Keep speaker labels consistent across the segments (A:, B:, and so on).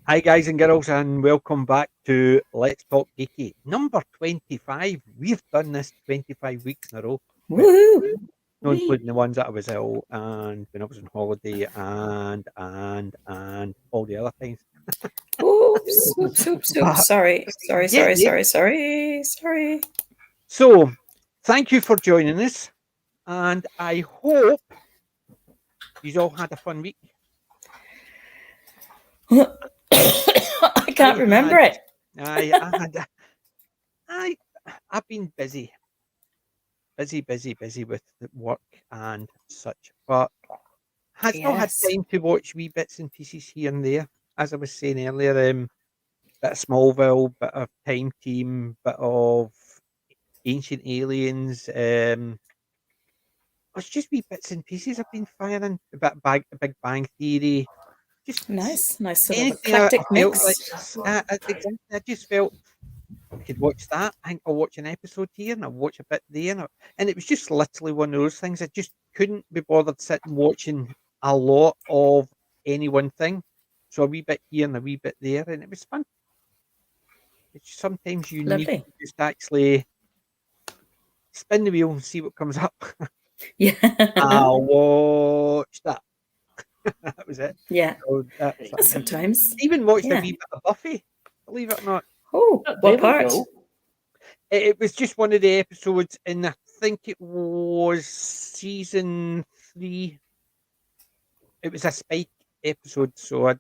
A: Hi, guys and girls, and welcome back to Let's Talk Geeky, number 25. We've done this 25 weeks in a row. Well,
B: Woohoo!
A: not including the ones that I was ill and when I was on holiday and all the other times.
B: Oops, oops, oops,
A: But
B: oops. Sorry.
A: yeah, so thank you for joining us, and I hope you all had a fun week.
B: I can't remember it.
A: I I've been busy with work and such, but has not had
B: Yes.
A: time to watch wee bits and pieces here and there. As I was saying earlier, bit of Smallville, bit of Time Team, bit of Ancient Aliens. It's just wee bits and pieces I've been firing. Big Bang Theory. Just
B: Nice sort of
A: anything I
B: eclectic
A: felt like.
B: mix.
A: Exactly. I just felt I could watch that. I think I'll watch an episode here and I'll watch a bit there. And it was just literally one of those things. I just couldn't be bothered sitting watching a lot of any one thing. So a wee bit here and a wee bit there. And it was fun. It's sometimes you need
B: Lovely.
A: to just actually spin the wheel and see what comes up.
B: Yeah.
A: I'll watch that. That was it.
B: Yeah.
A: So
B: Sometimes.
A: even watched a
B: Yeah.
A: wee bit of Buffy, believe it or not.
B: Oh, what part?
A: It was just one of the episodes, and I think it was season 3. It was a Spike episode, so I,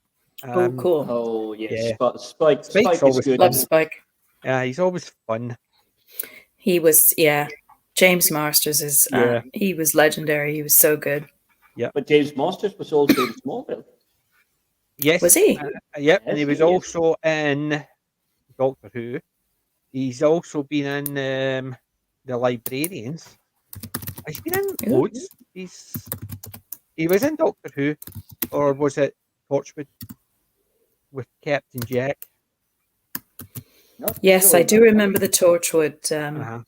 B: Oh, cool.
C: Oh yes,
A: yeah,
C: but Spike
A: Spike's
C: is
A: always
C: good.
A: fun.
B: Love Spike.
A: Yeah, he's always fun.
B: He was, yeah. James Masters is,
A: Yeah.
B: he was legendary. He was so good.
C: But James Masters was also in Smallville.
A: Yes,
B: Was he?
A: Yep, and
C: Yes,
A: he was
C: he is.
A: also in Doctor Who. He's also been in the Librarians. He's been in
B: Ooh.
A: loads. He was in Doctor Who, or was it Torchwood with Captain Jack?
C: Not
B: Yes,
C: really,
B: I do
C: but-
B: remember the Torchwood
A: Uh-huh.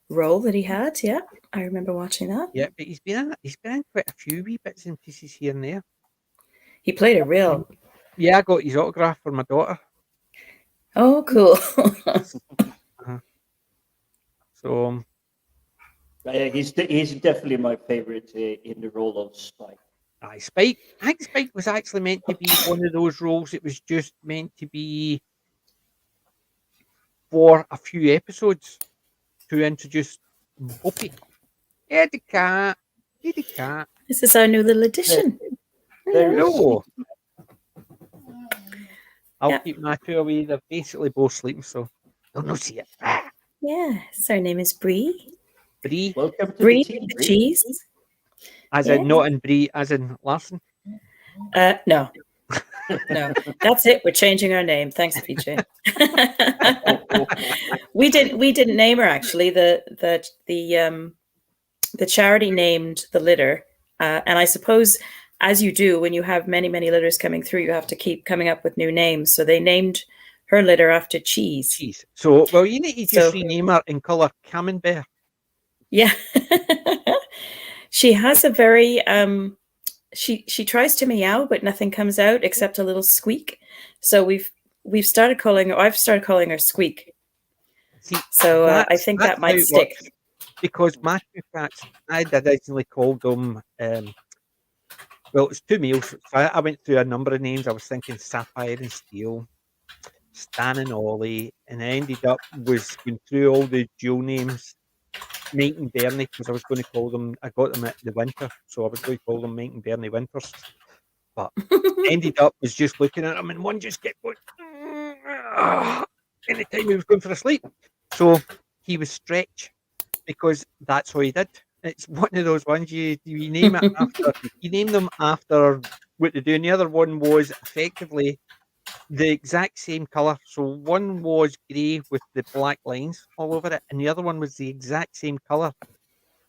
B: role that he had. Yeah, I remember watching that.
A: Yeah, but he's been in quite a few wee bits and pieces here and there.
B: He played a real.
A: Yeah, I got his autograph for my daughter.
B: Oh, cool.
A: Uh-huh. So
C: he's definitely my favorite in the role of Spike.
A: Spike. I think Spike was actually meant to be one of those roles. It was just meant to be for a few episodes to introduce Buffy. Eddie cat.
B: This is our new little addition.
C: Very
A: Hello. I'll
B: Yeah.
A: keep my two away. They're basically both sleeping, so they'll not see it.
B: Yeah, so her name is Brie.
A: Brie,
C: Welcome to
B: Brie
C: the team,
B: with the
C: Bree.
B: cheese.
A: as
B: Yeah.
A: in not in Brie, as in Larson.
B: No. No. That's it. We're changing our name. Thanks, PJ. we didn't name her actually. The charity named the litter. And I suppose as you do when you have many litters coming through, you have to keep coming up with new names. So they named her litter after cheese.
A: Cheese. So well, you need to just rename her in colour Camembert.
B: Yeah. She has a very she tries to meow, but nothing comes out except a little squeak. So I've started calling her Squeak.
A: See,
B: So I think that might stick.
A: Works. Because my two cats, I'd originally called them. Well, it's two males. So I went through a number of names. I was thinking Sapphire and Steel, Stan and Ollie, and I ended up was going through all the dual names. Mike and Bernie, because I was going to call them. I got them at the winter, so I was going to call them Mike and Bernie Winters. But ended up was just looking at him, and one just kept going. Anytime he was going for a sleep, so he was Stretch because that's what he did. It's one of those ones you name it after. You name them after what they do. And the other one was effectively the exact same color. So one was grey with the black lines all over it, and the other one was the exact same color,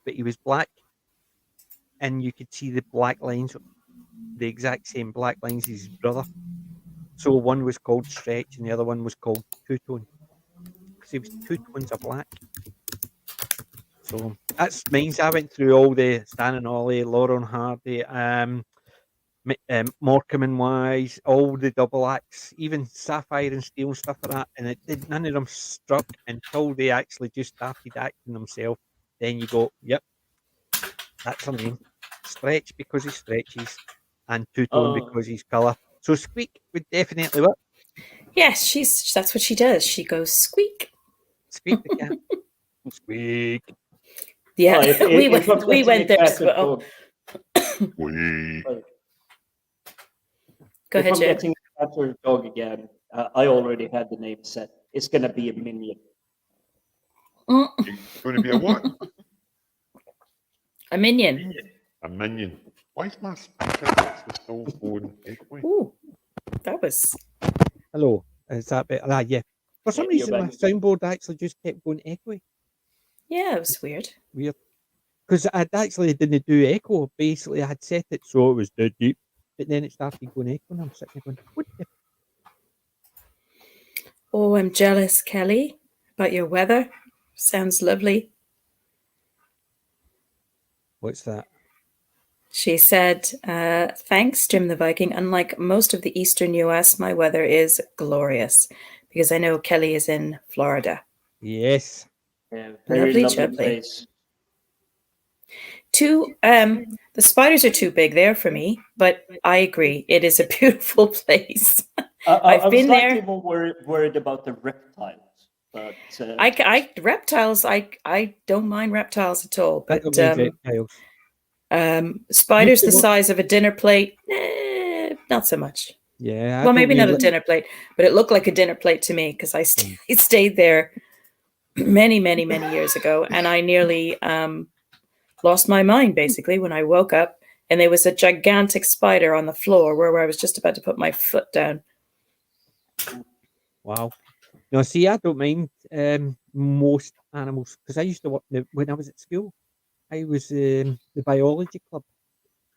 A: but he was black, and you could see the black lines, the exact same black lines as his brother. So one was called Stretch, and the other one was called Two Tone, because he was two tones of black. So that's mine. I went through all the Stan and Ollie, Laurel and Hardy, Mike Morecambe and Wise, all the double acts, even Sapphire and Steel and stuff like that, and none of them struck until they actually just started acting themselves. Then you go, yep, that's her name. Stretch because he stretches, and Two Tone because he's colour. So Squeak would definitely work.
B: Yes, that's what she does. She goes squeak.
A: Squeak the cat. Squeak.
B: Yeah, we
C: if I'm
B: went
C: getting a
B: there
C: cat
B: as
C: or
B: well.
C: dog,
B: Go
C: if
B: ahead,
C: I'm
B: Jim.
C: getting a cat or a dog again, I already had the name set. It's gonna be a minion.
D: It's going to be a what?
B: A minion.
D: A minion. Why is my speaker actually still going echoey?
B: Ooh, that was.
A: Hello. Is that better? Ah, yeah. For some
C: Yeah, you're
A: reason, my
C: back.
A: soundboard actually just kept going echoey.
B: Yeah, it was weird.
A: Weird. Because I actually didn't do echo. Basically, I had set it so it was dead deep, but then it started going echo, and I'm sitting there going, what the?
B: Oh, I'm jealous, Kelly, about your weather. Sounds lovely.
A: What's that?
B: She said, thanks, Jim the Viking. Unlike most of the eastern US, my weather is glorious because I know Kelly is in Florida.
A: Yes.
C: Yeah, very
B: Lovely,
C: lovely
B: jubbly.
C: place.
B: The spiders are too big there for me, but I agree. It is a beautiful place. I've
C: I'm
B: been
C: slightly
B: there.
C: more worried about the reptiles, but
B: Reptiles. I don't mind reptiles at all,
A: I
B: but
A: don't mind reptiles.
B: spiders the
A: Used to work-
B: size of a dinner plate, not so much.
A: Yeah. I
B: Well,
A: don't
B: maybe not a
A: really-
B: dinner plate, but it looked like a dinner plate to me because I stayed there many, many, many years ago, and I nearly lost my mind basically when I woke up and there was a gigantic spider on the floor where I was just about to put my foot down.
A: Wow. No, see, I don't mind most animals because I used to work when I was at school. I was the biology club.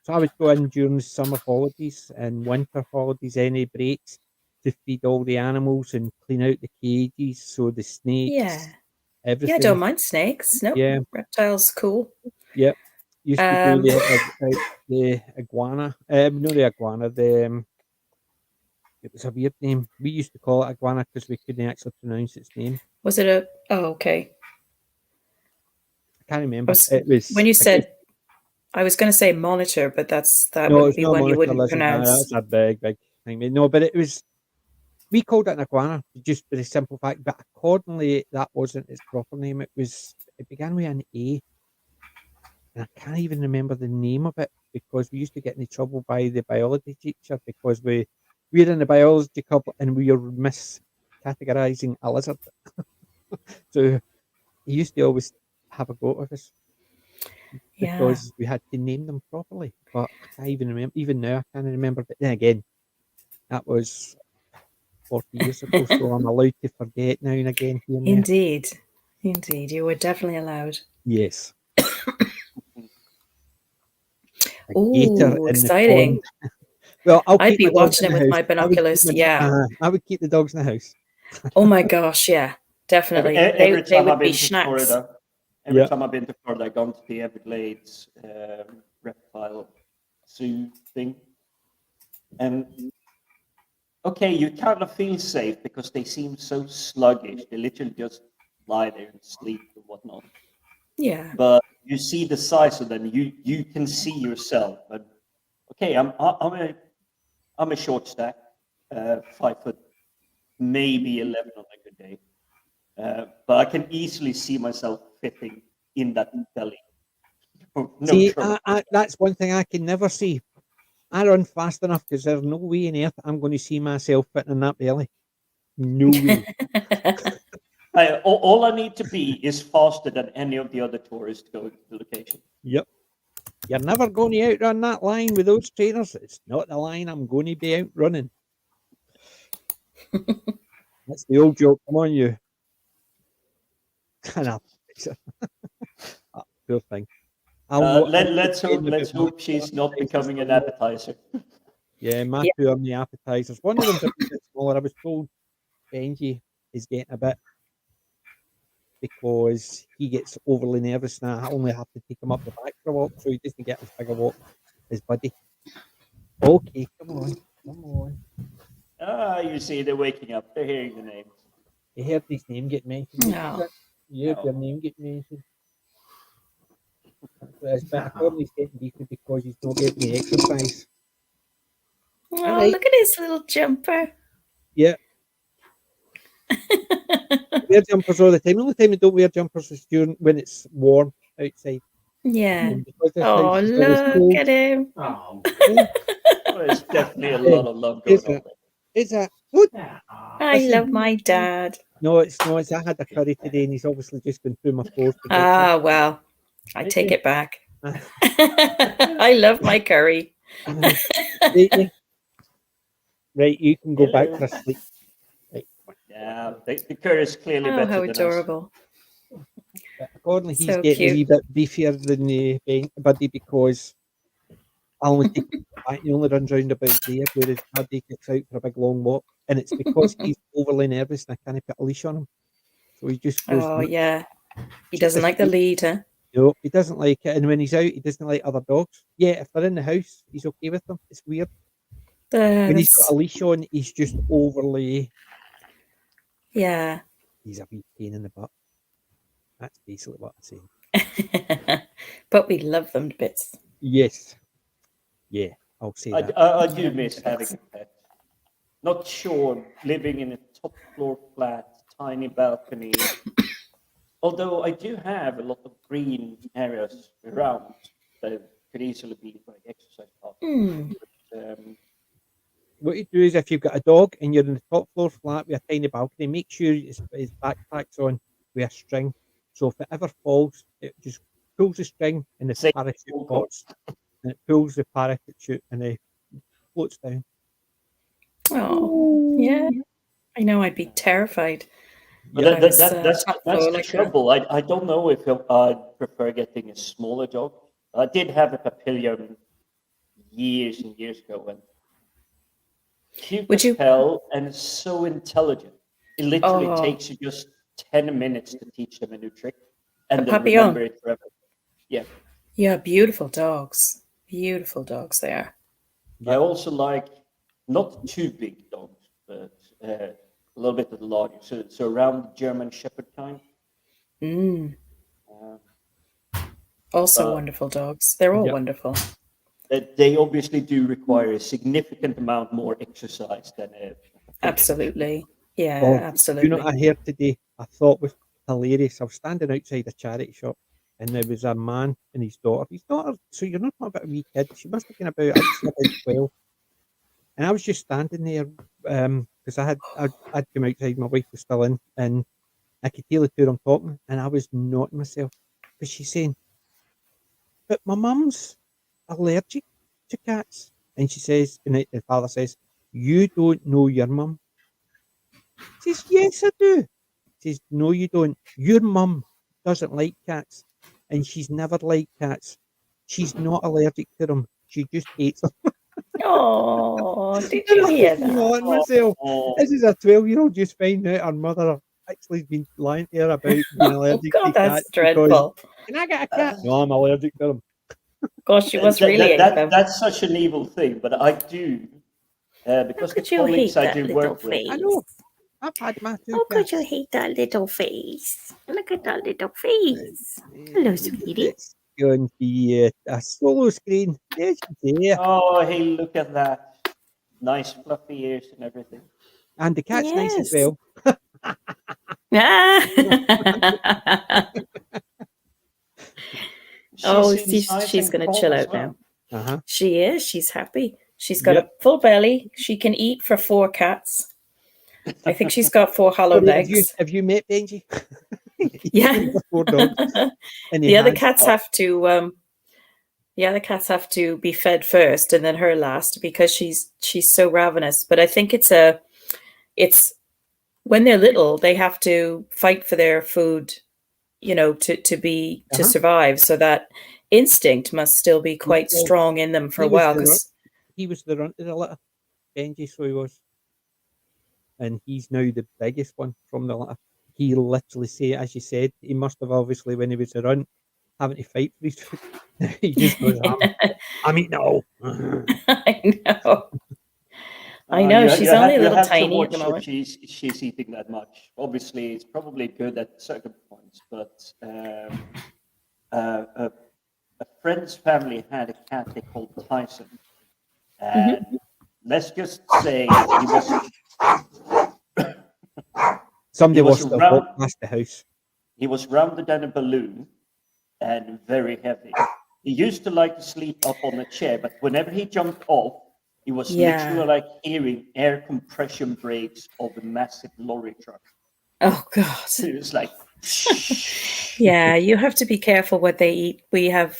A: So I would go in during the summer holidays and winter holidays, any breaks, to feed all the animals and clean out the cages. So the snakes,
B: Yeah,
A: everything.
B: I don't mind snakes. No,
A: Yeah.
B: reptiles, cool.
A: Yep. Used to do the iguana. No, the iguana. It was a weird name. We used to call it iguana because we couldn't actually pronounce its name.
B: Was it a? Oh, okay.
A: I can't remember.
B: Was,
A: It was
B: when you said, I was going to say monitor, but that
A: no,
B: would
A: it's
B: be
A: not a
B: one you
A: monitor
B: wouldn't
A: lizard.
B: pronounce.
A: That's a big thing. No, but it was. We called it an iguana just for the simple fact, but accordingly, that wasn't its proper name. It began with an A, and I can't even remember the name of it because we used to get in trouble by the biology teacher because we're in the biology club and we were miscategorizing a lizard. So he used to always have a go at us
B: Yeah.
A: because we had to name them properly. But I can't even remember. Even now, I can't remember. But then again, that was 40 years ago, so I'm allowed to forget now and again. Here and there.
B: Indeed, you were definitely allowed.
A: Yes.
B: Oh, exciting!
A: Well,
B: I'd be watching it with my binoculars. Yeah.
A: I would keep the dogs in the house.
B: Oh my gosh, yeah, definitely.
C: Every
B: They
C: time
B: would
C: I've
B: be
C: been to
B: schnacks.
C: Florida, time I've been to Florida, I've gone to the Everglades reptile zoo thing, and okay, you kind of feel safe because they seem so sluggish. They literally just lie there and sleep and whatnot.
B: Yeah.
C: But you see the size of them. You can see yourself. And okay, I'm a short stack, 5 foot, maybe 11 on a good day. But I can easily see myself fitting in that belly.
A: See, that's one thing I can never see. I run fast enough because there's no way on earth I'm going to see myself fitting in that belly. No way.
C: All I need to be is faster than any of the other tourists going to the location.
A: Yep. You're never going to outrun that line with those trainers. It's not the line I'm going to be out running. That's the old joke. Come on, you. Poor thing.
C: Let's hope she's not becoming an appetizer.
A: Yeah, my two are the appetizers. One of them's a bit smaller. I was told Benji is getting a bit because he gets overly nervous and I only have to take him up the back for a walk, so he doesn't get as big a walk as Buddy. Okay, come on, come on.
C: Ah, you see, they're waking up. They're hearing the names.
A: You heard his name get mentioned.
B: No.
A: You heard your name get mentioned. That's what it is. But according he's getting beefy because he's not getting the exercise.
B: Oh,
A: Alright.
B: look at his little jumper.
A: Yeah, wear jumpers all the time. The only time we don't wear jumpers is during when it's warm outside.
B: Yeah.
A: And because this
B: Oh,
A: house is always
B: look
A: cold.
B: at him.
C: Oh,
A: Yeah,
C: there's definitely a lot of love going
A: is
C: on
A: it?
C: there.
A: It's a what?
B: I
A: Listen.
B: love my dad.
A: No, it's not. It's, I had a curry today, and he's obviously just been through my clothes to get
B: Ah, well, I
A: Right,
B: take
A: yeah.
B: it back.
A: some.
B: I love my curry.
A: Right, yeah. Right, you can go back for a sleep. Right.
C: Yeah, the curry is clearly
B: Oh,
C: better
B: how
C: than us.
B: adorable.
A: But accordingly, he's
B: So
A: getting a wee
B: cute.
A: bit beefier than the Buddy because I only take him back. He only runs round about there, whereas Buddy gets out for a big long walk, and it's because he's overly nervous and I can't put a leash on him, so he just goes.
B: Oh,
A: nuts.
B: yeah. He
A: Check
B: doesn't
A: this
B: like the
A: out.
B: lead, huh?
A: No, he doesn't like it, and when he's out, he doesn't like other dogs. Yeah, if they're in the house, he's okay with them. It's weird. When he's got
B: That's,
A: a leash on, he's just overly.
B: yeah.
A: He's a wee pain in the butt. That's basically what I'm saying.
B: But we love them to bits.
A: Yes. Yeah, I'll say that.
C: I do miss having a pet. Not sure living in a top floor flat, tiny balcony. Although I do have a lot of green areas around that could easily be like exercise parks.
B: Hmm.
A: What you do is if you've got a dog and you're in the top floor flat with a tiny balcony, make sure his backpack's on with a string. So if it ever falls, it just pulls the string and the
C: Same
A: parachute
C: full cord.
A: pops, and it pulls the parachute and it floats down.
B: Oh, yeah. I know I'd be terrified.
C: But
B: Yeah.
C: that's
B: Top floor
C: the
B: like that.
C: trouble. I don't know if I'd prefer getting a smaller dog. I did have a papillion years and years ago, and cute
B: Would
C: as
B: you-
C: hell and so intelligent. It literally
B: Oh.
C: takes you just 10 minutes to teach them a new trick, and
B: A
C: they'll
B: papillon.
C: remember it forever. Yeah.
B: Yeah, beautiful dogs. Beautiful dogs they are.
C: I also like not too big dogs, but a little bit of the larger. So around the German Shepherd kind.
B: Mm.
C: Uh,
B: Also
C: Uh,
B: wonderful dogs. They're all
A: yeah.
B: wonderful.
C: they obviously do require a significant amount more exercise than a
B: Absolutely. Yeah,
A: Oh,
B: absolutely.
A: you know what I heard today? I thought was hilarious. I was standing outside a charity shop, and there was a man and his daughter. His daughter, so you're not talking about a wee kid. She must have been about, I'd say about 12. And I was just standing there because I'd come outside. My wife was still in, and I could hear the two of them talking, and I was knotting myself because she's saying, "But my mum's allergic to cats," and she says, and the father says, "You don't know your mum." She says, "Yes, I do." Says, "No, you don't. Your mum doesn't like cats, and she's never liked cats. She's not allergic to them. She just hates them."
B: Oh, did
A: And
B: you
A: I
B: hear
A: was
B: that?
A: knotting myself.
C: Oh,
A: This is a 12-year-old just finding out her mother actually been lying to her about being
B: Oh
A: allergic to
B: God, that's
A: cats because,
B: dreadful.
A: can I get a cat? No, I'm allergic to them.
B: Gosh, she was really ate them.
C: that's such an evil thing, but I do because
B: How
C: the
B: could you
C: colleagues
B: hate
C: I
B: that
C: do
B: little
C: work with.
B: face?
A: I know. I've had my two
B: How could you
A: cats.
B: hate that little face? Look at that little face. Hello, sweetie.
A: It's going to be a solo screen. Yes, yeah.
C: Oh, hey, look at that! Nice fluffy ears and everything.
A: And the cat's nice as
B: Yes.
A: well.
B: Ah. Oh,
C: inside
B: she's
C: and
B: going to
C: calm
B: chill
C: as
B: out
C: well.
B: now.
A: Uh-huh.
B: She is. She's happy. She's got
A: Yep.
B: a full belly. She can eat for 4 cats. I think she's got 4 hollow
A: Sorry,
B: legs.
A: have you met Benji?
B: Yeah.
A: He's got 4 dogs. And he
B: The other
A: has-
B: cats have to be fed first and then her last because she's so ravenous. But I think it's when they're little, they have to fight for their food, to
A: Uh-huh.
B: survive. So that instinct must still be quite
A: Well,
B: strong in them for a
A: he was
B: while.
A: the
B: 'Cause
A: he was the runt of the litter, Benji, so he was. And he's now the biggest one from the litter. He literally say, as you said, he must have obviously when he was a runt, having to fight for his food. He just goes, I'm eating it all.
B: I know. I know. She's only a little tiny at the moment.
C: She's eating that much. Obviously, it's probably good at certain points, but a friend's family had a cat they called Tyson, and let's just say he was
A: Somebody
C: He was
A: was to
C: round-
A: walk past the house.
C: he was rounded than a balloon and very heavy. He used to like to sleep up on a chair, but whenever he jumped off, he was
B: Yeah.
C: literally like hearing air compression brakes of a massive lorry truck.
B: Oh God.
C: It was like,
B: Yeah, you have to be careful what they eat. We have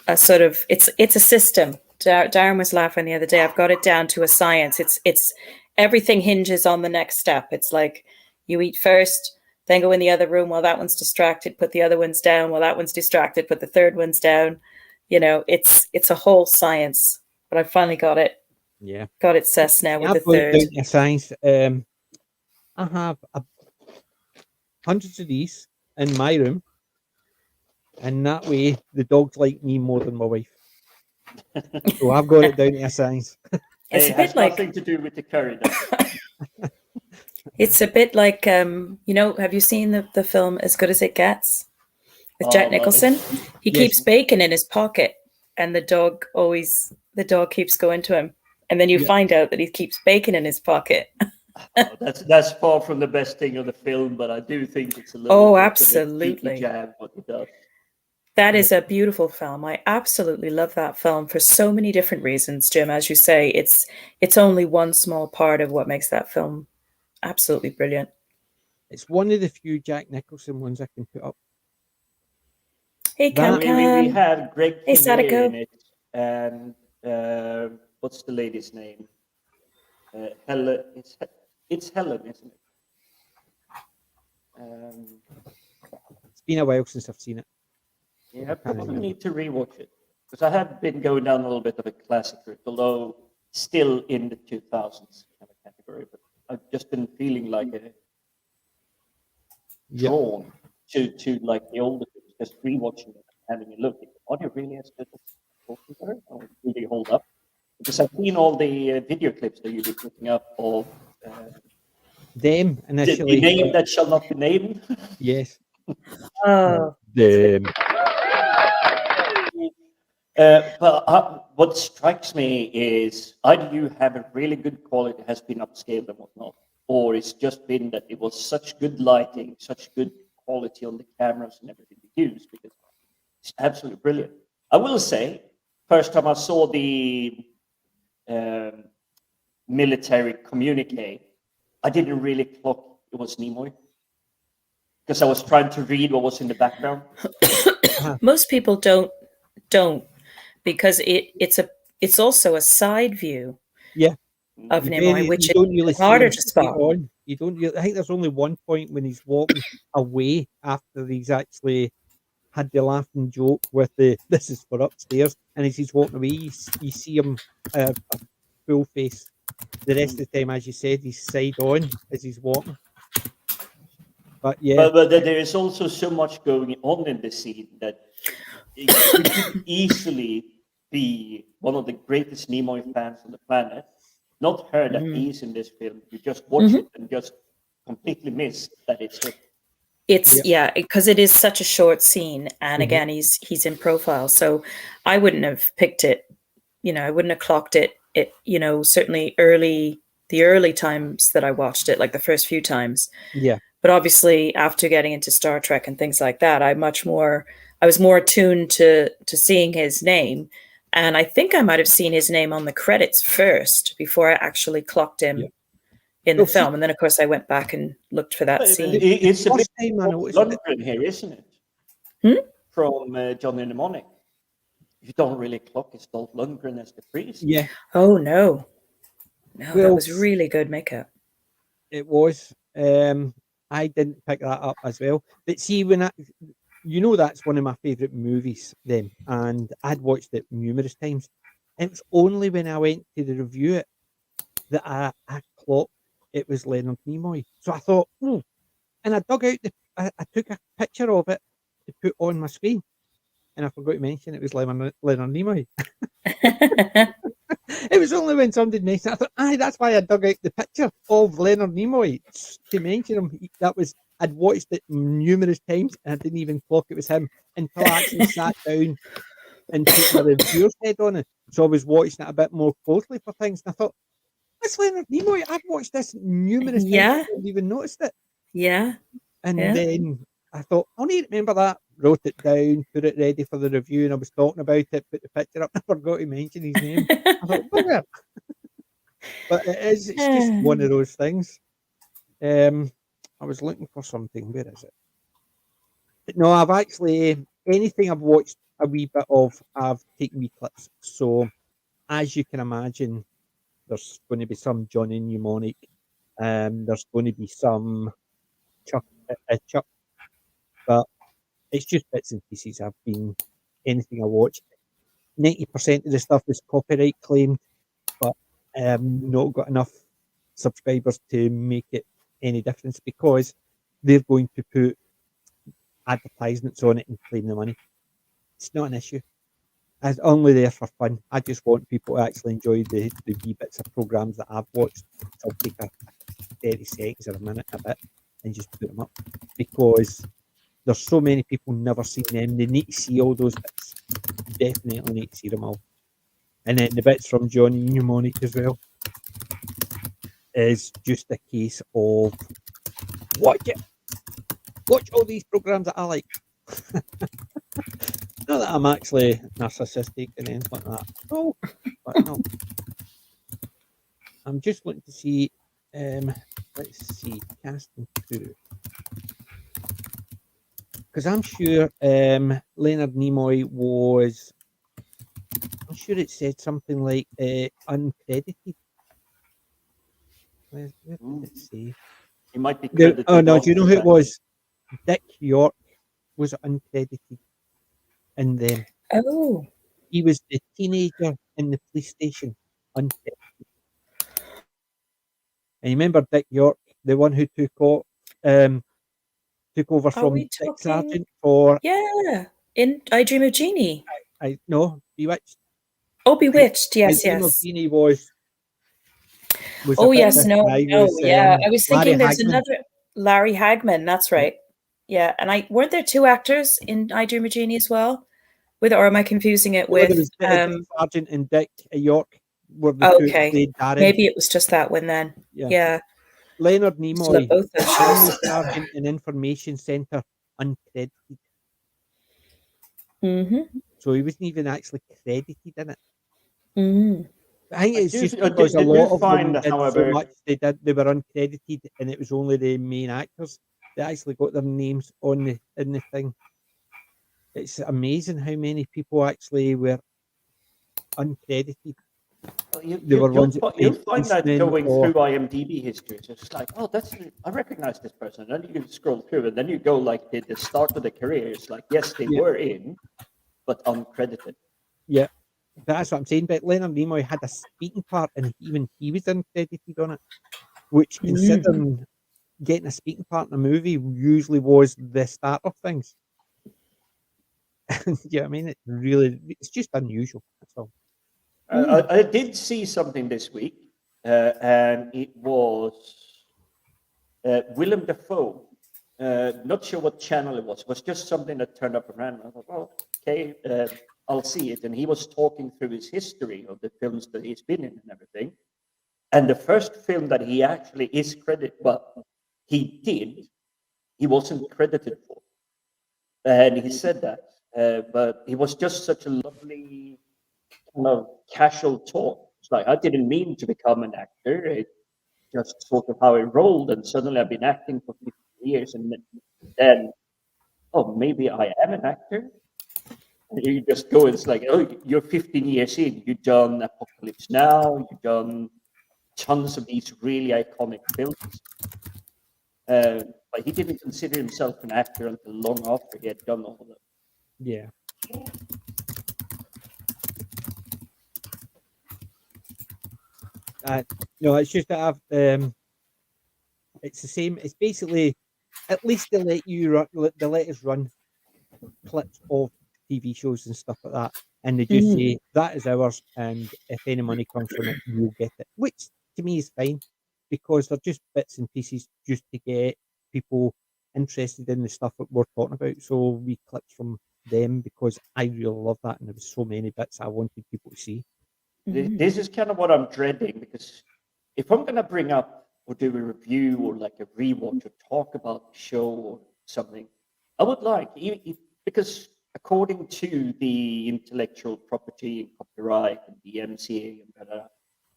B: a sort of it's a system. Darren was laughing the other day. I've got it down to a science. It's everything hinges on the next step. It's like you eat first, then go in the other room while that one's distracted, put the other ones down while that one's distracted, put the third one's down. You know, it's a whole science. But I finally got it
A: Yeah.
B: sus now with
A: I've
B: the
A: got it
B: third.
A: down to science. I have hundreds of these in my room, and that way the dogs like me more than my wife. So I've got it down to science.
B: It's
C: it
B: a bit
C: has
B: like
C: nothing to do with the curry. Though.
B: it's a bit like have you seen the film As Good as It Gets with Jack
C: love it.
B: Nicholson? He
A: Yes.
B: keeps bacon in his pocket, and the dog keeps going to him, and then you
A: Yeah.
B: find out that he keeps bacon in his pocket.
C: Oh, that's far from the best thing of the film, but I do think it's a little
B: Oh,
C: bit of a
B: absolutely.
C: cheeky jab what he does.
B: That is a beautiful film. I absolutely love that film for so many different reasons, Jim. As you say, it's only one small part of what makes that film absolutely brilliant.
A: It's one of the few Jack Nicholson ones I can put up.
B: Hey,
A: That-
C: We had Greg
B: Hey,
C: Kinnear
B: Sadako.
C: in it, and what's the lady's name? Helen. It's Helen, isn't it?
A: It's been a while since I've seen it.
C: Yeah, I probably need to rewatch it because I have been going down a little bit of a classic route, although still in the 2000s kind of category. But I've just been feeling like drawn to like the older films, just rewatching it and having a look. Are they really as good as talking to her? Or do they hold up? Because I've seen all the video clips that you've been putting up of
A: Them
C: the
A: initially.
C: name that shall not be named.
A: Yes.
B: Oh,
A: Them.
C: But what strikes me is either you have a really good quality, has been upscaled and whatnot, or it's just been that it was such good lighting, such good quality on the cameras and everything you use, because it's absolutely brilliant. I will say, first time I saw the military communique, I didn't really clock it was Nimoy because I was trying to read what was in the background.
B: most people don't because it's also a side view
A: Yeah.
B: of Nimoy, which
A: you don't really
B: is harder
A: see
B: to
A: him
B: spot.
A: straight on. You don't. I think there's only one point when he's walking away after he's actually had the laughing joke with the "this is for upstairs," and as he's walking away, you see him a full face. The rest of the time, as you said, he's side on as he's walking. But yeah,
C: But there is also so much going on in the scene that it could easily be one of the greatest Nimoy fans on the planet. Not heard that he's in this film. You just watch it and just completely miss that it's him.
B: It's because it is such a short scene, and again, he's in profile, so I wouldn't have picked it. I wouldn't have clocked it. Certainly the early times that I watched it, like the first few times.
A: yeah,
B: But obviously, after getting into Star Trek and things like that, I was more attuned to seeing his name, and I think I might have seen his name on the credits first before I actually clocked him in the film. And then, of course, I went back and looked for that scene.
C: It's a bit
A: first time I noticed it.
C: Lundgren here, isn't it?
B: Hmm?
C: From Johnny Mnemonic. You don't really clock his Dolph Lundgren as the priest.
A: Yeah,
B: Oh no, that
A: Well,
B: was really good makeup.
A: it was. I didn't pick that up as well. But see, that's one of my favourite movies then, and I'd watched it numerous times. It was only when I went to the review it that I clocked it was Leonard Nimoy. So I thought, and I dug out I took a picture of it to put on my screen, and I forgot to mention it was Leonard Nimoy. It was only when somebody mentioned it, I thought, aye, that's why I dug out the picture of Leonard Nimoy to mention him. I'd watched it numerous times, and I didn't even clock it was him until I actually sat down and put my reviewer's head on it. So I was watching it a bit more closely for things, and I thought, that's Leonard Nimoy. I've watched this numerous times.
B: Yeah.
A: I didn't even noticed it.
B: Yeah.
A: And
B: Yeah.
A: then I thought, I'll need to remember that. Wrote it down, put it ready for the review, and I was talking about it, put the picture up, and I forgot to mention his name. I thought, bugger. But it's just one of those things. I was looking for something. Where is it? But no, I've actually, anything I've watched a wee bit of, I've taken wee clips. So, as you can imagine, there's going to be some Johnny Mnemonic. There's going to be some Chuck, Chuck, but it's just bits and pieces. Anything I watched. 90% of the stuff is copyright claimed, but not got enough subscribers to make it any difference because they're going to put advertisements on it and claim the money. It's not an issue. It's only there for fun. I just want people to actually enjoy the wee bits of programs that I've watched. So I'll take a 30 seconds or a minute, a bit, and just put them up because there's so many people never seen them. They need to see all those bits. Definitely need to see them all. And then the bits from Johnny Mnemonic as well is just a case of watch it. Watch all these programs that I like. Not that I'm actually narcissistic and anything like that. No, but no. I'm just looking to see. Let's see, casting crew. Because I'm sure Leonard Nimoy was. I'm sure it said something like uncredited. Where did it say?
C: He might be credited.
A: Oh no! Do you know who it
C: that.
A: was? Dick York was uncredited in them.
B: Oh.
A: He was the teenager in the police station, uncredited. And you remember Dick York, the one who took over
B: Are
A: from
B: we
A: Dick
B: talking?
A: Sargent for
B: Yeah. In I Dream of Jeannie.
A: no, Bewitched.
B: Oh, Bewitched. Yes,
A: I Dream of
B: yes.
A: Jeannie was
B: Oh,
A: a bit
B: yes.
A: different.
B: No. Yeah. I was thinking
A: Larry
B: there's
A: Hagman.
B: another Larry Hagman. That's right. Yeah. And weren't there two actors in I Dream of Jeannie as well? Or am I confusing it with
A: There was Dick Sargent and Dick York were the two that
B: okay.
A: played Darren.
B: Maybe it was just that one then. Yeah.
A: Leonard Nimoy,
B: both those
A: Family
B: shows.
A: Sergeant and Information Centre, uncredited.
B: Mm-hmm.
A: So he wasn't even actually credited in it.
B: Mm.
A: I think it's just
C: I
A: because a
C: do
A: lot of
C: find,
A: them did
C: however,
A: so much they were uncredited, and it was only the main actors that actually got their names on in the thing. It's amazing how many people actually were uncredited.
C: You'll find that
A: policemen
C: going
A: or
C: through IMDb history. It's just like, oh, I recognize this person. And then you can scroll through, and then you go like the start of the career. It's like, yes, they were in, but uncredited.
A: yeah. That's what I'm saying. But Leonard Nimoy had a speaking part, and even he was uncredited on it. Which, considering getting a speaking part in a movie, usually was the start of things. Yeah, I mean, it's just unusual. That's all.
C: I did see something this week, and it was Willem Dafoe. Not sure what channel it was. It was just something that turned up around. I thought, well, okay, I'll see it. And he was talking through his history of the films that he's been in and everything. And the first film that he actually is credited, he wasn't credited for. And he said that, but it was just such a lovely kind of casual talk. It's like, I didn't mean to become an actor. It just sort of how it rolled. And suddenly I've been acting for 15 years. And then, oh, maybe I am an actor. And you just go, it's like, oh, you're 15 years in. You've done Apocalypse Now. You've done tons of these really iconic films. But he didn't consider himself an actor until long after he had done all of them.
A: Yeah. No, it's just that it's the same. It's basically at least they let you run, they let us run clips of TV shows and stuff like that, and they just say that is ours, and if any money comes from it, you'll get it. Which to me is fine because they're just bits and pieces just to get people interested in the stuff that we're talking about. So we clips from them because I really love that, and there was so many bits I wanted people to see.
C: This is kind of what I'm dreading because if I'm going to bring up or do a review or like a rewatch or talk about the show or something, I would like, because according to the intellectual property and copyright and the MCA and blah,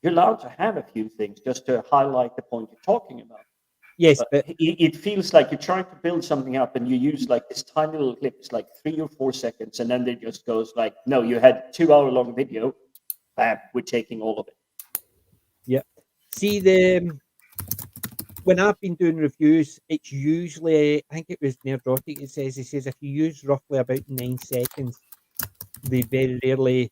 C: you're allowed to have a few things just to highlight the point you're talking about.
A: Yes,
C: But it feels like you're trying to build something up and you use like this tiny little clip, it's like 3 or 4 seconds, and then it just goes like, no, you had 2 hour long video. Bam, we're taking all of it.
A: yeah. See when I've been doing reviews, it's usually I think it was Nerdrotic. He says if you use roughly about 9 seconds, they very rarely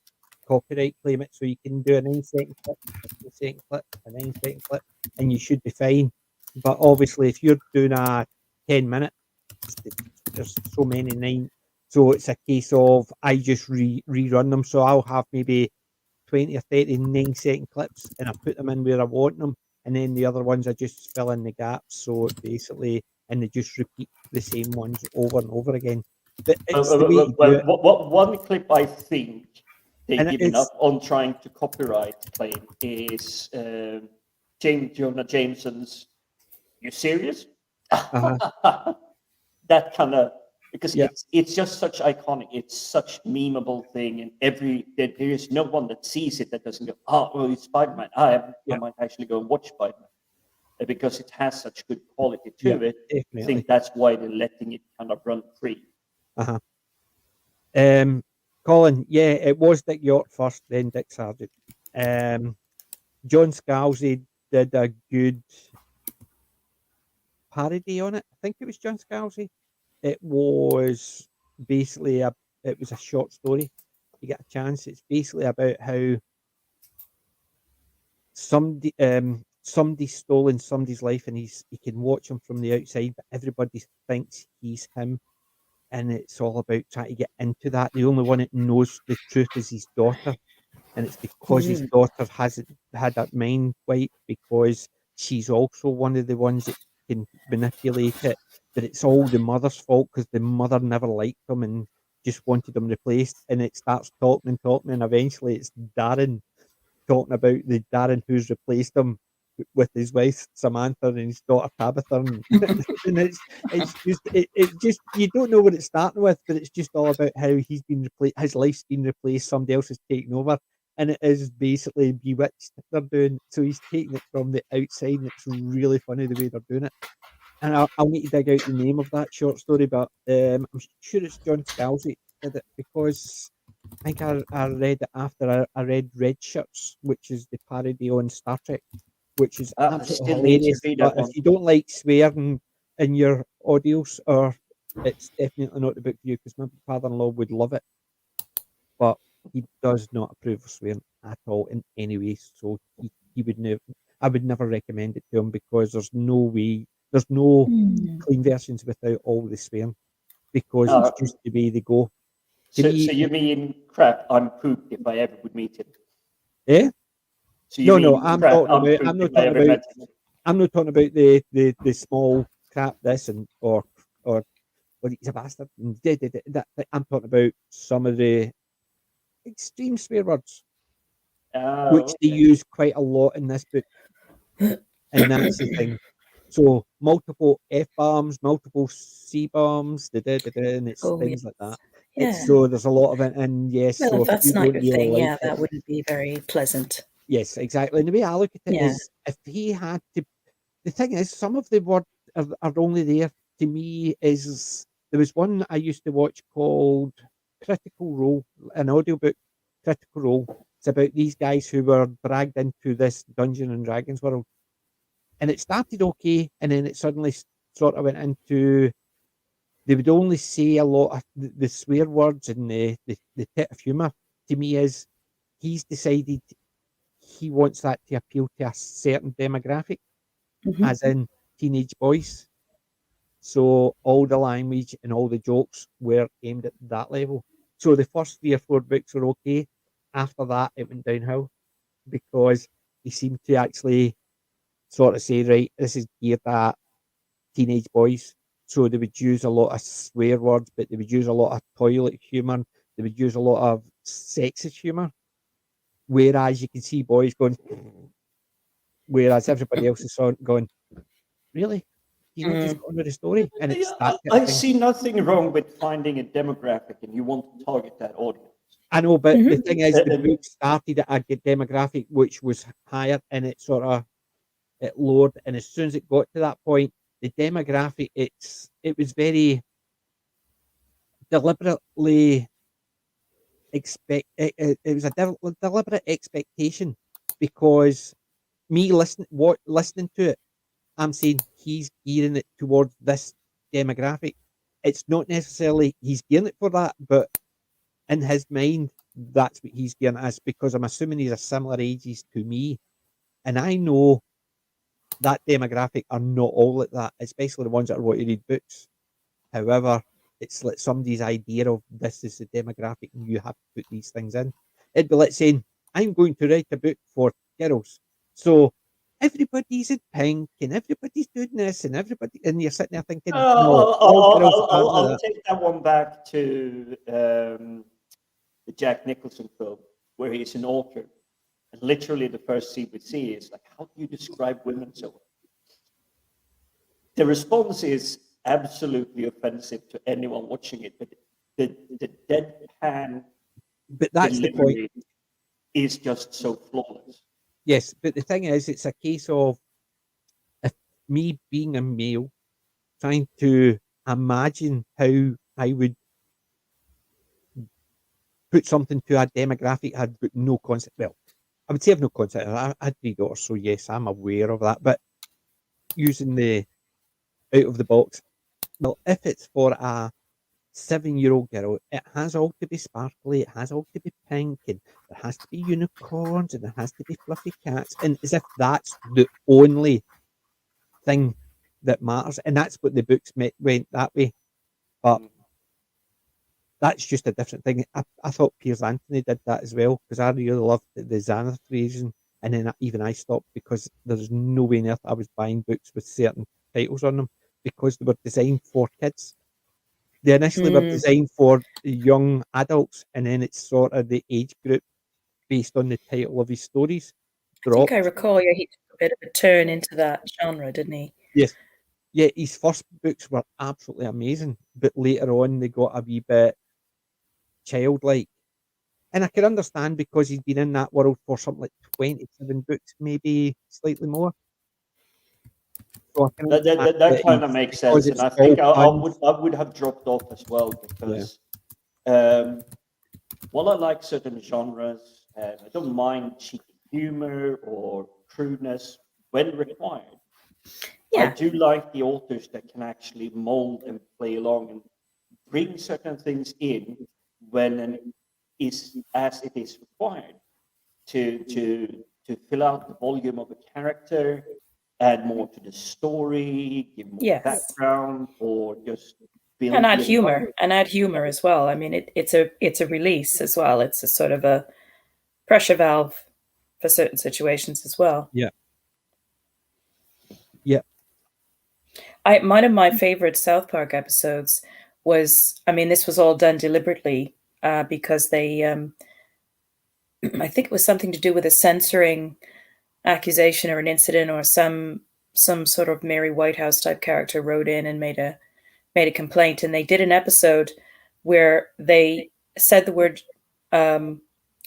A: copyright claim it. So you can do a 9 second clip, a 15 second clip, a 9 second clip, and you should be fine. But obviously, if you're doing a 10 minute, there's so many nine. So it's a case of I just rerun them. So I'll have maybe 20 or 30 9 second clips and I put them in where I want them. And then the other ones I just fill in the gaps. So basically, and they just repeat the same ones over and over again. But it's the way to do it.
C: What one clip I think they've
A: And
C: given up on trying to copyright claim is Jonah Jameson's "You serious?" That kind of because it's just such iconic. It's such memeable thing, and there is no one that sees it that doesn't go, "Oh, well, it's Spider-Man. I might actually go and watch Spider-Man." Because it has such good quality to it.
A: Definitely.
C: I think that's why they're letting it kind of run free.
A: Colin, it was Dick York first, then Dick Sargent. John Scalzi did a good parody on it. I think it was John Scalzi. It was basically it was a short story. You get a chance. It's basically about how somebody's stolen somebody's life and he can watch him from the outside, but everybody thinks he's him. And it's all about trying to get into that. The only one that knows the truth is his daughter. And it's because his daughter hasn't had that mind wipe because she's also one of the ones that can manipulate it. But it's all the mother's fault because the mother never liked him and just wanted him replaced. And it starts talking and talking, and eventually it's Darren talking about the Darren who's replaced him with his wife Samantha and his daughter Tabitha, and, and it's just you don't know what it's starting with, but it's just all about how he's been replaced, his life's been replaced, somebody else has taken over, and it is basically Bewitched they're doing. So he's taking it from the outside, and it's really funny the way they're doing it. And I'll need to dig out the name of that short story, but I'm sure it's John Scalzi did it because I think I read it after I read Red Shirts, which is the parody on Star Trek, which is absolutely hilarious. But if you don't like swearing in your audios, or it's definitely not the book for you because my father-in-law would love it, but he does not approve of swearing at all in any way. So he would never. I would never recommend it to him because there's no way. There's no clean versions without all the swearing because it's just the way they go.
C: So you mean crap? I'm pooped if I ever would meet him.
A: Yeah.
C: So you
A: No. I'm not talking about the small crap. This or well, he's a bastard. I'm talking about some of the extreme swear words, which they use quite a lot in this book, and that's the thing. So multiple F bombs, multiple C bombs, and it's things like that. So there's a lot of it, and yes.
B: Well,
A: so
B: if that's not your thing,
A: like
B: that wouldn't be very pleasant.
A: Yes, exactly. And the way I look at it is, if he had to, the thing is, some of the words are only there to me. Is there was one I used to watch called Critical Role, an audiobook, Critical Role. It's about these guys who were dragged into this Dungeon and Dragons world, and it started okay, and then it suddenly sort of went into they would only say a lot of the swear words and the bit of humour. To me, is he's decided he wants that to appeal to a certain demographic, as in teenage boys. So all the language and all the jokes were aimed at that level. So the first 3 or 4 books were okay. After that, it went downhill because he seemed to actually sort of say, right, this is geared at teenage boys. So they would use a lot of swear words, but they would use a lot of toilet humour. They would use a lot of sexist humour. Whereas you can see boys going, whereas everybody else is going, really? You not just got on with the story? And it's
C: Yeah,
A: that
C: I
A: kind of thing.
C: see nothing wrong with finding a demographic and you want to target that audience.
A: I know, but the
B: Mhm.
A: thing is, the
C: And-
A: book started at a demographic which was higher, and it sort of it lowered. And as soon as it got to that point, the demographic it was very deliberately it was a deliberate expectation because me listening to it, I'm saying he's gearing it towards this demographic. It's not necessarily he's gearing it for that, but in his mind, that's what he's gearing it as because I'm assuming he's a similar ages to me, and I know that demographic are not all like that, especially the ones that are want to read books. However, it's like somebody's idea of this is the demographic and you have to put these things in. It'd be like saying, I'm going to write a book for girls. So everybody's in pink and everybody's doing this and everybody, and you're sitting there thinking, no, all girls aren't like
C: I'll
A: that.
C: take that one back to the Jack Nicholson film, where he's an author. And literally, the first scene we see is like, how do you describe women so well? The response is absolutely offensive to anyone watching it, but the deadpan
A: But that's the point.
C: delivery is just so flawless.
A: Yes, but the thing is, it's a case of if me being a male trying to imagine how I would put something to a demographic had got no concept. Well, I would say I've no concept. I had 3 daughters, so yes, I'm aware of that. But using the out of the box, well, if it's for a 7-year-old girl, it has all to be sparkly, it has all to be pink, and there has to be unicorns, and there has to be fluffy cats, and as if that's the only thing that matters, and that's what the books went that way. But that's just a different thing. I thought Piers Anthony did that as well because I really loved the Xanath version, and then even I stopped because there's no way on earth I was buying books with certain titles on them because they were designed for kids. They initially were designed for young adults, and then it's sort of the age group based on the title of his stories
B: I think I
A: dropped.
B: recall, yeah, he took a bit of a turn into that genre, didn't he?
A: Yes. Yeah, his first books were absolutely amazing, but later on they got a wee bit childlike. And I can understand because he's been in that world for something like 27 books, maybe slightly more. So I can understand
C: That kind of
A: he's
C: makes
A: because
C: sense, and
A: it's
C: I
A: all
C: think I
A: puns.
C: would have dropped off as well because while I like certain genres, I don't mind cheeky humor or crudeness when required. I
B: Yeah.
C: do like the authors that can actually mold and play along and bring certain things in when is as it is required to fill out the volume of a character, add more to the story, give more
B: Yes.
C: background, or just build
B: And add
C: the
B: humor as well. I mean, it's a release as well. It's a sort of a pressure valve for certain situations as well.
A: Yeah. Yeah.
B: One of my favorite South Park episodes was, I mean, this was all done deliberately because they, I think it was something to do with a censoring accusation or an incident, or some sort of Mary Whitehouse type character wrote in and made a complaint, and they did an episode where they said the word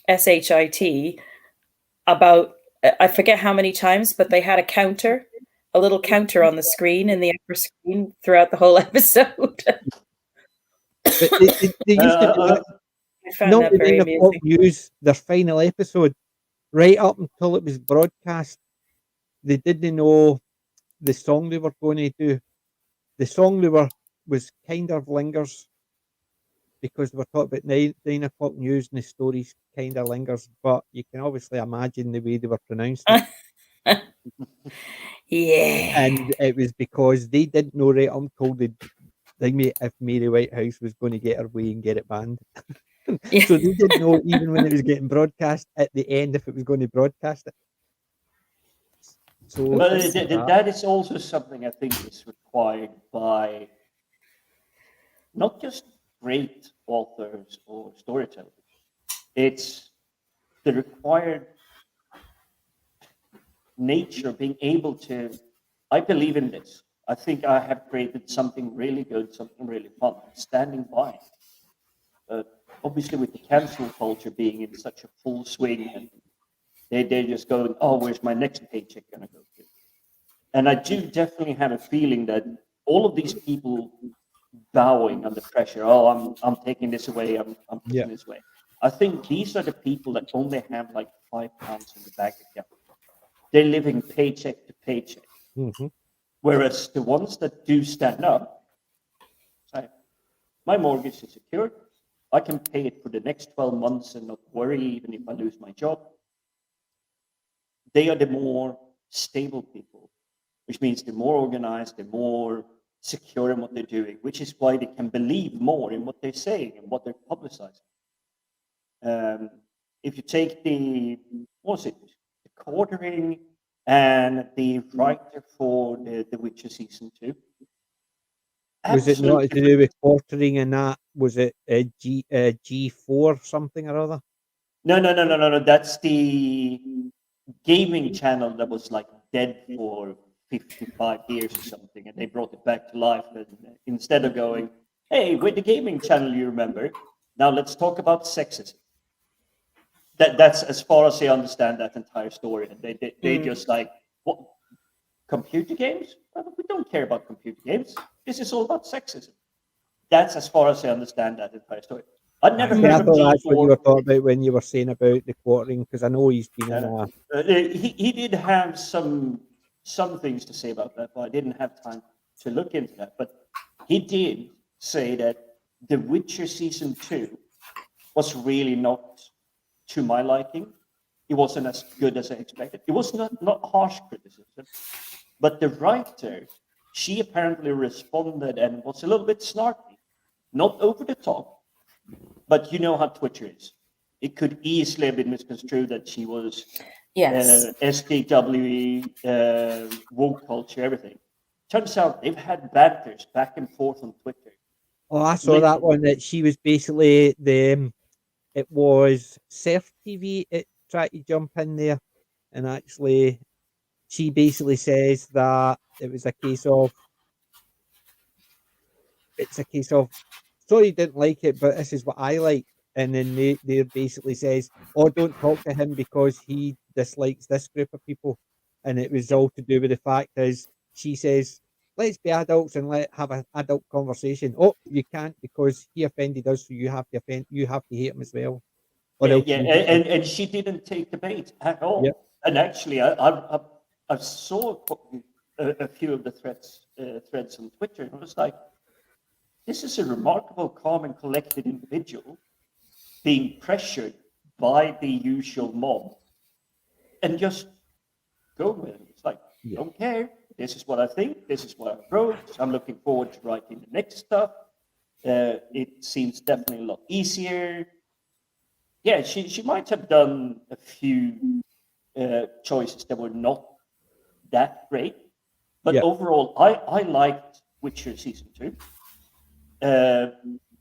B: shit about, I forget how many times, but they had a little counter on the screen, in the upper screen, throughout the whole episode.
A: But they used to do that.
B: I found that very
A: 9 o'clock
B: amusing.
A: news, their final episode, right up until it was broadcast, they didn't know the song they were going to do. The song was kind of lingers because they were talking about 9 o'clock news and the stories kind of lingers, but you can obviously imagine the way they were pronouncing it.
B: Yeah.
A: And it was because they didn't know right until if Mary Whitehouse was going to get her way and get it banned.
B: Yeah.
A: So they didn't know even when it was getting broadcast at the end if it was going to broadcast it. So
C: But
A: it's
C: that is also something I think is required by not just great authors or storytellers. It's the required nature being able to, I believe in this. I think I have created something really good, something really fun, standing by it. Obviously, with the cancel culture being in such a full swing, and they're just going, oh, where's my next paycheck going to go to? And I do definitely have a feeling that all of these people bowing under pressure, oh, I'm taking this away, I'm
A: Yeah.
C: taking this away. I think these are the people that only have like £5 in the bank account. They're living paycheck to paycheck.
A: Mhm.
C: Whereas the ones that do stand up, say, my mortgage is secured. I can pay it for the next 12 months and not worry even if I lose my job. They are the more stable people, which means they're more organized, they're more secure in what they're doing, which is why they can believe more in what they're saying and what they're publicizing. If you take what was it, the quartering and the writer for the Witcher season 2,
A: Was it not to
C: absolutely.
A: do with quartering and that? Was it G4 something or other?
C: No. That's the gaming channel that was like dead for 55 years or something, and they brought it back to life. And instead of going, "Hey, we're the gaming channel, you remember? Now let's talk about sexism." That's as far as I understand that entire story. And they just like, what, computer games? Well, we don't care about computer games. This is all about sexism. That's as far as I understand that entire story. I'd never
A: See, I
C: heard of
A: thought that's what you
C: G4.
A: were talking about when you were saying about the quartering, because I know he's been in
C: Uh,
A: a.
C: he did have some things to say about that, but I didn't have time to look into that. But he did say that The Witcher season 2 was really not to my liking. It wasn't as good as I expected. It was not harsh criticism, but the writer, she apparently responded and was a little bit snarky, not over the top, but you know how Twitter is. It could easily have been misconstrued that she was
B: Yes.
C: SJW, woke culture, everything. Turns out they've had banters back and forth on Twitter.
A: Oh, I saw that one that she was basically it was Surf TV. It tried to jump in there, and actually, she basically says that it was a case of it's a case of sorry, didn't like it, but this is what I like. And then they basically says, oh, don't talk to him because he dislikes this group of people. And it was
C: Yeah,
A: all to do with the fact is she says, let's be adults and let have an adult conversation. Oh, you can't because he offended us, so you have to hate him as well. Or else
C: yeah,
A: you get
C: and she didn't take the bait at
A: yep.
C: all. And actually, I saw a few of the threads on Twitter, and I was like, this is a remarkable, calm and collected individual being pressured by the usual mob, and just go with it. It's like,
A: Yeah.
C: don't care. This is what I think. This is what I wrote. I'm looking forward to writing the next stuff. It seems definitely a lot easier. Yeah, she might have done a few choices that were not that great, but
A: Yeah.
C: overall, I liked Witcher season 2.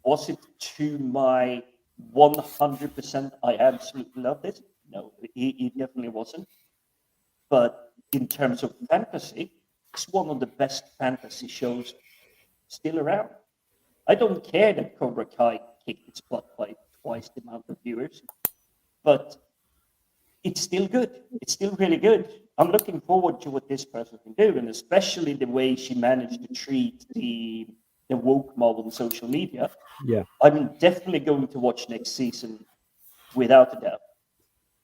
C: Was it to my 100%? I absolutely love this. No, it definitely wasn't. But in terms of fantasy, it's one of the best fantasy shows still around. I don't care that Cobra Kai kicked its butt by twice the amount of viewers, but it's still good. It's still really good. I'm looking forward to what this person can do, and especially the way she managed to treat the woke mob on social media.
A: Yeah.
C: I'm definitely going to watch next season without a doubt.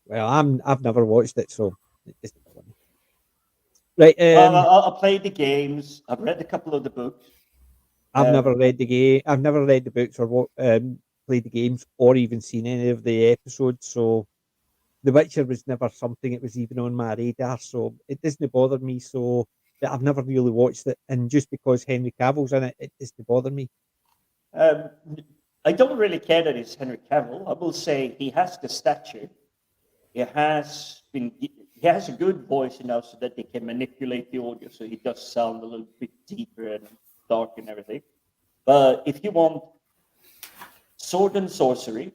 A: Well, I've never watched it, so it's not funny. Right.
C: I played the games. I've read a couple of the books.
A: I've never read the game. I've never read the books or played the games or even seen any of the episodes. So The Witcher was never something that was even on my radar, so it doesn't bother me. So that I've never really watched it, and just because Henry Cavill's in it, it doesn't bother me.
C: I don't really care that it's Henry Cavill. I will say he has the stature. He has a good voice, so that they can manipulate the audio, so he does sound a little bit deeper and dark and everything. But if you want sword and sorcery,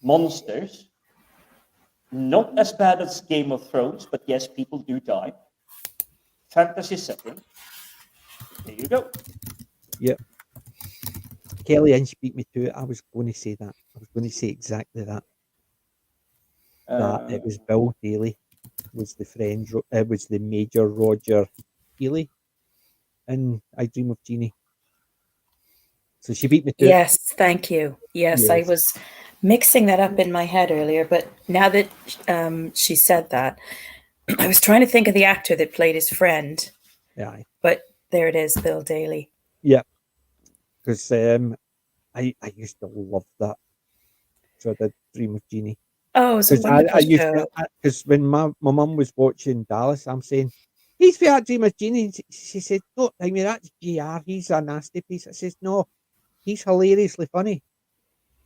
C: monsters, not as bad as Game of Thrones, but yes, people do die. Fantasy setting. There you go.
A: Yep. Kelly Inch beat me to it. I was going to say that. I was going to say exactly that. That it was Bill Daly was the friend. It was the Major Roger Healy in I Dream of Jeannie. So she beat me to it.
B: Yes, thank you. Yes, I
A: Yes.
B: was mixing that up in my head earlier, but now that she said that, I was trying to think of the actor that played his friend.
A: Yeah.
B: But there it is, Bill Daly.
A: Yeah. Because I used to love that. So I did Dream of Jeannie.
B: Oh, it's a
A: Because
B: wonderful
A: I used
B: show.
A: to, because when my mum was watching Dallas, I'm saying, he's for that Dream of Jeannie. She said, don't tell me that's GR. He's a nasty piece. I says, no, he's hilariously funny.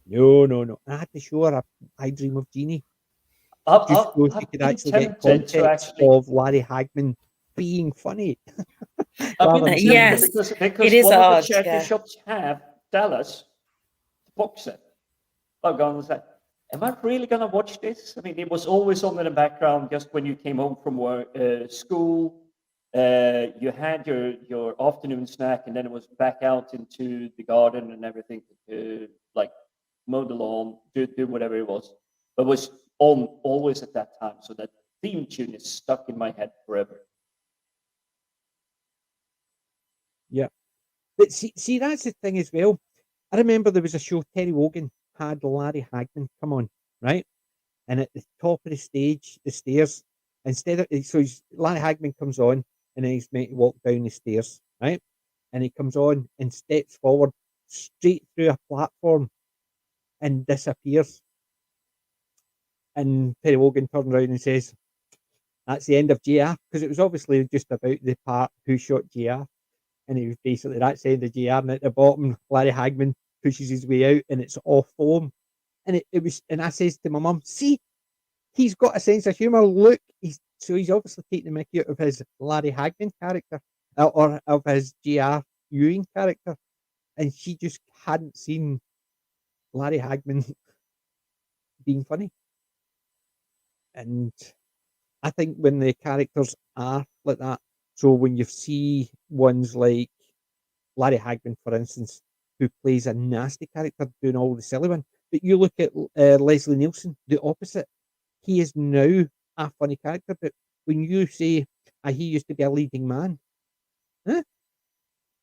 A: No. I had to show her I Dream of Jeannie. Just so she
C: I've
A: could
C: been
A: actually get
C: tempted to
A: context
C: actually.
A: of Larry Hagman being funny.
C: I've been
A: Rather than
C: tempted
B: Yes,
C: because
B: it is
C: one of the
B: odd.
C: charity
B: Yeah.
C: shops have Dallas box set. I've gone and said, am I really gonna watch this? I mean, it was always on in the background just when you came home from work, school. You had your afternoon snack, and then it was back out into the garden and everything, like mow the lawn, do whatever it was. But it was on always at that time, so that theme tune is stuck in my head forever.
A: Yeah. But see, that's the thing as well. I remember there was a show Terry Wogan had Larry Hagman come on, right? And at the top of the stage, the stairs, instead of Larry Hagman comes on and then he's meant to walk down the stairs, right? And he comes on and steps forward straight through a platform and disappears. And Terry Wogan turned around and says, that's the end of JR, because it was obviously just about the part who shot JR. And he was basically, that's the end of JR. And at the bottom, Larry Hagman pushes his way out and it's all foam. And it was, and I says to my mum, see, he's got a sense of humour. Look, he's obviously taking the mickey out of his Larry Hagman character or of his J.R. Ewing character. And she just hadn't seen Larry Hagman being funny. And I think when the characters are like that, so when you see ones like Larry Hagman, for instance, who plays a nasty character doing all the silly one, but you look at Leslie Nielsen, the opposite. He is now a funny character, but when you say he used to be a leading man, huh?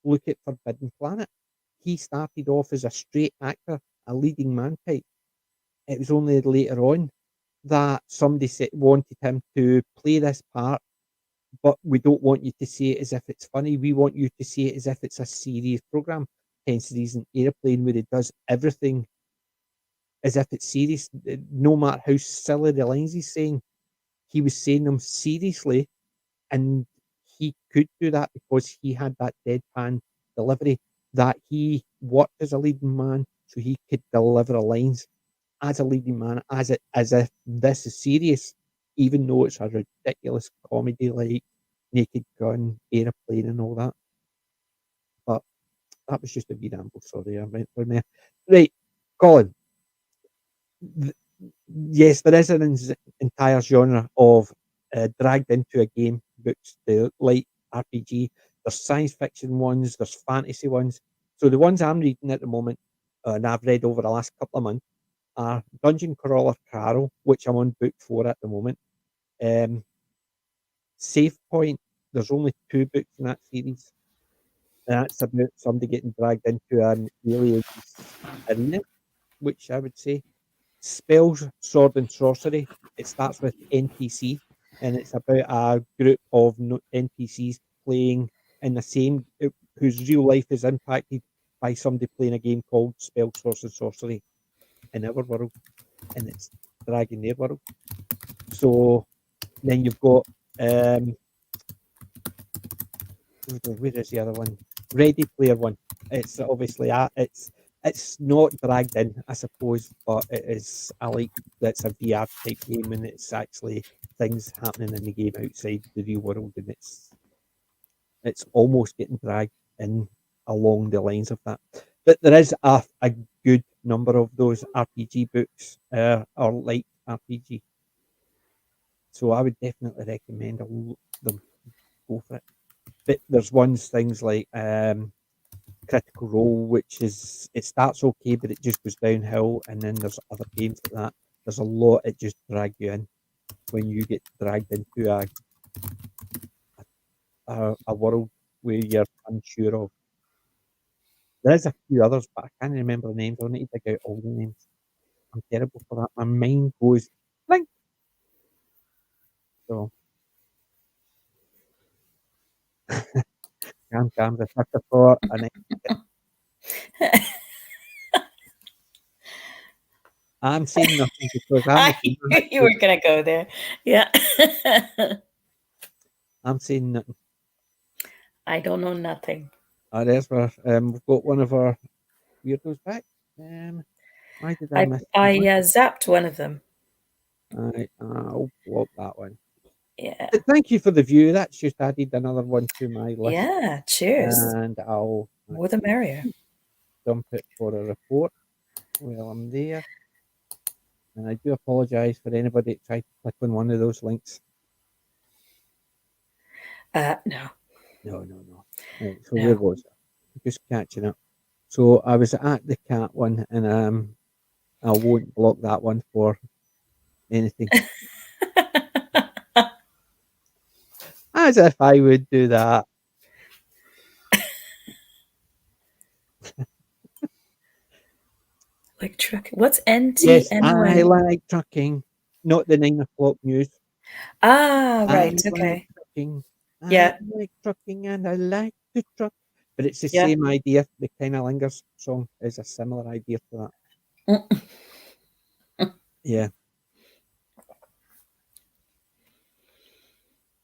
A: Look at Forbidden Planet. He started off as a straight actor, a leading man type. It was only later on that somebody wanted him to play this part, but we don't want you to see it as if it's funny. We want you to see it as if it's a serious program. Hence the reason Airplane, where it does everything as if it's serious, no matter how silly the lines he's saying, he was saying them seriously, and he could do that because he had that deadpan delivery, that he worked as a leading man, so he could deliver lines as a leading man, as if this is serious, even though it's a ridiculous comedy like Naked Gun, Airplane, and all that. But that was just a wee ramble. Sorry, I went from there. Right, Colin. Yes, there is an entire genre of dragged into a game books, the light RPG. There's science fiction ones, there's fantasy ones. So the ones I'm reading at the moment, and I've read over the last couple of months, are Dungeon Crawler Carol, which I'm on book 4 at the moment. Save Point, there's only 2 books in that series. And that's about somebody getting dragged into an alien arena, which I would say. Spells, Sword and Sorcery. It starts with NPC, and it's about a group of NPCs playing in the same, whose real life is impacted by somebody playing a game called Spell, Sword and Sorcery in our world. And it's dragging their world. So then you've got where is the other one? Ready Player One. It's obviously it's not dragged in, I suppose, but it is. I like that's a VR type game, and it's actually things happening in the game outside the real world, and it's almost getting dragged in along the lines of that. But there is a good number of those RPG books or light RPG. So I would definitely recommend them. Go for it. But there's things like Critical Role, which is it starts okay, but it just goes downhill, and then there's other games like that. There's a lot it just drag you in when you get dragged into a world where you're unsure of. There's a few others, but I can't remember the names. I need to dig out all the names. I'm terrible for that. My mind goes blink. So calm, the sucker for and I'm saying nothing because I'm
B: You were gonna go there. Yeah.
A: I'm saying nothing.
B: I don't know nothing.
A: There's where we've got one of our weirdos back. Why did I miss that one?
B: Zapped one of them.
A: I'll block that one.
B: Yeah.
A: But thank you for the view. That's just added another one to my list.
B: Yeah. Cheers.
A: And I'll
B: More the merrier.
A: dump it for a report while I'm there. And I do apologise for anybody that tried to click on one of those links.
B: No.
A: No. Right, so where was I? Just catching up. So I was at the cat one, and I won't block that one for anything. As if I would do that.
B: Like truck. What's NT?
A: Yes, I like trucking, not the 9 o'clock news.
B: Ah, right.
A: I
B: Okay.
A: like trucking.
B: Yeah.
A: I like trucking, and I like to truck. But it's the
B: Yeah.
A: same idea. The Kind of Lingers song is a similar idea to that. Yeah.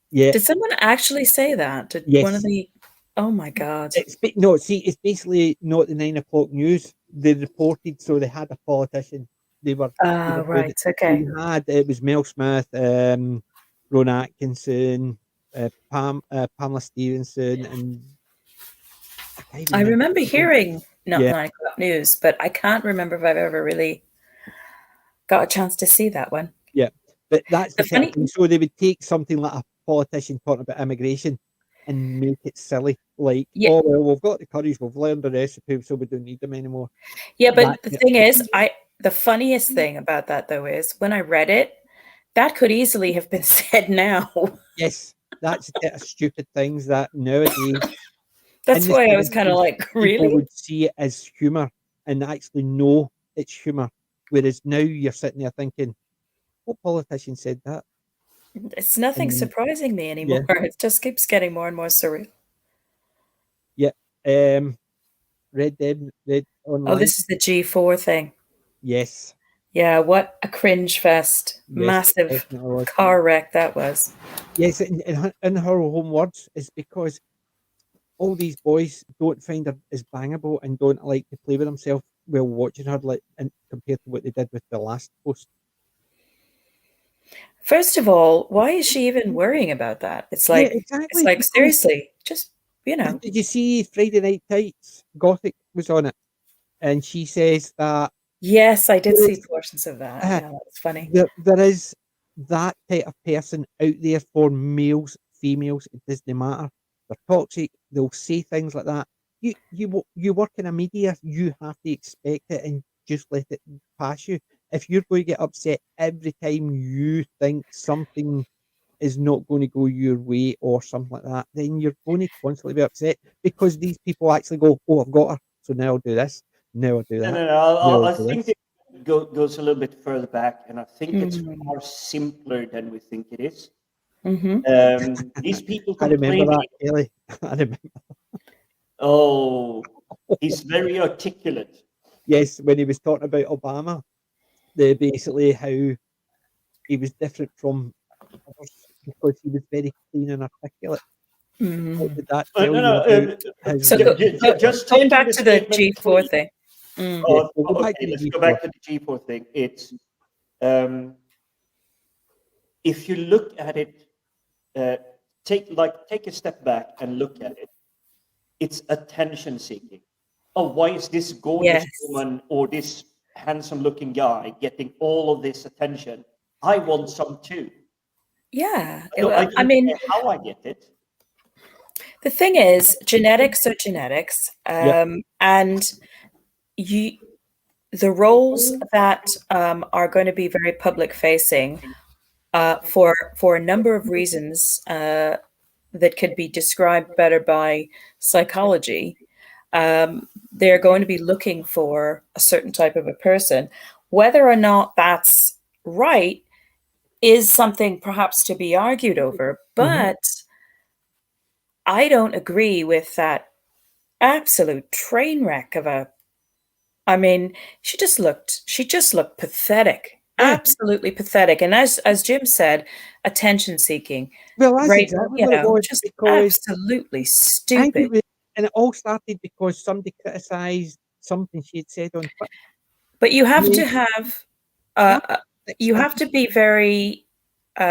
A: Yeah.
B: Did someone actually say that? Did
A: Yes.
B: one of the? Oh my God.
A: It's basically not the 9 o'clock news. They reported, so they had a politician. They were
B: Right. Okay.
A: it was Mel Smith, Ron Atkinson, Pamela Stevenson, and
B: I remember hearing not
A: Yeah.
B: 9 o'clock news, but I can't remember if I've ever really got a chance to see that one.
A: Yeah, but that's the
B: The funny-
A: thing. So they would take something like a politician talking about immigration and make it silly, like,
B: Yeah.
A: oh well, we've got the curries, we've learned the recipe, so we don't need them anymore.
B: Yeah, but
A: That-
B: the thing is, the funniest thing about that though is when I read it, that could easily have been said now.
A: Yes, that's the stupid things that nowadays.
B: That's
A: in the
B: why I was kind of
A: 70s,
B: like,
A: people
B: really?
A: would see it as humour and actually know it's humour. Whereas now you're sitting there thinking, what politician said that?
B: It's nothing
A: And-
B: surprising me anymore. It just keeps getting more and more surreal.
A: Red Dead Online.
B: Oh, this is the G4 thing.
A: Yes.
B: Yeah, what a cringe fest.
A: Yes,
B: Massive
A: definitely was.
B: car wreck that was.
A: Yes, in her own words, is because all these boys don't find her as bangable and don't like to play with themselves while watching her, like, and compared to what they did with the last post.
B: First of all, why is she even worrying about that? It's like,
A: Yeah, exactly.
B: it's like
A: because-
B: seriously, just, you know.
A: Did you see Friday Night Tights? Gothic was on it, and she says that
B: Yes, I did
A: There
B: see
A: is-
B: portions of that. Yeah, that's funny.
A: there is that type of person out there for males, females. It doesn't matter. They're toxic. They'll say things like that. You work in a media. You have to expect it and just let it pass you. If you're going to get upset every time you think something is not going to go your way or something like that, then you're going to constantly be upset because these people actually go, "Oh, I've got her, so now I'll do this. Now I'll do that."
C: No. I
A: do
C: think
A: this.
C: it goes a little bit further back, and I think it's
B: Mm.
C: far simpler than we think it is.
B: Mm-hmm.
C: These people
A: I remember
C: complaining.
A: that, Kelly. I remember.
C: Oh, he's very articulate.
A: Yes, when he was talking about Obama, basically how he was different from others because he was very clean and articulate. What did that tell you about his?
B: So
C: just
B: going
C: taking
B: back
C: the
B: to the
C: statement
B: G4
C: clean.
B: thing.
A: Yeah, we'll go back
C: Okay,
A: to the
C: let's
A: G4.
C: go back to the G4 thing. It's if you look at it, take a step back and look at it. It's attention seeking. Oh, why is this gorgeous
B: Yes.
C: woman or this handsome-looking guy getting all of this attention? I want some too.
B: Yeah.
C: I don't
B: mean,
C: care how I get it.
B: the thing is, genetics are genetics, and the roles that are going to be very public facing for a number of reasons that could be described better by psychology. They're going to be looking for a certain type of a person. Whether or not that's right is something perhaps to be argued over, but I don't agree with that absolute train wreck of a. I mean, she just looked pathetic, absolutely pathetic, and as Jim said, attention seeking.
A: Well, that's
B: Right,
A: exactly
B: you
A: what it
B: know,
A: was,
B: just
A: because
B: absolutely
A: I think
B: stupid.
A: and it all started because somebody criticised something she had said on Twitter.
B: But you have
A: Yeah.
B: to have,
A: That's
B: you have to be very, you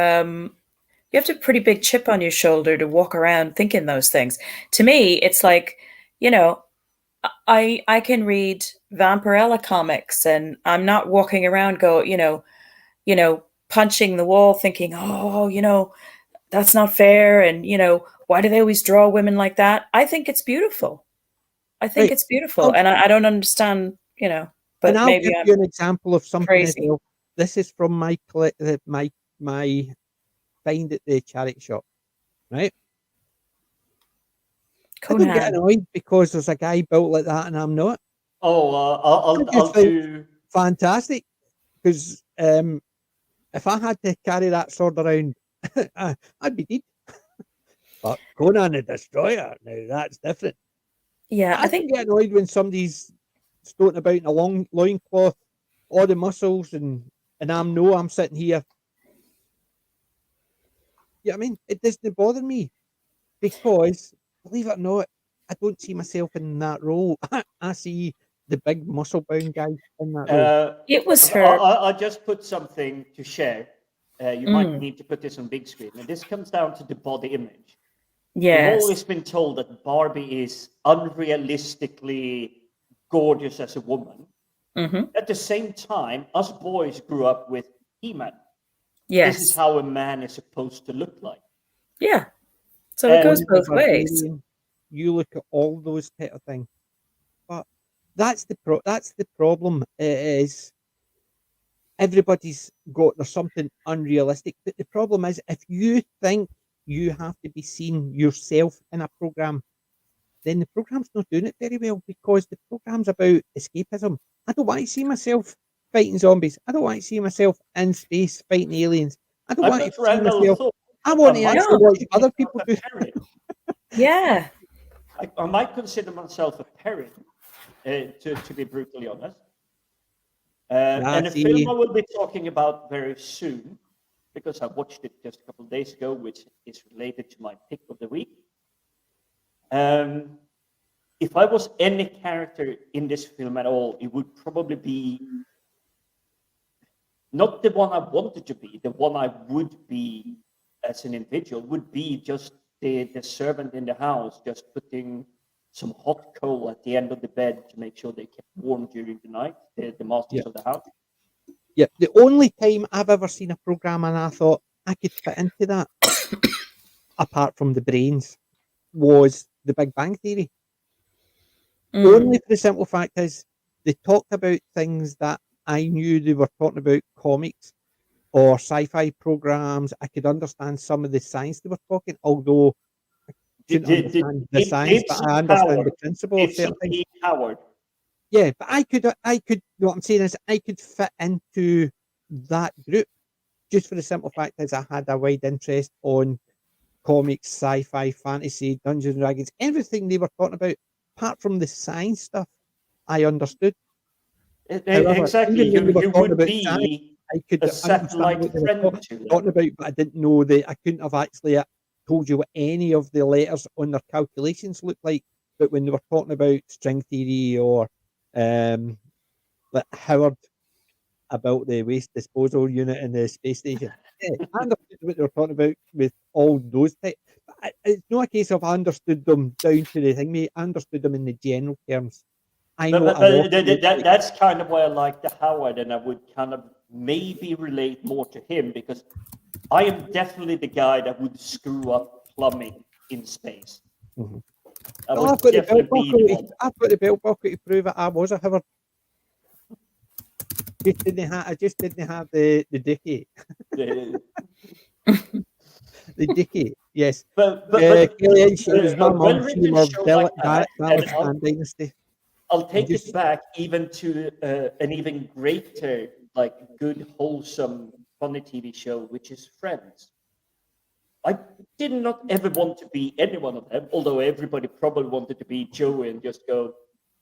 B: have to have a pretty big chip on your shoulder to walk around thinking those things. To me, it's like, you know, I can read Vampirella comics, and I'm not walking around punching the wall, thinking, oh, that's not fair, and why do they always draw women like that? I think it's beautiful. I think
A: Right.
B: it's beautiful, and I don't understand,
A: and
B: but
A: I'll
B: maybe
A: give
B: I'm
A: you an example of something as
B: crazy.
A: well. This is from my find at the charity shop, right? I don't get
B: Conan.
A: annoyed because there's a guy built like that and I'm not.
C: Oh,
A: I
C: I'll
A: just think
C: do.
A: fantastic, because if I had to carry that sword around, I'd be dead. But Conan the Destroyer, now that's different.
B: Yeah,
A: I can get annoyed when somebody's stoating about in a long loincloth, all the muscles, and I'm sitting here. Yeah, I mean, it doesn't bother me because, believe it or not, I don't see myself in that role. I see the big muscle-bound guy in that role.
B: it was her.
C: I'll just put something to share. You might need to put this on big screen. And this comes down to the body image. We've
B: Yes.
C: always been told that Barbie is unrealistically gorgeous as a woman. At the same time, us boys grew up with He-Man.
B: Yes.
C: This is how a man is supposed to look like.
B: Yeah. So it goes
C: And-
B: both ways.
A: You look at all those type of things, but that's the problem. It is everybody's there's something unrealistic. But the problem is, if you think you have to be seen yourself in a program, then the program's not doing it very well, because the program's about escapism. I don't want to see myself fighting zombies. I don't want to see myself in space fighting aliens. I don't want to see myself. I want to actually watch other people do.
B: Yeah.
C: I might consider myself a parent, to be brutally honest. And a film I will be talking about very soon, because I watched it just a couple of days ago, which is related to my pick of the week. If I was any character in this film at all, it would probably be not the one I wanted to be. The one I would be as an individual would be just the servant in the house, just putting some hot coal at the end of the bed to make sure they kept warm during the night, the masters of the house.
A: Yeah, the only time I've ever seen a program and I thought I could fit into that, apart from the brains, was The Big Bang Theory. Only for the simple fact is they talked about things that I knew they were talking about, comics or sci-fi programs. I could understand some of the science they were talking, although I couldn't understand the science, but I understand the principle of certain things. Yeah, but I could. What I'm saying is, I could fit into that group just for the simple fact is I had a wide interest on comics, sci-fi, fantasy, Dungeons and Dragons, everything they were talking about, apart from the science stuff, I understood.
C: Exactly.
A: Even when they were
C: You
A: talking
C: would
A: about
C: be.
A: science, I could
C: a
A: understand
C: satellite
A: what they were
C: friend to them.
A: talking about, but I didn't know I couldn't have actually told you what any of the letters on their calculations looked like. But when they were talking about string theory or like Howard about the waste disposal unit in the space station, yeah, I understood what they were talking about with all those types. It's not a case of I understood them down to the thing, mate. I understood them in the general terms. I know
C: But,
A: what a rocket looks like.
C: that's kind of why I like the Howard, and I would kind of maybe relate more to him because I am definitely the guy that would screw up plumbing in space.
A: Mhm.
C: I
A: Well,
C: would
A: I've got the
C: definitely
A: belt
C: be the
A: buckle.
C: one.
A: I've got the belt buckle to prove it. I was a Howard. I just didn't have the dicky.
C: Uh,
A: The dicky. Yes.
C: but
A: Kellyanne, she was
C: a
A: my mum. She
C: well-written
A: loved
C: show like that,
A: Dallas
C: and
A: and Dynasty.
C: I'll take
A: just-
C: it back even to an even greater, like good, wholesome, funny TV show, which is Friends. I did not ever want to be any one of them, although everybody probably wanted to be Joey and just go,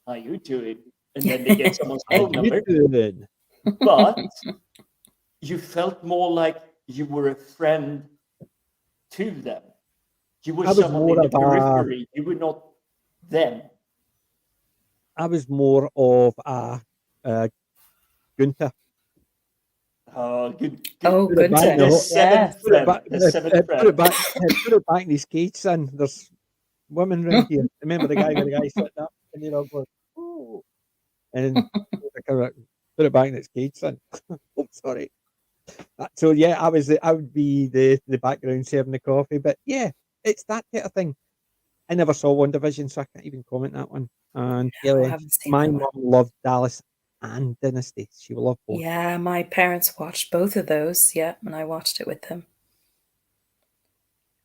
C: "How you doing?" And then they get someone's
A: How
C: phone
A: you
C: number.
A: doing?
C: But you felt more like you were a friend to them. You were
A: I was
C: someone in
A: more
C: the
A: of a-
C: periphery. You were not them.
A: I was more of a Gunther.
C: Good.
B: Oh,
A: Put it back
B: Gunther.
A: in the
C: The
A: hole.
C: seventh
B: Yes.
A: Put it
C: friend.
A: back.
C: The seventh
A: Put
C: friend.
A: it back. Put it back in his cage, son. There's women round here. Remember the guy where the guy sat up and you know goes, oh, and put it back in its cage, son. Oh, sorry. So yeah, I would be the background serving the coffee, but yeah, it's that kind of thing. I never saw One Division, so I can't even comment that one. And
B: No, I
A: Kelly,
B: haven't seen
A: my
B: that
A: mum
B: one.
A: loved Dallas and Dynasty. She will love both.
B: Yeah, my parents watched both of those. Yeah, and I watched it with them.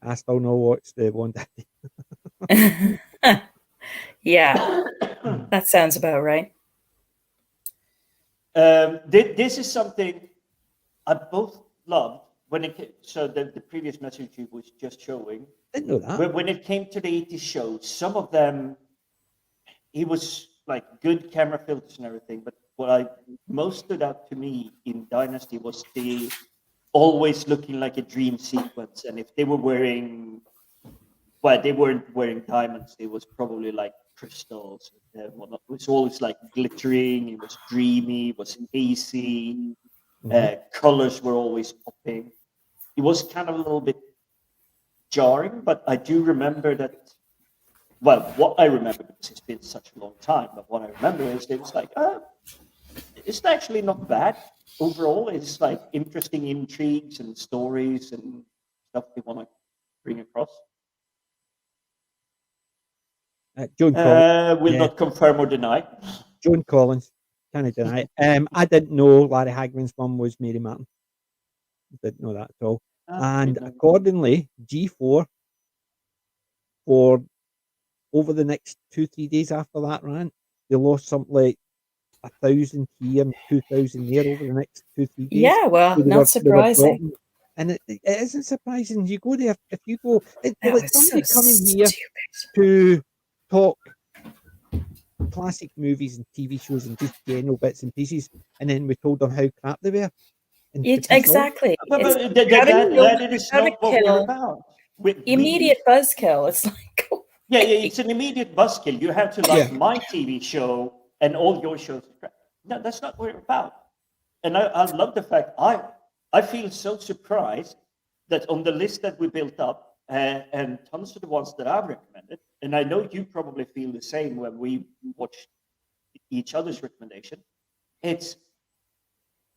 A: I still know what's the one that
B: Yeah, that sounds about right.
C: This is something I both loved when it came, so the previous message you was just showing.
A: didn't know that.
C: When it came to the 80s shows, some of them, it was like good camera filters and everything. But what I most stood out to me in Dynasty was the always looking like a dream sequence. And if they were wearing, well, they weren't wearing diamonds. It was probably like crystals. And whatnot. It was always like glittering. It was dreamy. It was hazy. Colors were always popping. It was kind of a little bit jarring, but I do remember that. Well, what I remember, because it's been such a long time, but what I remember is it was like, it's actually not bad overall. It's like interesting intrigues and stories and stuff they want to bring across.
A: Joan Collins.
C: Will
A: Yeah.
C: not confirm or deny.
A: Joan Collins. Can't deny it. I didn't know Larry Hagman's mum was Mary Martin. Didn't know that at all. And accordingly, G4 for over the next 2-3 days after that rant, they lost something like 1,000 here and 2,000 there over the next 2-3 days.
B: Yeah, well,
A: So they
B: not
A: were
B: surprising.
A: dropping. And it isn't surprising. You go there, if you go,
B: That
A: well,
B: was
A: it's
B: so
A: somebody coming here
B: stupid.
A: to talk classic movies and TV shows and just general bits and pieces, and then we told them how crap they were. And to piss off.
B: Exactly.
C: But
B: It's
C: that is
B: how to
C: not what we're
B: kill.
C: about. With
B: Immediate buzzkill. It's like,
C: Yeah, it's an immediate buzzkill. You have to like my TV show and all your shows. No, that's not what we're about. And I love the fact I feel so surprised that on the list that we built up, and tons of the ones that I've recommended, and I know you probably feel the same when we watch each other's recommendation, it's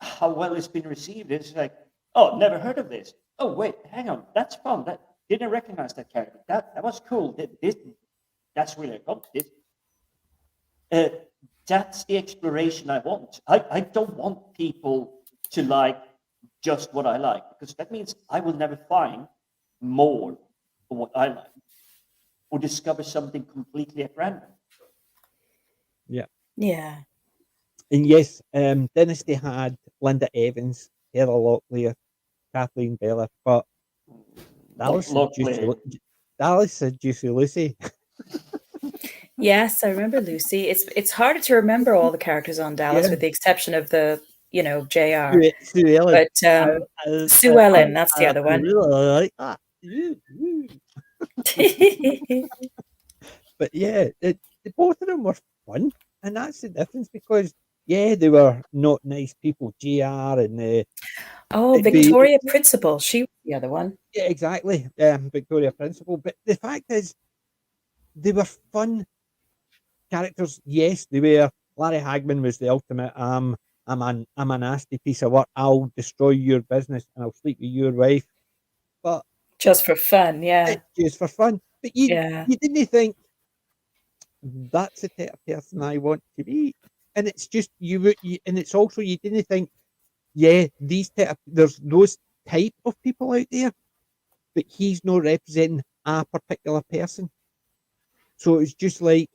C: how well it's been received. It's like, oh, never heard of this. Oh, wait, hang on, that's fun. That didn't recognize that character. That was cool. That's really accomplished. That's the exploration I want. I don't want people to like just what I like, because that means I will never find more of what I like or discover something completely at random.
B: yeah.
A: And yes, Dynasty had Linda Evans, Heather Locklear, Kathleen Bella, but Dallas and Juicy Lucy.
B: Yes, I remember Lucy. It's harder to remember all the characters on Dallas,
A: Yeah.
B: with the exception of the you know, JR.
A: Sue Ellen.
B: But Sue Ellen, that's the other
A: I
B: one.
A: really like that. But yeah, both of them were fun, and that's the difference because yeah, they were not nice people. JR and
B: Oh, Victoria Principal, she was the other one.
A: yeah, exactly. Victoria Principal. But the fact is, they were fun characters. Yes, they were. Larry Hagman was the ultimate. I'm a nasty piece of work. I'll destroy your business and I'll sleep with your wife. But
B: Just for fun, yeah.
A: it's just for fun. But you didn't think that's the type of person I want to be. And it's just you and it's also you didn't think, yeah, there's those type of people out there, but he's not representing a particular person. So it's just like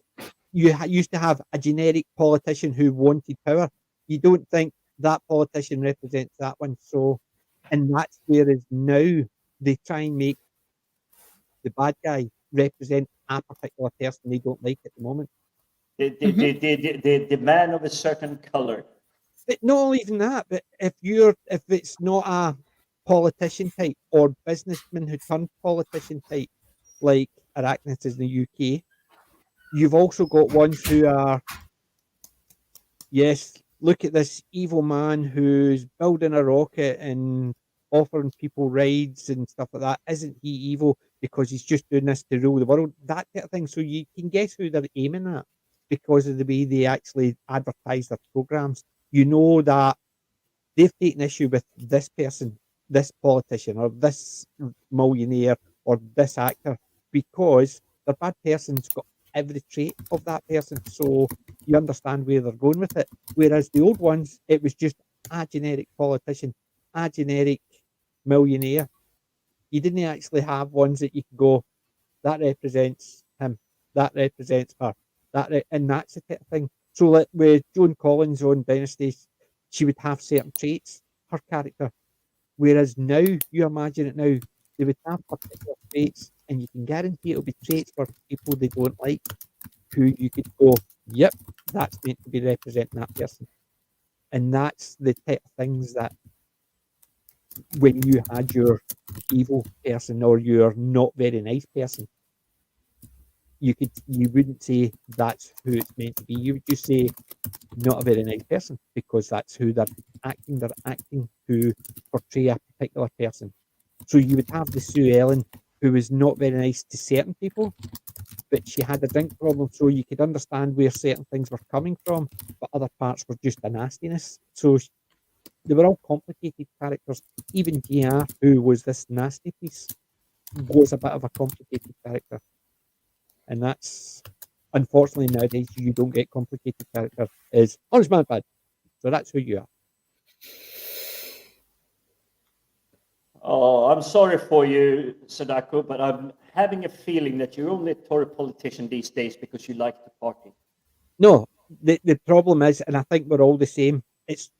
A: you used to have a generic politician who wanted power. You don't think that politician represents that one. So, and that's where is now they try and make the bad guy represent a particular person they don't like at the moment.
C: The man of a certain color.
A: But not even that. But if it's not a politician type or businessman who turned politician type, like Arachnis is in the UK, you've also got ones who are, yes, look at this evil man who's building a rocket and offering people rides and stuff like that. Isn't he evil because he's just doing this to rule the world? That kind of thing. So you can guess who they're aiming at because of the way they actually advertise their programs. You know that they've taken issue with this person, this politician, or this millionaire, or this actor because the bad person's got every trait of that person. So you understand where they're going with it. Whereas the old ones, it was just a generic politician, a generic millionaire. You didn't actually have ones that you could go, that represents him, that represents her, and that's the type of thing. So, like with Joan Collins on Dynasty, she would have certain traits, her character. Whereas now, you imagine it now, they would have particular traits, and you can guarantee it'll be traits for people they don't like, who you could go, yep, that's meant to be representing that person. And that's the type of things that when you had your evil person or your not very nice person, you wouldn't say that's who it's meant to be. You would just say not a very nice person because that's who they're acting. They're acting to portray a particular person. So you would have the Sue Ellen who was not very nice to certain people, but she had a drink problem, so you could understand where certain things were coming from, but other parts were just a nastiness. So they were all complicated characters. Even JR, who was this nasty piece, was a bit of a complicated character. And that's unfortunately nowadays you don't get complicated characters. Is honest man bad. So that's who you are.
C: Oh, I'm sorry for you, Sadako, but I'm having a feeling that you're only a Tory politician these days because you like to party.
A: No, the problem is, and I think we're all the same. It's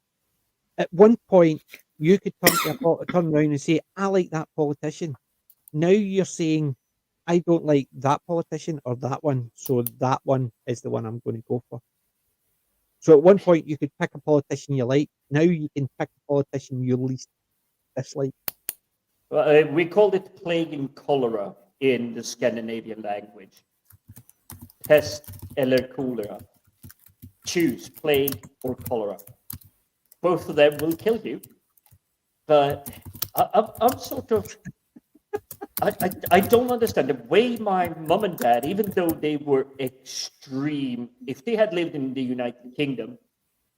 A: at one point you could turn around and say, "I like that politician." Now you're saying, "I don't like that politician or that one," so that one is the one I'm going to go for. So at one point you could pick a politician you like. Now you can pick a politician you least dislike.
C: We called it plague and cholera in the Scandinavian language. Pest eller cholera. Choose plague or cholera. Both of them will kill you. But I'm sort of, I don't understand the way my mom and dad, even though they were extreme, if they had lived in the United Kingdom,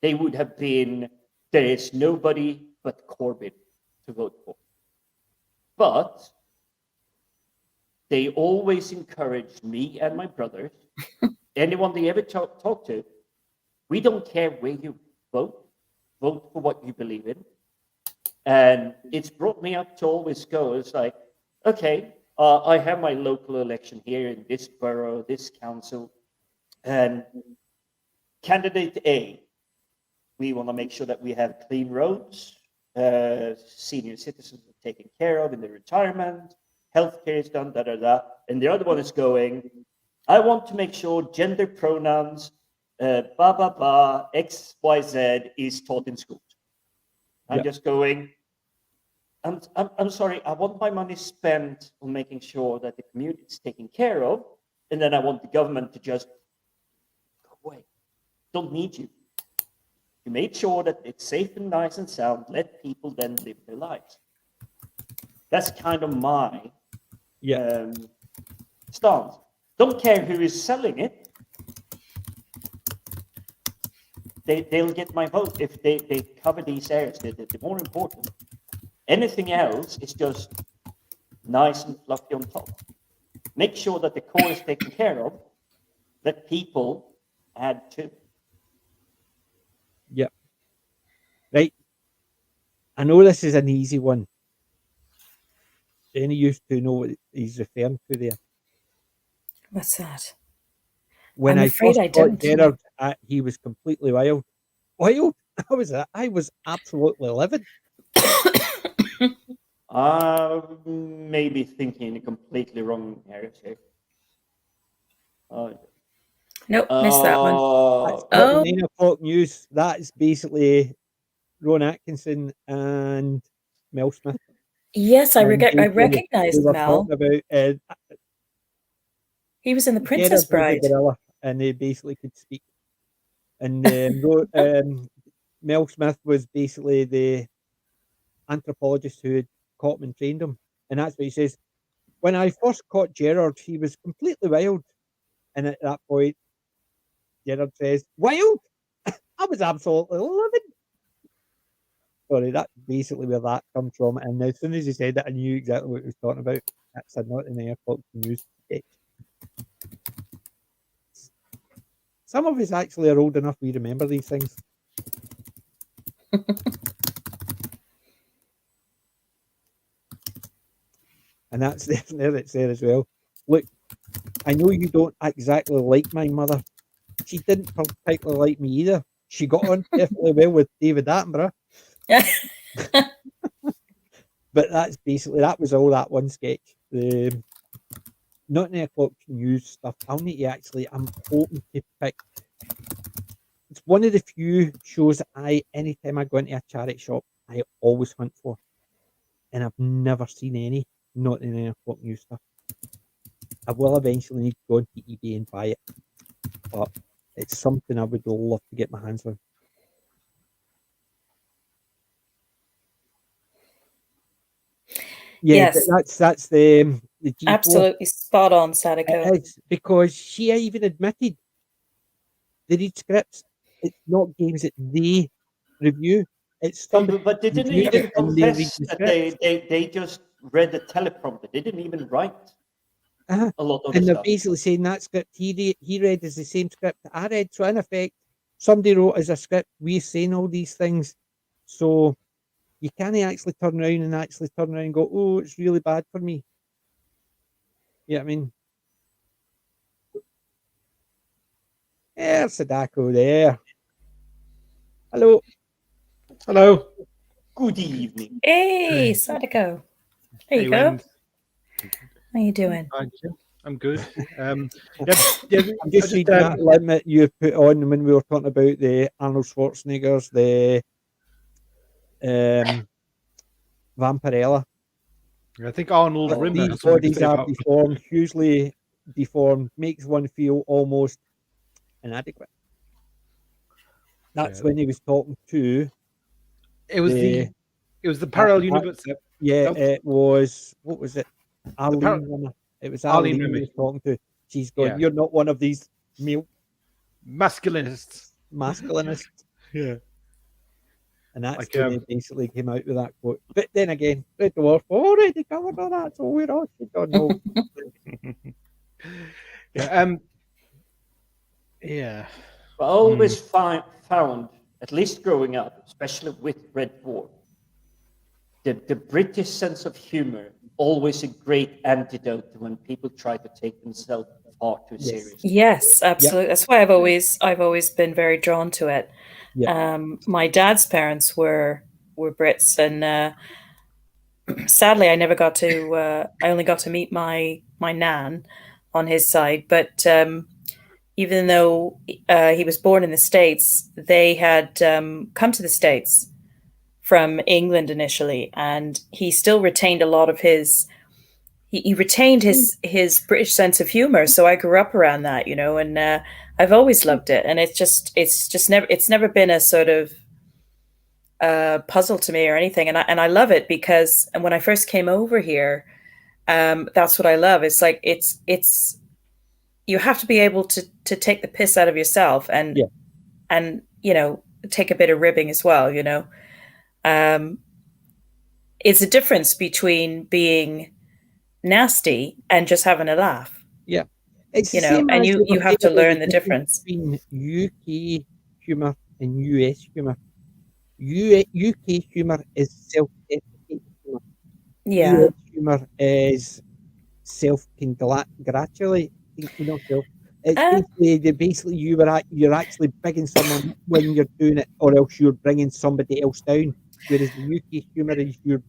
C: they would have been, there is nobody but Corbyn to vote for. But they always encouraged me and my brothers, anyone they ever talk to, we don't care where you vote for what you believe in. And it's brought me up to always go, it's like, okay, I have my local election here in this borough, this council, and candidate A, we want to make sure that we have clean roads, senior citizens are taken care of in their retirement, healthcare is done, and the other one is going, I want to make sure gender pronouns, X, Y, Z is taught in schools. I'm
A: Yep.
C: just going, I'm sorry, I want my money spent on making sure that the community is taken care of, and then I want the government to just go away. Don't need you. You made sure that it's safe and nice and sound. Let people then live their lives. That's kind of my
A: Yeah.
C: stance. Don't care who is selling it. They'll get my vote if they cover these areas. They're more important. Anything else is just nice and fluffy on top. Make sure that the core is taken care of. Let people add to.
A: Yep. Right. I know this is an easy one. Any used to know what he's referring to there.
B: What's that?
A: When
B: I'm
A: I
B: afraid
A: first
B: I
A: got
B: don't.
A: Gerard, he was completely wild. Wild? I was absolutely livid.
C: Maybe thinking in a completely wrong areas here.
B: Nope, missed that one.
A: That's
C: Oh,
A: not
B: Oh.
A: the 9 o'clock news. That's basically Ron Atkinson and Mel Smith.
B: Yes, I
A: And basically
B: recognized
A: they were
B: Mel.
A: talking about
B: He was in The Princess
A: Gerard was a
B: Bride.
A: gorilla, and they basically could speak. And Mel Smith was basically the anthropologist who had caught him and trained him. And that's what he says. When I first caught Gerard, he was completely wild. And at that point, Gerard says, "Wild? I was absolutely livid." Sorry, that's basically where that comes from. And as soon as he said that, I knew exactly what he was talking about. That's not an airport news sketch. Some of us actually are old enough we remember these things. And that's there it's there as well. Look, I know you don't exactly like my mother. She didn't particularly like me either. She got on perfectly well with David Attenborough. But that's basically, that was all that one sketch. The not 9 o'clock news stuff. I'll need to actually, I'm hoping to pick. It's one of the few shows that anytime I go into a charity shop, I always hunt for. And I've never seen any not 9 o'clock news stuff. I will eventually need to go onto eBay and buy it. But it's something I would love to get my hands on. Yeah,
B: Yes.
A: that's the G4.
B: Absolutely spot on, Sadako.
A: It's because she even admitted they read scripts. It's not games that they review. It's somebody
C: but they didn't
A: reviewed
C: even
A: it and they read
C: confess
A: the
C: that
A: script.
C: they just read the teleprompter. They didn't even write a lot of the
A: And they're
C: stuff.
A: basically saying that script he read is the same script that I read. So in effect, somebody wrote as a script, we're saying all these things. So you can't actually turn around and go, oh, it's really bad for me. Yeah, I mean, there's Sadako there. Hello.
E: Hello.
C: Good evening.
B: Hey, Sadako. There you go. How you doing?
E: Thank you. I'm good.
A: I'm just reading that limit you put on when we were talking about the Arnold Schwarzeneggers, the Vampirella.
E: I think Arnold
C: Oh,
E: Rimmer.
A: These bodies are deformed, hugely deformed, makes one feel almost inadequate. That's when he was talking to.
E: It was the parallel universe.
A: Yeah, it was. What was it? Arlene. It was Arlene
E: Rimmer
A: he was talking to. She's going,
E: Yeah.
A: "You're not one of these male
E: masculinists."
A: Yeah. And that's when they basically came out with that quote. But then again, Red Dwarf already covered all that, so we're all don't know.
E: Yeah. Yeah.
C: I always found, at least growing up, especially with Red Dwarf, the British sense of humor always a great antidote to when people try to take themselves far too seriously.
B: Yes, absolutely. Yep. That's why I've always been very drawn to it. Yep. My dad's parents were Brits, and sadly, I never got to. I only got to meet my nan on his side, but even though he was born in the States, they had come to the States from England initially, and he still retained a lot of his. He retained his British sense of humor, so I grew up around that, and I've always loved it. And it's never been a sort of puzzle to me or anything, and I love it because when I first came over here, that's what I love. It's like it's you have to be able to take the piss out of yourself and take a bit of ribbing as well. It's a difference between being nasty and just having a laugh.
A: Yeah, it's the
B: and
A: same as they
B: you
A: were
B: have to
A: saying about
B: learn the difference.
A: between UK humour and US humour. UK humour is self-deprecating humour.
B: Yeah.
A: US humour is self-congratulating. It's basically you're actually bigging someone up when you're doing it, or else you're bringing somebody else down. Whereas the UK humour is you're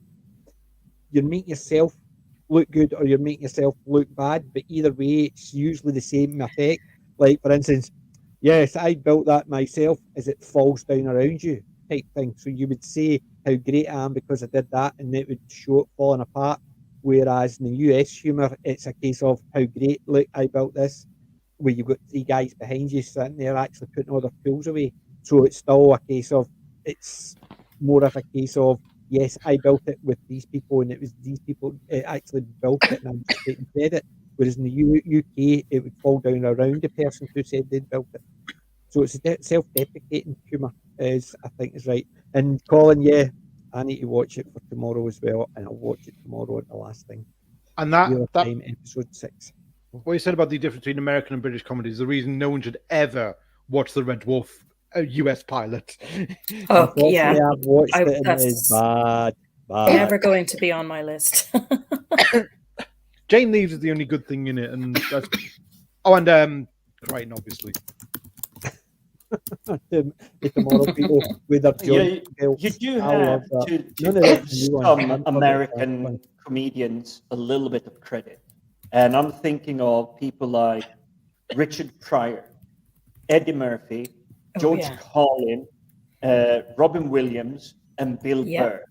A: making yourself look good or you're making yourself look bad, but either way, it's usually the same effect. Like, for instance, yes, I built that myself as it falls down around you type thing. So you would say how great I am because I did that, and it would show it falling apart. Whereas in the US humour, it's a case of how great, look, I built this, where you've got three guys behind you sitting there actually putting all their tools away. So it's still a case of, it's more of a case of, yes, I built it with these people, and it was these people actually built it, and I'm just taking credit. Whereas in the UK, it would fall down around the person who said they'd built it. So it's self-deprecating humour, I think is right. And Colin, yeah, I need to watch it for tomorrow as well, and I'll watch it tomorrow at the last thing.
E: And that
A: Time, episode 6.
E: What you said about the difference between American and British comedy is the reason no one should ever watch the Red Dwarf US pilot.
B: Oh, yeah.
A: I've watched it and it is bad.
B: Never going to be on my list.
E: Jane Leaves is the only good thing in it, and that's and Crichton, obviously.
A: The tomorrow people with their
C: you do have to give some American comedians a little bit of credit. And I'm thinking of people like Richard Pryor, Eddie Murphy, George Carlin, Robin Williams, and Bill Burr.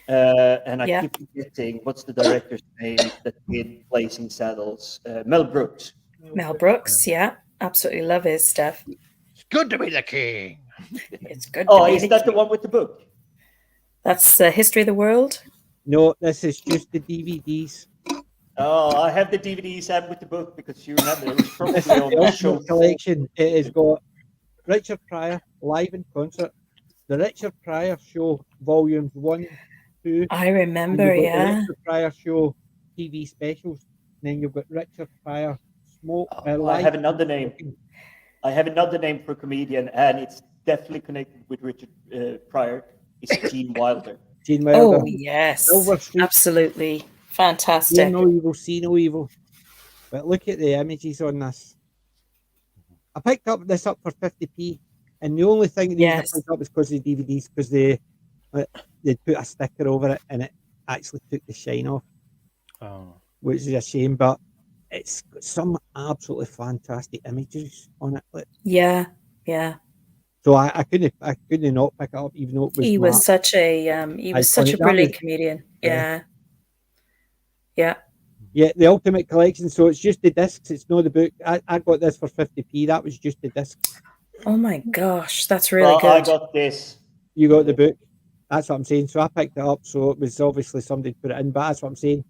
C: And I keep forgetting, what's the director's name that did Blazing Saddles? Mel Brooks.
B: Mel Brooks, yeah. Absolutely love his stuff.
E: It's good to be the king.
B: It's good
C: to be is that the one with the book?
B: That's History of the World?
A: No, this is just the DVDs.
C: Oh, I have the DVDs and with the book because you remember it was probably on the show
A: collection. It has got Richard Pryor live in concert, the Richard Pryor Show volumes 1, 2.
B: I remember,
A: The Richard Pryor Show TV specials. And then you've got Richard Pryor Smoke.
C: I have another name. I have another name for a comedian, and it's definitely connected with Richard Pryor. It's Gene Wilder.
A: Gene Wilder.
B: Oh yes, absolutely fantastic.
A: Hear no evil, see no evil. But look at the images on this. I picked this up for 50p, and the only thing that I picked up was because of the DVDs, because they put a sticker over it, and it actually took the shine off.
E: Oh,
A: which is a shame, but it's got some absolutely fantastic images on it. Like,
B: yeah.
A: So I couldn't not pick it up, even though it was.
B: He was such a brilliant comedian. Yeah.
A: The Ultimate Collection. So it's just the discs. It's not the book. I got this for 50p. That was just the discs.
B: Oh my gosh, that's really good.
C: I got this.
A: You got the book. That's what I'm saying. So I picked it up. So it was obviously somebody put it in, but that's what I'm saying.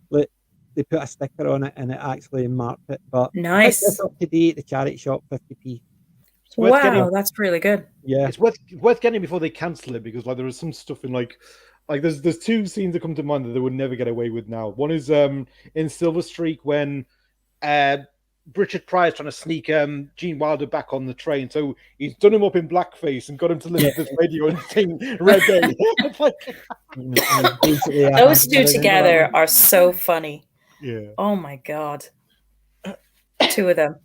A: Look, they put a sticker on it and it actually marked it. But
B: nice.
A: This up today at the charity shop, 50p.
B: Wow, that's really good.
A: Yeah,
E: it's worth getting before they cancel it, because there is some stuff in like there's two scenes that come to mind that they would never get away with now. One is in Silver Streak when Richard Pryor's trying to sneak Gene Wilder back on the train, so he's done him up in blackface and got him to listen to this radio and sing reggae.
B: Those two together are so funny.
E: Yeah.
B: Oh my god. Two of them.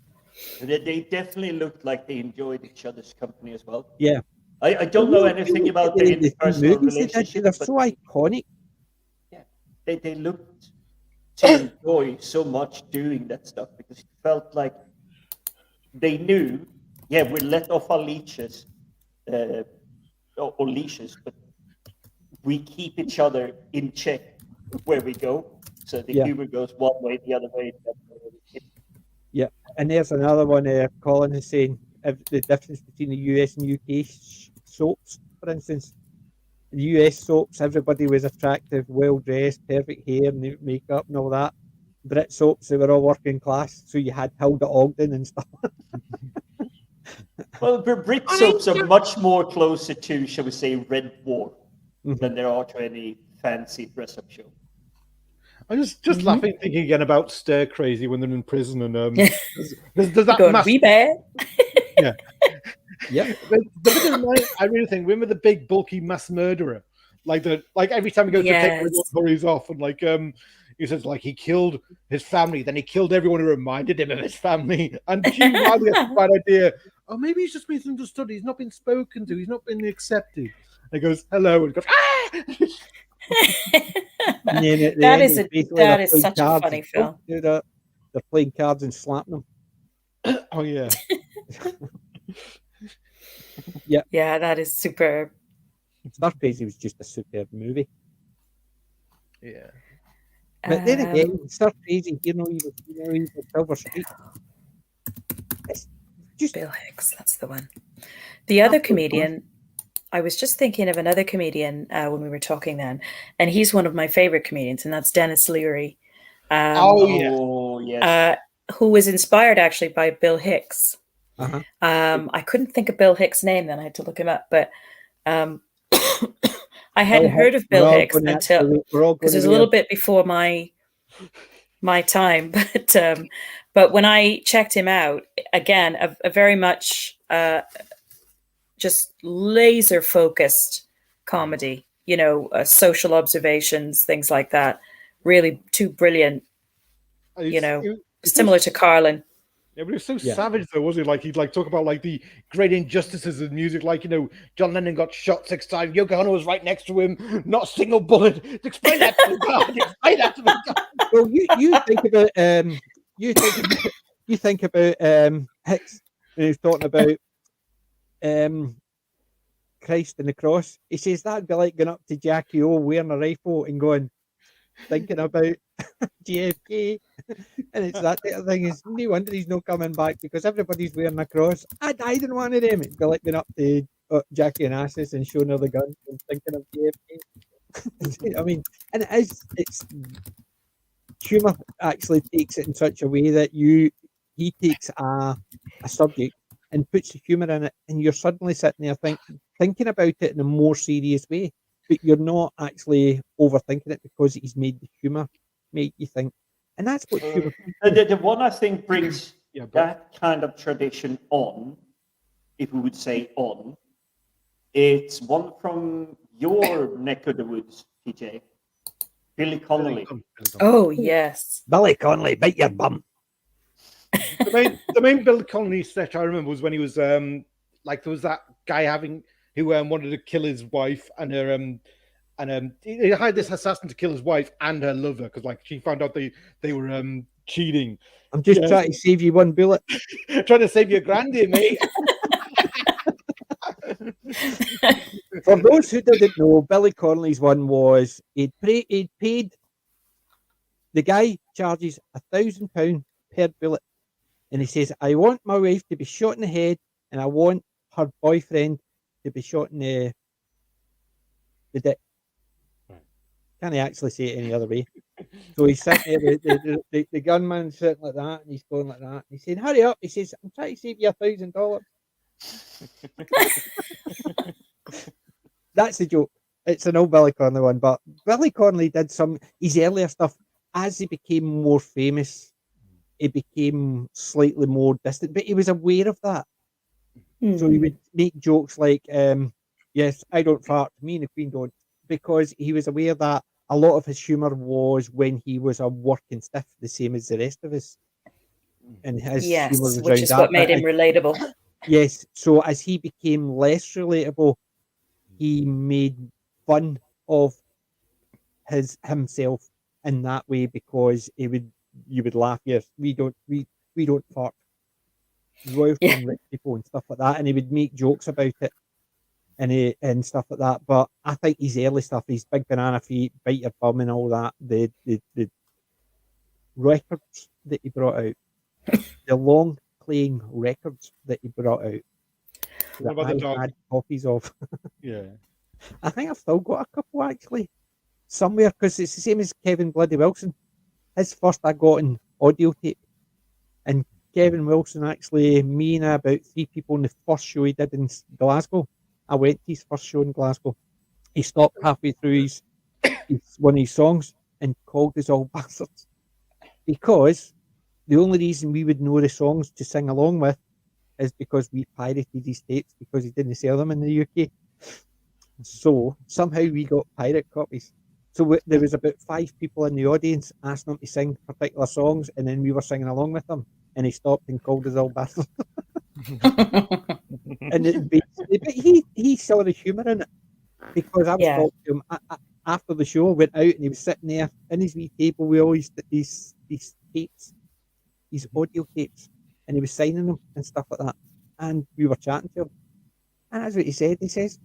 C: They definitely looked like they enjoyed each other's company as well.
A: Yeah.
C: I don't know anything about their interpersonal relationship.
A: They're so iconic.
C: Yeah. They looked to enjoy so much doing that stuff, because it felt like they knew, we let off our leashes, or leashes, but we keep each other in check where we go. So the
A: Yeah.
C: humor goes one way, the other way.
A: Yeah, and there's another one. Colin is saying the difference between the US and UK soaps, for instance. The US soaps, everybody was attractive, well dressed, perfect hair, and makeup, and all that. Brit soaps, they were all working class, so you had Hilda Ogden and stuff.
C: Well, Brit soaps are much more closer to, shall we say, Red War than there are to any fancy dress-up show.
E: I'm just laughing, thinking again about Stir Crazy when they're in prison, and there's that
B: Going,
E: massive.
B: "We bear."
E: Yeah.
A: Yeah.
E: The bit of mine, I really think, remember the big bulky mass murderer? Like every time he goes to take
B: Yes.
E: the hurries off, and he says he killed his family, then he killed everyone who reminded him of his family. And Gene Wilder gets the right idea. Oh, maybe he's just misunderstood. He's not been spoken to. He's not been accepted. And he goes, hello, and he goes, ah!
A: And then at the
B: That
A: end,
B: is
A: it's
B: a-
A: basically
B: that
A: they're
B: is
A: playing
B: such a
A: cards
B: funny
A: and,
B: film.
A: They're playing cards and slapping them.
E: Oh, yeah.
B: Yeah, that is superb.
A: Star Crazy was just a superb movie.
E: Yeah.
A: But then again, Star Crazy, he was Silver Streak. It's just
B: Bill Hicks, that's the one. The other comedian, I was just thinking of another comedian when we were talking then, and he's one of my favorite comedians, and that's Dennis Leary.
C: Yes.
B: Who was inspired actually by Bill Hicks.
A: Uh-huh.
B: I couldn't think of Bill Hicks' name then, I had to look him up, but I hadn't heard of Bill Hicks until, because it was a little bit before my time, but when I checked him out, again, a very much just laser focused comedy, social observations, things like that. Really too brilliant, similar to Carlin.
E: Yeah, but he was so savage, though, wasn't he? He'd talk about the great injustices of music, John Lennon got shot 6 times, Yoko Ono was right next to him, not a single bullet. Explain that to me, God. Explain that to me, God.
A: Well, you think about Hicks when he was talking about Christ and the cross. He says that'd be like going up to Jackie O wearing a rifle and thinking about JFK. And it's that type of thing. It's no wonder he's not coming back, because everybody's wearing a cross. I died in one of them. It'd be like going up to Jackie and Assis and showing her the gun and thinking of JFK. I mean, and it's humour actually takes it in such a way that he takes a subject and puts the humour in it, and you're suddenly sitting there thinking about it in a more serious way, but you're not actually overthinking it because he's made the humour make you think. And that's what humour.
C: The one I think brings that kind of tradition on, if we would say on, it's one from your neck of the woods, PJ. Billy Connolly.
B: Oh, yes.
A: Billy Connolly, bite your bum.
E: The main Billy Connolly sketch I remember was when he was there was that guy who wanted to kill his wife, and her he hired this assassin to kill his wife and her lover, because she found out they were cheating.
A: I'm just trying to save you one bullet.
E: Trying to save your granddie, mate.
A: For those who didn't know, Billy Connolly's one was he'd paid, the guy charges £1,000 per bullet, and he says, I want my wife to be shot in the head, and I want her boyfriend to be shot in the dick. Can't actually say it any other way. So he's sitting there, the gunman's sitting like that, and he's going like that. And he's saying, hurry up. He says, I'm trying to save you $1,000. That's the joke. It's an old Billy Connolly one, but Billy Connolly did his earlier stuff. As he became more famous, he became slightly more distant, but he was aware of that. So he would make jokes like, yes, I don't fart, me and the Queen don't, because he was aware that a lot of his humour was when he was a working stiff, the same as the rest of us. And his humour was
B: which is what made him relatable.
A: Yes, so as he became less relatable, he made fun of himself in that way, because you would laugh. Yes, we don't fart. Royalty and rich people and stuff like that, and he would make jokes about it. and stuff like that. But I think his early stuff, his Big Banana Feet, Bite Your Bum, and all that, the records that he brought out, the long playing records that he brought out,
E: What
A: that
E: about the
A: I
E: dog?
A: had copies of.
E: Yeah.
A: I think I've still got a couple actually somewhere, because it's the same as Kevin Bloody Wilson. His first I got in audio tape, and Kevin Wilson actually, me and about 3 people in the first show he did in Glasgow. I went to his first show in Glasgow. He stopped halfway through his one of his songs and called us all bastards, because the only reason we would know the songs to sing along with is because we pirated his tapes, because he didn't sell them in the UK. So somehow we got pirate copies. So there was about 5 people in the audience asking him to sing particular songs, and then we were singing along with them, and he stopped and called us all bastards. And basically, but he saw the humour in it, because I was
B: Yeah.
A: talking to him after the show, went out, and he was sitting there in his wee table with all his tapes, his audio tapes, and he was signing them and stuff like that. And we were chatting to him, and that's what he said. He says,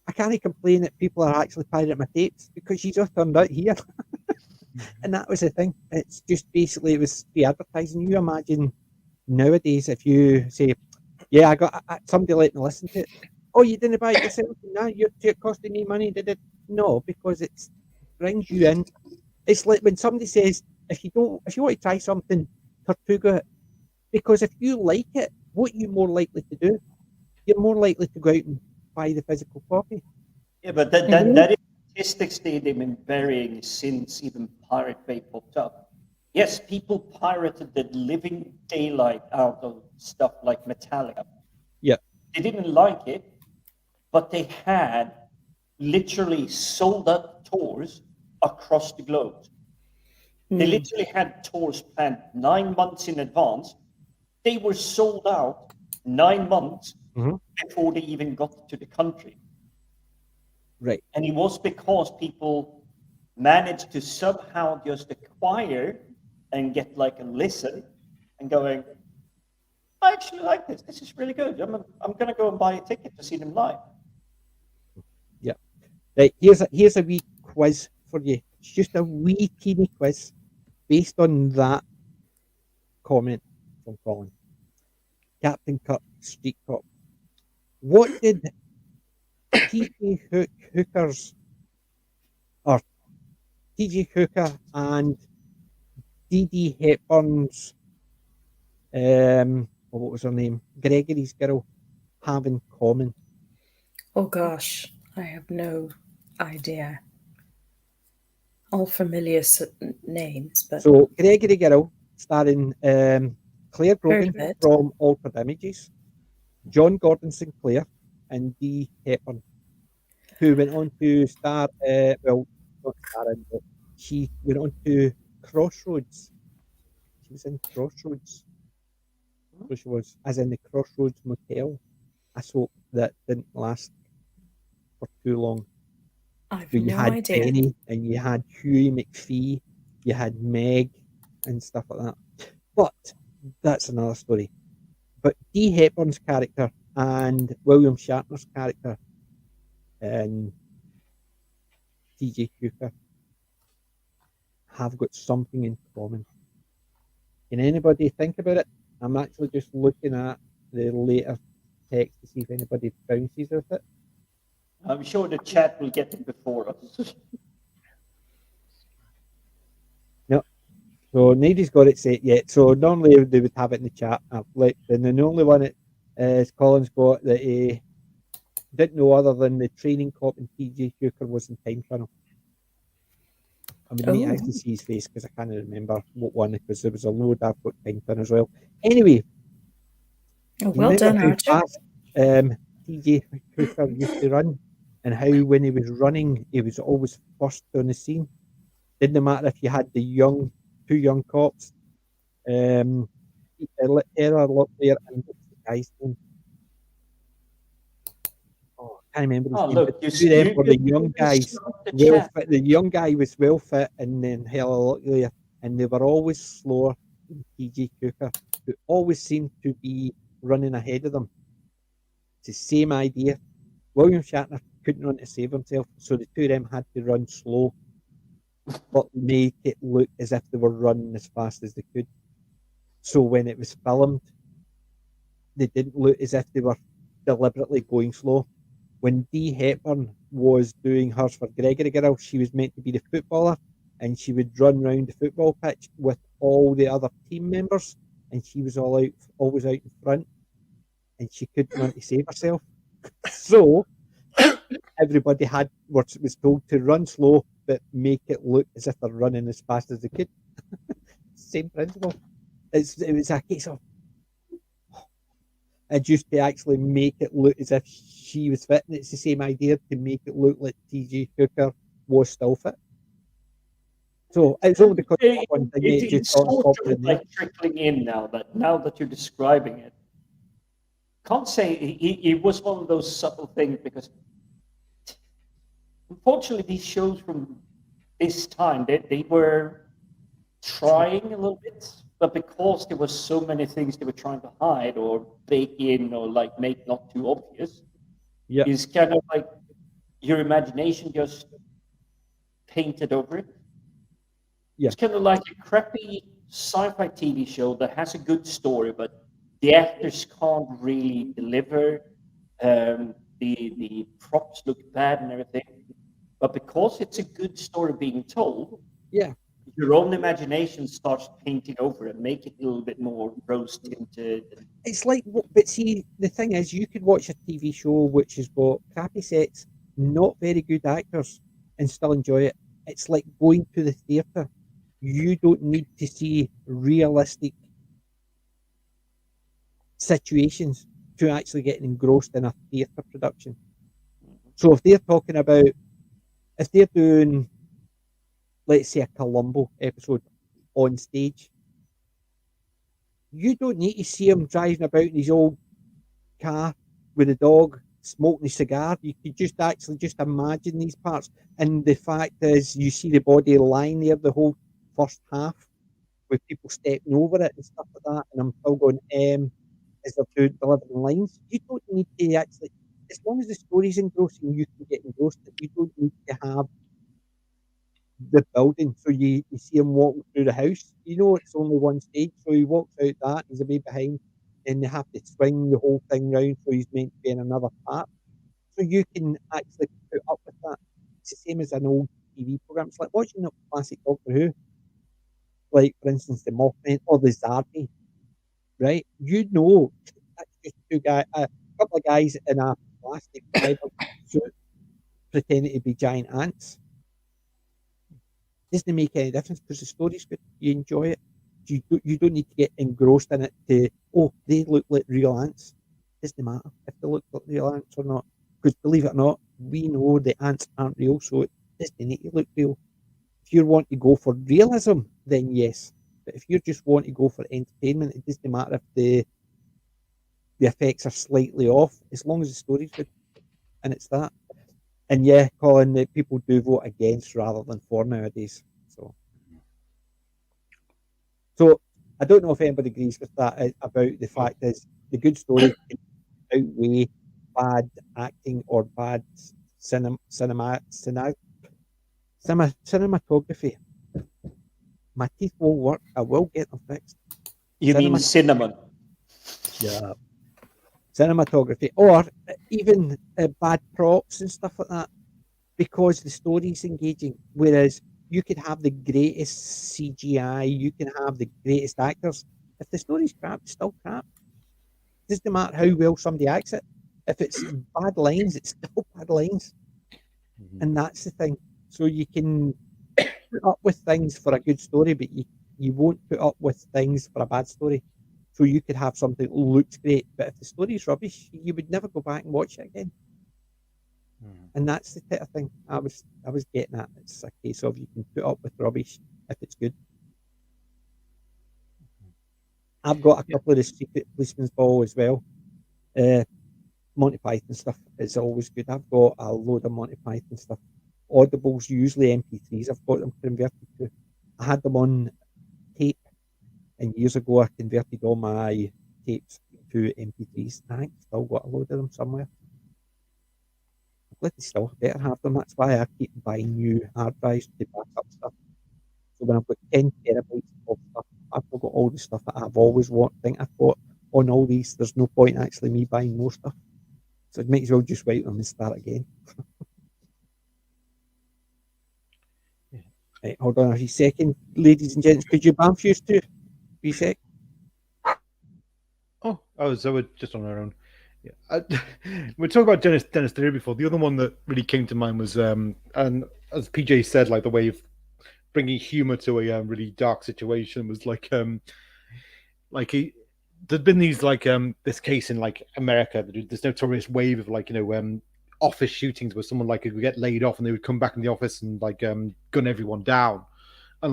A: I can't complain that people are actually pirating my tapes, because you just turned out here. And that was the thing. It's just basically, it was free advertising. You imagine nowadays, if you say, yeah, I got somebody let me listen to it. Oh, you didn't buy it yourself? No, it costing me money, did it? No, because it brings you in. It's like when somebody says, if you want to try something, Tortuga it. Because if you like it, what are you more likely to do? You're more likely to go out and buy the physical copy.
C: Yeah, but that is statistics they've been burying since even Pirate Bay popped up. Yes, people pirated the living daylight out of stuff like Metallica.
A: Yeah.
C: They didn't like it, but they had literally sold out tours across the globe. They literally had tours planned 9 months in advance. They were sold out 9 months before they even got to the country.
A: Right.
C: And it was because people managed to somehow just acquire and get like a listen and going, I actually like this. This is really good. I'm going to go and buy a ticket to see them live.
A: Yeah. Right. Here's a wee quiz for you. It's just a wee teeny quiz based on that comment from Colin. Captain Kirk, Street Cop. What did T.J. Hooker's, or T.J. Hooker and D.D. Hepburn's, what was her name? Gregory's girl, have in common?
B: Oh gosh, I have no idea. All familiar names, but
A: So Gregory Girl, starring Claire
B: Heard
A: Grogan
B: of it.
A: from Altered Images, John Gordon Sinclair, and Dee Hepburn, who went on to star, well, not star in, but she went on to Crossroads. She was in Crossroads. So she was, as in the Crossroads Motel, a soap that didn't last for too long.
B: I've
A: So you
B: no
A: had
B: idea.
A: Benny, and you had Huey McPhee, you had Meg, and stuff like that. But that's another story. But Dee Hepburn's character and William Shatner's character and T.J. Hooker have got something in common. Can anybody think about it? I'm actually just looking at the later text to see if anybody bounces with it.
C: I'm sure the chat will get it before us.
A: No. So nobody's got it set yet. So normally they would have it in the chat. And the only one that is Colin's got that he didn't know other than the training cop and T.J. Hooker was in Time Tunnel. I would need to actually see his face because I can't remember what one, because there was a load I've got Time Tunnel as well. Anyway,
B: Oh, well done,
A: how
B: Archer.
A: fast T.J. Hooker used to run, and how when he was running, he was always first on the scene. Didn't matter if you had the two young cops, Error Locklear, and what's the guy's name? Oh, I can't remember his
C: Oh,
A: name.
C: look,
A: But two of them were the young
C: you
A: guys.
C: stopped the
A: Well
C: chat.
A: fit. The young guy was well fit, and then Hella Locklear, and they were always slower than T.J. Hooker, who always seemed to be running ahead of them. It's the same idea. William Shatner couldn't run to save himself, so the two of them had to run slow, but make it look as if they were running as fast as they could. So when it was filmed, they didn't look as if they were deliberately going slow. When Dee Hepburn was doing hers for Gregory Girl, she was meant to be the footballer, and she would run round the football pitch with all the other team members, and she was always out in front, and she couldn't run to save herself. So everybody was told to run slow, but make it look as if they're running as fast as they could. Same principle. It was a case of just to actually make it look as if she was fit, and it's the same idea to make it look like TJ Hooker was still fit. So it's only because of that one thing
C: It's
A: just
C: sort
A: popped
C: of
A: in there.
C: like trickling in now that you're describing it. Can't say it was one of those subtle things, because unfortunately these shows from this time, they were trying a little bit, but because there were so many things they were trying to hide or bake in or like make not too obvious,
A: Yeah.
C: is kind of like your imagination just painted over it.
A: Yeah.
C: It's kind of like a crappy sci-fi TV show that has a good story, but the actors can't really deliver. The props look bad and everything. But because it's a good story being told,
A: Yeah.
C: your own imagination starts painting over it, make it a little bit more rose tinted.
A: It's like, but see, the thing is, you could watch a TV show which has got crappy sets, not very good actors, and still enjoy it. It's like going to the theatre. You don't need to see realistic situations to actually get engrossed in a theatre production. So if they're talking about, if they're doing, let's say, a Columbo episode on stage, you don't need to see him driving about in his old car with a dog smoking a cigar. You could just actually just imagine these parts. And the fact is, you see the body lying there the whole first half with people stepping over it and stuff like that. And I'm still going, as they're delivering lines. You don't need to actually, as long as the story's engrossing, you can get engrossed. You don't need to have the building. So you see him walking through the house. You know it's only one stage, so he walks out that, he's a bit behind, and they have to swing the whole thing round, so he's meant to be in another part. So you can actually put up with that. It's the same as an old TV program. It's like watching a classic Doctor Who, like for instance the Mothman or the Zarbi, right? You know that's just a couple of guys in a plastic leather suit pretending to be giant ants. Doesn't make any difference because the story's good. You enjoy it. You don't need to get engrossed in it to, oh, they look like real ants. Doesn't matter if they look like real ants or not. Because believe it or not, we know the ants aren't real, so it doesn't need to look real. If you want to go for realism, then yes. But if you just want to go for entertainment, it doesn't matter if the effects are slightly off, as long as the story's good. And it's that. And yeah, Colin, that people do vote against rather than for nowadays. So I don't know if anybody agrees with that about the fact is the good story can outweigh bad acting or bad cinematography. My teeth will work. I will get them fixed.
C: You mean cinnamon?
A: Yeah. Cinematography, or even bad props and stuff like that, because the story's engaging. Whereas you could have the greatest CGI, you can have the greatest actors. If the story's crap, it's still crap. It doesn't matter how well somebody acts it. If it's bad lines, it's still bad lines. And that's the thing. So you can put up with things for a good story, but you won't put up with things for a bad story. So you could have something that looks great, but if the story's rubbish, you would never go back and watch it again. And that's the type of thing I was getting at. It's a case of you can put up with rubbish if it's good. I've got a couple of the Secret Policeman's Ball as well. Monty Python stuff is always good. I've got a load of Monty Python stuff. Audibles, usually MP3s. I've got them converted to. I had them on tape, and years ago I converted all my tapes 2 MP3s. I think I've still got a load of them somewhere. I'm glad they still better have them. That's why I keep buying new hard drives to back up stuff. So when I've got 10 terabytes of stuff, I've still got all the stuff that I've always think I've got on all these. There's no point actually me buying more stuff. So it might as well just wipe them and start again. Right, hold on a second, ladies and gents. Could you fuse too? Be sec.
E: Oh, so we're just on our own. Yeah, we talked about Dennis Leary before. The other one that really came to mind was, and as PJ said, like the way of bringing humor to a really dark situation was like there'd been these this case in like America, this notorious wave of office shootings where someone like would get laid off and they would come back in the office and gun everyone down, and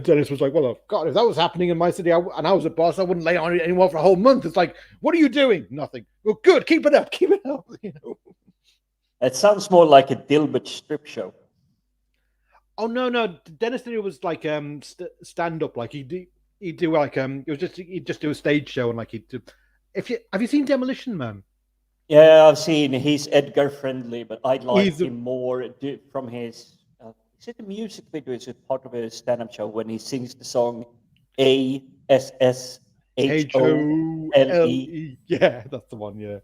E: Dennis was like, well, God, if that was happening in my city and I was a boss, I wouldn't lay on anyone for a whole month. It's like, what are you doing? Nothing. Well, good. Keep it up. Keep it up. You know.
C: It sounds more like a Dilbert strip show.
E: Oh no! Dennis Leary was like stand up. Like he'd do like he'd just do a stage show and like he'd do. Have you seen Demolition Man?
C: Yeah, I've seen. He's Edgar friendly, but I like him more from his. Is it a music video? Is it part of a stand-up show when he sings the song ASSHOLE?
E: Yeah, that's the one. Yeah.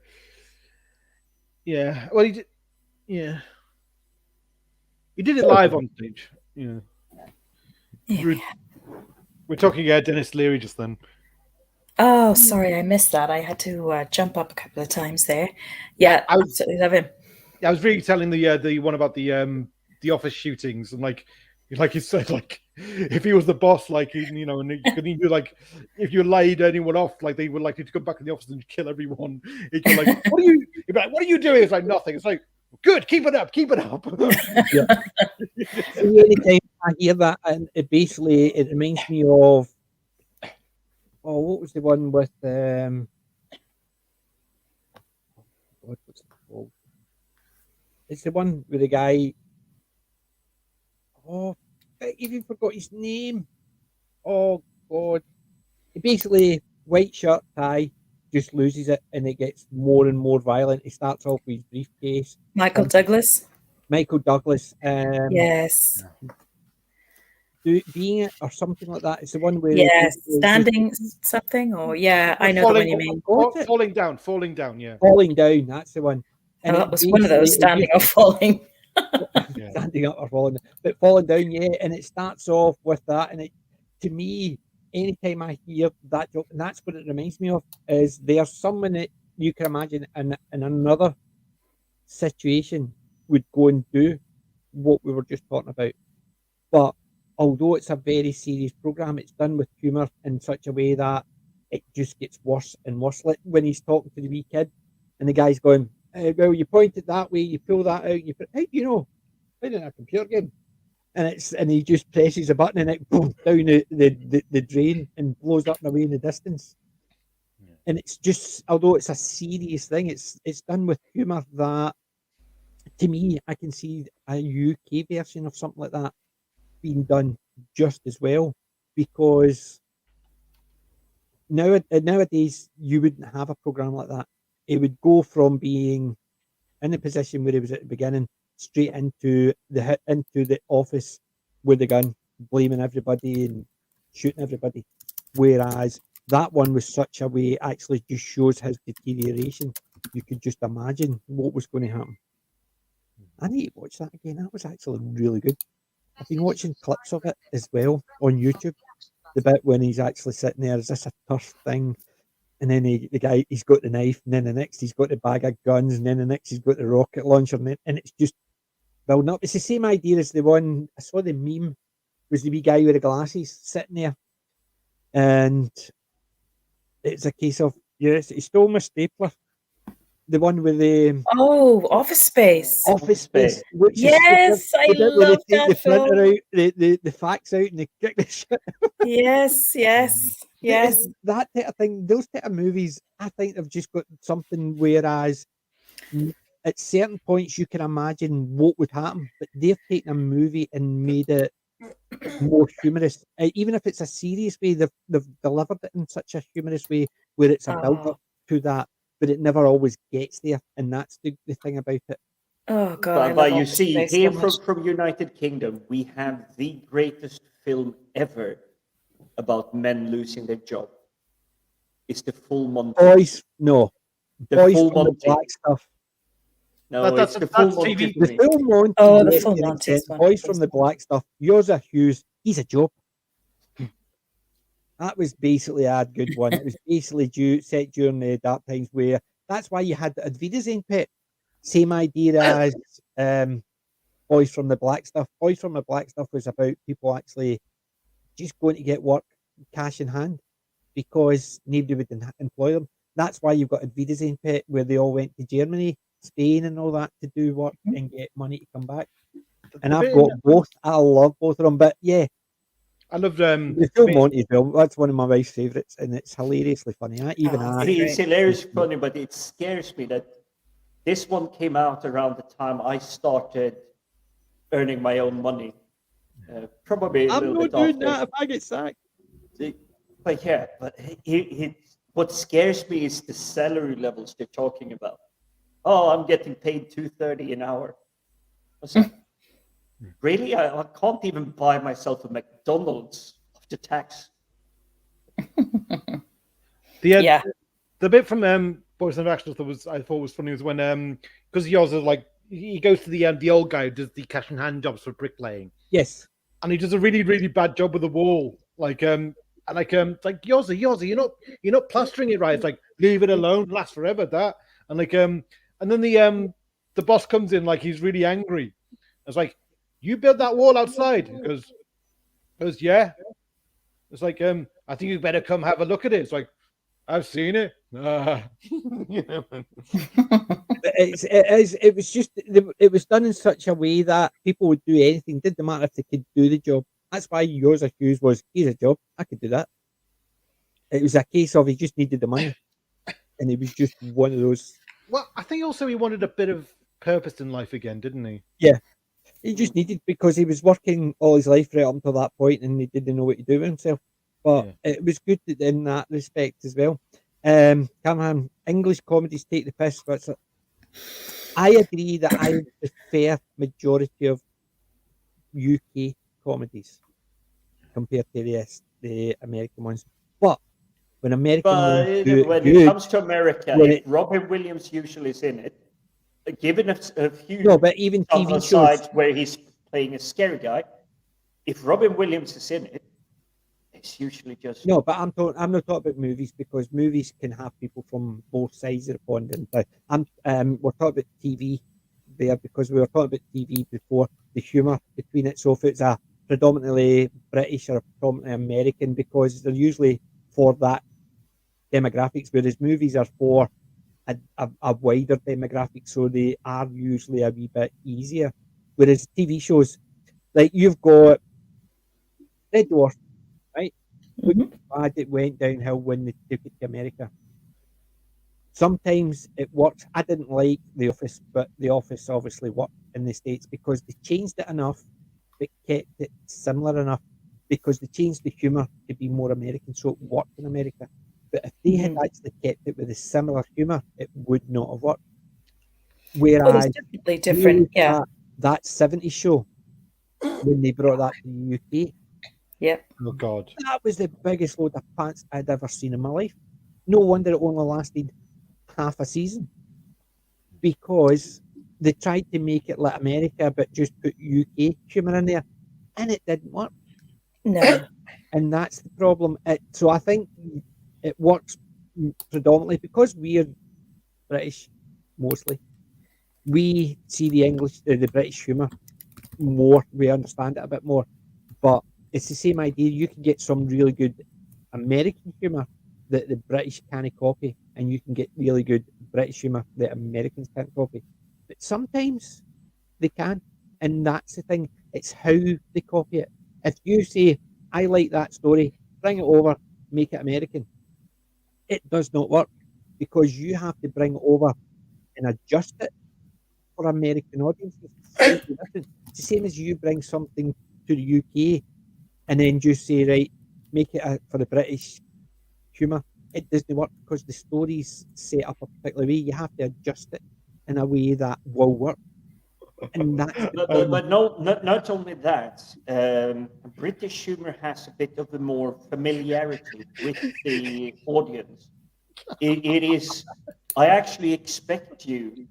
E: Yeah. Well, he did. Yeah. He did it live on stage. Yeah. We're talking about Dennis Leary just then.
B: Oh, sorry, I missed that. I had to jump up a couple of times there. Yeah, I absolutely love him.
E: I was really telling the one about the office shootings and like you said, like if he was the boss, like and he do like if you laid anyone off, like they would like you to come back in the office and kill everyone. He'd be like, what are you doing? It's like nothing. It's like, good, keep it up.
A: Yeah. See, anytime I hear that, and it reminds me of what was the one with what's it called? It's the one with the guy. Oh, I even forgot his name. Oh God! He basically white shirt, tie, just loses it, and it gets more and more violent. He starts off with his briefcase.
B: Michael Douglas.
A: Yes. Being it or something like that. It's the one where
B: standing something or I know the one you mean.
E: Falling down. Yeah.
A: Falling down. That's the one.
B: And that was one of those standing or falling.
A: Standing up or falling, but falling down, and it starts off with that, and to me, anytime I hear that joke, and that's what it reminds me of, is there's someone that you can imagine in another situation would go and do what we were just talking about, but although it's a very serious program, it's done with humor in such a way that it just gets worse and worse. Like when he's talking to the wee kid, and the guy's going, well, you point it that way, you pull that out, you put, hey, playing a computer game, and he just presses a button and it boom down the drain and blows up and away in the distance. Yeah. And it's just, although it's a serious thing, it's done with humour that, to me, I can see a UK version of something like that being done just as well, because nowadays you wouldn't have a program like that. It would go from being in the position where he was at the beginning straight into the office with the gun, blaming everybody and shooting everybody. Whereas that one was such a way, actually just shows his deterioration. You could just imagine what was going to happen. I need to watch that again. That was actually really good. I've been watching clips of it as well on YouTube. The bit when he's actually sitting there, is this a turf thing? And then the guy, he's got the knife, and then the next he's got the bag of guns, and then the next he's got the rocket launcher, and it's just building up. It's the same idea as the one I saw. The meme was the wee guy with the glasses sitting there, and it's a case of he stole my stapler. The one with the
B: Office Space.
A: Office Space.
B: Yes, I love that
A: the
B: film.
A: printer out, the facts out, and they kick the shit.
B: Yes.
A: That type of thing. Those type of movies, I think they've just got something. Whereas at certain points, you can imagine what would happen, but they've taken a movie and made it more humorous. Even if it's a serious way, they've delivered it in such a humorous way where it's a build
B: Oh.
A: up to that, but it never always gets there, and that's the thing about it.
B: Oh God, I love
C: But you
B: Office
C: see,
B: Space
C: here
B: so much.
C: from United Kingdom, we have the greatest film ever about men losing their job. It's the Full Monty.
A: Boys, no,
C: The
A: Boys
C: Full
A: from the
C: Monty.
A: Black Stuff.
C: No,
E: That's-
C: it's the Full
E: that's
C: Monty
E: TV.
C: for
A: The
C: me.
A: Full Monty.
B: Oh, the
A: yes,
B: Full
A: to an
B: Monty's
A: extent.
B: one.
A: Boys from the Black Stuff. Yosa Hughes, he's a job. That was basically a good one. It was basically set during the dark times where that's why you had the Wiedersehen Pet. Same idea as Boys from the Black Stuff. Boys from the Black Stuff was about people actually just going to get work, cash in hand, because nobody would employ them. That's why you've got a Wiedersehen Pet where they all went to Germany, Spain, and all that to do work and get money to come back. And I've got both. I love both of them. But yeah,
E: I loved
A: the Full Monty film. That's one of my wife's favourites, and it's hilariously funny. Even
B: Oh,
A: I.
C: It's hilarious funny, but it scares me that this one came out around the time I started earning my own money. Probably a
A: I'm
C: little
A: not
C: bit
A: doing
C: after.
A: that if I get sacked.
C: But yeah, but what scares me is the salary levels they're talking about. Oh, I'm getting paid $2.30 an hour. I was like, really? I can't even buy myself a McDonald's after tax.
B: Yeah.
E: The bit from Boys and Action that I thought was funny was when because he also like he goes to the old guy who does the cash and hand jobs for bricklaying.
A: Yes.
E: And he does a really, really bad job with the wall. It's like Yozza, you're not plastering it right. It's like, leave it alone, lasts forever, that. And then the boss comes in like he's really angry. It's like, you built that wall outside. He goes, yeah. It's like, I think you better come have a look at it. It's like, I've seen it.
A: It was done in such a way that people would do anything. Didn't matter if they could do the job. That's why yours accused was, here's a job, I could do that. It was a case of he just needed the money, and it was just one of those.
E: Well, I think also he wanted a bit of purpose in life again, didn't he?
A: Yeah, he just needed, because he was working all his life right up until that point, and he didn't know what to do with himself. But it was good in that respect as well. Cameron, English comedies take the piss, but I agree that I prefer majority of UK comedies compared to the American ones. But when American ones do
C: when
A: it
C: it comes to America,
A: when
C: if Robin Williams usually is in it, given a few
A: no, but even TV shows
C: sides where he's playing a scary guy, if Robin Williams is in it, it's usually just
A: no. But I'm not talking about movies, because movies can have people from both sides of the pond. And we're talking about TV there, because we were talking about TV before, the humour between it. So if it's a predominantly British or predominantly American, because they're usually for that demographics, whereas movies are for a wider demographic, so they are usually a wee bit easier. Whereas TV shows, like you've got Red Dwarf, right? Bad, it went downhill when they took it to America. Sometimes it works. I didn't like The Office, but The Office obviously worked in the States because they changed it enough, but kept it similar enough, because they changed the humour to be more American, so it worked in America. But if they had actually kept it with a similar humour, it would not have worked. Whereas
B: it's definitely different. Yeah.
A: that 70s show, when they brought that to the UK,
B: Yep.
E: Oh God,
A: that was the biggest load of pants I'd ever seen in my life. No wonder it only lasted half a season, because they tried to make it like America, but just put UK humour in there, and it didn't work.
B: No.
A: And that's the problem. So I think it works predominantly because we're British mostly. We see the British humour more. We understand it a bit more, but it's the same idea. You can get some really good American humour that the British can't copy, and you can get really good British humour that Americans can't copy. But sometimes they can, and that's the thing. It's how they copy it. If you say, I like that story, bring it over, make it American, it does not work, because you have to bring it over and adjust it for American audiences. It's different. It's the same as you bring something to the UK and then just say, right, make it for the British humour. it doesn't work because the story's set up a particular way. You have to adjust it in a way that will work. And that's the problem.
C: But no, not only that, British humor has a bit of a more familiarity with the audience. It is, I actually expect you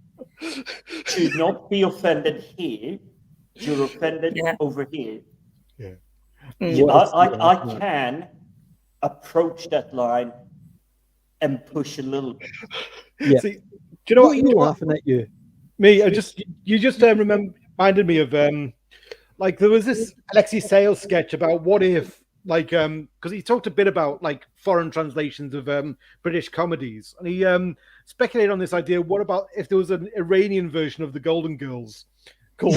C: to not be offended here. You're offended over here.
E: Yeah.
C: I can approach that line and push a little bit.
A: Yeah.
E: See, do you know
A: What
E: what?
A: are you laughing at you?
E: Me, you just reminded me of like there was this Alexi Sales sketch about what if, like, because he talked a bit about like foreign translations of British comedies, and he speculated on this idea: what about if there was an Iranian version of the Golden Girls called?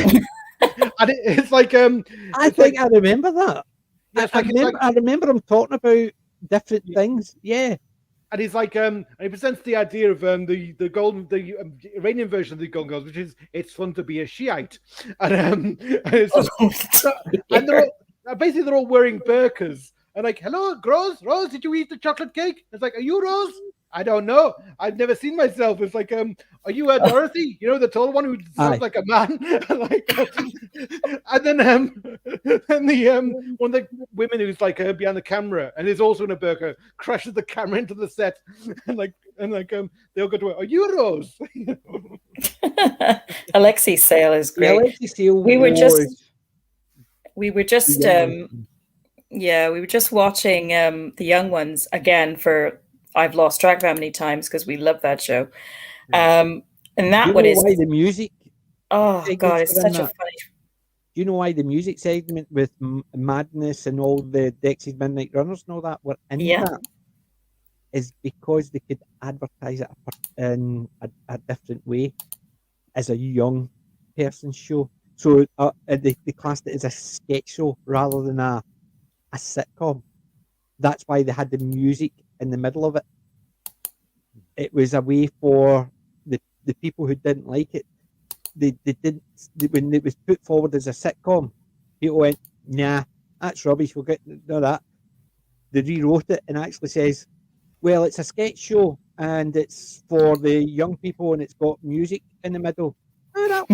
E: And it's like
A: I think I remember that.
E: Yes,
A: I remember him talking about different things. Yeah.
E: And he's like, and he presents the idea of the Iranian version of the Golden Girls, which is it's fun to be a Shiite, and it's just, and basically they're all wearing burqas, and like, hello, Rose, did you eat the chocolate cake? It's like, are you Rose? I don't know. I've never seen myself. It's like, are you Dorothy? You know, the tall one who sounds like a man. Like, and then the one of the women who's like behind the camera and is also in a burqa crashes the camera into the set, and they all go to her. Are you Rose?
B: Alexi Sale is great.
A: Alexi Sale
B: we were just watching the Young Ones again for. I've lost track of how many times because we love that show. And that one is
A: why the music.
B: Oh God, it's such a funny.
A: Do you know why the music segment with Madness and all the Dexys Midnight Runners and all that were in that? Is because they could advertise it in a different way as a young person's show. So they classed it as a sketch show rather than a sitcom. That's why they had the music in the middle of it. It was a way for the people who didn't like it. When it was put forward as a sitcom, people went, nah, that's rubbish, we'll get no that. They rewrote it and actually says, well, it's a sketch show and it's for the young people and it's got music in the middle. Oh, no,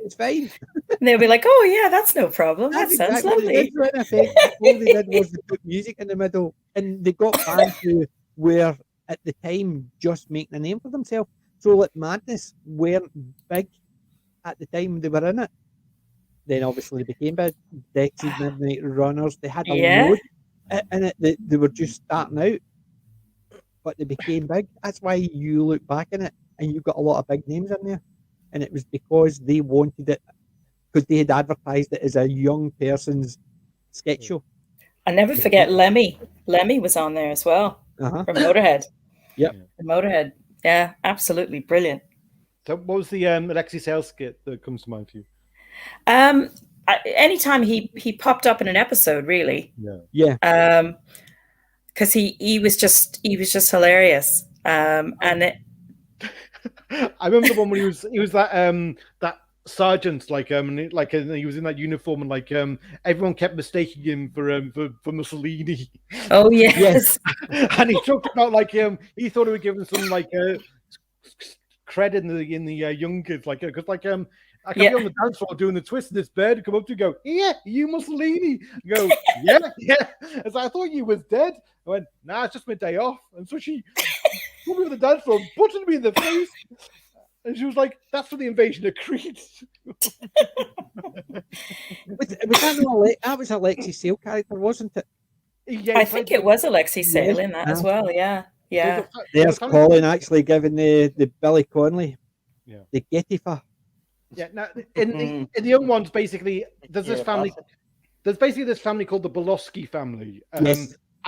A: it's fine.
B: And they'll be like, oh yeah, that's no problem. That sounds lovely.
A: All they did was they put music in the middle, and they got bands who were at the time just making a name for themselves. So like Madness weren't big at the time they were in it. Then obviously they became big. Dexys Midnight Runners, they had a load in it. They were just starting out, but they became big. That's why you look back in it and you've got a lot of big names in there. And it was because they wanted it, because they had advertised it as a young person's sketch show.
B: I'll never forget Lemmy. Lemmy was on there as well from Motorhead.
A: Yep.
B: Motorhead. Yeah, absolutely brilliant.
E: So what was the Alexi Sales skit that comes to mind for you?
B: Anytime he popped up in an episode, really.
A: Yeah.
B: Because he was just hilarious. And it.
E: I remember the one when he was that sergeant, like he was in that uniform, and like everyone kept mistaking him for Mussolini.
B: Oh yes.
E: And he talked about like he thought he would give him some like credit in the young kids, like because like I can be on the dance floor doing the twist in this bed, come up to you, go, yeah, you Mussolini. I go, yeah. As I thought you was dead. I went, nah, it's just my day off. And so she put me on the dance floor, buttoned me in the face. And she was like, that's for the invasion of Crete.
A: That was Alexi Sale character, wasn't it?
B: Yeah, I think it was Alexi Sale in that as well, yeah.
A: There's Colin actually giving the Billy Connolly the Gettifer.
E: Yeah, now in the Young Ones, basically, there's this family. There's basically this family called the Bolosky family.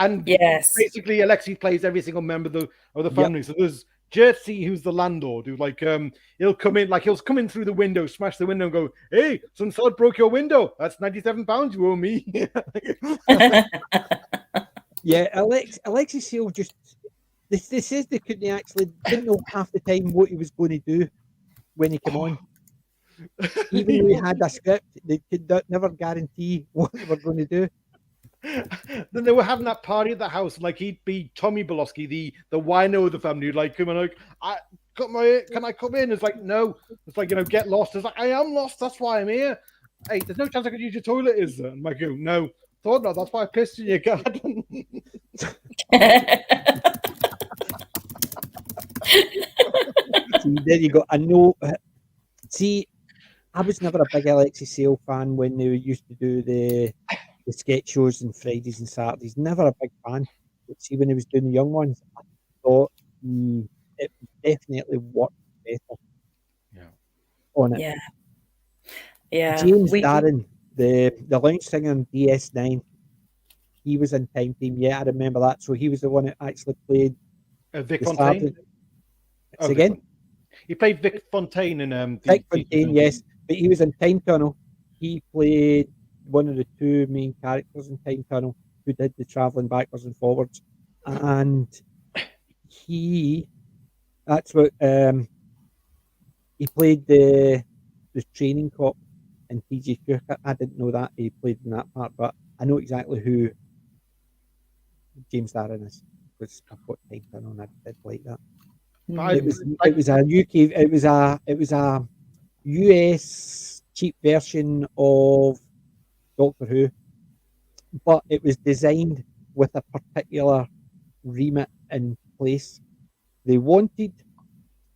E: And basically, Alexi plays every single member of the family. So there's Jerzy, who's the landlord, who like he'll come in through the window, smash the window, and go, "Hey, some sod broke your window. That's £97 you owe me."
A: Alexi Sale just they says they didn't know half the time what he was going to do when he came on. Even though he had a script, they could never guarantee what they were going to do.
E: Then they were having that party at the house, and like he'd be Tommy Bolosky, the wino of the family, who'd like come and like, can I come in? It's like, no. It's like, get lost. It's like, I am lost. That's why I'm here. Hey, there's no chance I could use your toilet, is there? I'm like, no. Thought not. That's why I pissed in your garden.
A: See, there you go. I know. See, I was never a big Alexi Sale fan when they used to do the sketch shows on Fridays and Saturdays. Never a big fan. But see, when he was doing the young ones, I thought it definitely worked better.
E: Yeah.
A: On it.
B: Yeah. Yeah.
A: James Darren, the lounge singer on DS9, he was in Time Team. Yeah, I remember that. So he was the one that actually played
E: Vic
A: the
E: Fontaine.
A: sergeant. Again,
E: he played Vic Fontaine in
A: Vic Fontaine, yes, but he was in Time Tunnel. He played one of the two main characters in Time Tunnel who did the travelling backwards and forwards, and that's what he played the training cop in TG Cook. I didn't know that he played in that part, but I know exactly who James Darren is because I've got Time Tunnel and I did like that. It was a UK. It was a US cheap version of Doctor Who, but it was designed with a particular remit in place. They wanted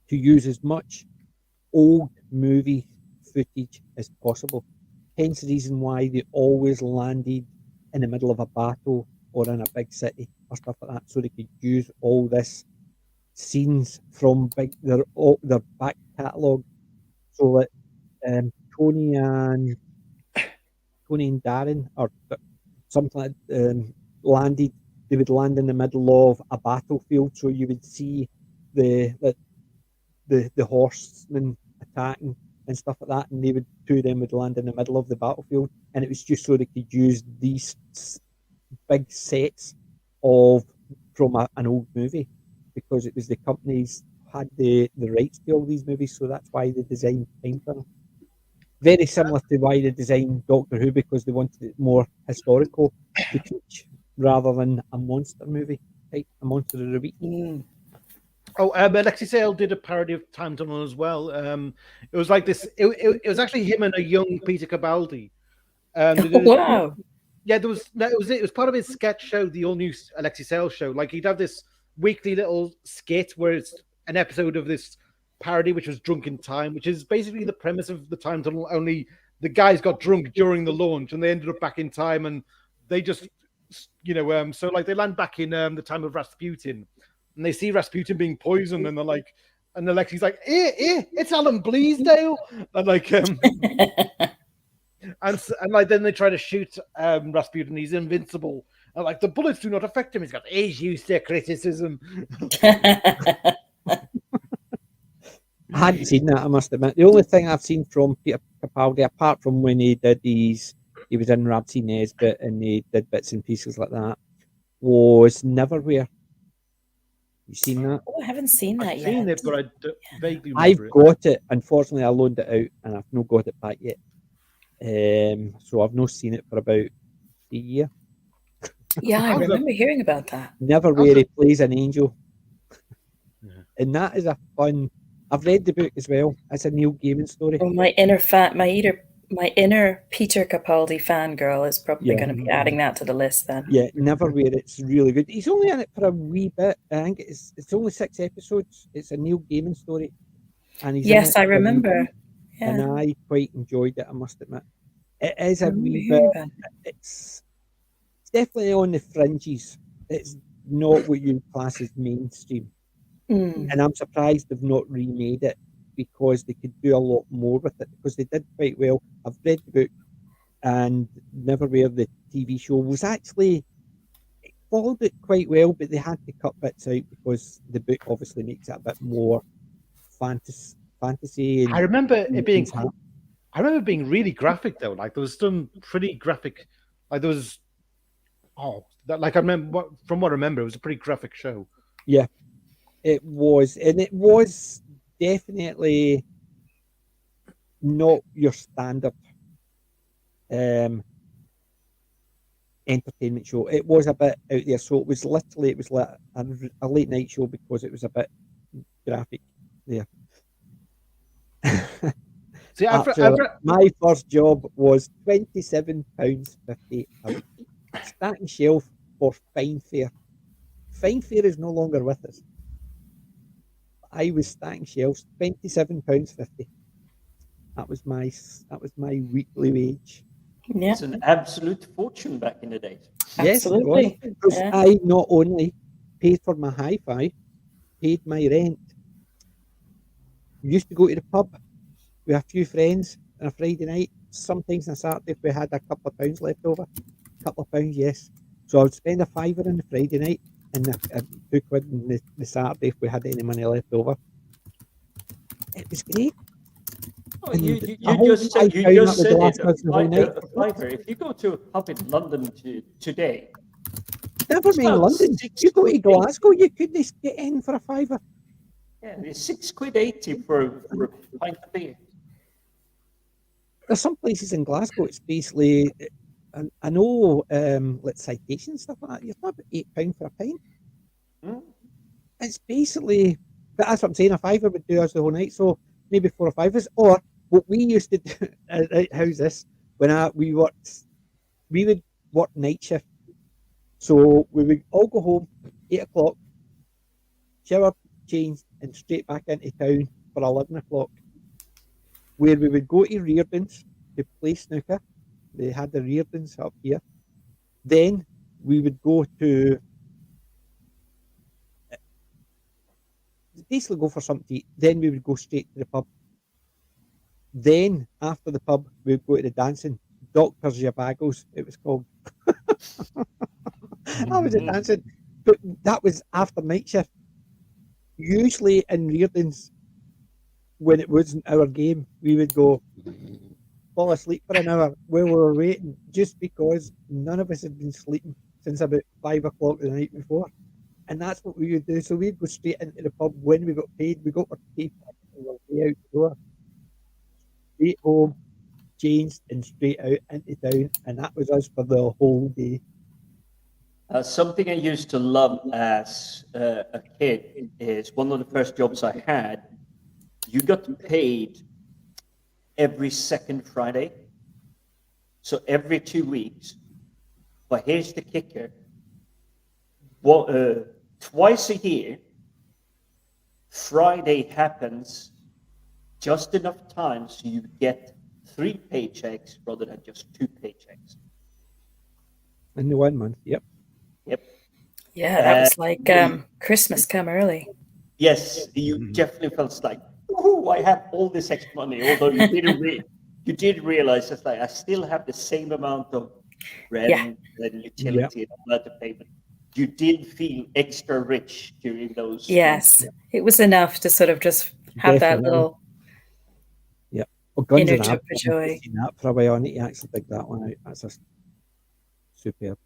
A: to use as much old movie footage as possible. Hence the reason why they always landed in the middle of a battle or in a big city or stuff like that, so they could use all this scenes from their back catalogue, so that Tony and Darren or something like landed. They would land in the middle of a battlefield, so you would see the horsemen attacking and stuff like that, and two of them would land in the middle of the battlefield, and it was just so they could use these big sets from an old movie, because it was the companies had the rights to all these movies, so that's why they designed Time Tunnel. Very similar to why they designed Doctor Who, because they wanted it more historical footage rather than a monster movie type, a monster of the week.
E: Oh, Alexi Sale did a parody of Time Tunnel as well. It was like this. It was actually him and a young Peter Capaldi.
B: Wow.
E: Yeah, it was part of his sketch show, the all new Alexi Sale show. Like he'd have this weekly little skit where it's an episode of this parody, which was Drunk in Time, which is basically the premise of the Time Tunnel. Only the guys got drunk during the launch, and they ended up back in time, and they just, so like they land back in the time of Rasputin, and they see Rasputin being poisoned, and they're like, and Alexi's like, it's Alan Bleasdale, and like, and like then they try to shoot Rasputin. He's invincible. And like the bullets do not affect him. He's got he's used to criticism.
A: I hadn't seen that, I must admit. The only thing I've seen from Peter Capaldi, apart from when he was in Rabsy Nesbitt and he did bits and pieces like that, was Neverwhere. You seen that?
B: Oh, I haven't seen that yet.
E: I've seen it, but I vaguely remember
A: I've got it. Unfortunately, I loaned it out and I've not got it back yet. So I've not seen it for about a year.
B: Yeah, I remember hearing about that.
A: Neverwhere he plays an angel. Yeah. And that is a fun... I've read the book as well. It's a Neil Gaiman story.
B: Well, my inner Peter Capaldi fangirl is probably going to be adding that to the list then.
A: Yeah, Neverwhere. It's really good. He's only in it for a wee bit. I think it's only 6 episodes. It's a Neil Gaiman story. And he's
B: I remember. Yeah.
A: And I quite enjoyed it, I must admit. It is a wee bit... It's definitely on the fringes. It's not what you class as mainstream. And I'm surprised they've not remade it, because they could do a lot more with it, because they did quite well. I've read the book, and Neverwhere, the TV show, was actually, it followed it quite well, but they had to cut bits out because the book obviously makes it a bit more fantasy. And
E: I remember it being really graphic though. Like there was some pretty graphic. Like there was, I remember from what I remember, it was a pretty graphic show.
A: Yeah. It was, and it was definitely not your standard entertainment show. It was a bit out there, so it was like a late night show because it was a bit graphic there.
E: See,
A: My first job was £27.50 a week. Stacking shelf for Fine Fair. Fine Fair is no longer with us. I was stacking shelves, £27.50. That was my weekly wage.
B: Yeah,
C: It's an absolute fortune back in the days.
A: Yes, it was.
B: absolutely.
A: Because
B: Yeah.
A: I not only paid for my hi-fi, paid my rent. We used to go to the pub with a few friends on a Friday night. Sometimes on a Saturday if we had a couple of pounds left over. A couple of pounds, yes. So I would spend a fiver on the Friday night and £2 on the Saturday if we had any money left over. It was great.
C: Oh,
A: And
C: you
A: the
C: you
A: whole
C: just said, you
A: £5
C: just
A: that
C: said
A: would last
C: it,
A: us the whole night.
C: a fiver. If you go to a pub in London today,
A: Never
C: it's
A: mind
C: about
A: London.
C: £6
A: You go to
C: quid.
A: Glasgow, you couldn't get in for a fiver.
C: Yeah, it's £6.80 for a pint of beer.
A: There's some places in Glasgow, it's basically, I know, like citation stuff like that, you're not about £8 for a pint.
C: Hmm?
A: It's basically, but that's what I'm saying, a fiver would do us the whole night, so maybe 4 or 5 or what we used to do, how's this, when we would work night shift, so we would all go home, 8 o'clock, shower, change, and straight back into town for 11 o'clock, where we would go to Reardon's to play snooker. They had the Reardon's up here. Then we would go to basically go for something to eat. Then we would go straight to the pub. Then after the pub, we would go to the dancing. Doctor's Yabagos, it was called. I was at dancing, but that was after night shift. Usually in Reardon's, when it wasn't our game, we would go fall asleep for an hour while we were waiting, just because none of us had been sleeping since about 5 o'clock the night before. And that's what we would do. So we'd go straight into the pub when we got paid. We got our pay and we'll be out the door. Straight home, changed, and straight out into town. And that was us for the whole day.
C: Something I used to love as a kid is one of the first jobs I had. You got paid every second Friday, so every 2 weeks. But here's the kicker: twice a year, Friday happens just enough time so you get 3 paychecks rather than just 2 paychecks.
A: In the 1 month, yep.
C: Yep.
B: Yeah, that was like Christmas come early.
C: Yes, you definitely felt like, oh, I have all this extra money. Although you did realize that like I still have the same amount of rent and utility and all that to pay, but you did feel extra rich during those.
B: Yes,
C: months.
B: it was enough to sort of just have that little
A: Well, Guns
B: inner
A: and
B: joy for joy.
A: I've seen that for a while. I need to actually dig that one out. That's just superb.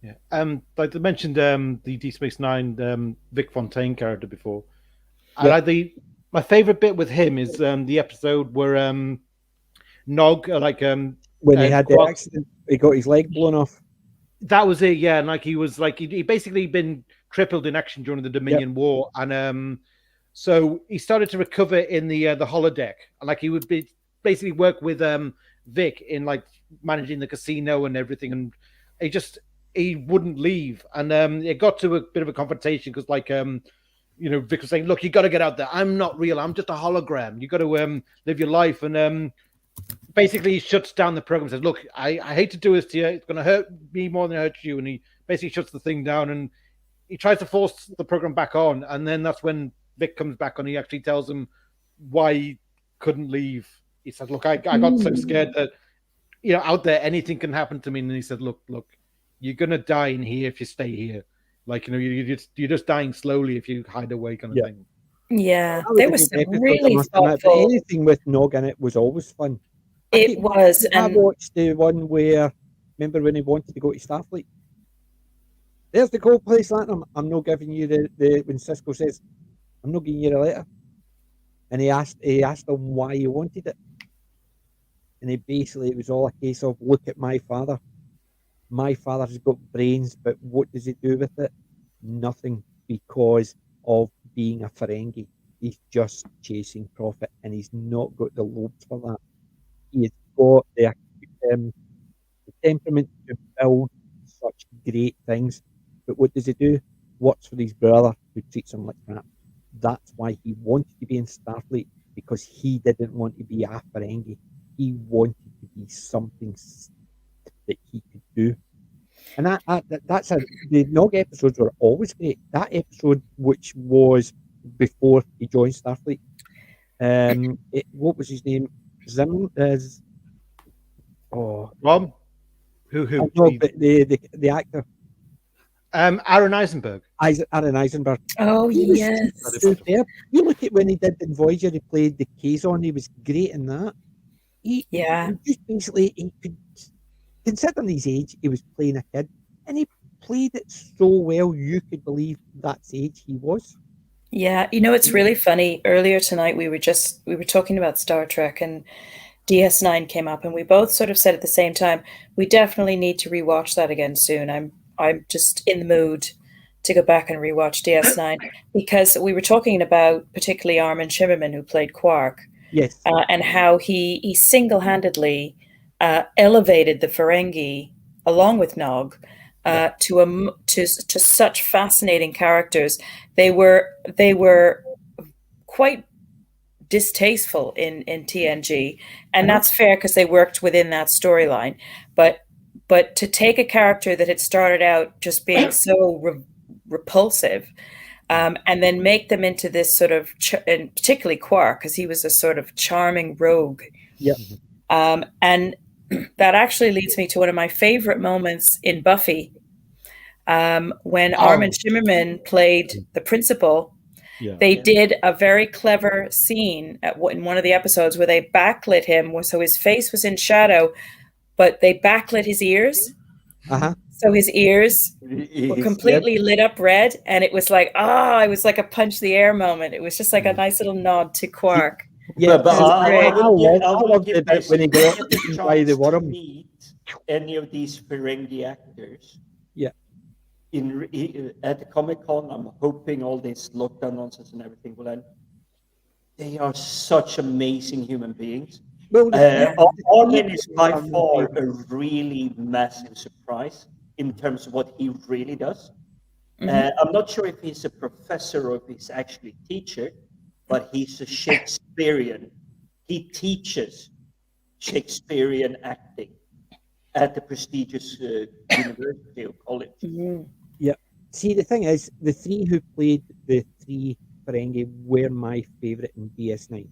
E: Yeah. Like they mentioned the Deep Space Nine Vic Fontaine character before.
A: Yeah.
E: My favorite bit with him is the episode where Nog
A: When he had the
E: Quark-
A: accident, he got his leg blown off.
E: that was it, yeah. And like he was like he basically been crippled in action during the Dominion War, and so he started to recover in the holodeck. And like he would basically work with Vic in like managing the casino and everything, and he wouldn't leave, and it got to a bit of a confrontation because like Vic was saying, look, you got to get out there. I'm not real. I'm just a hologram. You got to live your life. And basically he shuts down the program, says, look, I hate to do this to you. It's going to hurt me more than it hurts you. And he basically shuts the thing down and he tries to force the program back on. And then that's when Vic comes back on. He actually tells him why he couldn't leave. He said, look, I got so scared that, out there, anything can happen to me. And he said, look, you're going to die in here if you stay here. Like, you're just dying slowly if you hide away, kind of thing.
B: Yeah,
A: That
B: there
A: a
B: was
A: good
B: some
A: episode, I
B: really
A: must admit, but
B: thoughtful.
A: anything with Nog in it was always fun.
B: It was,
A: I
B: and
A: watched the one where, remember when he wanted to go to Starfleet? There's the cold place, Latinum. I'm not giving you the when Cisco says, I'm not giving you the letter. And he asked him why he wanted it. And it was all a case of, look at my father. My father's got brains, but what does he do with it? Nothing, because of being a Ferengi. He's just chasing profit, and he's not got the lobes for that. He has got um, the temperament to build such great things. But what does he do? Works for his brother who treats him like crap. That's why he wanted to be in Starfleet, because he didn't want to be a Ferengi. He wanted to be something that he could do. And that's the Nog episodes were always great. That episode, which was before he joined Starfleet, what was his name? Zim,
E: Rob, who?
A: no, but the actor,
E: Aaron Eisenberg.
A: Aaron Eisenberg.
B: Oh,
A: He was
B: yes.
A: superb. You look at when he did in Voyager, he played the Kazon. He was great in that.
B: Yeah.
A: He just basically, he could, considering his age, he was playing a kid, and he played it so well you could believe that's the age he was.
B: Yeah, it's really funny. Earlier tonight, we were talking about Star Trek, and DS9 came up, and we both sort of said at the same time, we definitely need to rewatch that again soon. I'm just in the mood to go back and rewatch DS9 because we were talking about particularly Armin Shimmerman, who played Quark,
A: Yes.
B: and how he single-handedly elevated the Ferengi along with Nog to such fascinating characters. They were quite distasteful in TNG, and that's fair because they worked within that storyline. But to take a character that had started out just being so repulsive, and then make them into this sort of, and particularly Quark, because he was a sort of charming rogue.
A: Yeah.
B: And that actually leads me to one of my favorite moments in Buffy, when Armin Shimmerman played the principal.
E: Yeah.
B: They did a very clever scene in one of the episodes where they backlit him, so his face was in shadow, but they backlit his ears.
A: Uh-huh.
B: So his ears were completely lit up red, and it was like, it was like a punch the air moment. It was just like a nice little nod to Quark.
A: Yeah,
C: but I
A: love
C: give
A: the bit when he got eaten by the worm.
C: meet any of these Ferengi actors.
A: Yeah.
C: At the Comic-Con, I'm hoping all this lockdown nonsense and everything will end. They are such amazing human beings.
A: Well,
C: Armin is by far a really massive surprise in terms of what he really does. I'm not sure if he's a professor or if he's actually a teacher, but he's a Shakespearean. He teaches Shakespearean acting at the prestigious university or college.
A: Yeah. See, the thing is, the three who played the three Ferengi were my favourite in DS9.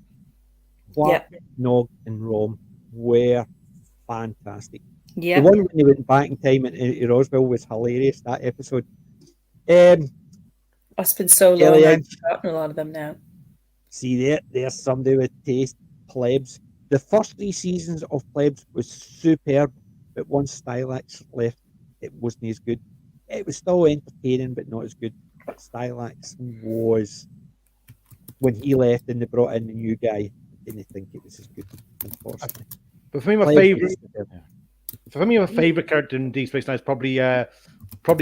A: Quark, Nog, and Rom were fantastic.
B: Yeah.
A: The one when they went back in time into Roswell was hilarious, that episode.
B: It's been so long,
A: Kellyanne.
B: I've forgotten a lot of them now.
A: See, there's somebody with taste. Plebs. The first 3 seasons of Plebs was superb, but once Stylax left, it wasn't as good. It was still entertaining, but not as good. Stylax was, when he left and they brought in the new guy, I didn't think it was as good, unfortunately.
E: But for me, my favorite character in Deep Space Nine is probably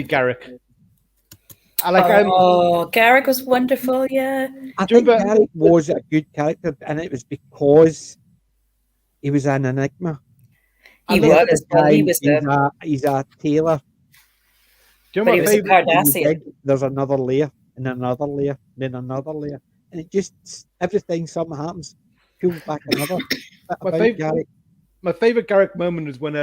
E: Garrick.
B: Garrick was wonderful. Yeah,
A: I think Garrick was a good character, and it was because he was an enigma.
B: He was.
A: He's a tailor.
E: Do you know
B: but he was a Cardassian.
A: There's another layer, and another layer, and then another layer, and it just everything. Something happens, pulls back another.
E: My favorite Garrick moment is when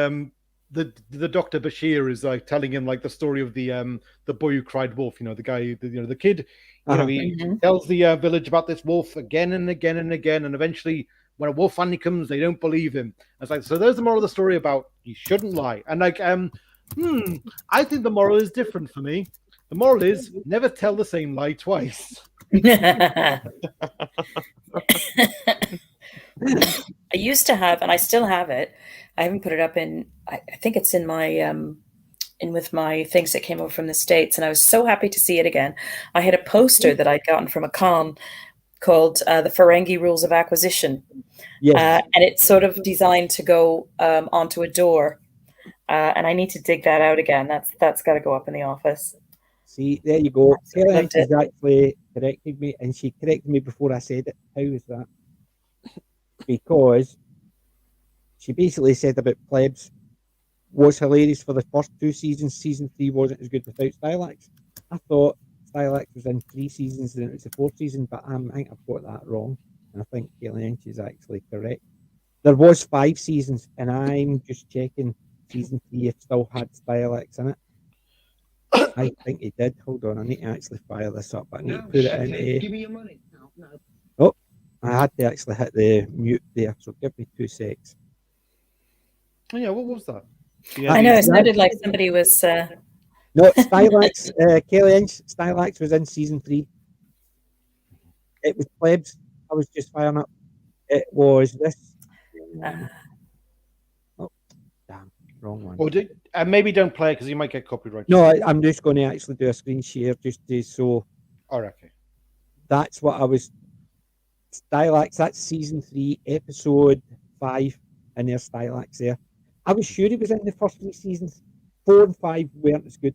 E: the Dr. Bashir is like telling him like the story of the boy who cried wolf. The guy, the kid. He tells the village about this wolf again and again and again, and eventually, when a wolf finally comes, they don't believe him. It's like, so there's the moral of the story about you shouldn't lie. And like, I think the moral is different for me. The moral is never tell the same lie twice.
B: I used to have, and I still have it. I haven't put it up in. I think it's in my in with my things that came over from the States, and I was so happy to see it again. I had a poster that I'd gotten from a con called "The Ferengi Rules of Acquisition," and it's sort of designed to go onto a door. and I need to dig that out again. That's got to go up in the office.
A: See, there you go. Kelly
B: Loved
A: has
B: it.
A: actually corrected me, and she corrected me before I said it. How was that? Because she basically said about Plebs was hilarious for the first 2 seasons. Season 3 wasn't as good without Stylax. I thought Stylax was in 3 seasons and it was the 4th season, but I think I've got that wrong. And I think Kelly Inch is actually correct. There was 5 seasons, and I'm just checking season 3 if still had Stylax in it. I think he did. Hold on, I need to actually fire this up. I need to put it in a.
F: Give me your money. No.
A: Oh, I had to actually hit the mute there, so give me 2 secs.
E: Oh, yeah, what was that?
B: I know it
A: Yeah.
B: sounded like somebody was.
A: No, Stylax, Kelly Inch, Stylax was in season 3. It was Plebs. I was just firing up. It was this. Oh, damn, wrong one.
E: Well, maybe don't play it because you might get copyright.
A: No, I'm just going to actually do a screen share just to so.
E: All right, okay.
A: That's what I was. Stylax, that's season 3, episode 5, and there's Stylax there. I was sure he was in the first 3 seasons. 4 and 5 weren't as good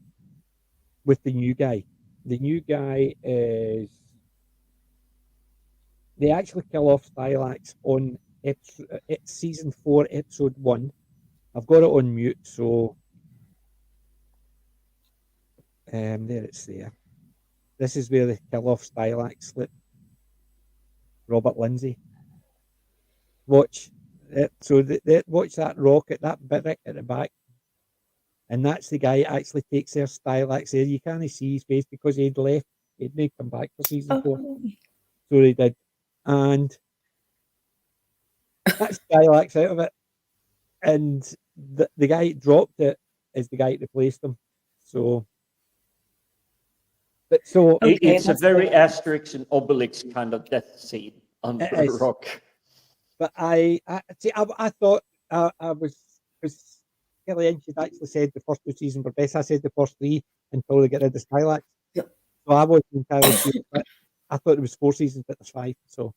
A: with the new guy. The new guy is. They actually kill off Stylax on season 4, episode 1. I've got it on mute, so. There it's there. This is where they kill off Stylax. Robert Lindsay. Watch it. So watch that rocket, that bit at the back. And that's the guy that actually takes their Stylax there. You can't see his face because he'd left. He'd not come back for season 4. So he did. And that's Stylax out of it. And the guy that dropped it is the guy that replaced him. So. But so
C: it's a very Asterix and Obelix kind of death scene under the rock.
A: But I thought I was because Kelly Inch had actually said the first 2 seasons were best. I said the first 3 until they get rid of Stylax.
B: Yep.
A: So I wasn't entirely sure, but I thought it was 4 seasons, but there's 5. So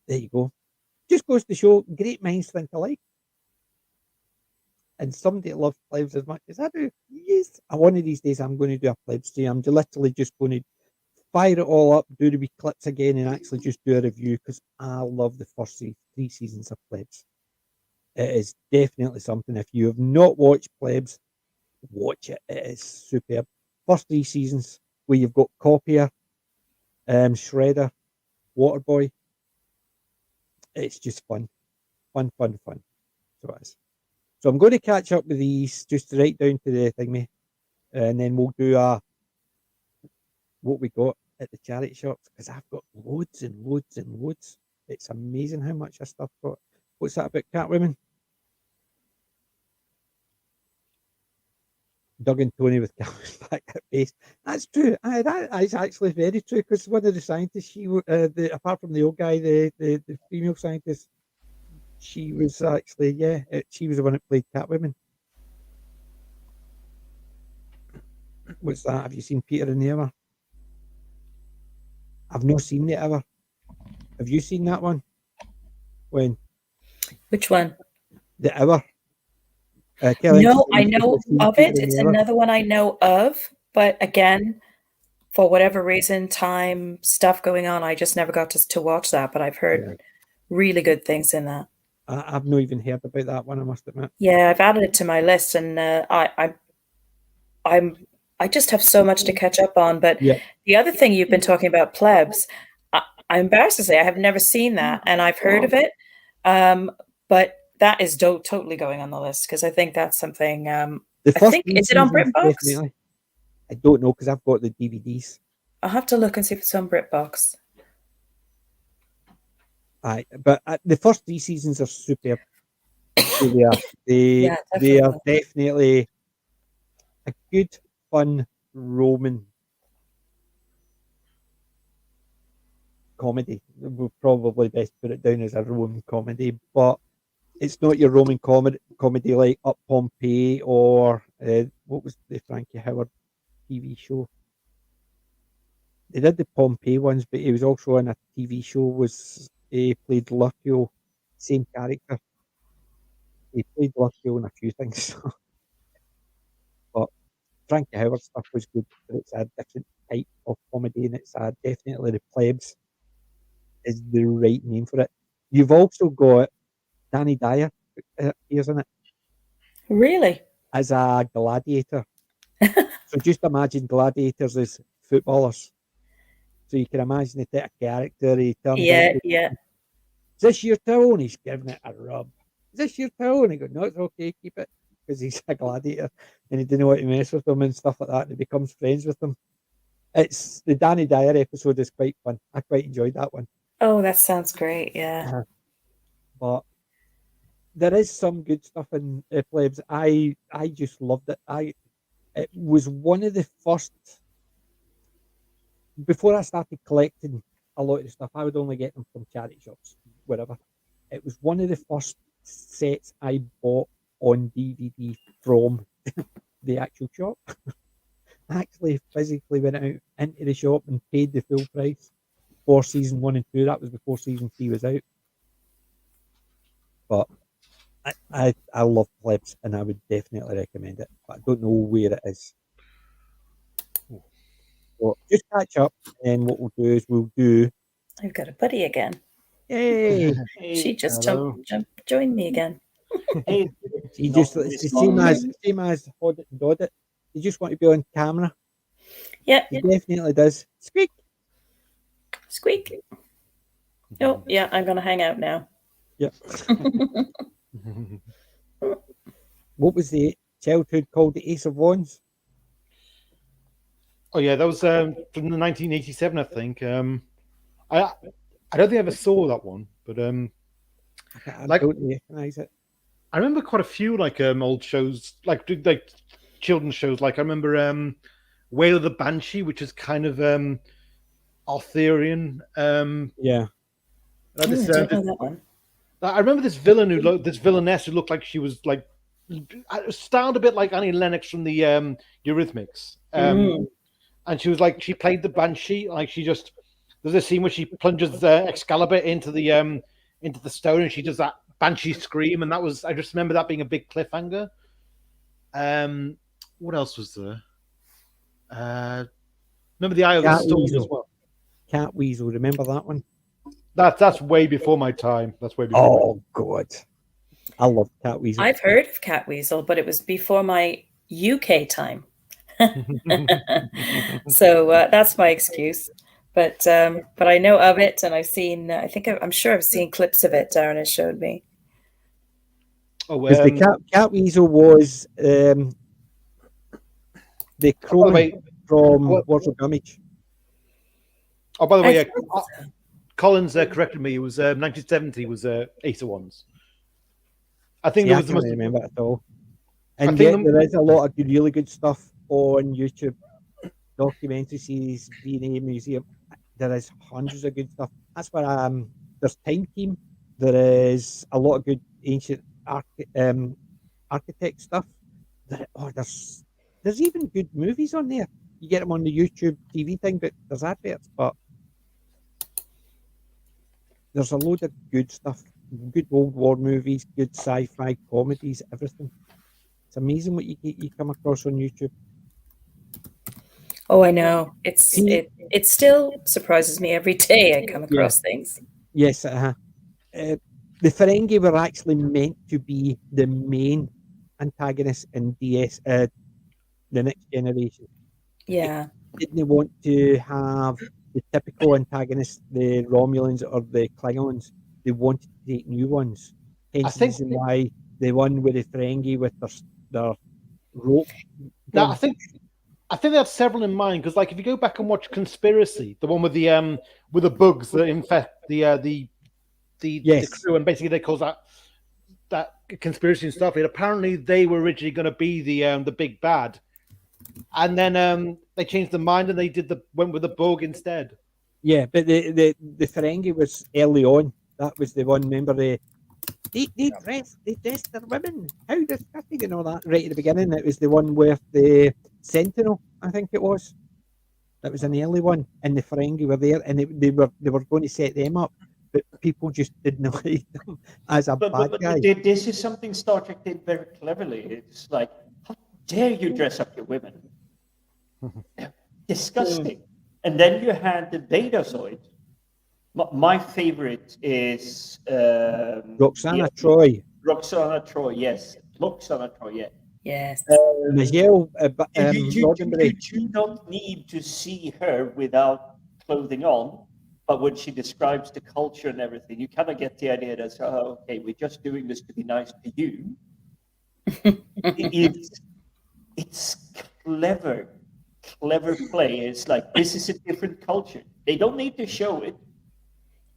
A: there you go. Just goes to show great minds think alike. And somebody loves Plebs as much as I do. Yes. One of these days I'm going to do a Plebs stream. I'm literally just going to fire it all up, do the wee clips again, and actually just do a review because I love the first 3 seasons of Plebs. It is definitely something. If you have not watched Plebs, watch it. It is superb. First 3 seasons where you've got Copier, Shredder, Waterboy. It's just fun. Fun. So it is. So I'm going to catch up with these just right down to the thingy, and then we'll do what we got at the charity shops because I've got loads and loads and loads. It's amazing how much I stuff got. What's that about Catwoman? Doug and Tony with Catwoman back at base. That's true. That is actually very true because one of the scientists, apart from the old guy, the female scientist, she was actually she was the one that played Catwoman. What's that? Have you seen Peter and the Hour? I've not seen the Hour. Have you seen that one? When?
B: Which one?
A: The Hour.
B: No, I know of it. It's another one I know of, but again, for whatever reason, time, stuff going on, I just never got to watch that. But I've heard really good things in that.
A: I've not even heard about that one, I must admit.
B: Yeah, I've added it to my list, and I just have so much to catch up on. But the other thing you've been talking about, Plebs, I'm embarrassed to say I have never seen that, and I've heard of it. But that is totally going on the list because I think that's something. I think is it on BritBox?
A: Definitely. I don't know because I've got the DVDs.
B: I'll have to look and see if it's on BritBox.
A: But the first 3 seasons are superb. They are definitely a good, fun Roman comedy. We'll probably best put it down as a Roman comedy, but it's not your Roman comedy like Up Pompeii or what was the Frankie Howard TV show? They did the Pompeii ones, but he was also in a TV show. He played Lucio, same character. he played Liverpool in a few things. But Frankie Howard stuff was good, but it's a different type of comedy, and it's definitely the Plebs is the right name for it. You've also got Danny Dyer here's in it
B: Really?
A: as a gladiator. So just imagine gladiators as footballers. So you can imagine the type of character he turns
B: Yeah,
A: into.
B: yeah.
A: Is this your towel? And he's giving it a rub. Is this your towel? And he goes, no, it's okay, keep it. Because he's a gladiator and he didn't want to mess with them and stuff like that. And he becomes friends with them. It's the Danny Dyer episode is quite fun. I quite enjoyed that one.
B: Oh, that sounds great. Yeah.
A: But there is some good stuff in Plebs. I just loved it. It was one of the first before I started collecting a lot of the stuff. I would only get them from charity shops, wherever. It was one of the first sets I bought on DVD from the actual shop. I actually physically went out into the shop and paid the full price for season 1 and 2. That was before season 3 was out. But I love Plebs and I would definitely recommend it. But I don't know where it is. So just catch up, and what we'll do is
B: I've got a buddy again.
A: yay!
B: She just
E: Hello.
B: joined me again.
C: Hey,
A: He just it's the same as Hoddit and Doddit. You just want to be on camera.
B: Yeah.
A: He definitely does. Squeak.
B: Squeak. Oh, yeah, I'm going to hang out now.
A: Yep. What was the childhood called? The Ace of Wands?
E: Oh yeah, that was from the 1987, I think. I don't think I ever saw that one, but
A: I
E: Like-
A: don't recognise it.
E: I remember quite a few old shows, like children's shows. Like I remember Whale of the Banshee, which is kind of Arthurian.
A: Yeah.
B: I don't know that one.
E: I remember this villainess who looked like she was like styled a bit like Annie Lennox from the Eurythmics. And she was like, she played the Banshee, like there's a scene where she plunges Excalibur into the stone, and she does that Banshee scream, and I just remember that being a big cliffhanger. What else was there? Remember the Eye of the
A: Cat
E: Storm
A: Weasel.
E: as well.
A: Cat Weasel, remember that one?
E: That's way before my time. That's way before.
A: Oh God, I love Cat Weasel.
B: I've heard of Cat Weasel, but it was before my UK time. So that's my excuse. But I know of it, and I've seen. I'm sure I've seen clips of it. Darren has showed me.
E: Oh,
A: Because the Cat Weasel was the Crow from Wars of Gummidge.
E: Oh, by the way,
B: I thought so.
E: Collins corrected me. It was 1970. Was Ace of Wands. I think
A: See,
E: there
A: I
E: was the
A: can't
E: most.
A: remember it at all.
E: I
A: And
E: think
A: yet there is a lot of really good stuff on YouTube. Documentary series, DNA Museum. There is hundreds of good stuff. That's where there's Time Team. There is a lot of good ancient architect stuff. There's even good movies on there. You get them on the YouTube TV thing, but there's adverts. But there's a load of good stuff. Good World War movies, good sci-fi comedies, everything. It's amazing what you come across on YouTube.
B: Oh, I know. It still surprises me every day I come across things.
A: Yes, the Ferengi were actually meant to be the main antagonist in DS, the Next Generation.
B: Yeah.
A: Didn't want to have the typical antagonists, the Romulans or the Klingons. They wanted to take new ones. Hence the reason why the one with the Ferengi with their rope.
E: I think they had several in mind, because, like, if you go back and watch Conspiracy, the one with the bugs that infect the crew, and basically they cause that conspiracy and stuff. Apparently, they were originally going to be the big bad, and then they changed their mind and they went with the bug instead.
A: Yeah, but the Ferengi was early on. That was the one. Remember they dressed their women. How disgusting and all that. Right at the beginning, it was the one with the Sentinel, I think it was. That was an early one, and the Ferengi were there, and they were going to set them up. but people just didn't like them as a bad guy.
C: This is something Star Trek did very cleverly. It's like, how dare you dress up your women? Disgusting. And then you had the Betazoid. My favorite is
A: Roxana Troy,
C: Roxana Troy, yes. Roxana Troy, yeah.
B: Yes.
A: Michelle
C: You
A: Roddenberry.
C: do not need to see her without clothing on, but when she describes the culture and everything, you kind of get the idea that, oh, okay, we're just doing this to be nice to you. It's clever play. It's like, this is a different culture. They don't need to show it,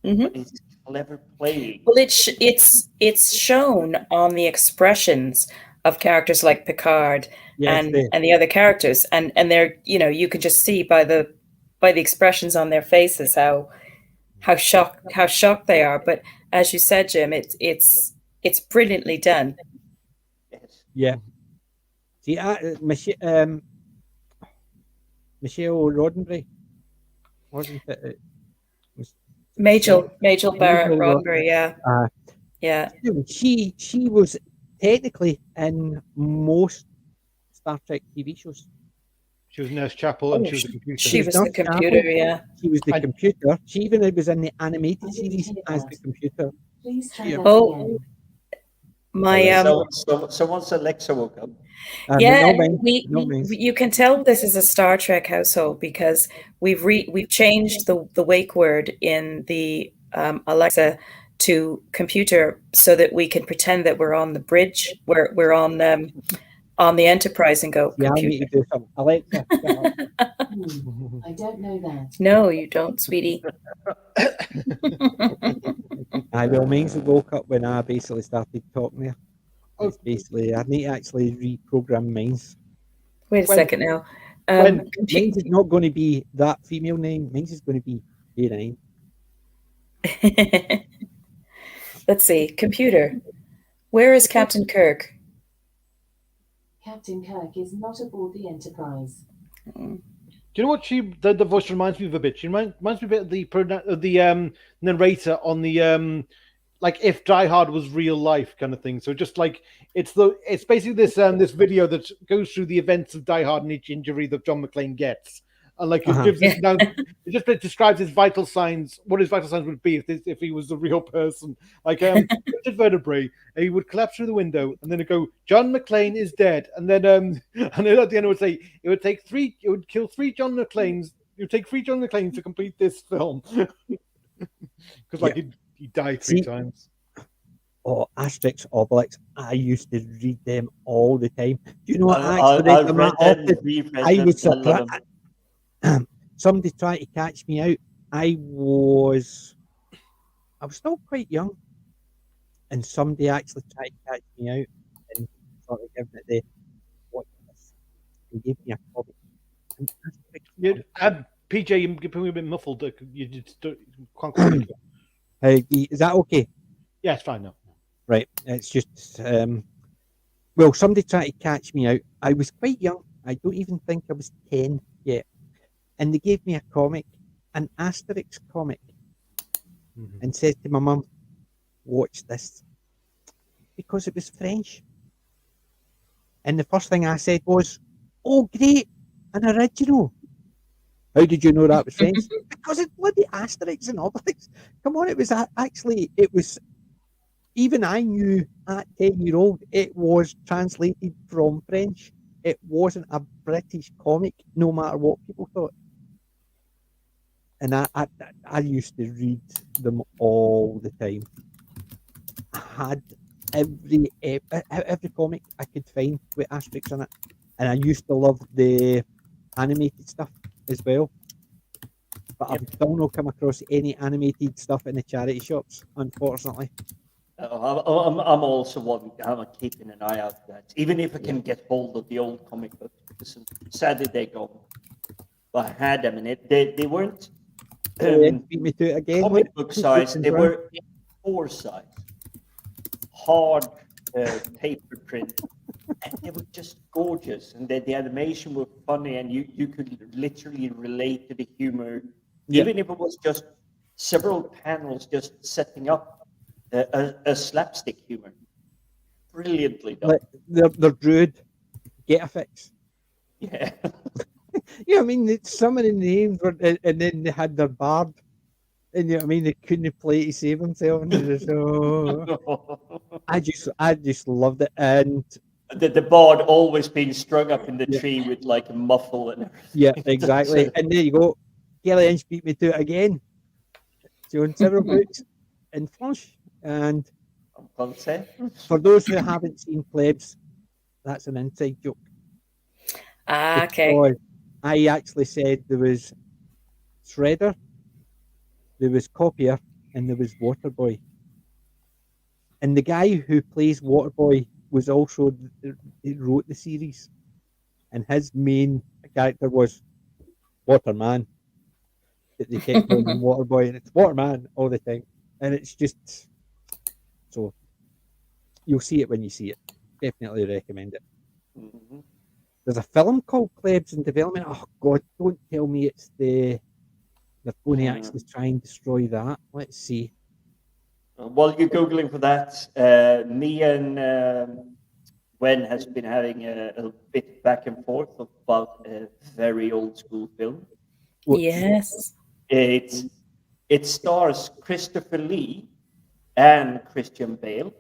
C: but it's clever playing.
B: Well, it's shown on the expressions of characters like Picard and the other characters, and they're, you can just see by the expressions on their faces how shocked they are. But as you said, Jim, it's brilliantly done.
C: Yes.
A: Yeah. See, Michelle Roddenberry, wasn't it?
B: Majel Barrett Roddenberry, yeah. Yeah.
A: She was technically in most Star Trek TV shows.
E: She was Nurse Chapel, and she was the computer.
B: She was the computer, yeah.
A: She was the computer. She even was in the animated series as the computer.
B: Oh, my
C: someone's Alexa woke up.
B: yeah, you can tell this is a Star Trek household because we've changed the wake word in the Alexa to computer so that we can pretend that we're on the bridge, we're on the Enterprise, and go,
A: yeah, I need to do something. Alexa.
F: I don't know that.
B: No, you don't, sweetie.
A: Well, Mings woke up when I basically started talking there. It's basically, I need to actually reprogram Mings.
B: Wait a second now.
A: Mings is not going to be that female name. Mings is going to be a name.
B: Let's see. Computer. Where is Captain Kirk?
F: Captain Kirk is not aboard the Enterprise.
E: Do you know what the voice reminds me of a bit? She reminds me a bit of the narrator on the like if Die Hard was real life kind of thing. So just like it's basically this video that goes through the events of Die Hard and each injury that John McClane gets. And like it gives it now, it describes his vital signs, what his vital signs would be if he was a real person. Like vertebrae, he would collapse through the window, and then it'd go, John McClane is dead, and then at the end it would say it would kill 3 John McClanes. It would take 3 John McClanes to complete this film because he died 3 times.
A: Oh, Asterix, Obelix! I used to read them all the time. Do you know what? I was surprised. Somebody tried to catch me out. I was still quite young, and somebody actually tried to catch me out and sort of give me what this. He gave me a copy.
E: PJ, you're becoming a bit muffled. You just can't quite.
A: Is that okay?
E: Yeah, it's fine now.
A: Right. It's just well, somebody tried to catch me out. I was quite young. I don't even think I was 10 yet. And they gave me a comic, an Asterix comic, and said to my mum, watch this. Because it was French. And the first thing I said was, oh, great, an original. How did you know that was French? Because it's bloody Asterix and Obelix. Come on, it was even I knew at 10-year-old, it was translated from French. It wasn't a British comic, no matter what people thought. And I used to read them all the time. I had every comic I could find with Asterix in it. And I used to love the animated stuff as well. But I've still not come across any animated stuff in the charity shops, unfortunately.
C: I'm also one. I'm keeping an eye out for that. Even if I can get hold of the old comic books, because sadly they're gone. But I had them, and they weren't
A: beat me to it again.
C: Comic book size. They were A4 size, hard paper print, and they were just gorgeous. And the animation was funny, and you could literally relate to the humor, even if it was just several panels just setting up a slapstick humor. Brilliantly done.
A: Like their druid get a fix.
C: Yeah.
A: Yeah, I mean, some of the names were, and then they had their bard, and you know what I mean, they couldn't play to save themselves. And they just, oh, I just loved it, and
C: The bard always being strung up in the
A: Yeah.
C: tree with like a muffle and everything.
A: yeah, exactly. And there you go, Kelly Inch beat me to it again. So in several books in Flush, and for those who haven't seen Plebs, that's an inside joke.
B: Okay.
A: Because I actually said there was Shredder, there was Copier, and there was Waterboy. And the guy who plays Waterboy was also he wrote the series, and his main character was Waterman. That they kept calling him Waterboy, and it's Waterman all the time, and it's just so you'll see it when you see it. Definitely recommend it.
C: Mhm.
A: There's a film called Plebs in development. Oh God, don't tell me it's they're going to actually try and destroy that. Let's see.
C: While you're googling for that, me and Gwen has been having a bit back and forth about a very old school film.
B: Yes.
C: It stars Christopher Lee and Christian Bale.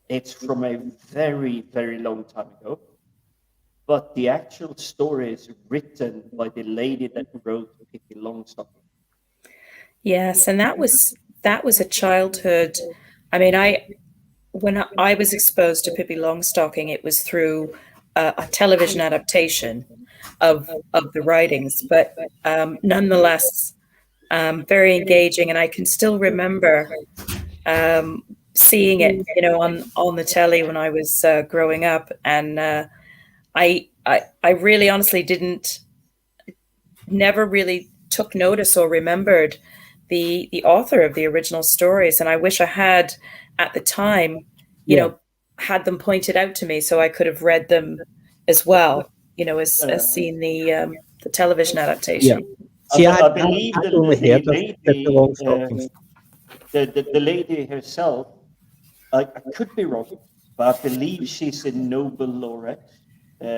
C: It's from a very, very long time ago. But the actual story is written by the lady that wrote Pippi Longstocking.
B: Yes, and that was a childhood. I mean, when I was exposed to Pippi Longstocking, it was through a television adaptation of the writings, but nonetheless, very engaging. And I can still remember seeing it, you know, on the telly when I was growing up, and I really honestly never really took notice or remembered the author of the original stories, and I wish I had at the time, you know, had them pointed out to me so I could have read them as well, you know, as seen the television adaptation.
A: See,
C: I believe
A: I only heard of Pippi Longstocking.
C: the lady herself, I could be wrong, but I believe she's a Nobel laureate.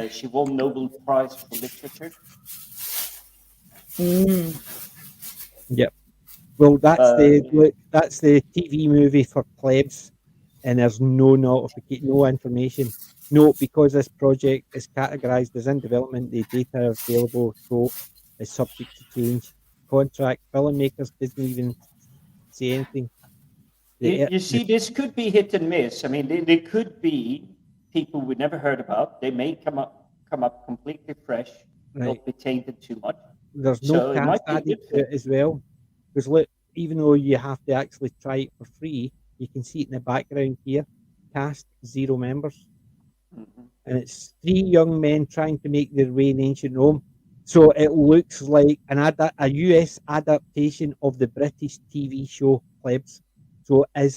C: She won Nobel Prize for Literature.
A: Yep. Well, that's the TV movie for Plebs, and there's no notification, no information. No, because this project is categorized as in development, the data available so is subject to change. Contract filmmakers didn't even say anything.
C: You see, this could be hit and miss. I mean, they could be people we never heard about. They may come up completely fresh, not be tainted too much.
A: There's no cast added to it as well. Because look, even though you have to actually try it for free, you can see it in the background here. Cast 0 members.
C: Mm-hmm.
A: And it's 3 young men trying to make their way in ancient Rome. So it looks like a US adaptation of the British TV show Plebs. So they're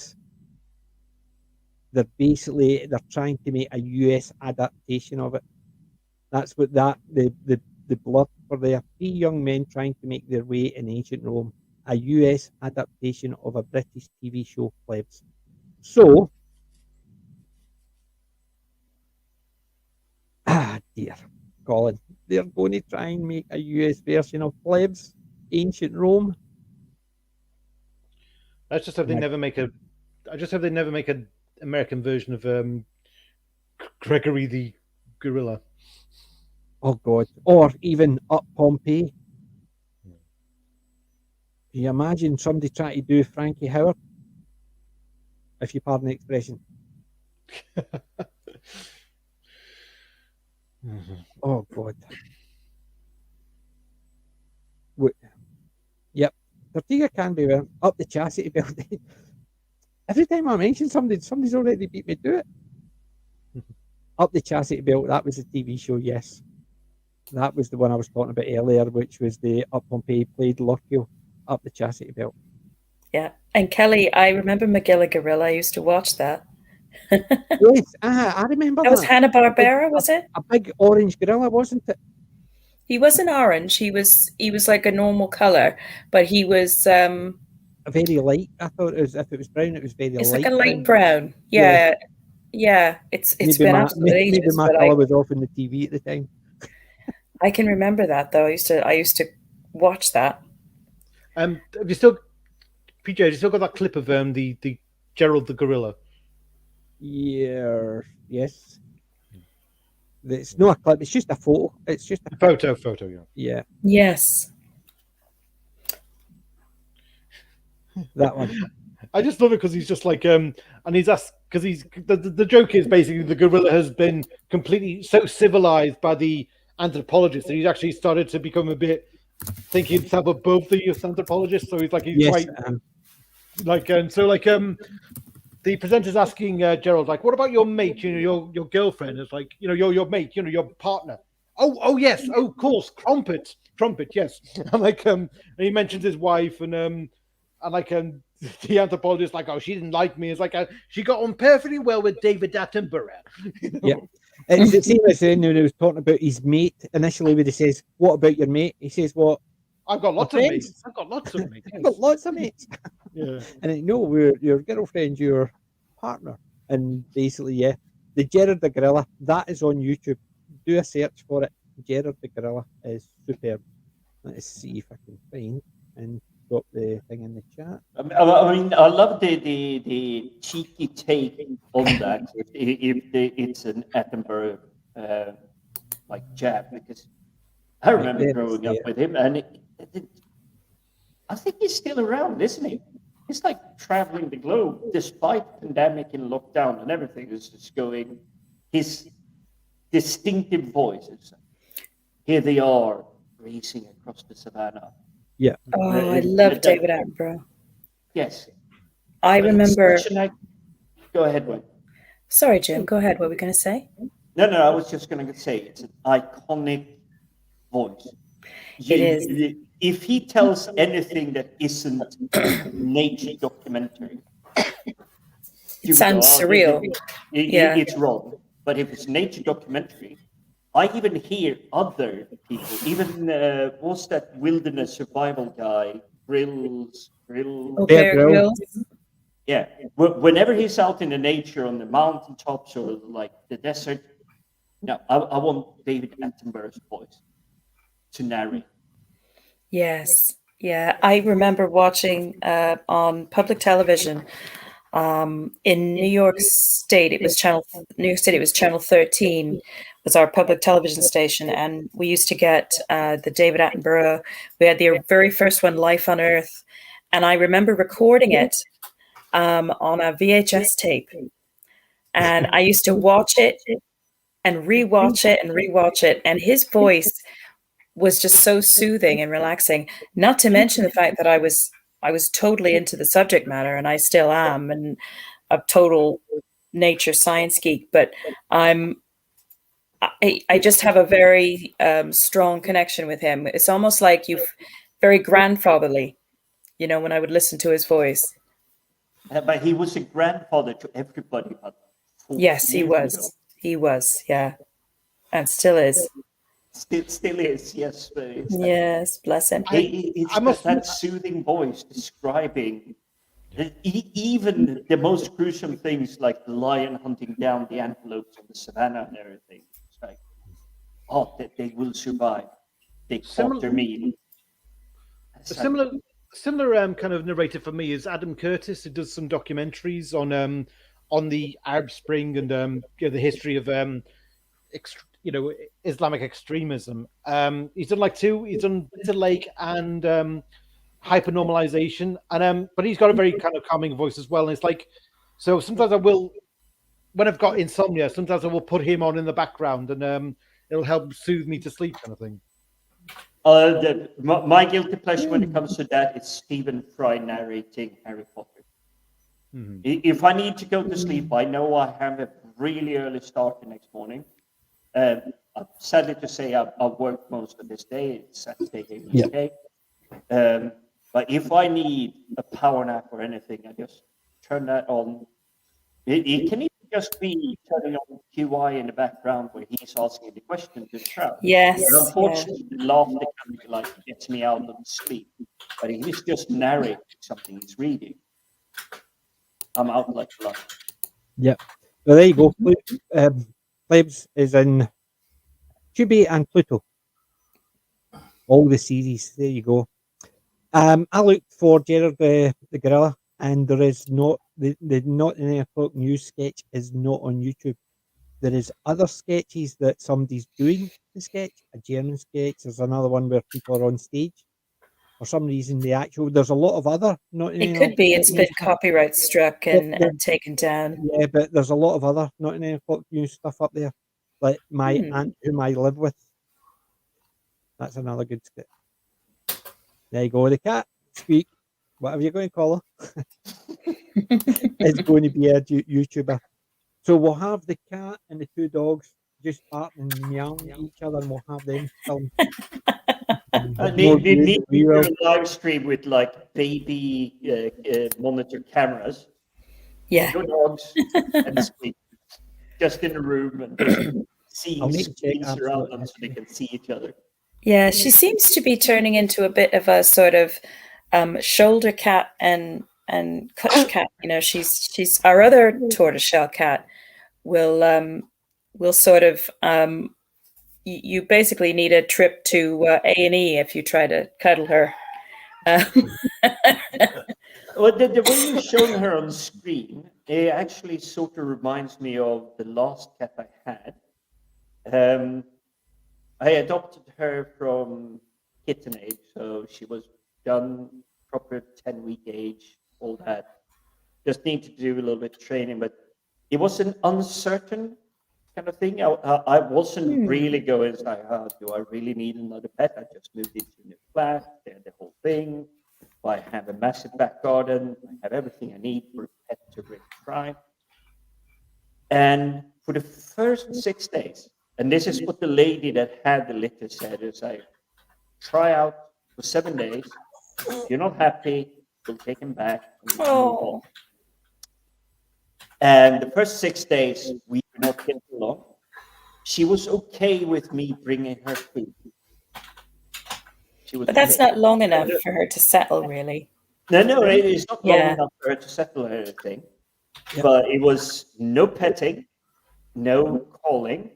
A: trying to make a US adaptation of it. That's what the blurb for there. 3 young men trying to make their way in ancient Rome. A US adaptation of a British TV show Plebs. So, dear Colin, they're going to try and make a US version of Plebs, ancient Rome.
E: I just hope they never make a. I just hope they never make an American version of Gregory the Gorilla.
A: Oh God! Or even Up Pompeii. Can you imagine somebody trying to do Frankie Howard? If you pardon the expression. Oh God. Yep. Tortiga can be up the chastity belt. Every time I mention somebody's already beat me to it. Up the chastity belt, that was a TV show, yes. That was the one I was talking about earlier, which was the Up Pompeii played Lurkio, Up the Chastity Belt.
B: Yeah. And Kelly, I remember Magilla Gorilla. I used to watch that.
A: Yes, I remember that.
B: That was Hanna-Barbera, was it?
A: A big orange gorilla, wasn't it?
B: He wasn't orange. He was like a normal color, but he was
A: Very light. I thought if it was brown, it was very
B: it's like
A: light
B: a light
A: brown.
B: brown.
A: Yeah.
B: Yeah. Yeah. It's
A: Maybe
B: been
A: my
B: absolute
A: maybe
B: ages,
A: my
B: but
A: colour was off on the TV at the time.
B: I can remember that though. I used to watch that.
E: Have you still, PJ? Have you still got that clip of the Gerald the gorilla?
A: Yeah. Yes. It's not a clip. It's just a photo. It's just a
E: Photo, yeah.
A: Yeah,
B: Yes.
A: that one.
E: I just love it because he's just like, and he's asked because the joke is basically the gorilla has been completely so civilized by the anthropologists that he's actually started to become a bit thinking himself above the anthropologists. So he's
A: Yes.
E: quite the presenter's asking Gerald, like, what about your mate? You know, your girlfriend. It's like, you know, your mate. You know, your partner. Oh yes. Oh, of course. Crumpet. Yes. And and he mentions his wife, and the anthropologist like, oh, she didn't like me. It's like she got on perfectly well with David Attenborough.
A: Yeah. It's the same as when he was talking about his mate initially, where he says, "What about your mate?" He says, "What?
E: I've got lots of
A: friends.
E: mates. I've got lots of mates.
A: I've got lots of mates."
E: Yeah.
A: And no, we're your girlfriend, your partner, and basically, yeah, the Gerard the Gorilla that is on YouTube. Do a search for it. Gerard the Gorilla is superb. Let's see if I can find and drop the thing in the chat.
C: I mean, I love the cheeky take on that. If it's an Attenborough like jab, because I remember growing up with him, and I think he's still around, isn't he? He's like traveling the globe, despite pandemic and lockdown and everything. Is just going. His distinctive voice. Here they are, racing across the savannah.
A: Yeah.
B: Oh, I love David Attenborough.
C: Yes.
B: I remember.
C: Go ahead, Wayne.
B: Sorry, Jim. Go ahead. What were we going to say?
C: No, I was just going to say it's an iconic voice.
B: It is.
C: If he tells anything that isn't nature documentary,
B: it sounds surreal.
C: It's wrong. But if it's nature documentary, I even hear other people, even what's that wilderness survival guy, Grills.
B: Bear Grylls.
C: Yeah, whenever he's out in the nature on the mountaintops or like the desert, no, I want David Attenborough's voice to narrate.
B: Yes, yeah, I remember watching on public television in New York State. It was Channel 13 was our public television station, and we used to get the David Attenborough. We had the very first one, Life on Earth, and I remember recording it on a VHS tape, and I used to watch it and rewatch it, and his voice was just so soothing and relaxing. Not to mention the fact that I was totally into the subject matter, and I still am, and a total nature science geek. But I just have a very strong connection with him. It's almost like very grandfatherly, you know, when I would listen to his voice.
C: But he was a grandfather to everybody.
B: Yes, he was. Ago. He was, yeah, and still is.
C: Still is, yes.
B: Yes, bless him.
C: It's that soothing voice describing even the most gruesome things, like the lion hunting down the antelopes in the savannah and everything. It's like, that they will survive. They caught their meal.
E: Similar kind of narrator for me is Adam Curtis, who does some documentaries on the Arab Spring and the history of Islamic extremism. He's done like two. He's done Bitter Lake and Hypernormalization, and but he's got a very kind of calming voice as well. And it's like, so sometimes I will, when I've got insomnia, sometimes I will put him on in the background, and it'll help soothe me to sleep, kind of thing.
C: My guilty pleasure when it comes to that is Stephen Fry narrating Harry Potter. Mm-hmm. If I need to go to sleep, I know I have a really early start the next morning. Sadly to say, I've worked most of this day. It's Saturday in the UK. But if I need a power nap or anything, I just turn that on. It can even just be turning on QI in the background where he's asking the question to the crowd.
B: Yes.
C: But
B: Yeah.
C: unfortunately, the laughter kind of like gets me out of sleep. But if he's just narrating something he's reading, I'm out like a light.
A: Yeah. Well, there you go. Plebs is in QB and Pluto. All the series. There you go. I looked for Gerard the Gorilla, and there is not the Not in 8 o'clock news sketch is not on YouTube. There is other sketches that somebody's doing the sketch, a German sketch. There's another one where people are on stage. For some reason, there's a lot of other Not in
B: It
A: 8
B: could be
A: o'clock
B: it's
A: news
B: been
A: stuff.
B: copyright struck and taken down.
A: Yeah, but there's a lot of other Not in 8 o'clock news stuff up there. Like my aunt, whom I live with. That's another good sketch. There you go. The cat, Squeak, whatever you're going to call her, is going to be a YouTuber. So we'll have the cat and the two dogs just barking and meowing at each other, and we'll have them filmed.
C: They need to do a live stream with like baby monitor cameras.
B: Yeah.
C: Your dogs and Squeak just in the room and just seeing screens around them so they can see each other.
B: Yeah, she seems to be turning into a bit of a sort of shoulder cat and clutch cat. You know, she's our other tortoiseshell cat. Will sort of you basically need a trip to A&E if you try to cuddle her.
C: Well, the way you've shown her on screen, it actually sort of reminds me of the last cat I had. I adopted her from kitten age, so she was done proper 10-week age, all that. Just need to do a little bit of training, but it was an uncertain kind of thing. I wasn't really going like, do I really need another pet? I just moved into a new flat, the whole thing. I have a massive back garden. I have everything I need for a pet to really try. And for the first 6 days, and this is what the lady that had the litter said, is like, try out for 7 days. If you're not happy, we'll take him back.
B: Oh.
C: And the first 6 days, we were not getting along. She was okay with me bringing her food.
B: But that's not long enough for her to settle, really.
C: No, it is not long enough for her to settle anything. Yep. But it was no petting, no calling.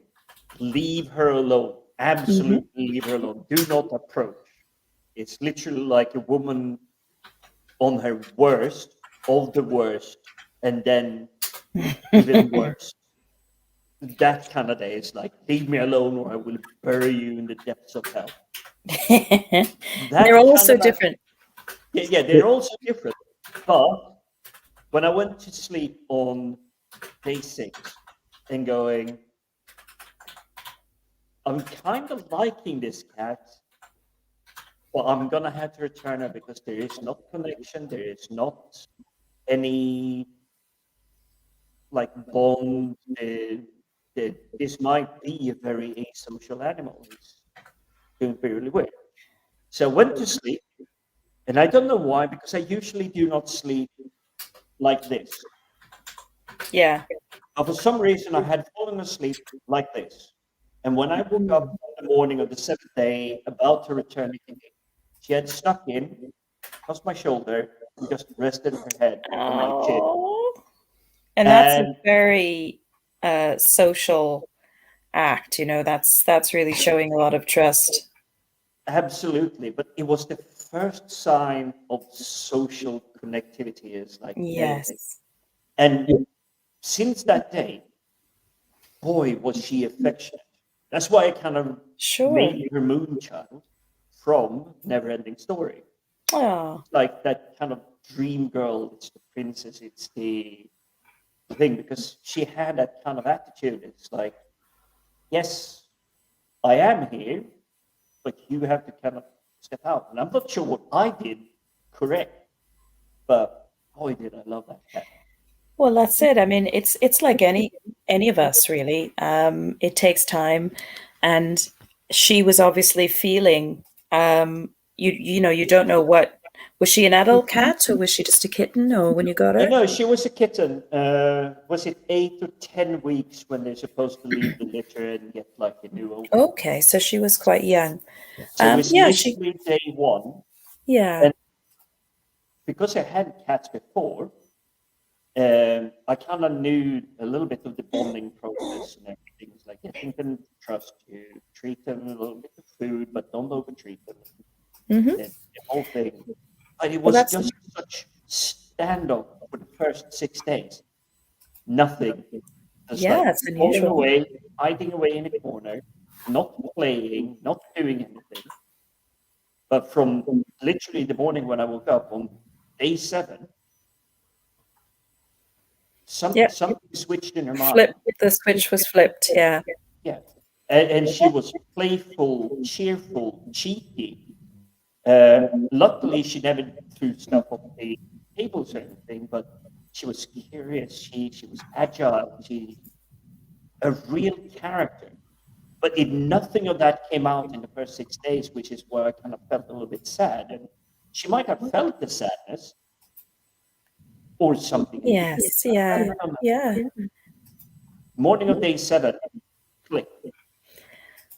C: Leave her alone. Absolutely leave her alone. Do not approach. It's literally like a woman on her worst, of the worst, and then even worse. That kind of day is like, leave me alone or I will bury you in the depths of hell.
B: They're all so different.
C: Yeah, they're all so different. But when I went to sleep on day 6 and going, I'm kind of liking this cat, but I'm going to have to return her because there is not connection. There is not any like bond. This might be a very asocial animal. It's going to be really weird. So I went to sleep, and I don't know why, because I usually do not sleep like this.
B: Yeah.
C: But for some reason, I had fallen asleep like this. And when I woke up in the morning of the 7th day, about to return again, she had snuck in, across my shoulder, and just rested her head on my chin.
B: And that's a very social act, you know, that's really showing a lot of trust.
C: Absolutely. But it was the first sign of social connectivity. Is like,
B: yes.
C: And since that day, boy, was she affectionate. That's why I kind of made her Moonchild from Neverending Story.
B: Oh.
C: Like that kind of dream girl, it's the princess, it's the thing, because she had that kind of attitude. It's like, yes, I am here, but you have to kind of step out. And I'm not sure what I did correct, but boy, did I love that cat.
B: Well, that's it. I mean, it's like any of us, really. It takes time, and she was obviously feeling. You know, you don't know what Was she an adult cat, or was she just a kitten, or when you got her?
C: No, she was a kitten. Was it 8 or 10 weeks when they're supposed to leave the litter and get like a new owner?
B: Okay, so she was quite young.
C: So it was
B: Yeah, she.
C: literally day one.
B: Yeah.
C: And because I had cats before, I kind of knew a little bit of the bonding process and everything. It's like getting them to trust you, treat them a little bit of food, but don't over-treat them.
B: Hmm.
C: The whole thing. But it
B: Well,
C: was
B: that's
C: just such standoff for the first 6 days. Nothing. Just
B: yeah,
C: like
B: it's
C: going
B: unusual.
C: away, hiding away in a corner, not playing, not doing anything. But from literally the morning when I woke up on day 7,
B: Yep.
C: something switched in her mind.
B: Flip. The switch was flipped. Yeah.
C: Yeah. And she was playful, cheerful, cheeky. Luckily, she never threw stuff off the tables or anything, but she was curious. She was agile. She a real character. But nothing of that came out in the first 6 days, which is where I kind of felt a little bit sad. And she might have felt the sadness or something.
B: Yes.
C: I
B: Yeah.
C: don't know.
B: Yeah.
C: Morning of day 7, click.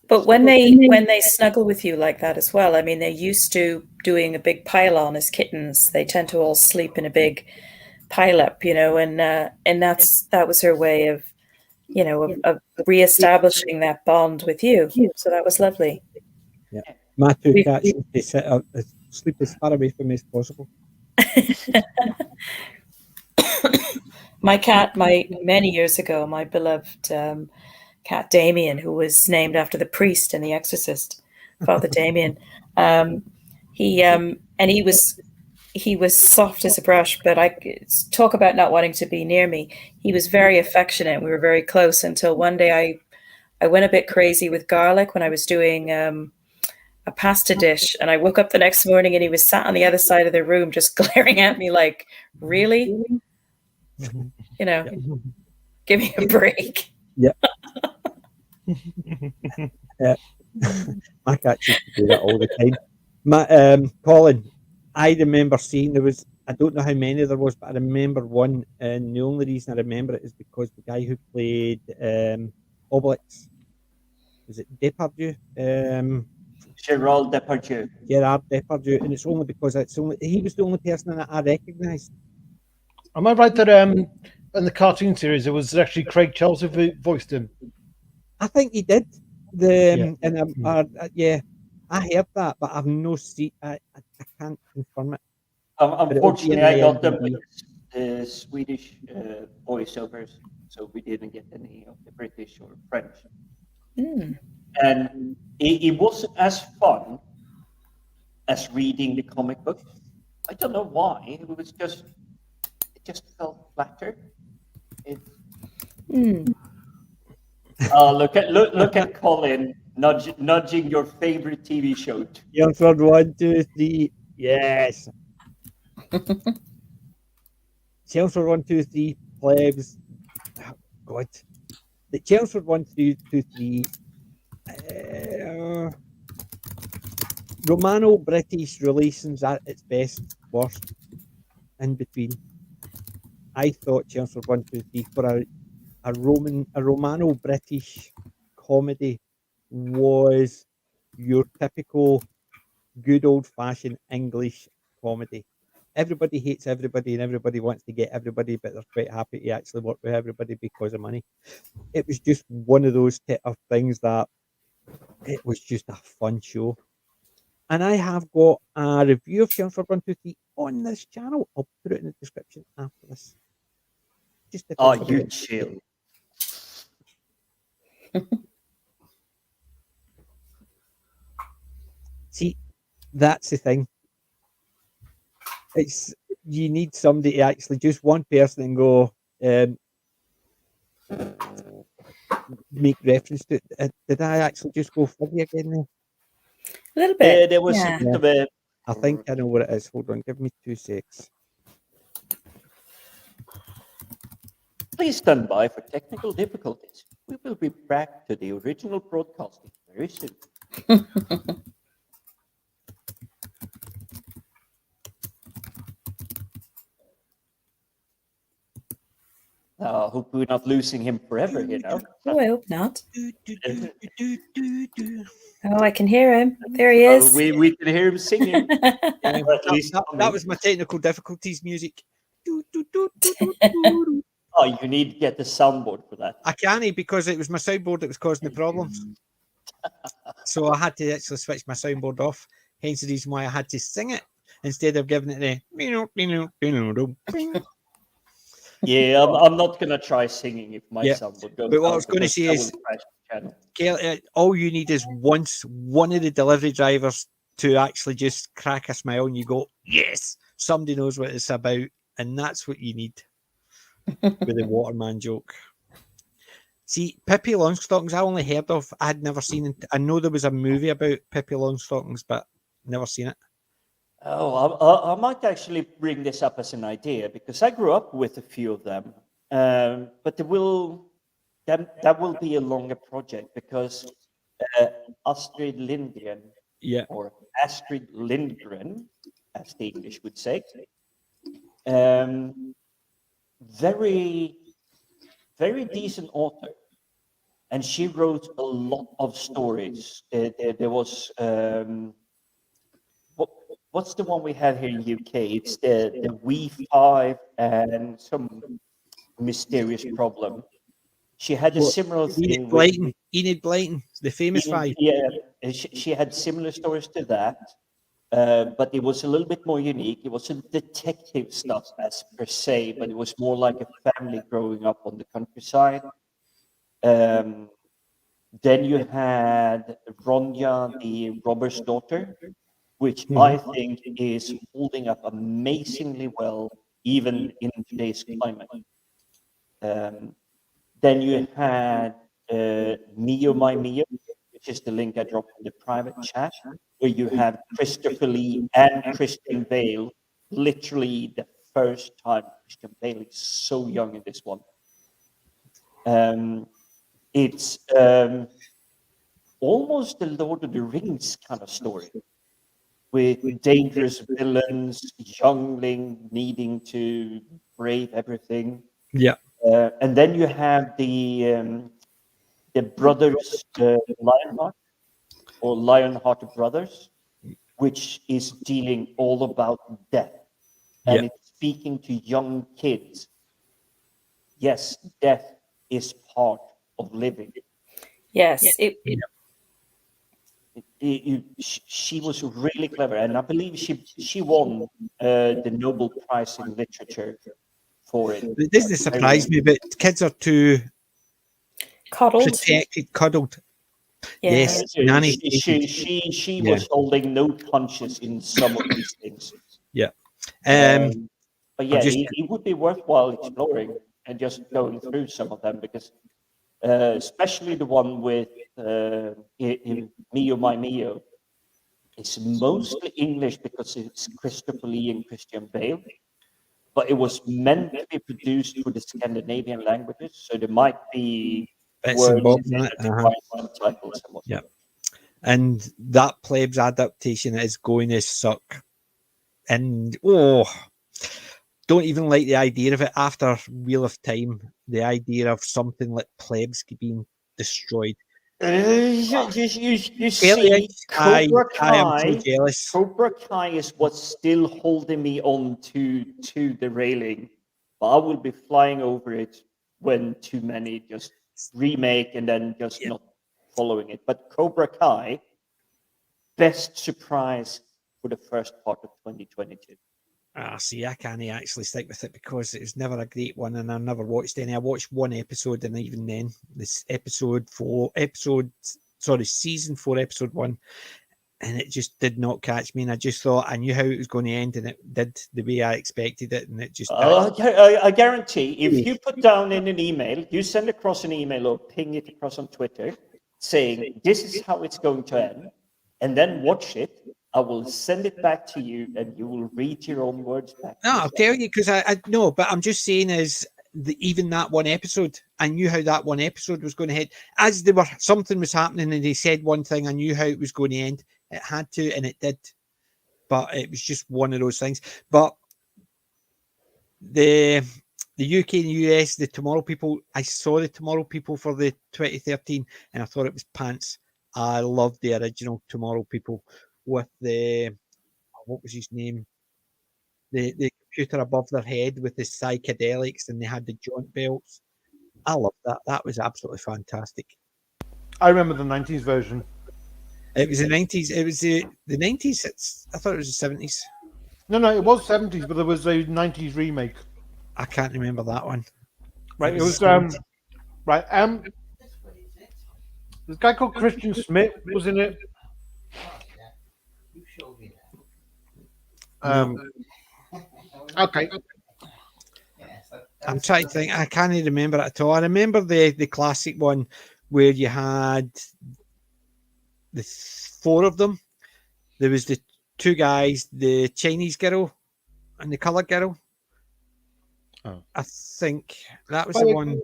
B: But when they snuggle with you like that as well, I mean, they're used to doing a big pile on as kittens. They tend to all sleep in a big pile up, and that was her way of, of reestablishing that bond with you. So that was lovely.
A: Yeah. My two cats used to sit up, sleep as far away from me as possible.
B: My cat, many years ago, my beloved cat Damien, who was named after the priest in The Exorcist, Father Damien. He was soft as a brush, but I talk about not wanting to be near me. He was very affectionate. We were very close until one day I went a bit crazy with garlic when I was doing a pasta dish, and I woke up the next morning and he was sat on the other side of the room just glaring at me like, really?
A: Yeah.
B: Give me a break.
A: Yeah. Yeah. My cat used to do that all the time. Colin, I remember seeing I don't know how many there was, but I remember one, and the only reason I remember it is because the guy who played Obelix, was it Depardieu?
C: Gerald Depardieu.
A: Gerard Depardieu, and it's only because he was the only person that I recognised.
E: Am I right that in the cartoon series it was actually Craig Charles who voiced him?
A: I think he did. Yeah, I heard that, but I've no see. I can't confirm it.
C: Unfortunately, I got them with the Swedish voiceovers, so we didn't get any of the British or French. And it wasn't as fun as reading the comic book. I don't know why. It just felt flatter. Look at Colin nudging your favorite TV show.
A: Chelmsford 1, 2, 3. Yes. Chelmsford 1, 2, 3. Plebs. Oh, God. The Chelmsford 1, 2, 3. Romano-British relations at its best, worst, in between. I thought Chelmsford 1, 2, 3 for a Romano-British comedy was your typical good old-fashioned English comedy. Everybody hates everybody and everybody wants to get everybody, but they're quite happy to actually work with everybody because of money. It was just one of those type of things that it was just a fun show. And I have got a review of Chelmsford 1, 2, 3 on this channel. I'll put it in the description after this. Just
C: You chill.
A: See, that's the thing. It's you need somebody to actually just one person and go make reference to it. Did I actually just go fuzzy again there?
B: A little bit.
C: There was a bit of a.
A: I think I know what it is. Hold on, give me 2 secs.
C: Please stand by for technical difficulties. We will be back to the original broadcasting very soon. I hope we're not losing him forever, you know.
B: Oh, I hope not.
A: Do, do, do, do, do, do.
B: Oh, I can hear him. There he
C: Oh,
B: is.
C: we can hear him singing.
A: Yeah,
C: Or at least
A: that
C: humming.
A: was my technical difficulties music. Do, do, do, do, do, do.
C: Oh, you need to get the soundboard for that.
A: I can't because it was my soundboard that was causing the problems. So I had to actually switch my soundboard off. Hence the reason why I had to sing it instead of giving it the.
C: Yeah, I'm not gonna try singing if my
A: Yeah,
C: soundboard goes
A: but what I
C: out,
A: was gonna
C: because
A: say
C: that
A: is-
C: will crash the channel.
A: Gail, all you need is once one of the delivery drivers to actually just crack a smile and you go, yes, somebody knows what it's about. And that's what you need with the Waterman joke. See, Pippi Longstockings, I only heard of. I had never seen it. I know there was a movie about Pippi Longstockings, but never seen it.
C: Oh, I might actually bring this up as an idea, because I grew up with a few of them, but that will be a longer project, because Astrid Lindgren,
A: Yeah.
C: or Astrid Lindgren, as the English would say, very, very decent author, and she wrote a lot of stories. There was what's the one we have here in UK? It's the We5 and some mysterious problem. She had a
A: What,
C: similar
A: Enid
C: thing with
A: Blyton. Enid Blyton, the famous five.
C: yeah. She had similar stories to that, but it was a little bit more unique. It wasn't detective stuff as per se, but it was more like a family growing up on the countryside. Then you had Ronja, the robber's daughter, which I think is holding up amazingly well, even in today's climate. Then you had Mio My Mio, which is the link I dropped in the private chat, where you have Christopher Lee and Christian Bale, literally the first time. Christian Bale is so young in this one. It's almost the Lord of the Rings kind of story, with dangerous villains, youngling needing to brave everything.
A: Yeah.
C: And then you have the brothers Lionheart, or Lionheart Brothers, which is dealing all about death, and
A: Yeah.
C: it's speaking to young kids. Yes, death is part of living.
B: Yes.
C: She was really clever, and I believe she won the Nobel Prize in Literature for it.
A: It doesn't surprise me, but kids are too
B: Coddled.
A: protected, cuddled.
B: Yeah.
A: Yes, Nanny.
C: She
A: Yeah.
C: was holding no punches in some of these things.
A: Yeah.
C: But yeah,
A: just-
C: it would be worthwhile exploring and just going through some of them, because especially the one with Mio My Mio, it's mostly English because it's Christopher Lee and Christian Bale, but it was meant to be produced for the Scandinavian languages, so there might be
A: Bits and
C: words
A: bobs
C: in
A: in
C: it
A: it,
C: that
A: uh-huh.
C: require subtitles and whatnot.
A: Yeah. And that plebs adaptation is going to suck. And don't even like the idea of it after Wheel of Time. The idea of something like plebs being destroyed.
C: You
A: Fairly,
C: see, Cobra
A: I am so
C: Kai.
A: jealous.
C: Cobra Kai is what's still holding me on to the railing, but I will be flying over it when too many just remake and then just not following it. But Cobra Kai, best surprise for the first part of 2022.
A: See, I can't actually stick with it because it was never a great one, and I never watched any. I watched one episode, and even then, this season 4, episode 1, and it just did not catch me. And I just thought I knew how it was going to end, and it did the way I expected it, and it just.
C: I guarantee, if you put down in an email, you send across an email or ping it across on Twitter, saying this is how it's going to end, and then watch it, I will send it back to you, and you will read your own words back.
A: No, I'll tell you, because I know, but I'm just saying is even that one episode, I knew how that one episode was going to hit. As something was happening and they said one thing, I knew how it was going to end. It had to, and it did. But it was just one of those things. But the the UK and US, the Tomorrow People. I saw the Tomorrow People for the 2013, and I thought it was pants. I loved the original Tomorrow People with the what was his name? The computer above their head with the psychedelics, and they had the joint belts. I loved that. That was absolutely fantastic.
E: I remember the 90s version.
A: It was the 90s. It was the 90s. I thought it was the 70s.
E: No, it was 70s, but there was a 90s remake.
A: I can't remember that one.
E: Right, it was
A: the
E: right. This guy called Christian Smith was in it. Okay.
A: I'm trying to think. I can't remember it at all. I remember the classic one where you had the four of them. There was the two guys, the Chinese girl and the coloured girl.
E: Oh.
A: I think that was the one.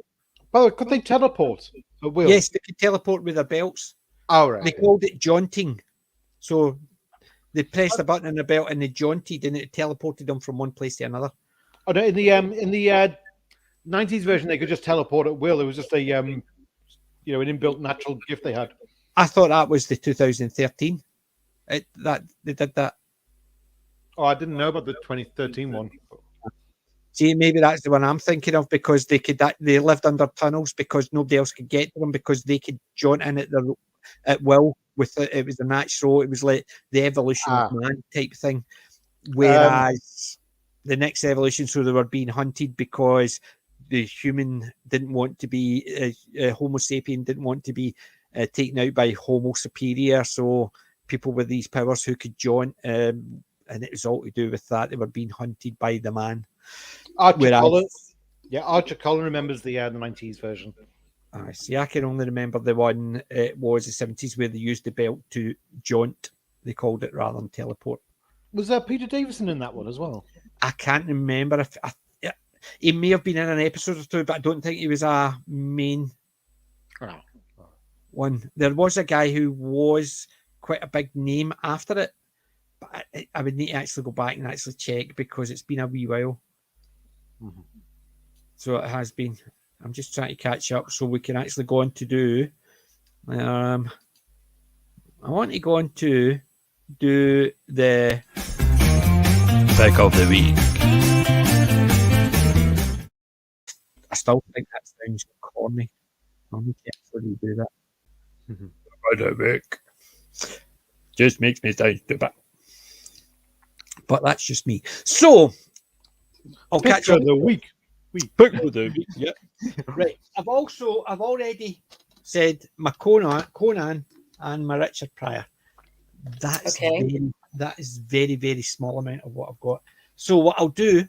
E: But could they teleport at will?
A: Yes, they could teleport with their belts.
E: Oh, right.
A: They called it jaunting. So they pressed a button on the belt and they jaunted, and it teleported them from one place to another.
E: Oh, no, in the 90s version, they could just teleport at will. It was just a an inbuilt natural gift they had.
A: I thought that was the 2013. That they did that.
E: Oh, I didn't know about the 2013 one.
A: See, maybe that's the one I'm thinking of, because they lived under tunnels because nobody else could get to them, because they could jaunt in at will with it. It was a natural. It was like the evolution of man type thing. Whereas the next evolution, so they were being hunted because the human didn't want to be Homo sapien didn't want to be taken out by Homo superior. So people with these powers who could jaunt, and it was all to do with that. They were being hunted by the man.
E: Archer Cullen remembers the 90s version.
A: I see. I can only remember the one. It was the 70s where they used the belt to jaunt. They called it rather than teleport.
E: Was Peter Davison in that one as well?
A: I can't remember if he may have been in an episode or two, but I don't think he was a main one. There was a guy who was quite a big name after it, but I would need to actually go back and actually check, because it's been a wee while.
E: Mm-hmm.
A: So it has been. I'm just trying to catch up so we can actually go on to do. I want to go on to do the pick of the week. I still think that sounds corny. I'll need to actually do that. Mm-hmm. The week just makes me sound stupid. But that's just me. So I'll catch up.
E: The week.
A: Pick of the week. Yeah. Right. I've already said my Conan and my Richard Pryor. That's okay. That is very, very small amount of what I've got. So what I'll do.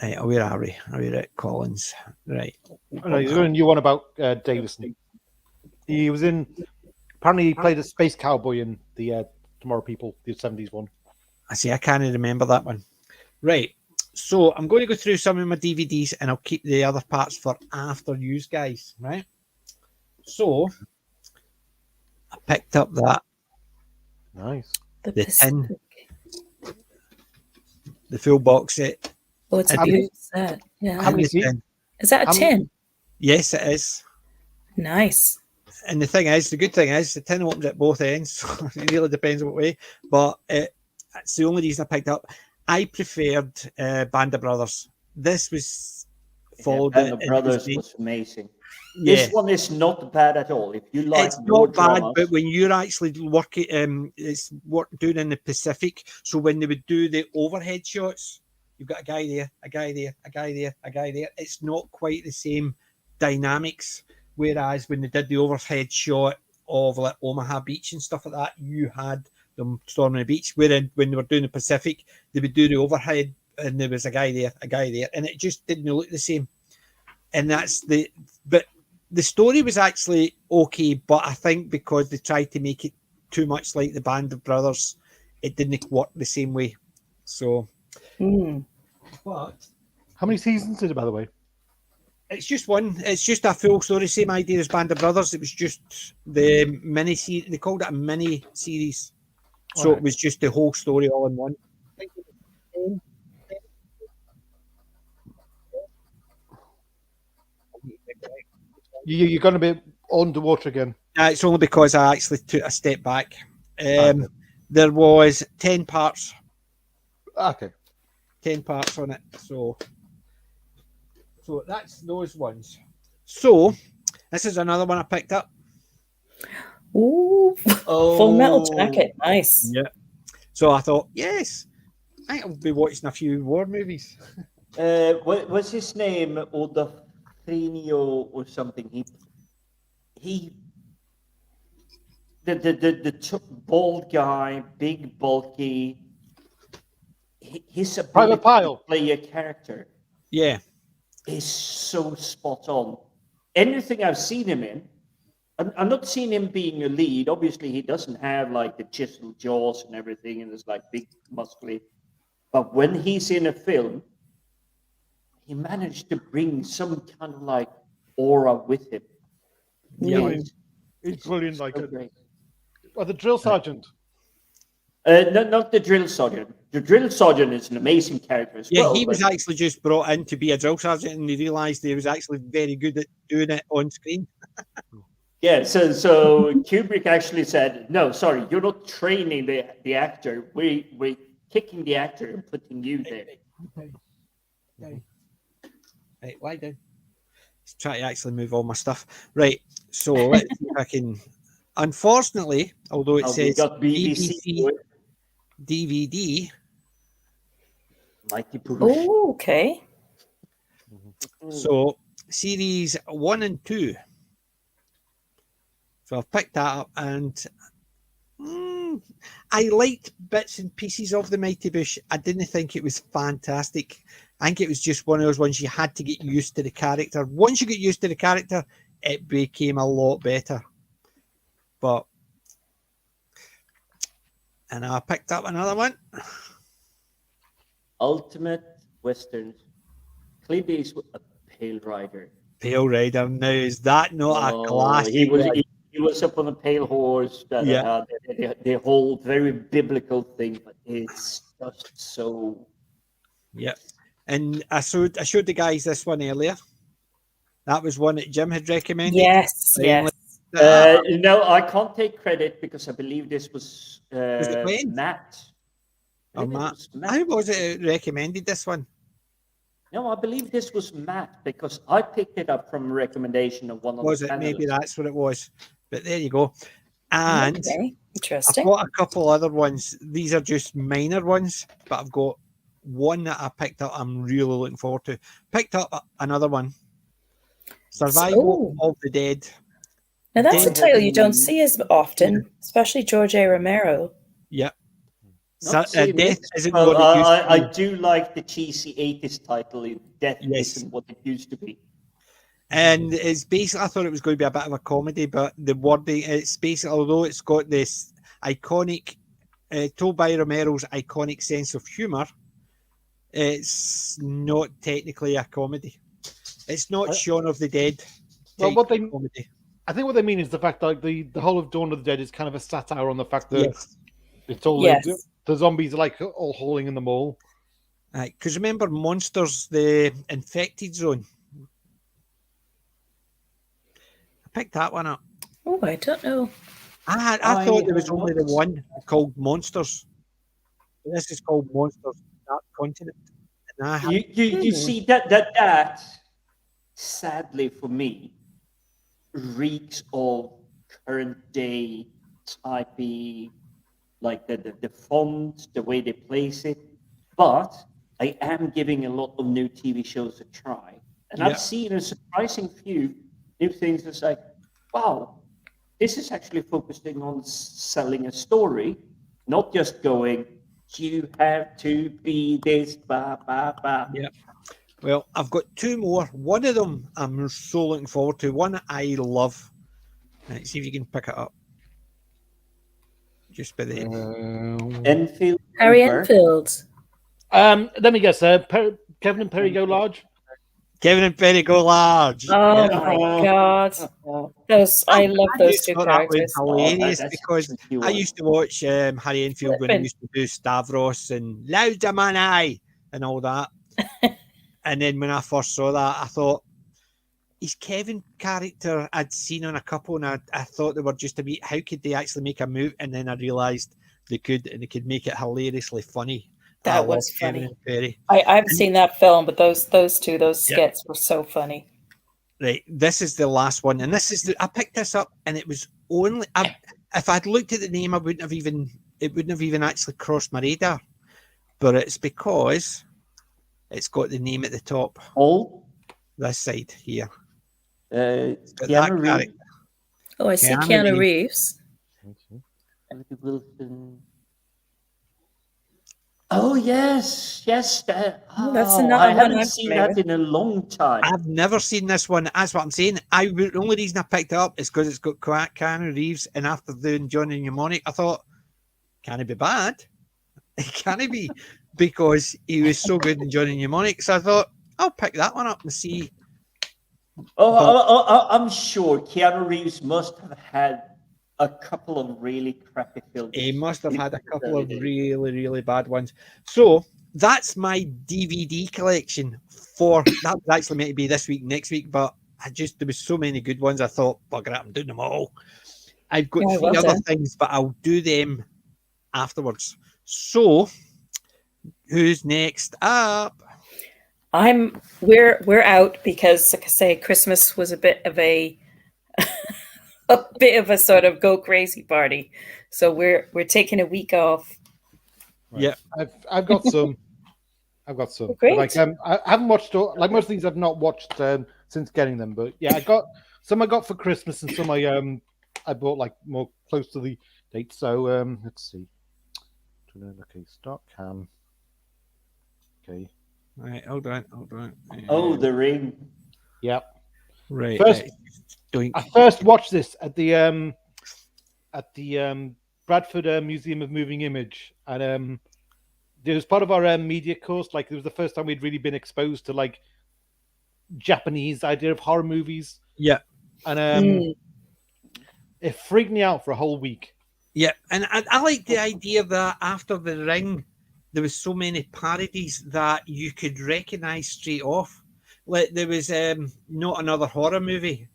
A: Right, where are we? Are we at Collins? Right.
E: No, he's got a new one about Davison. He was in. Apparently, he played a space cowboy in the Tomorrow People, the 70s one.
A: I see. I can't remember that one. Right. So I'm going to go through some of my DVDs, and I'll keep the other parts for after you guys. Right. So I picked up that.
E: Nice.
A: The tin. The full box set.
B: Oh, it's a beautiful set. Yeah.
E: How many
B: is that a tin?
A: Yes, it is.
B: Nice.
A: And the good thing is, the tin opens at both ends. So it really depends what way. But it's the only reason I picked up. I preferred Band of Brothers. This was followed.
C: Band of Brothers was amazing.
A: Yeah.
C: This one is not bad at all. If you like,
A: it's not bad, but when you're actually working, it's doing in the Pacific. So when they would do the overhead shots, you've got a guy there, a guy there, a guy there, a guy there. It's not quite the same dynamics. Whereas when they did the overhead shot of like Omaha Beach and stuff like that, you had them storming the beach. Whereas when they were doing the Pacific, they would do the overhead and there was a guy there, and it just didn't look the same. And but the story was actually okay, but I think because they tried to make it too much like the Band of Brothers, it didn't work the same way. So, but
E: how many seasons did it, by the way?
A: It's just one. It's just a full story. Same idea as Band of Brothers. It was just the mini series. They called it a mini series. So It was just the whole story all in one.
E: You're going to be underwater again.
A: It's only because I actually took a step back.
E: Okay.
A: There was 10 parts.
E: Okay.
A: 10 parts on it. So that's those ones. So this is another one I picked up.
B: Ooh, Full Metal Jacket. Nice.
A: Yeah. So I thought, yes, I'll be watching a few war movies.
C: What's his name? Odafrinio or something. The bald guy, big, bulky. His ability to play a character,
A: Yeah,
C: is so spot on. Anything I've seen him in, I'm not seeing him being a lead. Obviously, he doesn't have like the chiseled jaws and everything, and it's like big, muscly. But when he's in a film, he managed to bring some kind of like aura with him.
A: yeah.
E: It's brilliant. Like
C: So great.
E: the drill sergeant.
C: No, not the drill sergeant. The drill sergeant is an amazing character as
A: Yeah,
C: well.
A: he was
C: but-
A: actually just brought in to be a drill sergeant, and he realised he was actually very good at doing it on screen.
C: Yeah, so Kubrick actually said, "No, sorry, you're not training the actor. We're kicking the actor and putting you there."
A: Right, lie down. Let's try to actually move all my stuff. Right, so let's see if I can. Unfortunately, although it
C: We
A: says
C: got BBC,
A: BBC DVD,
C: Mighty Push.
B: Oh, okay.
A: so series 1 and 2. So I've picked that up, and I liked bits and pieces of the Mighty Bush. I didn't think it was fantastic. I think it was just one of those ones you had to get used to the character. Once you get used to the character, it became a lot better. But, and I picked up another one.
C: Ultimate Westerns. Clint Eastwood, a Pale Rider.
A: Pale Rider. Now, is that not a classic?
C: He was up on a pale horse.
A: Yeah.
C: The whole very biblical thing, but it's just so.
A: Yeah. And I showed the guys this one earlier. That was one that Jim had recommended.
B: Yes, yes.
C: No, I can't take credit because I believe this was
A: it Wayne?
C: Matt.
A: Or Matt. How was it recommended, this one?
C: No, I believe this was Matt because I picked it up from a recommendation of one of
A: Was
C: the
A: it?
C: panelists.
A: Maybe that's what it was. But there you go. And
B: Okay,
A: I've
B: interesting.
A: got a couple other ones. These are just minor ones, but I've got one that I picked up I'm really looking forward to. Picked up another one. Survival of the Dead.
B: Now that's a
A: Dead.
B: title you don't see as often, especially George A. Romero.
A: Yeah.
C: Not seeing
A: Death
C: it.
A: isn't
C: Well,
A: what it used to
C: I
A: be.
C: do like the cheesy 80s title. Death
A: Yes.
C: isn't what it used to be.
A: And it's basically, I thought it was going to be a bit of a comedy, but the wording, it's basically, although it's got this iconic, told by Romero's iconic sense of humour, it's not technically a comedy. It's not Shaun of the Dead.
E: Well, what they,
A: comedy.
E: I think what they mean is the fact that the whole of Dawn of the Dead is kind of a satire on the fact that
A: Yes.
E: it's all the zombies are like all hauling in the mall.
A: Because remember Monsters, the infected zone? I picked that one up.
B: Oh, I don't know.
A: I thought there was only the one called Monsters. This is called Monsters Dark Continent. And I
C: You see that sadly for me reeks of current day typey, like the font, the way they place it. But I am giving a lot of new TV shows a try, and I've seen a surprising few new things. It's like, wow, this is actually focusing on selling a story, not just going, you have to be this, ba ba ba.
A: Yeah. Well, I've got two more. One of them I'm so looking forward to. One I love. Let's see if you can pick it up. Just by the
C: Enfield.
B: Harry Enfield.
E: Let me guess. Kevin and Perry Go Large.
A: Kevin and Perry Go Large.
B: Oh my god! I love those two
A: That was
B: characters.
A: hilarious
C: that's
A: because
C: a cute
A: I
C: one.
A: used to watch Harry Enfield when he
B: Flippin'.
A: used to do Stavros and Louder Man I and all that. And then when I first saw that, I thought his Kevin character I'd seen on a couple, and I thought they were just a bit. How could they actually make a move? And then I realised they could, and they could make it hilariously funny. I
B: That
A: love
B: was
A: Kevin
B: funny.
A: and Perry.
B: I haven't seen that film, but those two, those
A: Yeah.
B: skits were so funny.
A: Right, this is the last one, and this is I picked this up, and it was only if I'd looked at the name, it wouldn't have even actually crossed my radar. But it's because it's got the name at the top.
C: All
A: This side here.
C: Keanu
A: that
C: Reeves,
A: character.
B: Oh, I see
A: Keanu
B: Keanu Reeves.
C: Woody Wilson. Oh yes.
B: That's
C: I
B: another one
C: haven't
B: I'm
C: seen
B: familiar
C: that in a long time.
A: I've never seen this one. That's what I'm saying. The only reason I picked it up is because it's got Keanu Reeves, and after doing Johnny Mnemonic, I thought, can it be bad? Can it be? Because he was so good in Johnny Mnemonic. So I thought, I'll pick that one up and see.
C: I'm sure Keanu Reeves must have had a couple of really crappy films.
A: He must have had a couple of
C: Early days.
A: really, really bad ones. So that's my DVD collection for that was actually meant to be this week, next week, but there was so many good ones. I thought, bugger it, I'm doing them all. I've got
B: Yeah,
A: three
B: well
A: other
B: done.
A: things, but I'll do them afterwards. So who's next up?
B: We're out because, like I say, Christmas was a bit of a sort of go crazy party. So we're taking a week off.
E: Right.
A: Yeah.
E: I've got some. I've got some.
B: Oh, great.
E: Like I haven't watched like most things I've not watched since getting them, but yeah, I got some I got for Christmas and some I bought like more close to the date. So let's see. Okay, start cam. Okay.
A: Right, hold on.
C: Oh, The Ring.
E: Yep.
A: Right.
E: First-
A: doing
E: I first watched this at the Bradford Museum of Moving Image, and it was part of our media course. Like, it was the first time we'd really been exposed to like Japanese idea of horror movies,
A: yeah.
E: and it freaked me out for a whole week.
A: Yeah, and I like the idea that after The Ring, there was so many parodies that you could recognise straight off. Like there was not another horror movie.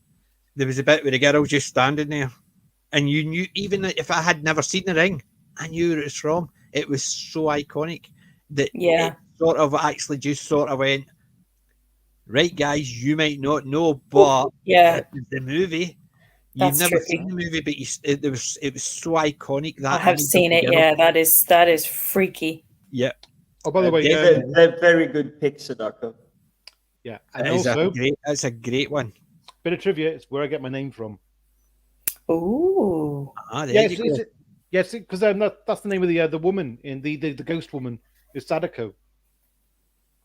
A: There was a bit where the girl just standing there, and you knew, even if I had never seen The Ring, I knew it was from. It was so iconic that
B: Yeah.
A: it sort of actually just sort of went, right, guys, you might not know, but
B: Yeah,
A: this is the movie. You've
B: That's
A: never
B: true.
A: seen the movie, but it was so iconic that
B: I have
A: image of
B: seen
A: the
B: it.
A: girl.
B: Yeah, that is freaky.
A: Yeah,
E: Oh, by the way,
C: They're very good picks, Sadako.
E: yeah, and
A: it's
E: also
A: it's a great one.
E: bit of trivia. It's where I get my name from.
B: Ooh.
A: There
E: Yes,
A: you go.
E: yes, because that's the name of the woman in the ghost woman is Sadako.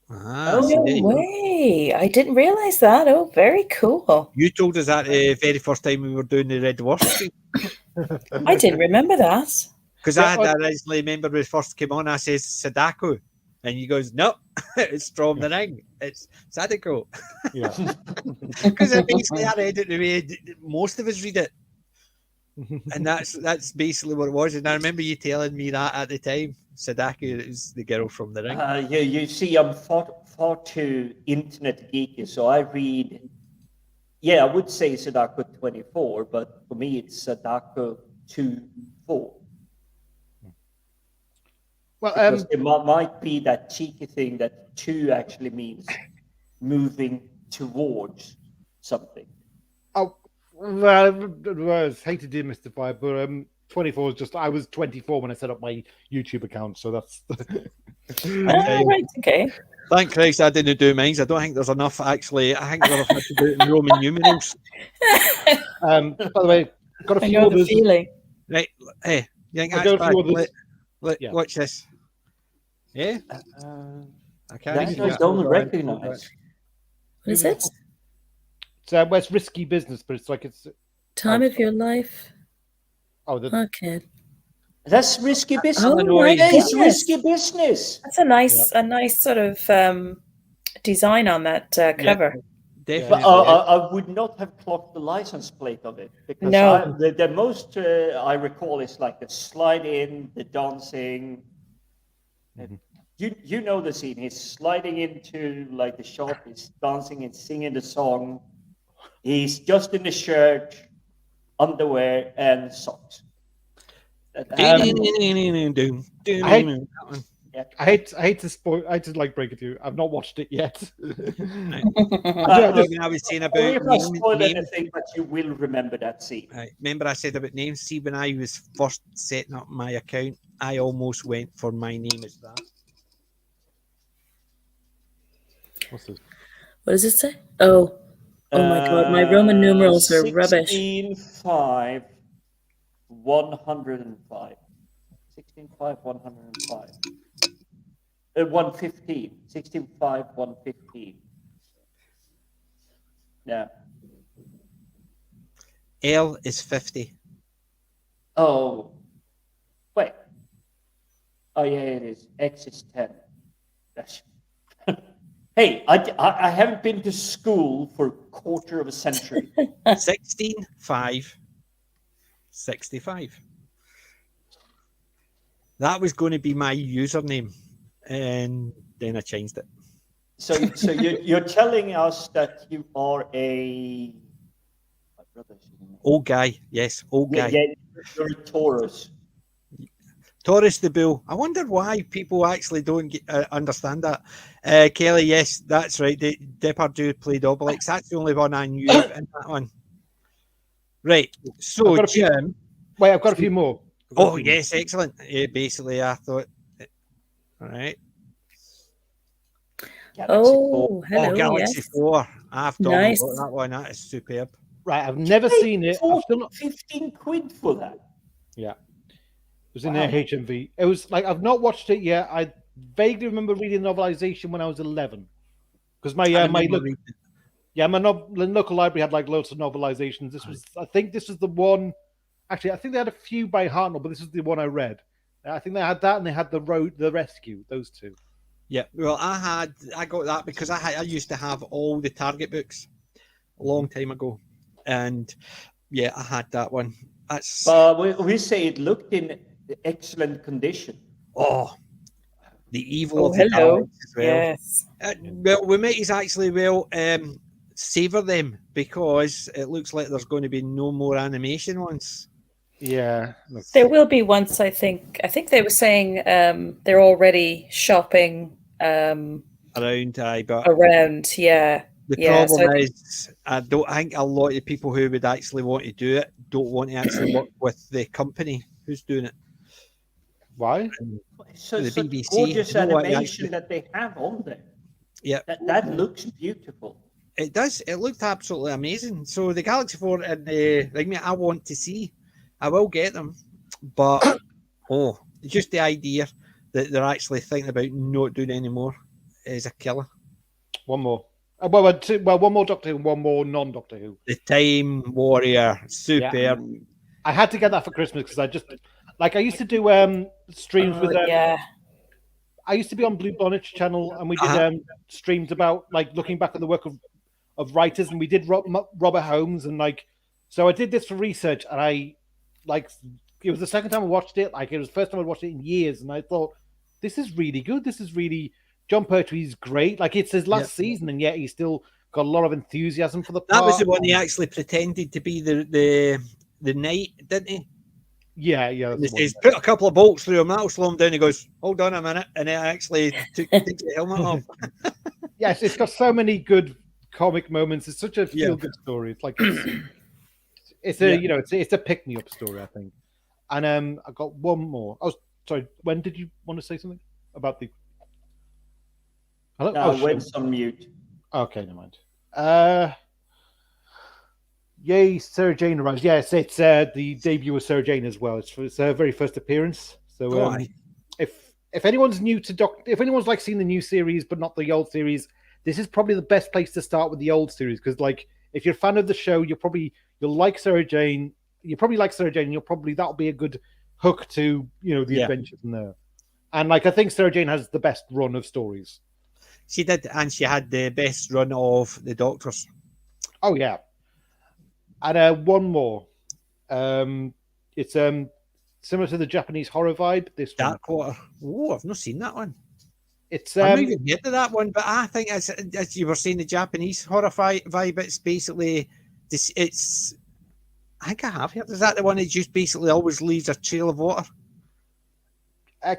A: So
B: No
A: there you go.
B: way. I didn't realize that. Oh, very cool.
A: You told us that the very first time we were doing the Red Dwarf stream.
B: I didn't remember that.
A: Because
E: Yeah,
A: I had originally remember when it first came on, I says Sadako. And he goes, no, it's from The Ring. It's Sadako.
E: Yeah.
A: Because basically I read it the way most of us read it. And that's basically what it was. And I remember you telling me that at the time. Sadako is the girl from The Ring.
C: You see, I'm far too internet geeky, so I read. Yeah, I would say Sadako 24, but for me it's Sadako 24.
E: Well,
C: Because it might be that cheeky thing that 2 actually means moving towards something.
E: well, I hate to demystify, but 24 is just I was 24 when I set up my YouTube account, so that's.
B: Right. Okay.
A: Thank Christ I didn't do mine. I don't think there's enough actually. I think they'll have to do it in Roman numerals.
E: By the way, got a
B: I
E: few
B: know the
E: others.
B: feeling.
A: Right. Hey, you think
E: I'll
A: that's
E: go
A: bad?
E: through others.
A: Let,
E: Yeah.
A: Watch this. Yeah? I can't
C: That
A: even
C: I
A: get
C: don't
A: it.
C: recognize.
B: What is it?
E: Well, it's risky business, but it's like it's.
B: Time of your life.
E: Oh,
B: Okay.
C: That's risky business.
B: Oh,
A: Illinois.
B: my
C: It's
B: goodness.
C: risky business.
B: That's a nice sort of design on that cover.
A: Definitely.
C: But I would not have clocked the license plate of it because
B: No.
C: the most I recall is like the slide in, the dancing. You know the scene. He's sliding into like the shop. He's dancing and singing the song. He's just in the shirt, underwear, and socks.
E: I hate to spoil. I hate to like break it to you. I've not watched it yet.
A: I was saying about
C: Sorry if I
A: names.
C: spoiled anything, but you will remember that scene.
A: Right. Remember I said about names? See, when I was first setting up my account, I almost went for my name as that.
E: What's this?
B: What does it say? Oh my god, my Roman numerals are rubbish.
C: 16.5, 105. 16.5, 105. 115. 16.5, 115. Yeah.
A: L is 50.
C: Oh. Wait. Oh, yeah, it is. X is 10. That's... Hey, I haven't been to school for a quarter of a century.
A: 16, 5, 65. That was going to be my username, and then I changed it.
C: So you're telling us that you are a... My brother's name.
A: Old guy, yes, old guy.
C: Yeah, you're a Taurus.
A: Taurus the Bull. I wonder why people actually don't understand that. Kelly, yes, that's right. Depardieu played Obelix. That's the only one I knew in that one. Right. So, Jim.
E: Wait, I've got a few more.
A: Oh, yes, excellent. Basically, I thought. All right.
B: Hello.
A: Galaxy 4. I've done
B: Nice.
A: that one. That is superb.
E: Right, I've never seen it. I've still not...
C: 15 quid for that.
E: Yeah. It was in their HMV. It was like I've not watched it yet. I vaguely remember reading the novelization when I was 11, because my local library had like loads of novelizations. I think this was the one. Actually, I think they had a few by Hartnell, but this is the one I read. I think they had that, and they had the Rescue. Those two.
A: Yeah, well, I got that because I used to have all the Target books a long time ago, and yeah, I had that one. That's
C: we say it looked in excellent condition.
A: Oh, the evil of the Daleks as well.
B: Yes.
A: Well, we might actually savor them because it looks like there's going to be no more animation ones.
E: Yeah,
B: there will be once. I think they were saying they're already shopping
A: around.
B: Yeah.
A: The problem is, I don't think a lot of people who would actually want to do it don't want to actually work with the company who's doing it.
E: Why?
C: So
A: the
C: such
A: BBC,
C: gorgeous animation that they have on there.
A: Yeah,
C: that looks beautiful.
A: It does. It looked absolutely amazing. So the Galaxy 4 and I want to see. I will get them, but just the idea that they're actually thinking about not doing it anymore is a killer.
E: One more. One more Doctor Who, one more non-Doctor Who.
A: The Time Warrior, superb.
E: Yeah. I had to get that for Christmas because I used to do streams with them.
B: Yeah.
E: I used to be on Blue Bonnet's channel, and we did streams about like looking back at the work of writers, and we did Robert Holmes, and so I did this for research, and it was the second time I watched it. It was the first time I watched it in years, and I thought, this is really good. This is really John Pertwee's great. It's his last season, and yet he's still got a lot of enthusiasm for the part.
A: That was the one he actually pretended to be the knight, didn't he?
E: Yeah.
A: He's put a couple of bolts through him. That'll slow him down. He goes, "Hold on a minute," and it actually took the helmet off.
E: Yes, it's got so many good comic moments. It's such a feel-good story. It's a pick-me-up story, I think. And I got one more. Oh, sorry. When did you want to say something about the?
C: Hello? No, went on mute.
E: Okay, never mind. Yay, Sarah Jane arrives. Yes, it's the debut of Sarah Jane as well. It's her very first appearance. So if anyone's new to if anyone's seen the new series but not the old series, this is probably the best place to start with the old series, because if you're a fan of the show, you'll like Sarah Jane. You probably like Sarah Jane. That'll be a good hook to the adventures in there. And I think Sarah Jane has the best run of stories.
A: She did, and she had the best run of the Doctors.
E: Oh yeah. And one more. It's similar to the Japanese horror vibe. This
A: Darkwater. Oh, I've not seen that one.
E: It's
A: I'm not even heard of that one, but I think as you were saying, the Japanese horror vibe, it's basically this. It's I think I have heard. Is that the one that just basically always leaves a trail of water?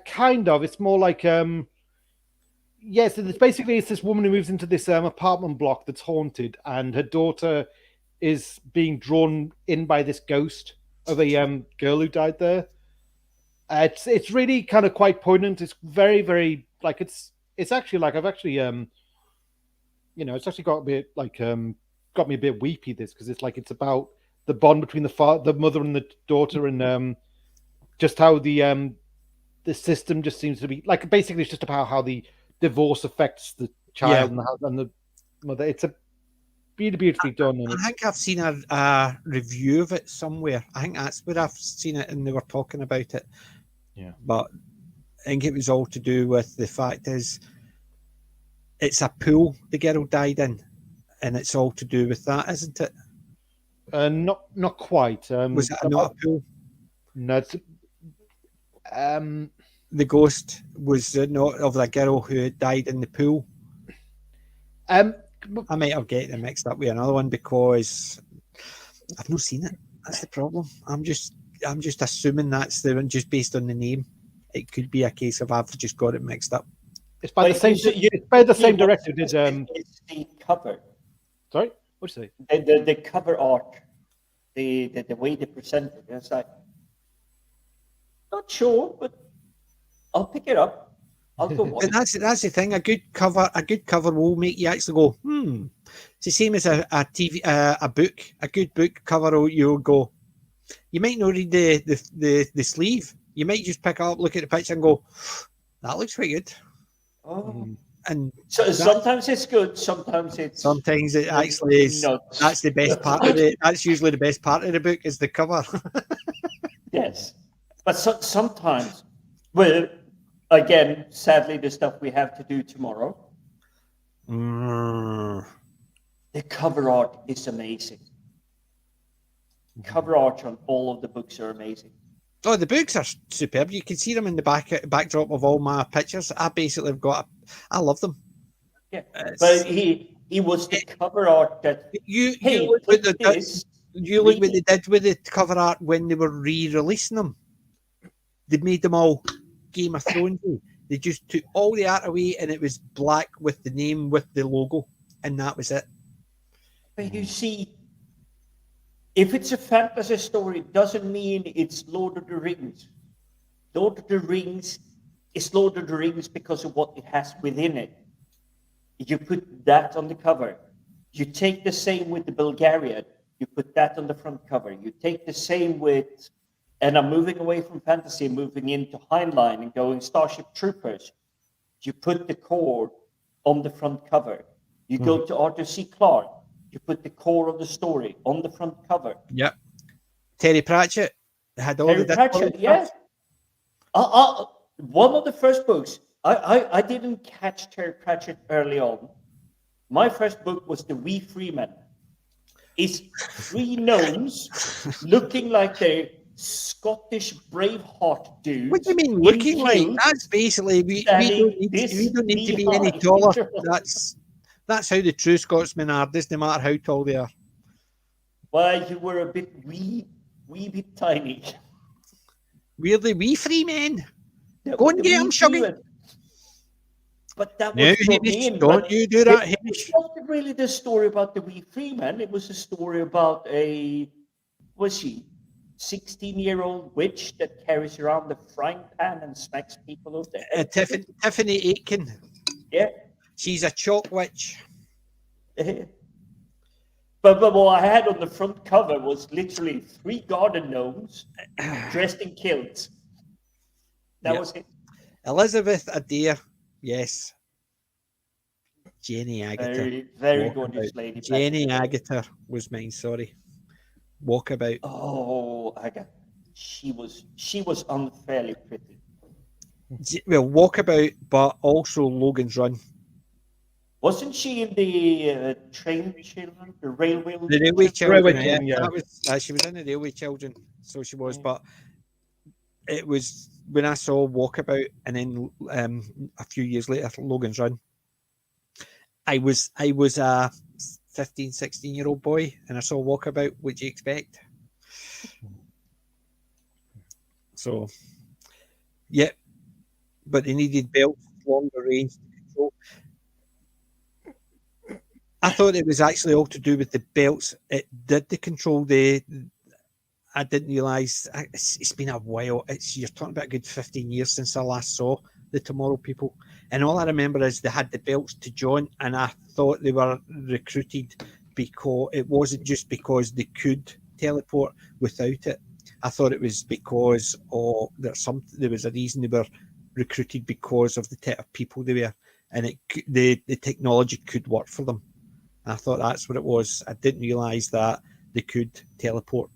E: kind of. It's more like yes. It's basically it's this woman who moves into this apartment block that's haunted, and her daughter is being drawn in by this ghost of a girl who died there. It's really kind of quite poignant. It's very very like it's actually like I've actually it's actually got a bit like got me a bit weepy this because it's like it's about the bond between the mother and the daughter and just how the system just seems to be like basically it's just about how the divorce affects the child and the mother. It's a really beautifully done. And
A: I think I've seen a review of it somewhere. I think that's where I've seen it, and they were talking about it.
E: Yeah,
A: but I think it was all to do with the fact is it's a pool the girl died in, and it's all to do with that, isn't it?
E: not quite.
A: Was it not a pool?
E: No, it's,
A: The ghost was not of the girl who had died in the pool. I might have getting it mixed up with another one because I've not seen it. That's the problem. I'm just assuming that's the one just based on the name. It could be a case of I've just got it mixed up.
E: it's by the same. It's by the same director. Did
C: It's the cover.
E: sorry? What'd you say?
C: The cover art, the way they present it. It's like not sure, but I'll pick it up. I'll go watch
A: And that's the thing. A good cover will make you actually go, It's the same as a TV, a book. A good book cover, you'll go. You might not read the sleeve. You might just pick it up, look at the picture, and go, "That looks pretty good."
C: Oh.
A: And
C: So sometimes it's good, sometimes it
A: actually is.
C: nuts.
A: That's the best part of it. That's usually the best part of the book is the cover.
C: Yes, but sometimes, well, again, sadly, the stuff we have to do tomorrow. The cover art is amazing. Cover art on all of the books are amazing.
A: Oh, the books are superb. You can see them in the backdrop of all my pictures. I basically have got. I love them.
C: Yeah, but he was the cover art that
A: You
C: hey,
A: look
C: put
A: what
C: this.
A: you look what they did with the cover art when they were re-releasing them. They made them all Game of Thrones. They just took all the art away, and it was black with the name with the logo, and that was it.
C: But you see, if it's a fantasy story, it doesn't mean it's Lord of the Rings. Lord of the Rings is Lord of the Rings because of what it has within it. You put that on the cover. You take the same with the Bulgarian. You put that on the front cover. You take the same with, and I'm moving away from fantasy, moving into Heinlein and going Starship Troopers. You put the core on the front cover. You go to Arthur C. Clarke. You put the core of the story on the front cover.
A: Yep. Terry Pratchett had all
C: Terry
A: the
C: Pratchett, yes. One of the first books, I didn't catch Terry Pratchett early on. My first book was The Wee Freeman. It's three gnomes looking like they're Scottish Braveheart dudes.
A: What do you mean looking like? That's basically we don't need to be any taller. That's how the true Scotsmen are. Doesn't matter how tall they are.
C: Well, you were a bit wee bit tiny.
A: We're the wee free men.
C: Yeah,
A: Go and get him, Shuggy.
C: But that
A: No,
C: was brought
A: Hamish,
C: in,
A: don't
C: but
A: you do that,
C: it
A: Hamish.
C: wasn't really the story about the wee Freeman. It was a story about a, was she 16-year-old witch that carries around the frying pan and smacks people over the head.
A: Tiffany Aitken.
C: Yeah.
A: She's a chalk witch.
C: But what I had on the front cover was literally three garden gnomes dressed in kilts. That was it.
A: Elizabeth Adair. Yes. Jenny Agutter.
C: Very, very gorgeous lady.
A: Jenny Agutter was mine, sorry. Walkabout.
C: Oh, Agatha. She was unfairly pretty.
A: Well, Walkabout, but also Logan's Run.
C: Wasn't she in the train children, the railway?
A: The Railway Children,
E: Railway
A: yeah.
E: Children, yeah.
A: That was, she was in the Railway Children, so she was, but it was when I saw Walkabout, and then a few years later Logan's Run, I was a 15, 16-year-old boy, and I saw Walkabout. What do you expect? So, yeah, but they needed belts, longer range to control. I thought it was actually all to do with the belts. It did the control. I didn't realise it's been a while. You're talking about a good 15 years since I last saw the Tomorrow People, and all I remember is they had the belts to join, and I thought they were recruited because it wasn't just because they could teleport without it. I thought it was because there was a reason they were recruited because of the type of people they were, and the technology could work for them. I thought that's what it was. I didn't realise that they could teleport.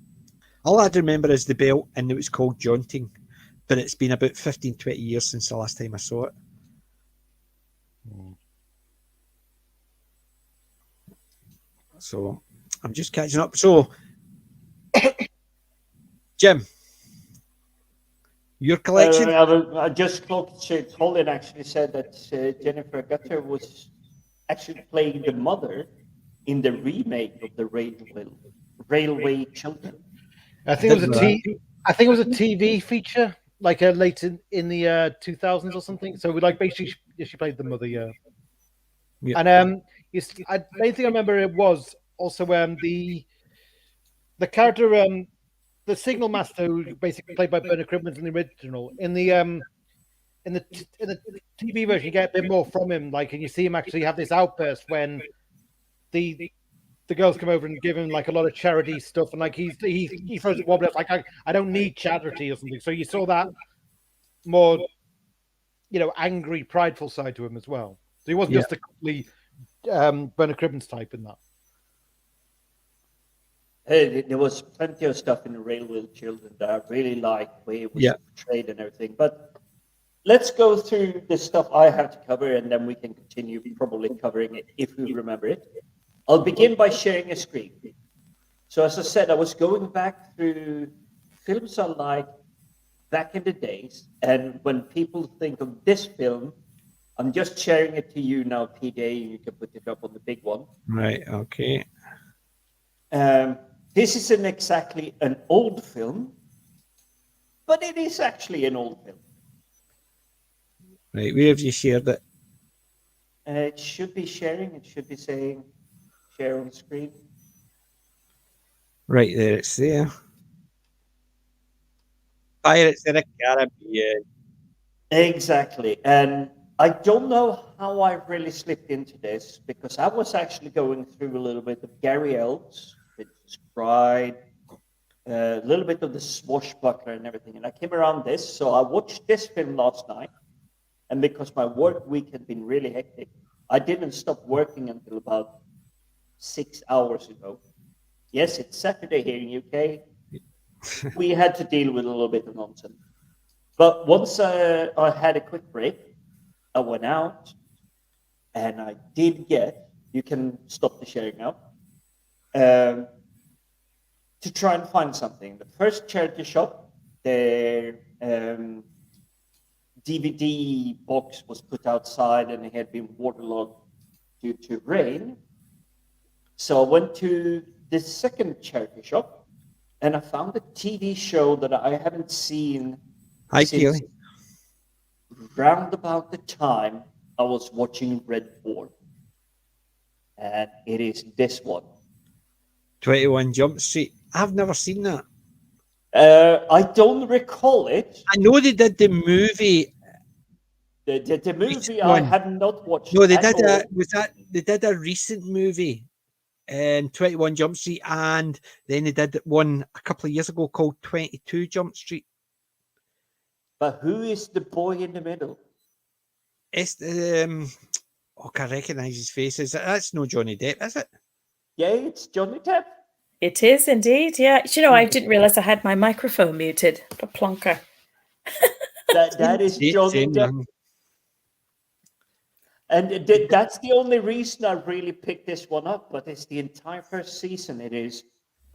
A: All I remember is the belt, and it was called jaunting. But it's been about 15, 20 years since the last time I saw it. So I'm just catching up. So, Jim, your collection?
C: I just clocked. Colin actually said that Jennifer Gutter was actually playing the mother in the remake of the Railway Children.
E: I think it was a TV feature, like late in the 2000s or something. So we basically she played the mother, yeah. And the main thing I remember it was also the character the Signal Master, who basically played by Bernard Cribbins in the original. In the TV version, you get a bit more from him, and you see him actually have this outburst when the girls come over and give him a lot of charity stuff, and he throws it wobbly up I don't need charity or something. So you saw that more, angry, prideful side to him as well. So he wasn't just a complete Bernard Cribbins type in that.
C: There was plenty of stuff in the Railway Children that I really liked, where it was portrayed and everything. But let's go through the stuff I have to cover, and then we can continue probably covering it if we remember it. I'll begin by sharing a screen. So as I said, I was going back through films I liked back in the days, and when people think of this film, I'm just sharing it to you now, PJ. You can put it up on the big one.
A: Right, okay.
C: This isn't exactly an old film, but it is actually an old film.
A: Right, where have you shared it?
C: It should be sharing. It should be saying share on screen.
A: Right there, it's there. Pirates of the Caribbean.
C: Exactly. And I don't know how I really slipped into this, because I was actually going through a little bit of Gary Elves, Princess Bride, a little bit of the Swashbuckler and everything. And I came around this. So I watched this film last night. And because my work week had been really hectic, I didn't stop working until about 6 hours ago. Yes, it's Saturday here in UK. We had to deal with a little bit of nonsense. But once I had a quick break, I went out, and I did get, you can stop the sharing now, to try and find something. The first charity shop, their DVD box was put outside, and it had been waterlogged due to rain. So I went to the second charity shop, and I found a TV show that I haven't seen since
A: Keely.
C: round about the time I was watching Red Dwarf. And it is this one.
A: 21 Jump Street. I've never seen that.
C: I don't recall it.
A: I know they did the movie.
C: The movie
A: Recent
C: I
A: one.
C: have not watched.
A: No, they
C: at
A: did
C: all.
A: they did a recent movie, 21 Jump Street, and then they did one a couple of years ago called 22 Jump Street.
C: But who is the boy in the middle?
A: It's I can recognise his face. That's no Johnny Depp, is it?
C: Yeah, it's Johnny Depp.
B: It is indeed, yeah. I didn't realise I had my microphone muted. A plonker.
C: That is Johnny Depp. And that's the only reason I really picked this one up. But it's the entire first season. It is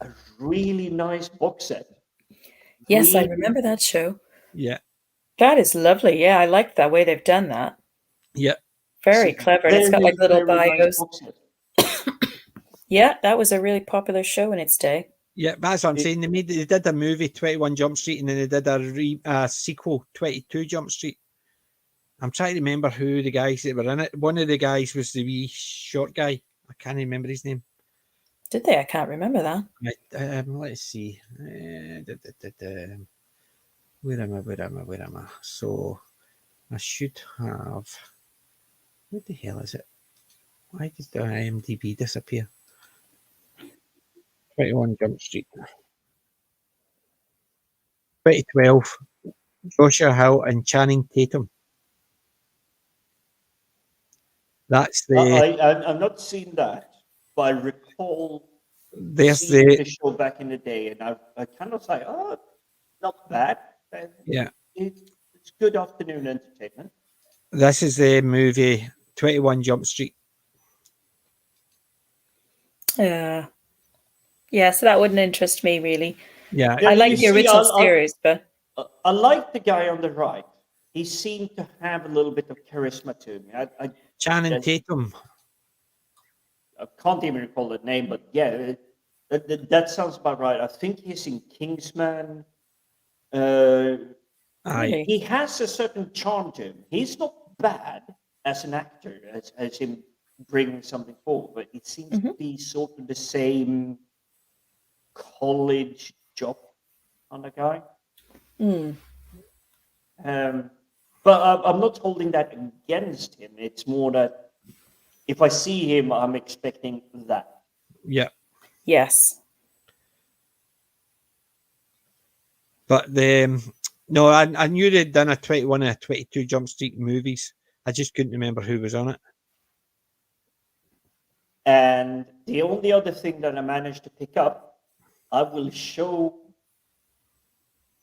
C: a really nice box set.
B: Yes, I remember that show.
A: Yeah.
B: That is lovely. Yeah, I like the way they've done that.
A: Yeah,
B: Very clever. And it's got like little
C: very nice
B: bios.
C: box set.
B: Yeah, that was a really popular show in its day.
A: yeah. That's what I'm
C: It-
A: saying. They did a movie 21 Jump Street, and then they did a sequel 22 Jump Street. I'm trying to remember who the guys that were in it. One of the guys was the wee short guy. I can't remember his name.
B: Did they? I can't remember that.
A: Right, let's see. Where am I? Where am I? Where am I? So I should have. What the hell is it? Why did the IMDb disappear? 21 Jump Street. 2012. Joshua Hill and Channing Tatum. That's the.
C: I've not seen that, but I recall
A: There's
C: seeing
A: the.
C: the show back in the day, and I kind of like, oh, not bad.
A: Yeah.
C: It's good afternoon entertainment.
A: This is the movie 21 Jump Street.
B: Yeah. Yeah, so that wouldn't interest me really.
A: Yeah.
C: Yeah,
B: I like
C: you
B: the
C: see,
B: original
C: I'll-
B: series, but
C: I like the guy on the right. He seemed to have a little bit of charisma to me.
A: Channing
C: Yes.
A: Tatum.
C: I can't even recall the name, but yeah, that sounds about right. I think he's in Kingsman.
A: Aye.
B: really?
C: He has a certain charm to him. He's not bad as an actor, as him bringing something forward, but it seems to be sort of the same college job on the guy.
B: Mm.
C: But I'm not holding that against him. It's more that if I see him, I'm expecting that.
A: Yeah.
B: Yes.
A: But the. No, I knew they'd done a 21 and a 22 Jump Street movies. I just couldn't remember who was on it.
C: And the only other thing that I managed to pick up, I will show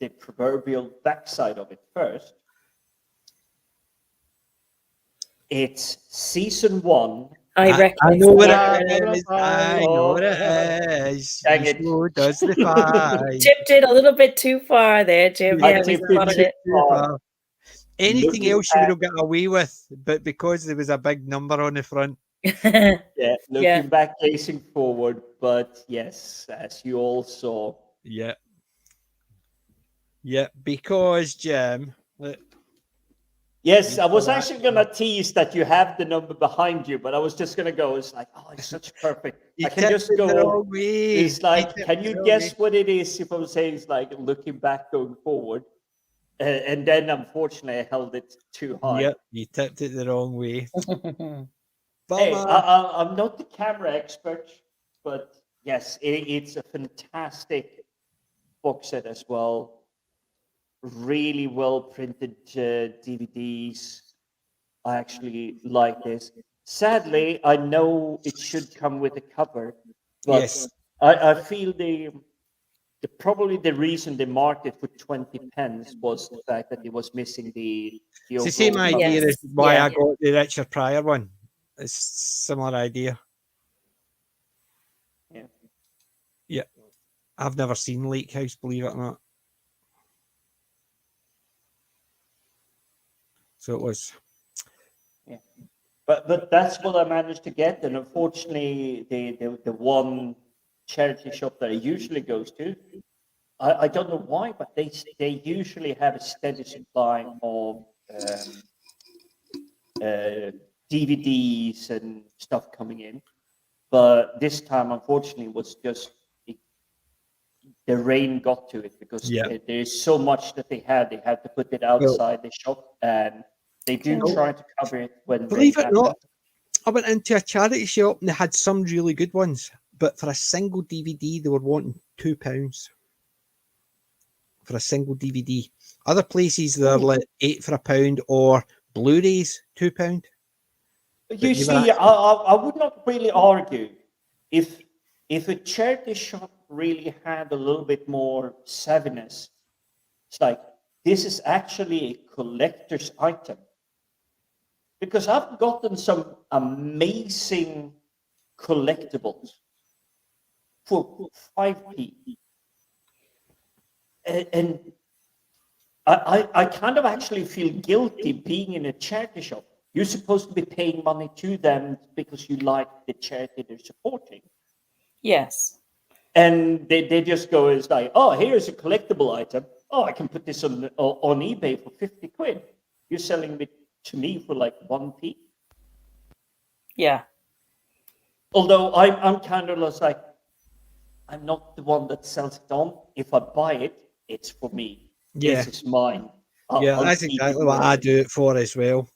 C: the proverbial backside of it first. It's season 1.
B: I reckon
A: I
B: it's
A: know what
B: that.
A: it is. I know what it is.
C: Dang it.
A: Who does the fight?
B: Tipped it a little bit too far there, Jim.
C: I
B: Yeah, we
C: tipped it
B: spotted it.
C: too far.
A: Anything
C: Looking
A: else you would
C: at-
A: have got away with, but because there was a big number on the front.
C: Yeah, looking
B: Yeah.
C: back, facing forward. But yes, as you all saw,
A: Yeah. Yeah, because Jim. Look,
C: yes, I was actually gonna tease that you have the number behind you, but I was just gonna go. It's like, oh, it's such perfect.
A: you
C: I can
A: tipped
C: just
A: it the
C: go.
A: wrong way.
C: It's like,
A: tipped
C: can
A: it
C: you
A: the wrong
C: guess
A: way.
C: what it is? If I'm saying it's like looking back, going forward, and then unfortunately I held it too high.
A: Yep, you tipped it the wrong way.
C: Hey,
A: Bummer.
C: I'm not the camera expert, but yes, it's a fantastic box set as well. Really well printed DVDs. I actually like this. Sadly, I know it should come with a cover, but
A: Yes.
C: I feel probably the reason they marked it for 20 pence was the fact that it was missing the
A: It's the same
C: overall
A: idea
B: Yes.
A: as why
B: Yeah.
A: I got the Richard Pryor one. It's similar idea.
C: Yeah.
A: Yeah. I've never seen Lake House, believe it or not. So it was.
C: But that's what I managed to get, and unfortunately, the one charity shop that I usually goes to, I don't know why, but they usually have a steady supply of DVDs and stuff coming in. But this time, unfortunately, was just the rain got to it because
A: Yeah.
C: there is so much that they had. They had to put it outside the shop, and they do
A: Cool.
C: try to cover it when
A: Believe
C: rain
A: it or not,
C: happens.
A: I went into a charity shop and they had some really good ones, but for a single DVD, they were wanting £2 for a single DVD. Other places they're like £8 for £1, or Blu-rays £2.
C: You
A: But you
C: see,
A: were
C: I would not really argue if a charity shop really had a little bit more savviness. It's like this is actually a collector's item, because I've gotten some amazing collectibles for 5p, and I kind of actually feel guilty being in a charity shop. You're supposed to be paying money to them because you like the charity they're supporting.
B: Yes.
C: And they just go, it's like, oh, here's a collectible item. Oh, I can put this on eBay for 50 quid. You're selling it to me for like 1p.
B: Yeah.
C: Although I'm kind of just like, I'm not the one that sells it on. If I buy it, it's for me.
A: Yeah.
C: This is mine.
A: Yeah,
C: I'll
A: that's
C: keep
A: exactly
C: it
A: what I
C: forever.
A: do it for as well.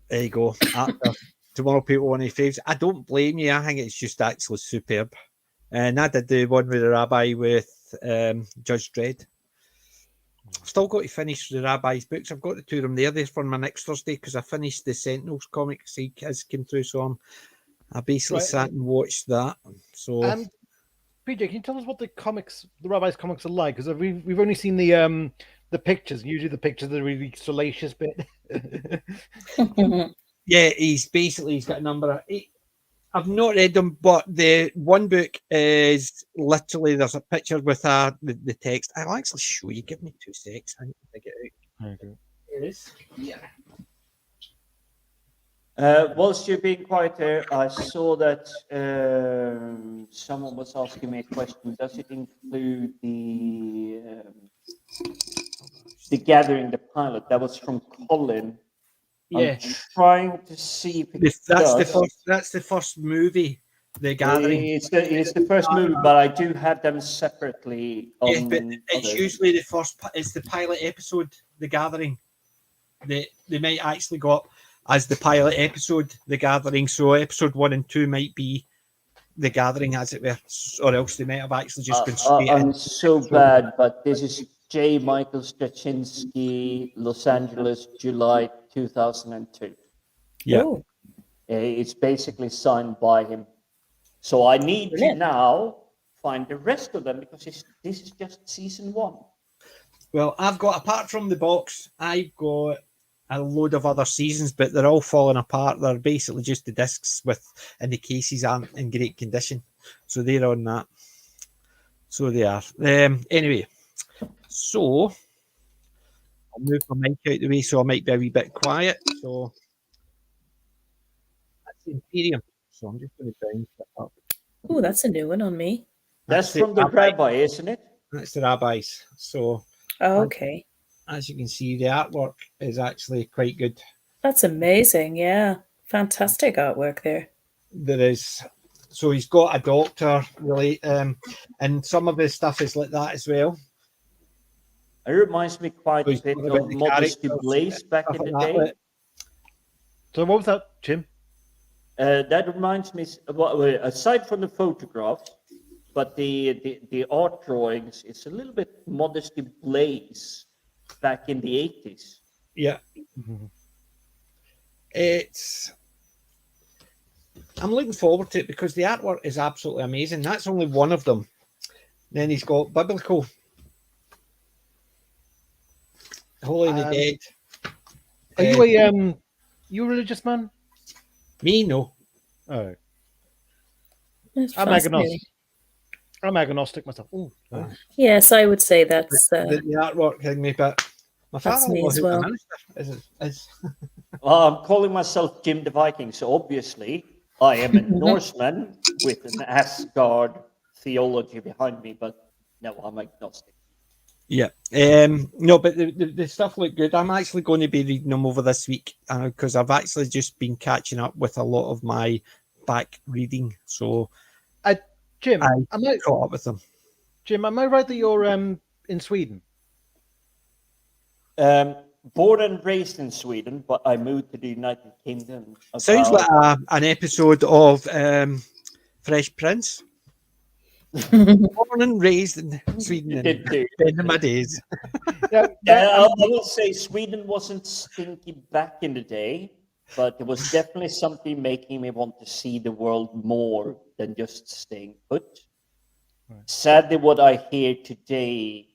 A: There you go. After tomorrow, people want to faves. I don't blame you. I think it's just actually superb. And I did the one with the rabbi with Judge Dredd. I've still got to finish the rabbi's books. I've got the two of them there for my next Thursday because I finished the Sentinels comics he has came through. So I basically
E: Right.
A: sat and watched that. So
E: PJ, can you tell us what the rabbi's comics are like? Because we've only seen the pictures. Usually the pictures are the really salacious bit.
A: yeah, he's got a number of. I've not read them, but the one book is literally there's a picture with the text. I'll actually show you. Give me 2 seconds. I need to dig it out.
E: Okay.
A: Here it is. Yeah.
C: Whilst you're being quiet there, I saw that someone was asking me a question. Does it include the Gathering, the pilot? That was from Colin.
E: Yeah.
C: I'm trying to see if it
A: That's the first movie, The Gathering.
C: It's the first movie, but I do have them separately.
A: Yeah, but it's usually the first. It's the pilot episode, The Gathering. They might actually go up as the pilot episode, The Gathering. So episode 1 and 2 might be The Gathering, as it were, or else they might have actually just gone straight in.
C: I'm so bad, but this is J. Michael Straczynski, Los Angeles, July 2002.
A: Yeah.
B: Oh,
C: It's basically signed by him. So I need to
B: Brilliant.
C: now find the rest of them because this is just season 1.
A: Well, I've got, apart from the box, I've got a load of other seasons, but they're all falling apart. They're basically just the discs and the cases aren't in great condition. So they're on that. So they are. Anyway, so I'll move my mic out the way so I might be a wee bit quiet. So that's the Imperium. So I'm just going to bounce that up.
B: oh, that's a new one on me.
C: That's
A: the
C: from the
A: rabbi.
C: rabbi, isn't it?
A: That's the rabbis. So
B: Oh, okay.
A: as you can see, the artwork is actually quite good.
B: That's amazing. Yeah. Fantastic artwork there.
A: There is. So he's got a doctor, really, and some of his stuff is like that as well.
C: It reminds me quite
A: So
C: a
A: he's
C: bit
A: talking about
C: of
A: the
C: Modesty
A: characters,
C: Blaze back in
A: stuff
C: the
A: like
C: day.
A: that.
E: So what was that, Jim?
C: That reminds me, aside from the photographs, but the art drawings, it's a little bit Modesty Blaze back in the 80s.
A: Yeah. I'm looking forward to it because the artwork is absolutely amazing. That's only one of them. Then he's got Biblical, Holy of the Dead.
E: Are you you a religious man?
A: Me? No.
E: Oh,
B: That's
E: I'm
B: fascinating.
E: agnostic. I'm agnostic myself. Ooh, oh.
B: Yes, I would say that's
A: The artwork thing me, but my
B: That's me
A: father-in-law,
B: as
A: who's
B: well.
A: a minister, is
C: Well, I'm calling myself Jim the Viking, so obviously I am a Norseman with an Asgard theology behind me, but no, I'm agnostic.
A: Yeah. No, but the stuff looked good. I'm actually going to be reading them over this week because I've actually just been catching up with a lot of my back reading. So
E: Jim,
A: I
E: am I
A: caught up with them.
E: Jim? Am I right that you're in Sweden?
C: Born and raised in Sweden, but I moved to the United Kingdom.
A: Sounds like an episode of Fresh Prince. Born and raised in Sweden
C: You
A: and
C: did too.
A: spending my days.
E: Yeah.
C: I will say Sweden wasn't stinky back in the day, but it was definitely something making me want to see the world more than just staying put.
E: Right.
C: Sadly, what I hear today,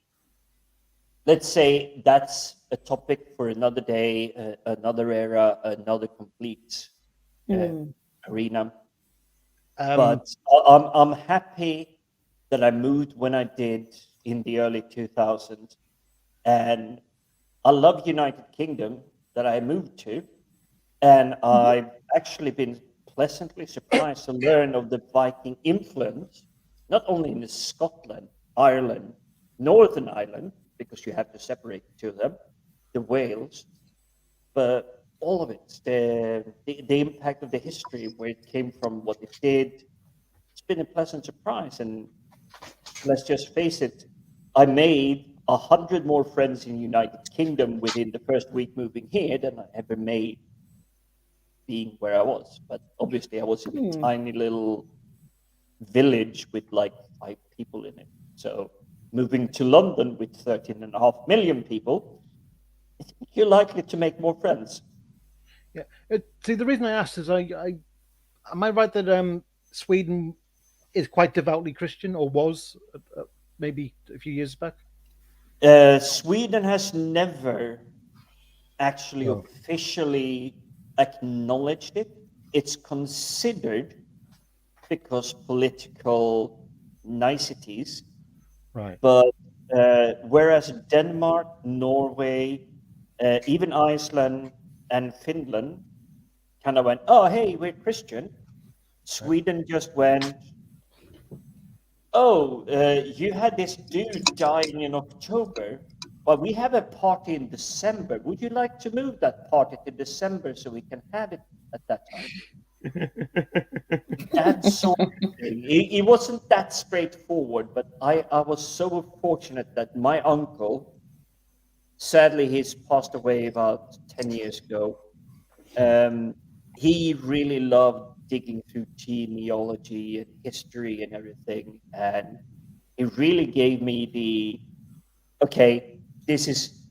C: let's say that's a topic for another day, another era, another complete arena. But I'm happy that I moved when I did in the early 2000s. And I love United Kingdom that I moved to, and I've actually been pleasantly surprised to learn of the Viking influence, not only in Scotland, Ireland, Northern Ireland, because you have to separate the two of them, the Wales, but all of it, the impact of the history, where it came from, what it did. It's been a pleasant surprise, and let's just face it, I made 100 more friends in the United Kingdom within the first week moving here than I ever made being where I was. But obviously, I was in a tiny little village with like 5 people in it. So moving to London with 13.5 million people, you're likely to make more friends.
E: Yeah. See, the reason I asked is, am I right that Sweden is quite devoutly Christian, or was maybe a few years back?
C: Sweden has never actually officially acknowledged it. It's considered, because political niceties.
E: Right.
C: But whereas Denmark, Norway, even Iceland and Finland kind of went, oh, hey, we're Christian. Sweden just went, oh, you had this dude dying in October, but we have a party in December. Would you like to move that party to December so we can have it at that time? That sort of thing. It wasn't that straightforward, but I was so fortunate that my uncle, sadly, he's passed away about 10 years ago. He really loved digging through genealogy and history and everything. And it really gave me okay, this is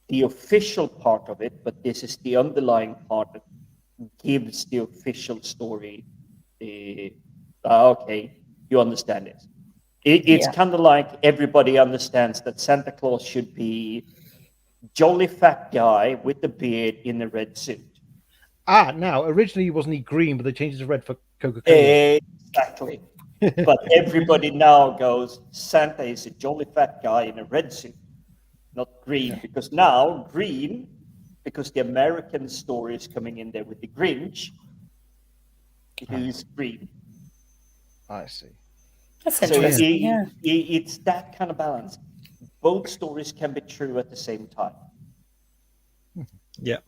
C: the official part of it, but this is the underlying part that gives the official story. Okay, you understand it. It's kind of like everybody understands that Santa Claus should be jolly fat guy with the beard in a red suit.
E: Now, originally wasn't he green, but they changed it to red for Coca-Cola.
C: Exactly. But everybody now goes, Santa is a jolly fat guy in a red suit, not green, because now green, because the American story is coming in there with the Grinch, who's green.
E: I see.
B: That's
C: So
B: interesting.
C: it's that kind of balance. Both stories can be true at the same time.
A: Yeah.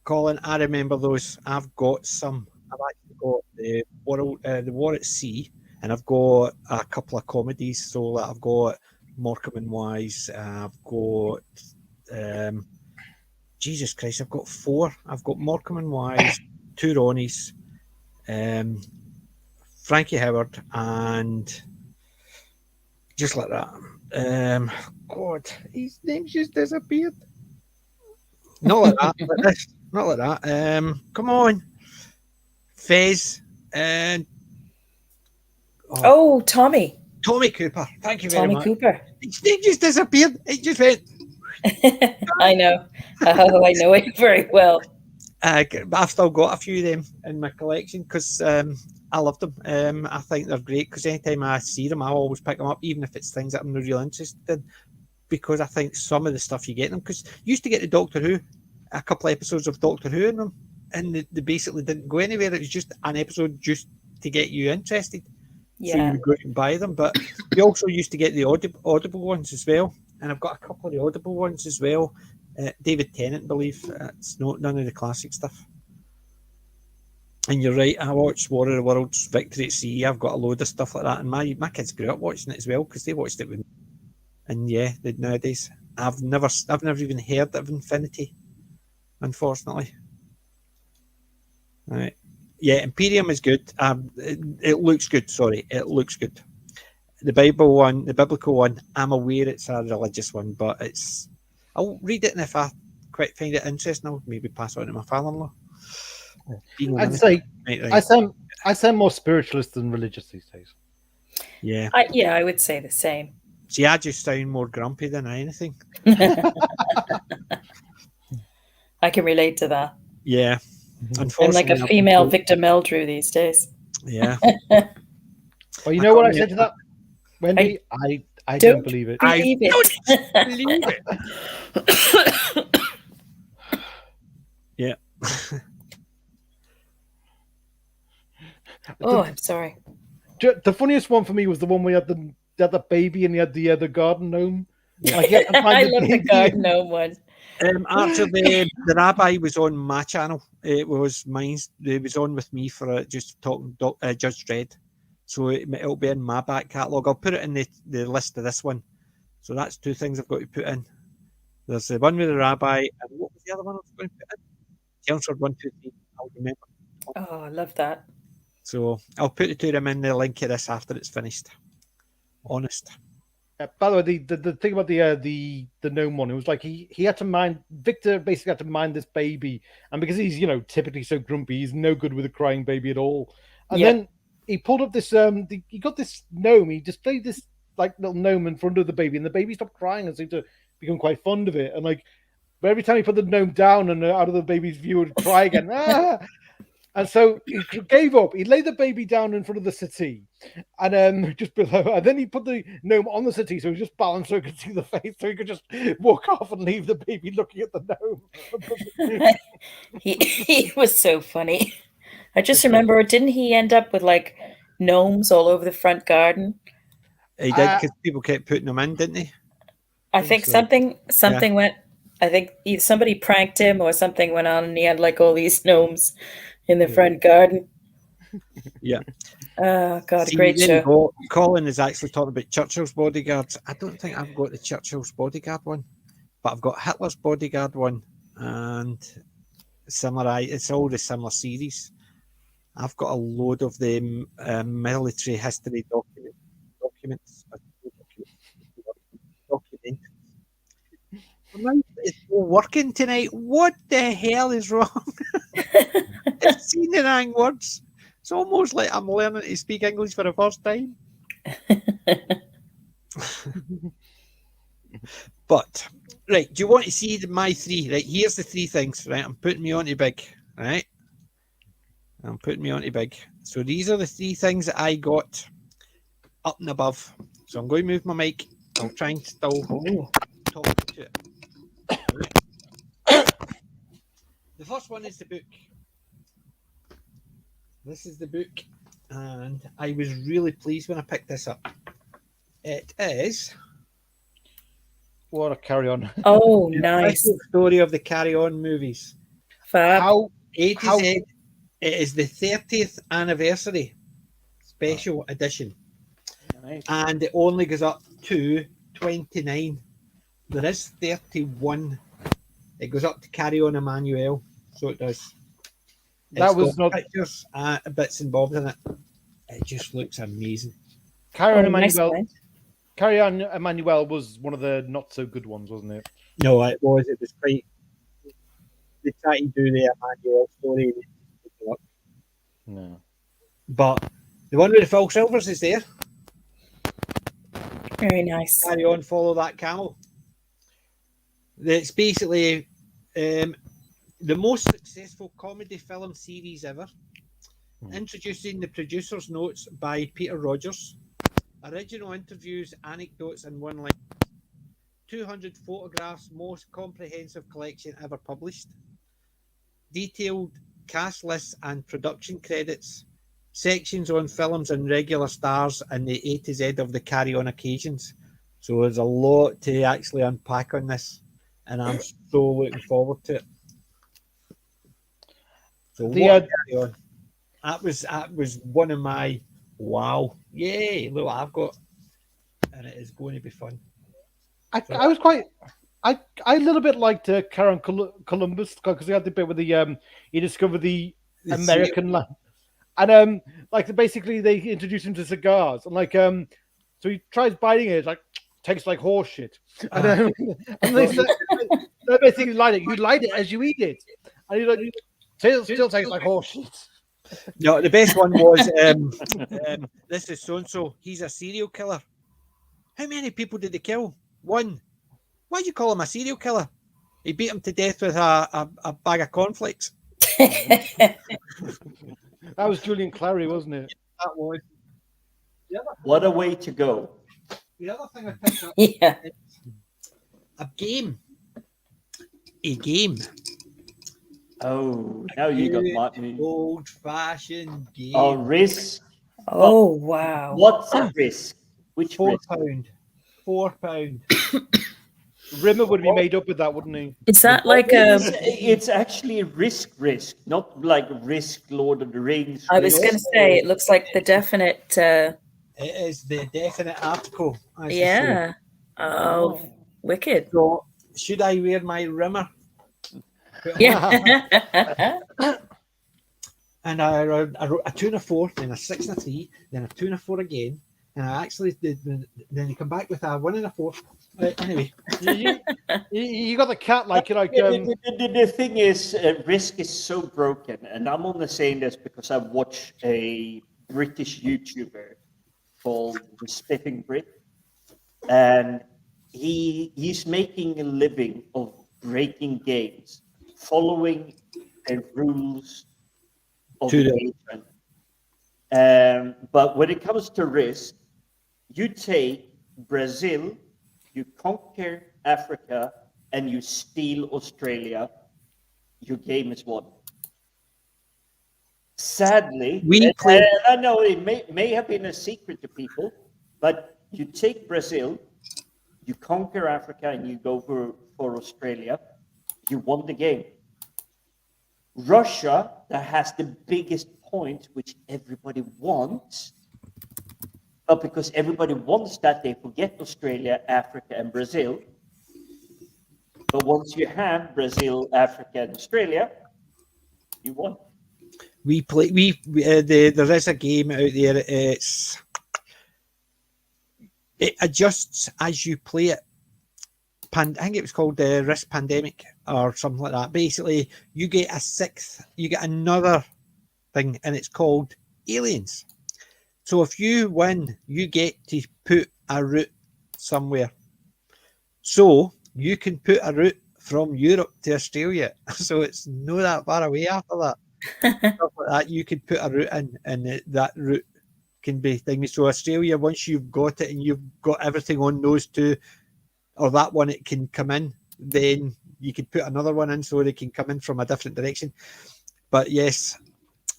A: Colin, I remember those. I've got some. I've actually got the War at Sea, and I've got a couple of comedies. So I've got Morecambe and Wise. I've got Jesus Christ. I've got 4. I've got Morecambe and Wise, 2 Ronnies, Frankie Howard, and just like that. God, his name's just disappeared. Not like that. Like this. Not like that. Come on, Fez and
B: Tommy
A: Cooper. Thank you very much.
B: Cooper.
A: His name just disappeared. It just went.
B: I know. I know it very well.
A: I've still got a few of them in my collection because I love them. I think they're great because anytime I see them, I always pick them up, even if it's things that I'm not really interested in. Because I think some of the stuff you get in them, because you used to get the Doctor Who, a couple of episodes of Doctor Who in them, and they basically didn't go anywhere. It was just an episode just to get you interested. So you would go and buy them. But we also used to get the audible ones as well. And I've got a couple of the audible ones as well. David Tennant, I believe. It's none of the classic stuff. And you're right, I watched War of the Worlds, Victory at Sea. I've got a load of stuff like that. And my kids grew up watching it as well because they watched it with me. And yeah, nowadays, I've never even heard of Infinity, unfortunately. Right. Yeah, Imperium is good. It looks good. Sorry, it looks good. The biblical one, I'm aware it's a religious one, but I'll read it, and if I quite find it interesting, I'll maybe pass it on to my father-in-law.
E: I'd say I sound more spiritualist than religious these days.
A: Yeah.
B: I would say the same.
A: See, I just sound more grumpy than anything.
B: I can relate to that.
A: Yeah.
B: I'm like a female Victor Meldrew these days.
A: Yeah.
E: Well, you know what I said to that? Wendy, I
B: Don't
E: don't believe it.
B: believe it.
A: Believe it. Yeah.
B: Oh, I'm sorry.
E: The funniest one for me was the one where you had the baby and you had the garden gnome. Like, you had to find
B: I
E: the
B: love the
E: baby.
B: garden gnome one.
A: After the rabbi was on my channel, it was mine. It was on with me for just talking Judge Dredd. So it'll be in my back catalogue. I'll put it in the list of this one. So that's two things I've got to put in. There's the one with the rabbi, and what was the other one I was going to put in? Chelmsford 1, 2, 3. I'll remember.
B: Oh, I love that.
A: So I'll put the two of them in the link of this after it's finished. Honest.
E: By the way, the thing about the gnome one, it was like he had to mind. Victor basically had to mind this baby, and because he's typically so grumpy, he's no good with a crying baby at all. And
B: Yeah.
E: then he pulled up this he got this gnome. He displayed this like little gnome in front of the baby, and the baby stopped crying and seemed to become quite fond of it. And like, but every time he put the gnome down and out of the baby's view, it would cry again. Ah! And so he gave up. He laid the baby down in front of the settee, and just below. And then he put the gnome on the settee, so he just balanced so he could see the face, so he could just walk off and leave the baby looking at the gnome.
B: He was so funny. I just remember, didn't he end up with like gnomes all over the front garden?
A: He did because people kept putting them in, didn't they?
B: I think
A: so.
B: something went. I think either somebody pranked him or something went on, and he had like all these gnomes in the front garden.
A: Yeah.
B: Oh God,
A: See,
B: a great
A: there you
B: show.
A: go. Colin is actually talking about Churchill's bodyguards. I don't think I've got the Churchill's bodyguard one, but I've got Hitler's bodyguard one, and similar. It's all the similar series. I've got a load of the military history documents. It's working tonight. What the hell is wrong? It's seen the wrong words. It's almost like I'm learning to speak English for the first time. But right, do you want to see my three? Right, here's the three things. Right, I'm putting me onto big. Right, I'm putting me onto big. So these are the three things that I got up and above. So I'm going to move my mic. I'll try and still talk to it. The first one is the book. This is the book, and I was really pleased when I picked this up. It is
E: What a carry on.
B: Oh,
A: the
B: nice.
A: official story of the Carry On movies.
B: Fab.
A: A to Z. It is the 30th anniversary special edition,
C: Nice.
A: and it only goes up to 29. There is 31. It goes up to Carry On Emmanuel, so it does.
E: That
A: It's
E: was
A: got
E: not
A: pictures, bits and bobs in it. It just looks amazing.
E: Carry On
B: Oh, nice
E: Emmanuel.
B: one.
E: Carry On Emmanuel was one of the not so good ones, wasn't it?
A: No, it was. It was quite. They tried to do the Emmanuel story,
E: No.
A: but the one with the Phil Silvers is there.
B: Very nice.
A: Carry On, follow that camel. It's basically the most successful comedy film series ever. Introducing the producer's notes by Peter Rogers. Original interviews, anecdotes, and one line. 200 photographs, most comprehensive collection ever published. Detailed cast lists and production credits. Sections on films and regular stars and the A to Z of the Carry On occasions. So there's a lot to actually unpack on this, and I'm so looking forward to it. So what Carry On? That was one of my wow, yay! Look what I've got, and it is going to be fun.
E: I was quite. I a little bit liked Karen Columbus because he had the bit with the he discovered the American land, and like basically they introduced him to cigars, and like so he tries biting it, it's like tastes like horse shit, and they basically light it. You light it as you eat it, and he's like still tastes like horse shit.
A: No, the best one was this is so and so. He's a serial killer. How many people did they kill? One. Why do you call him a serial killer? He beat him to death with a bag of cornflakes.
E: That was Julian Clary, wasn't it?
A: That was.
C: What a way to go.
A: the other thing I picked up
B: Yeah.
A: is a game. A game.
C: Oh, now you got my.
A: Old fashioned game.
C: Oh, risk.
B: Oh, wow.
C: What's a risk? Which risk?
A: £4. £4.
E: Rimmer would be made up with that, wouldn't he?
B: Is that like
C: It's actually risk, not like risk Lord of the Rings.
B: I was
C: risk.
B: going to say, it looks like the definite.
A: It is the definite article. As they say.
B: Yeah. Oh, wicked.
A: So, should I wear my rimmer?
B: Yeah.
A: And I wrote a 2 and a 4, then a 6 and a 3, then a 2 and a 4 again. And I actually did. Then you come back with a 1 and a 4. Anyway,
E: You got the cat like
C: The thing is, risk is so broken, and I'm only saying this because I watched a British YouTuber called The Spiffing Brit, and he's making a living of breaking games, following the rules of the game. But when it comes to risk, you take Brazil, you conquer Africa, and you steal Australia, your game is won. Sadly, I know it may have been a secret to people, but you take Brazil, you conquer Africa, and you go for Australia, you won the game. Russia, that has the biggest point, which everybody wants, but because everybody wants that, they forget Australia, Africa, and Brazil. But once you have Brazil, Africa, and Australia, you won.
A: there is a game out there. It adjusts as you play it. I think it was called Risk Pandemic or something like that. Basically, you get another thing, and it's called Aliens. So if you win, you get to put a route somewhere. So you can put a route from Europe to Australia. So it's not that far away after that. Stuff like that, you could put a route in, and that route can be thingy. So Australia, once you've got it and you've got everything on those two, or that one, it can come in, then you could put another one in so they can come in from a different direction. But yes,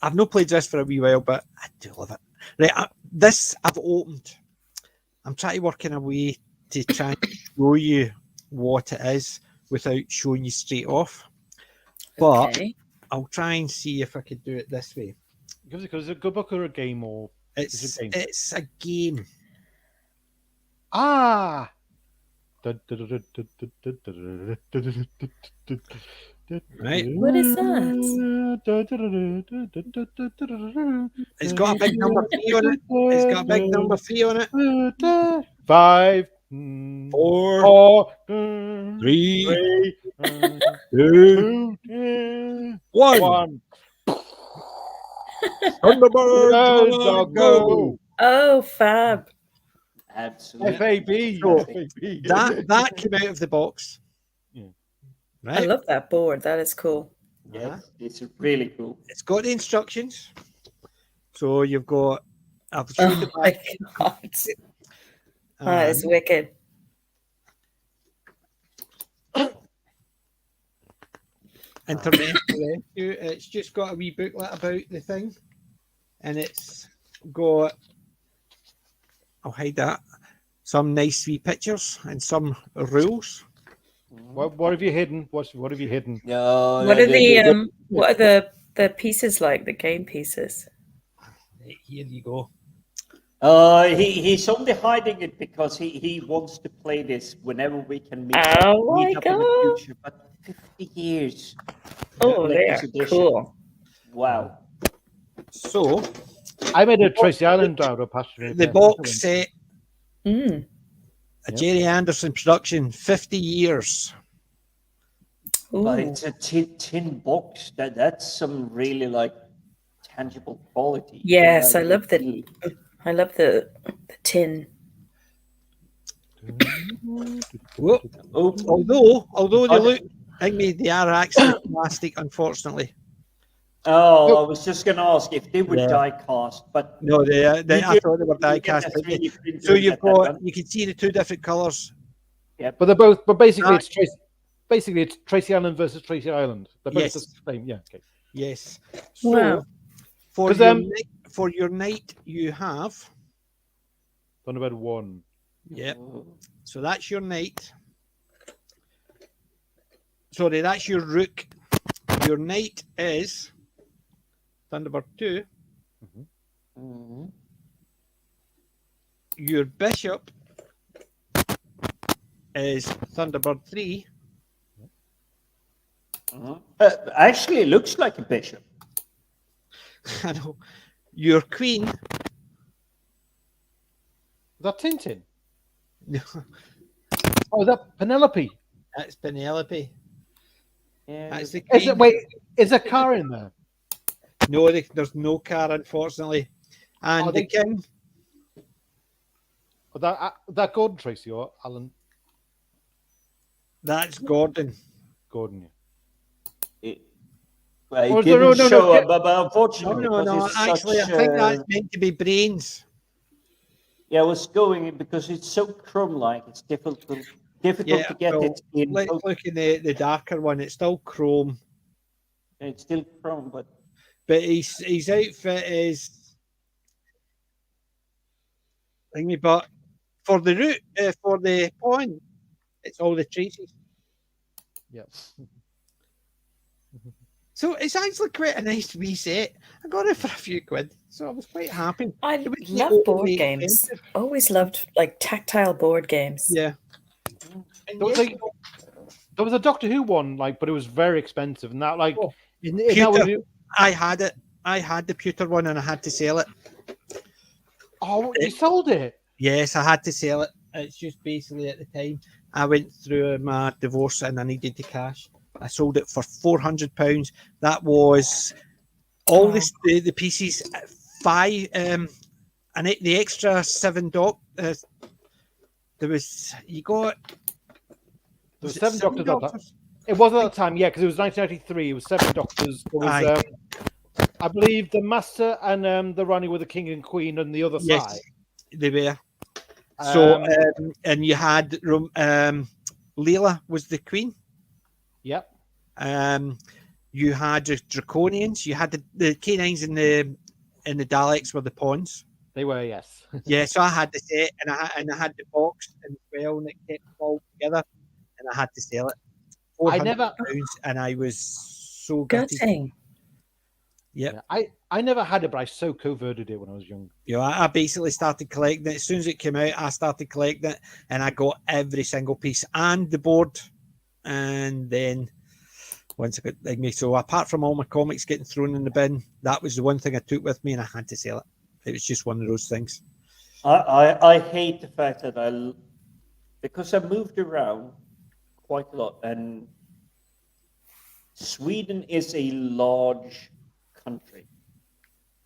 A: I've not played this for a wee while, but I do love it. Right, this I've opened. I'm trying to work in a way to try and show you what it is without showing you straight off. But
B: Okay.
A: I'll try and see if I could do it this way.
E: Is it a good book or a game or
A: It's a game.
E: Ah.
A: Right.
B: What is that?
A: It's got a big number 3 on it. It's got a big number 3 on it.
E: 5,
A: 4,
E: 4,
A: 3,
E: 2,
A: 1.
E: 1.
A: Thunderbirds
E: Go.
B: Oh, fab.
C: Absolutely.
E: FAB.
A: So,
E: FAB.
A: That came out of the box.
E: Yeah.
A: Right.
B: I love that board. That is cool.
C: Yes, it's really cool.
A: It's got the instructions. So you've got. I've
B: Oh
A: showed the
B: my
A: back.
B: god. That is wicked.
A: Internet Rescue. It's just got a wee booklet about the thing, and it's got. I'll hide that. Some nice wee pictures and some rules.
E: What have you hidden? What have you hidden?
C: No,
B: What are what are the pieces like? The game pieces.
A: Here you go.
C: He's only hiding it because he wants to play this whenever we can meet,
B: Oh my
C: meet up in the
B: god.
C: future. But 50 years.
B: Oh, they
C: Collector's
B: are
C: edition.
B: cool.
C: Wow.
A: So
E: I made a Tracy Island out of passion.
A: the box set,
B: Mm.
A: a Jerry Anderson production, 50 years.
C: But
B: Ooh.
C: it's a tin box. That's some really like tangible quality.
B: Yes, I love the tin.
A: Whoa. Although they look, I mean, they are actually plastic, unfortunately.
C: Oh, I was just going to ask if they were
A: Yeah.
C: die cast, but
A: No, I
C: You
A: thought they were die
C: you get
A: cast.
C: the 3D printer
A: So
C: and
A: you've
C: get that
A: got,
C: done.
A: you can see the two different colours.
C: Yep.
E: But they're both. But basically,
A: No.
E: it's Tracy. Basically, it's Tracy Island versus Tracy Island. They're both the
A: Yes.
E: same. Yeah. Okay.
A: Yes. So
B: Wow.
A: for
E: 'Cause,
A: for your night, you have.
E: Done about one.
A: Yep. So that's your knight. Sorry, that's your rook. Your knight is Thunderbird 2.
C: Mhm.
A: Your bishop is Thunderbird 3.
C: Actually, it looks like a bishop.
A: I know. Your queen.
E: Is that Tintin?
A: No,
E: Oh, is that Penelope?
A: that's Penelope.
C: Yeah,
A: That's the
E: Is
A: queen.
E: it? Wait, is a car in there?
A: No, there's no car, unfortunately. And
E: Oh,
A: the
E: they-
A: king.
E: Or that Gordon Tracy or Alan
A: That's Gordon.
E: Gordon? Yeah.
C: Well,
E: Or
C: it
E: is there-
C: didn't
E: no,
C: show
E: no,
C: up, but
A: No,
C: unfortunately,
A: no,
C: because
A: no.
C: it's
A: Actually,
C: such,
A: I think that's meant to be brains.
C: yeah, I was going because it's so chrome-like. It's difficult
A: Yeah,
C: to get
A: well,
C: it in.
A: let's look in the darker one. It's still chrome,
C: It's still chrome, but
A: but his outfit is thingy. But for the root, for the pawn, it's all the traces.
E: Yeah.
A: So it's actually quite a nice wee set. I got it for a few quid, so I was quite happy.
B: I
A: It wasn't
B: love board
A: overly
B: games.
A: expensive.
B: Always loved like tactile board games.
A: Yeah. And
E: There was,
A: yes,
E: like, there was a Doctor Who one, like, but it was very expensive, and that, like,
A: Oh,
E: and that
A: pewter.
E: was,
A: I had it. I had the pewter one, and I had to sell it.
E: oh, you sold it.
A: Yes, I had to sell it. It's just basically at the time I went through my divorce and I needed the cash. I sold it for £400. That was all
B: Wow.
A: the pieces, five, and the extra 7 doc. There was you got.
E: There was
A: Was it
E: 7 Doctors at that.
A: Doctors?
E: It was at that time, yeah, because it was 1993. It was 7 Doctors. There was,
A: Aye.
E: I believe, the Master and the Rani were the King and Queen on the other
A: Yes,
E: side.
A: they were. So
E: Um,
A: and you had Leela was the queen.
E: Yep.
A: You had the Draconians. You had the K9s and the Daleks were the pawns.
E: They were, yes.
A: Yeah, so I had the set and I had the box and well, and it kept it all together, and I had to sell it.
E: I never,
A: £400, and I was so gutted.
B: Gutting.
A: Yep.
E: yeah, I never had it, but I so coveted it when I was young.
A: You know, I basically started collecting it as soon as it came out. I started collecting it, and I got every single piece and the board. And then once I got like me, so apart from all my comics getting thrown in the bin, that was the one thing I took with me, and I had to sell it. It was just one of those things.
C: I hate the fact that because I moved around quite a lot, and Sweden is a large country.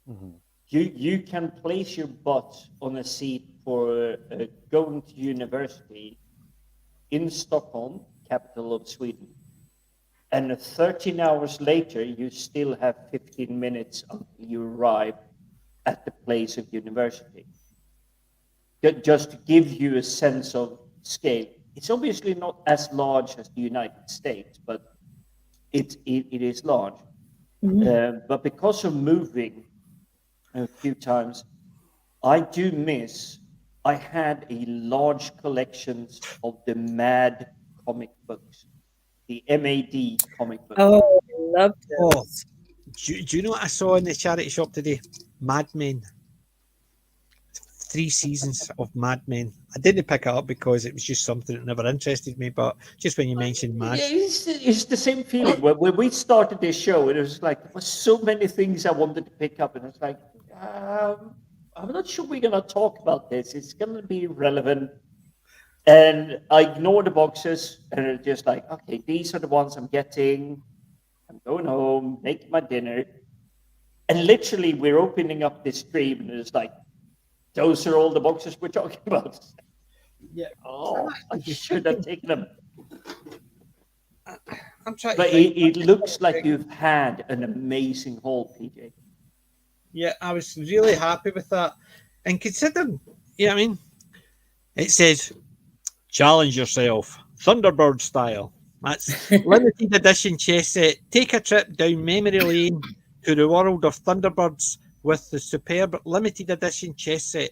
E: Mhm.
C: You can place your butt on a seat for going to university in Stockholm, capital of Sweden, and 13 hours later you still have 15 minutes until you arrive at the place of university. Just to give you a sense of scale, it's obviously not as large as the United States, but it is large. But because of moving a few times, I do miss. I had a large collections of the Mad comic books, the MAD comic books.
B: Oh, I loved it.
A: Oh, do you know what I saw in the charity shop today? Mad Men. 3 seasons of Mad Men. I didn't pick it up because it was just something that never interested me, but just when you mentioned Mad.
C: Yeah, it's the same feeling. When we started this show, it was like there were so many things I wanted to pick up, and it's like, I'm not sure we're gonna talk about this. It's gonna be relevant, and I ignore the boxes, and it's just like, okay, these are the ones I'm getting. I'm going home, making my dinner, and literally we're opening up this stream, and it's like, those are all the boxes we're talking about.
A: Yeah.
C: Oh, I should have taken them.
A: I'm trying to
C: But
A: think.
C: it looks like you've had an amazing haul, PJ.
A: Yeah, I was really happy with that. And considering, I mean, it says challenge yourself, Thunderbird style. That's limited edition chess set. Take a trip down memory lane to the world of Thunderbirds with the superb limited edition chess set.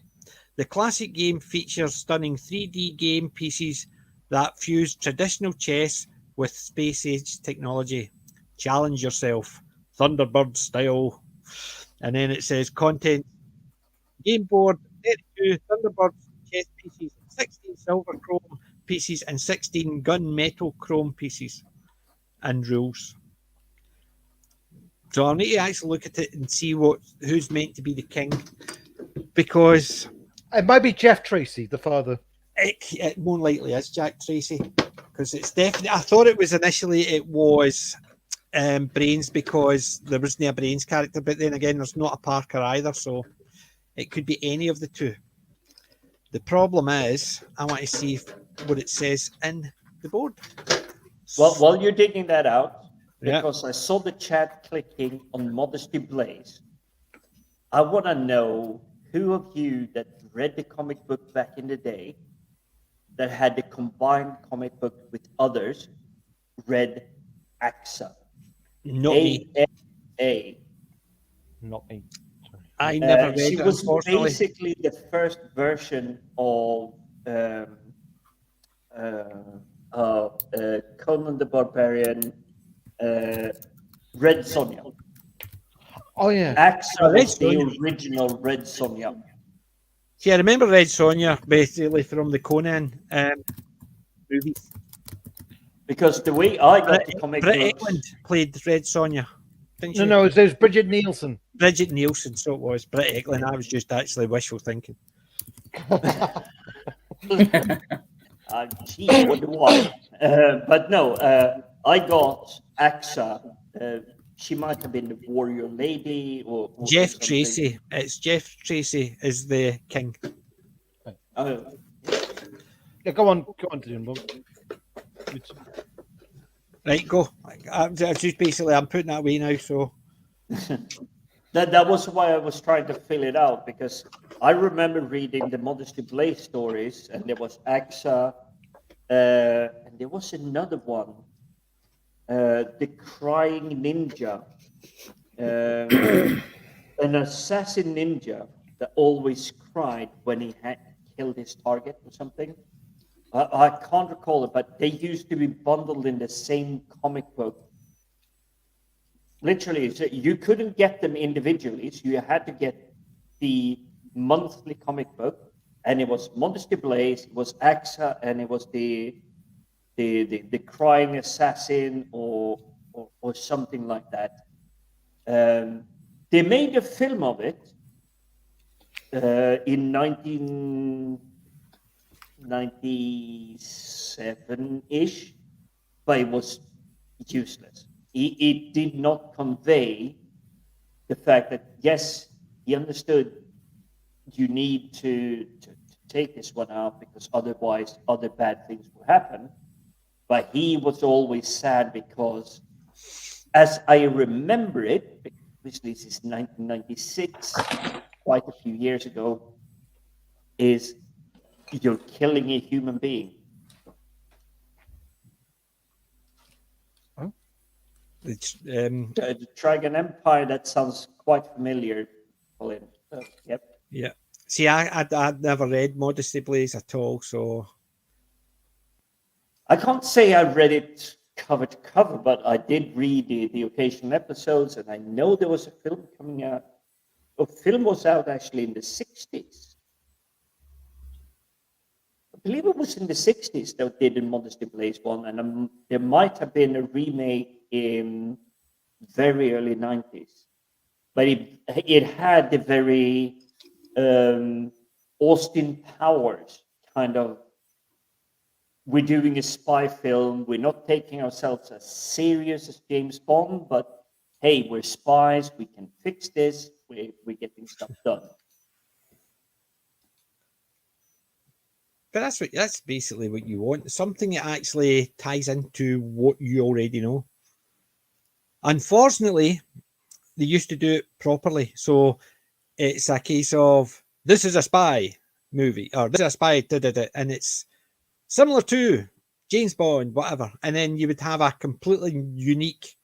A: The classic game features stunning 3D game pieces that fuse traditional chess with space age technology. Challenge yourself, Thunderbird style. And then it says content game board, 32 Thunderbird chess pieces, 16 silver chrome pieces, and 16 gunmetal chrome pieces, and rules. So I'll need to actually look at it and see who's meant to be the king, because
E: It might be Jeff Tracy, the father.
A: it more likely is Jack Tracy, because it's definitely. I thought it was initially Brains, because there wasn't a Brains character, but then again, there's not a Parker either, so it could be any of the two. The problem is, I want to see what it says in the board.
C: Well, while you're digging that out,
A: Yeah.
C: because I saw the chat clicking on Modesty Blaze, I want to know who of you that read the comic book back in the day that had the combined comic book with others read AXA.
A: Not me.
C: A.
E: Not me.
A: I never read
C: She
A: it,
C: was
A: unfortunately.
C: basically the first version of Conan the Barbarian, Red Sonja.
E: Oh yeah.
C: AXA
A: Red
C: was the
A: Sonja.
C: original Red Sonja.
A: See, I remember Red Sonja basically from the Conan movies.
C: Because the way I got the comic
A: Britt
C: books,
A: Eklund played Red Sonja. Didn't she?
E: No, it was Bridget Nielsen.
A: Bridget Nielsen, so it was. Britt Eklund. I was just actually wishful thinking.
C: gee, I wonder why. But no, I got AXA. She might have been the warrior lady or
A: Jeff
C: something.
A: Tracy. It's Jeff Tracy is the king.
C: Oh,
E: Yeah, go on, June.
A: Right, go. I'm just basically I'm putting that away now. So
C: that was why I was trying to fill it out, because I remember reading the Modesty Blaze stories, and there was AXA, and there was another one, the Crying Ninja, an assassin ninja that always cried when he had killed his target or something. I can't recall it, but they used to be bundled in the same comic book. Literally, so you couldn't get them individually, so you had to get the monthly comic book, and it was Modesty Blaze, it was AXA, and it was the Crying Assassin or something like that. They made a film of it in 1997-ish, but it was useless. It did not convey the fact that, yes, he understood you need to take this one out because otherwise other bad things will happen. But he was always sad because, as I remember it, obviously this is 1996, quite a few years ago, is you're killing a human being.
A: it's
C: The Dragon Empire, that sounds quite familiar, Colin. Yep.
A: yeah. See, I'd never read Modesty Blaze at all, so
C: I can't say I read it cover to cover, but I did read the occasional episodes, and I know there was a film coming out. A film was out actually in the 60s. I believe it was in the 60s that they did Modesty Blaze one, and there might have been a remake in very early 90s. But it had the very Austin Powers kind of, we're doing a spy film, we're not taking ourselves as serious as James Bond, but hey, we're spies, we can fix this, we're getting stuff done.
A: but that's basically what you want. Something that actually ties into what you already know. Unfortunately, they used to do it properly. So it's a case of this is a spy movie or this is a spy, and it's similar to James Bond, whatever. And then you would have a completely unique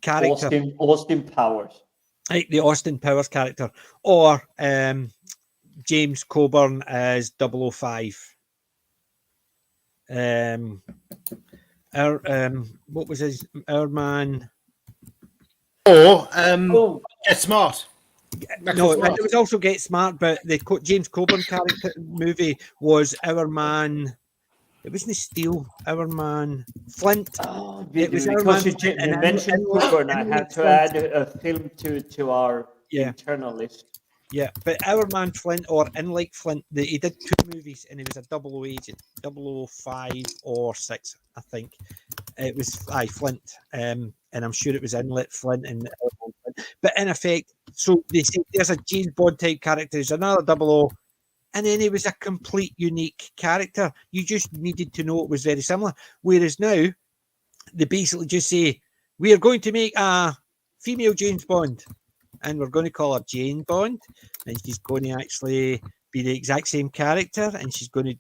A: character,
C: Austin Powers.
A: like the Austin Powers character, or James Coburn as 005. What was our man?
E: Or
C: Oh,
E: Get Smart.
A: No, it was also Get Smart, but the James Coburn character movie was Our Man. It wasn't Steel. Our Man Flint. It was Our Man
C: because you
A: and
C: mentioned Cooper, and I had to
A: Flint.
C: add a film to our
A: Yeah.
C: internal list.
A: Yeah, but Our Man Flint or In Like Flint, he did 2 movies, and he was a 00 agent, 005 or 6, I think. It was Flint, and I'm sure it was Inlet Flint and Flint. But in effect, so they say there's a James Bond type character, there's another 00, and then he was a complete unique character. You just needed to know it was very similar. Whereas now, they basically just say, we are going to make a female James Bond, and we're going to call her Jane Bond, and she's going to actually be the exact same character, and she's going to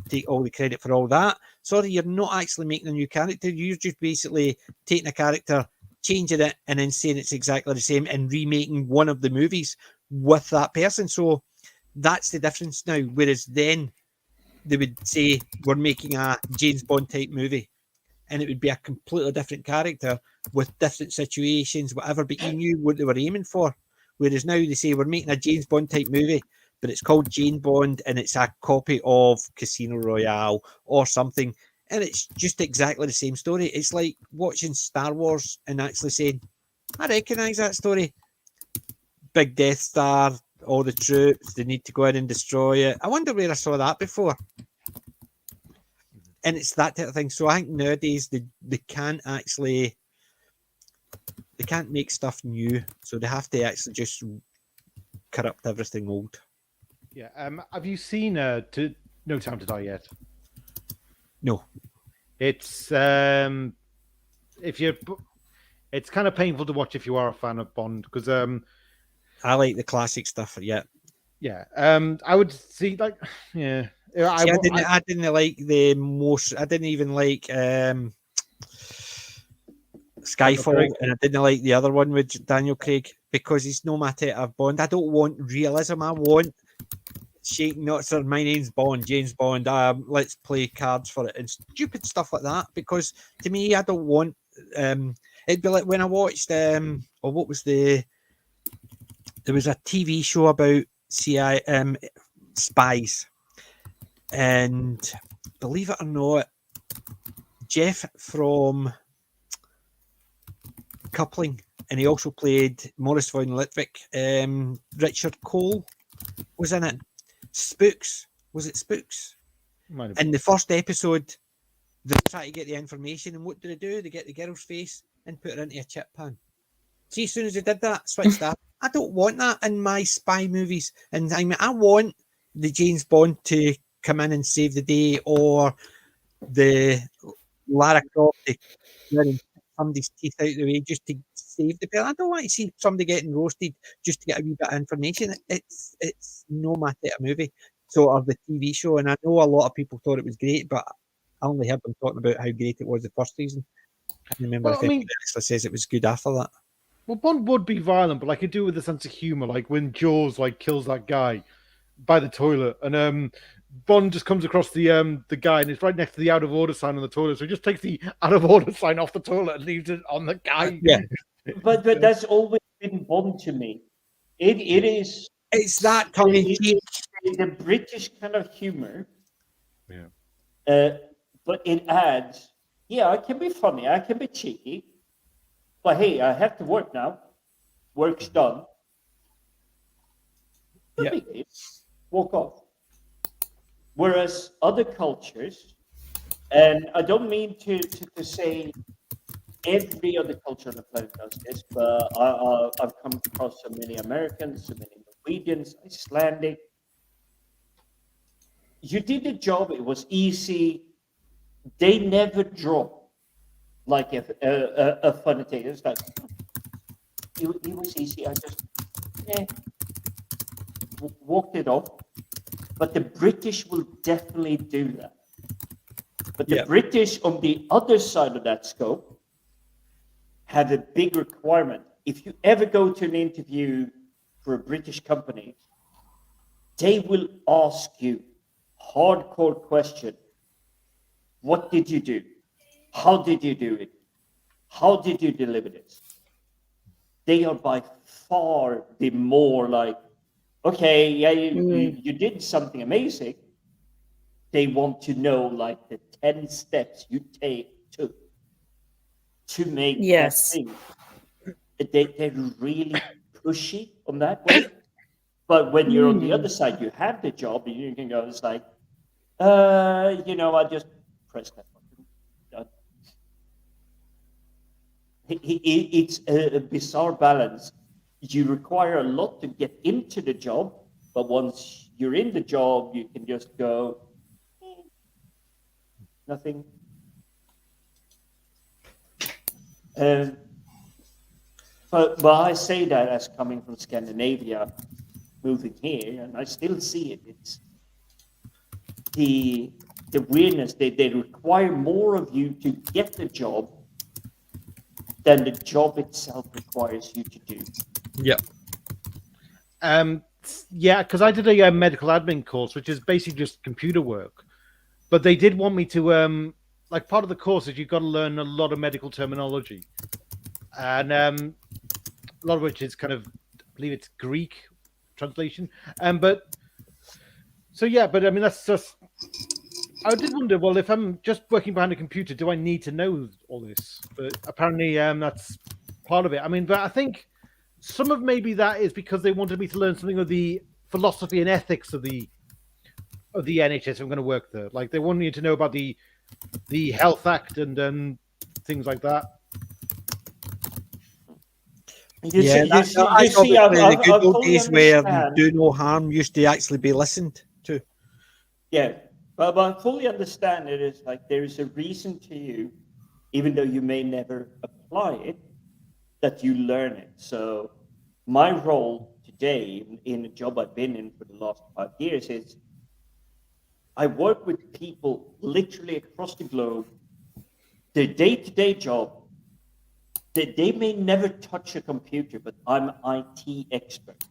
A: take all the credit for all that. Sorry, you're not actually making a new character. You're just basically taking a character, changing it, and then saying it's exactly the same and remaking one of the movies with that person. So that's the difference now. Whereas then they would say, we're making a James Bond type movie, and it would be a completely different character with different situations, whatever, but you knew what they were aiming for. Whereas now they say, we're making a James Bond type movie, but it's called Jane Bond, and it's a copy of Casino Royale or something, and it's just exactly the same story. It's like watching Star Wars and actually saying, I recognise that story. Big Death Star, all the troops, they need to go in and destroy it. I wonder where I saw that before. And it's that type of thing. So I think nowadays they can't make stuff new. So they have to actually just corrupt everything old.
E: Yeah. Have you seen No Time to Die yet?
A: No.
E: It's it's kind of painful to watch if you are a fan of Bond, because
A: I like the classic stuff. Yeah.
E: Yeah. I would see yeah.
A: See, I didn't like the most. I didn't even like Skyfall, and I didn't like the other one with Daniel Craig, because he's no my type of Bond. I don't want realism. I want shaking not sir, my name's Bond, James Bond. Let's play cards for it and stupid stuff like that. Because to me, I don't want. It'd be like when I watched what was there was a TV show about CIA spies, and believe it or not, Jeff from Coupling, and he also played Morris von Litwick. Richard Cole was in it. Spooks, was it Spooks? In the first episode, they try to get the information, and what do? They get the girl's face and put her into a chip pan. See, as soon as they did that, switched that. I don't want that in my spy movies. And I mean, I want the James Bond to come in and save the day, or the Lara Croft to somebody's teeth out of the way just to save the person. I don't want to see somebody getting roasted just to get a wee bit of information. It's no my type of movie. So, or the TV show, and I know a lot of people thought it was great, but I only heard them talking about how great it was the first season. I can't remember if anybody actually says it was good after that.
E: Well, Bond would be violent, but it do with a sense of humor, like when Jaws kills that guy by the toilet, and Bond just comes across the guy, and it's right next to the out of order sign on the toilet, so he just takes the out of order sign off the toilet and leaves it on the guy.
A: Yeah,
C: but that's always been Bond to me. It is.
A: It's that tongue in cheek,
C: the British kind of humor.
E: Yeah.
C: But it adds. Yeah, I can be funny. I can be cheeky. But hey, I have to work now. Work's done.
A: Yeah.
C: Walk off. Whereas other cultures, and I don't mean to say every other culture on the planet does this, but I've come across so many Americans, so many Norwegians, Icelandic. you did the job. It was easy. They never drop like a funny thing. It's like it was easy. I just walked it off. But the British will definitely do that. But the British on the other side of that scope have a big requirement. If you ever go to an interview for a British company, they will ask you hardcore question. What did you do? How did you do it? How did you deliver this? They are by far the more like, okay, yeah, you did something amazing. They want to know like the 10 steps you took to make that thing. They're really pushy on that way. But when you're on the other side, you have the job, and you can go, it's like, I just press that button. Done. It's a bizarre balance. You require a lot to get into the job, but once you're in the job, you can just go, nothing. But I say that as coming from Scandinavia, moving here, and I still see it. It's the weirdness. They require more of you to get the job than the job itself requires you to do.
A: Yep.
E: Yeah, because I did a medical admin course, which is basically just computer work. But they did want me to, like, part of the course is you've got to learn a lot of medical terminology. And a lot of which is kind of, I believe it's Greek translation. But I mean, that's just, I did wonder, well, if I'm just working behind a computer, do I need to know all this? But apparently that's part of it. I mean, but I think some of maybe that is because they wanted me to learn something of the philosophy and ethics of the NHS if I'm going to work there. Like they want you to know about the Health Act and things like that.
A: You see, the good old days where do no harm used to actually be listened to.
C: Yeah, but I fully understand it is like there is a reason to you, even though you may never apply it, that you learn it. So my role today in the job I've been in for the last 5 years is I work with people literally across the globe. Their day-to-day job, they may never touch a computer, but I'm an IT expert.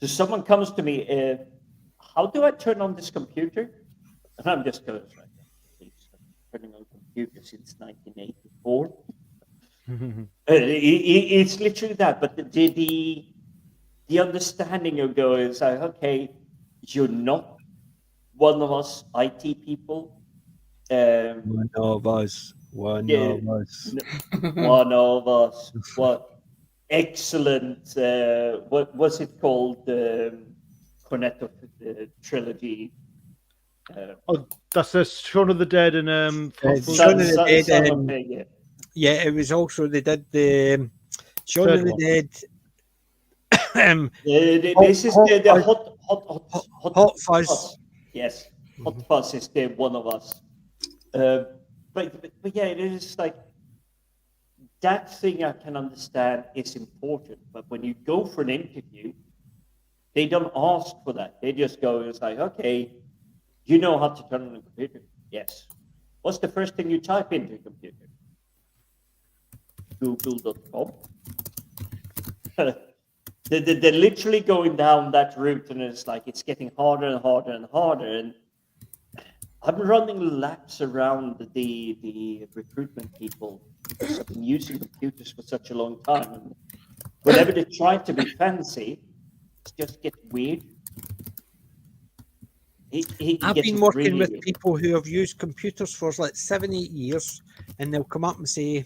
C: So someone comes to me, how do I turn on this computer? And I'm just going, turning on computer since 1984. It's literally that. But the understanding of going is like, okay, you're not one of us IT people.
A: One of us. One of us.
C: One of us. What excellent? What was it called? Cornetto trilogy.
E: That's a Shaun of the Dead and
A: Shaun of the Dead. Yeah, it was also they did the Shaun of the Dead.
C: This is the
A: Hot Fuzz.
C: Yes, Hot Fuzz is the one of us. But yeah, it is like that thing I can understand is important. But when you go for an interview, they don't ask for that. They just go, it's like, okay, you know how to turn on a computer? Yes. What's the first thing you type into a computer? Google.com. They're literally going down that route, and it's like it's getting harder and harder and harder. And I'm running laps around the recruitment people because I've been using computers for such a long time. And whenever they try to be fancy, it just gets weird.
A: I've been working with people who have used computers for like 7-8 years, and they'll come up and say,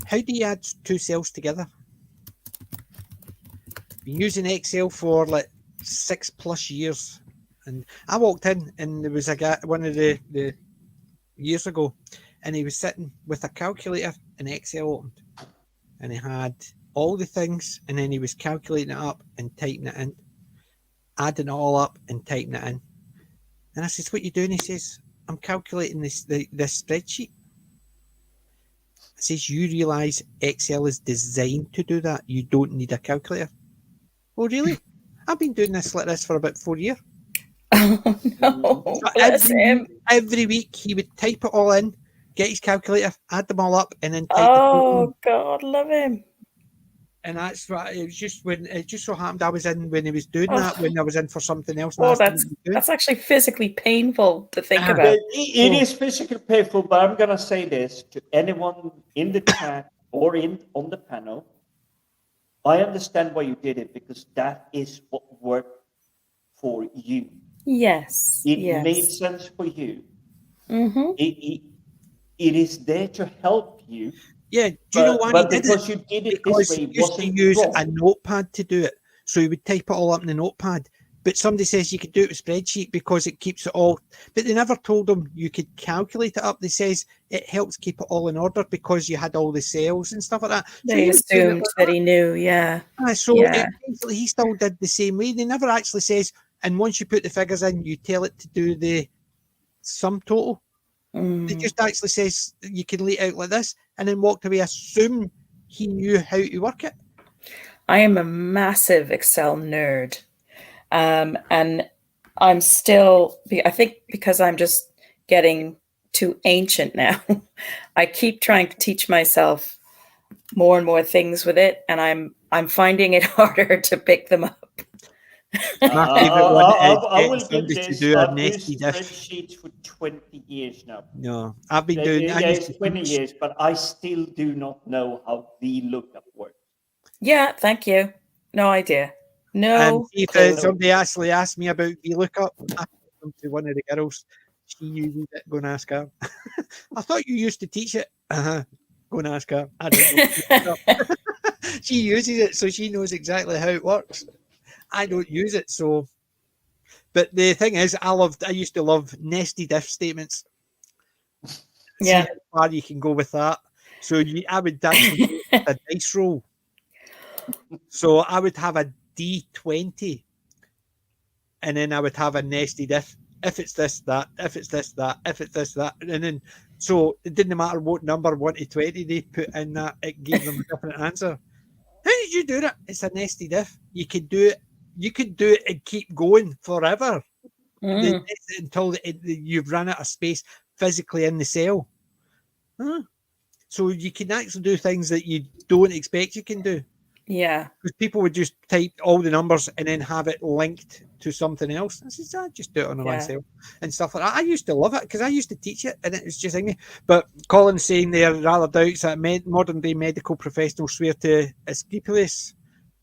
A: how do you add two cells together? Been using Excel for like 6+ years. And I walked in and there was a guy, one of the years ago, and he was sitting with a calculator and Excel opened. And he had all the things, and then he was calculating it up and typing it in. adding it all up and typing it in. And I says, "What you doing?" He says, "I'm calculating this spreadsheet." I says, "You realise Excel is designed to do that. You don't need a calculator." "Oh, really? I've been doing this like this for about 4 years."
B: Oh no,
A: So
B: bless him.
A: every week he would type it all in, get his calculator, add them all up, and then type the total in.
B: Oh God, love him.
A: And that's what it was. Just when it just so happened I was in when he was doing
B: Oh.
A: that, when I was in for something else. And
B: Oh,
A: asked him what he was doing.
B: that's actually physically painful to think
A: Ah.
B: about.
C: It is physically painful, but I'm gonna say this to anyone in the chat or on the panel. I understand why you did it, because that is what worked for you.
B: Yes.
C: It
B: yes.
C: made sense for you.
B: Mm-hmm.
C: It is there to help you.
A: Yeah, do you know why he
C: But
A: did it?
C: because you did it
A: Because
C: this way,
A: he
C: it
A: used to
C: wasn't
A: use
C: wrong.
A: a notepad to do it. So he would type it all up in the notepad. But somebody says you could do it with spreadsheet because it keeps it all. But they never told him you could calculate it up. They says it helps keep it all in order because you had all the cells and stuff like that. So
B: They
A: he was doing it
B: assumed
A: like
B: that he knew. Yeah.
A: So
B: Yeah.
A: basically he still did the same way. They never actually says, and once you put the figures in, you tell it to do the sum total. It just actually says you can lay it out like this, and then walked away. Assume he knew how to work it.
B: I am a massive Excel nerd. And I'm still, I think because I'm just getting too ancient now, I keep trying to teach myself more and more things with it, and I'm finding it harder to pick them up.
A: My favourite one is
C: I
A: getting
C: will give
A: somebody to
C: this.
A: do a
C: I've
A: nested
C: used
A: diff.
C: spreadsheets for 20 years now.
A: No, I've been doing. I used
C: It's
A: to
C: 20
A: teach.
C: years, but I still do not know how the lookup works.
B: Yeah, thank you. No idea. No
A: See if
B: clue.
A: somebody actually asked me about VLOOKUP, I told them to one of the girls. She uses it. Go and ask her. I thought you used to teach it. Go and ask her. I don't know. She uses it, so she knows exactly how it works. I don't use it, so. But the thing is, I used to love nested if statements.
B: Yeah.
A: See how far you can go with that. So I would actually do a dice roll. So I would have a D20, and then I would have a nested if. If it's this, that, if it's this, that, if it's this, that, and then so it didn't matter what number 1 to 20 they put in that, it gave them a different answer. How did you do that? It's a nested if. You could do it. You could do it and keep going forever until you've run out of space physically in the cell. So you can actually do things that you don't expect you can do.
B: Yeah.
A: Because people would just type all the numbers and then have it linked to something else. I said, just do it on myself and stuff like that. I used to love it because I used to teach it and it was just me. But Colin's saying there, rather doubts that modern day medical professionals swear to Asclepius.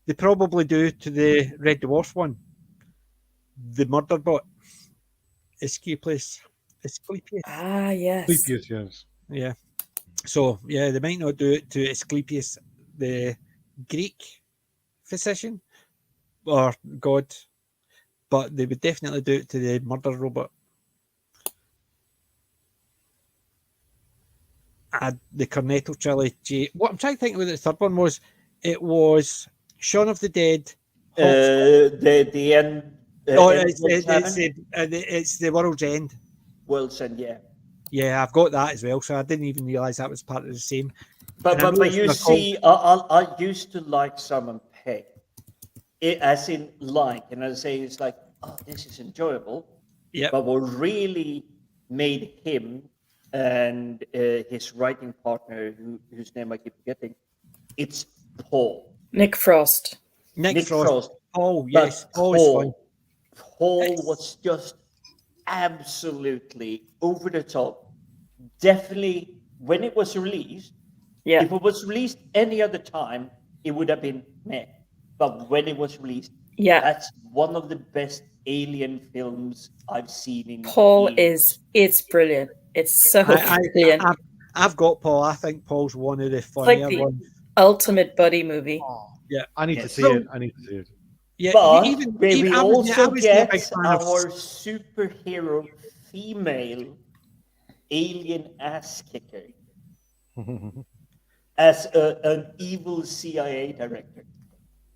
A: They probably do to the Red Dwarf one. The murder bot. Asclepius.
B: Ah, yes.
E: Asclepius, yes.
A: Yeah. So, yeah, they might not do it to Asclepius, the Greek physician or god, but they would definitely do it to the murder robot. The Cornetto trilogy. What I'm trying to think of what the third one was, it was Shaun of the Dead.
C: The end.
A: It's the World's End.
C: World's End, yeah.
A: Yeah, I've got that as well. So I didn't even realise that was part of the same.
C: But you see, I used to like Simon Pegg. As in like, and I say it's like, oh, this is enjoyable.
A: Yeah.
C: But what really made him and his writing partner, whose name I keep forgetting, it's Paul.
B: Nick Frost.
C: Nick Frost.
A: Oh, yes.
C: Paul was just absolutely over the top. Definitely, when it was released, if it was released any other time, it would have been meh. But when it was released, that's one of the best alien films I've seen in
B: Paul
C: years.
B: it's brilliant. It's so brilliant.
A: I've got Paul. I think Paul's one of the funnier ones.
B: Ultimate buddy movie.
E: Oh,
A: yeah,
E: I need to see it. I need to see it.
A: Yeah,
C: but
A: even
C: we also get our
A: of
C: superhero female alien ass kicker as an evil CIA director,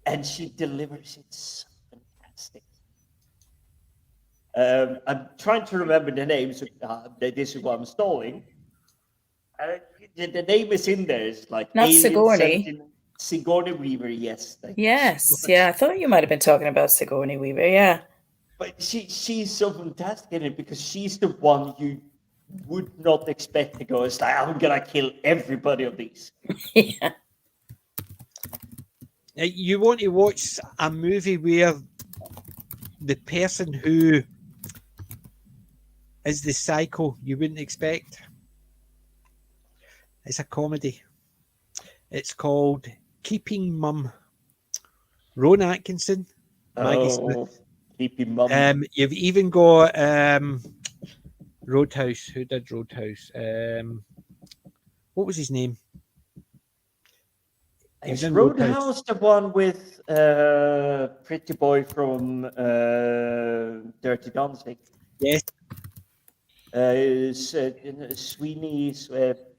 C: and she delivers it so fantastic. I'm trying to remember the names. This is what I'm stalling. The name is in there. It's like
B: Not
C: Alien
B: Sigourney.
C: Sentinel. Sigourney Weaver, yes. Thank you
B: Yes,
C: so much.
B: yeah. I thought you might have been talking about Sigourney Weaver. Yeah.
C: But she's so fantastic in it because she's the one you would not expect to go. It's like, I'm gonna kill everybody of these.
B: Yeah.
A: You want to watch a movie where the person who is the psycho you wouldn't expect. It's a comedy. It's called Keeping Mum. Rowan Atkinson, Maggie Smith.
C: Keep him mum.
A: You've even got Roadhouse. Who did Roadhouse? What was his name? He was
C: Is
A: in
C: Roadhouse the one with Pretty Boy from Dirty Dancing?
A: Yes.
C: Sweeney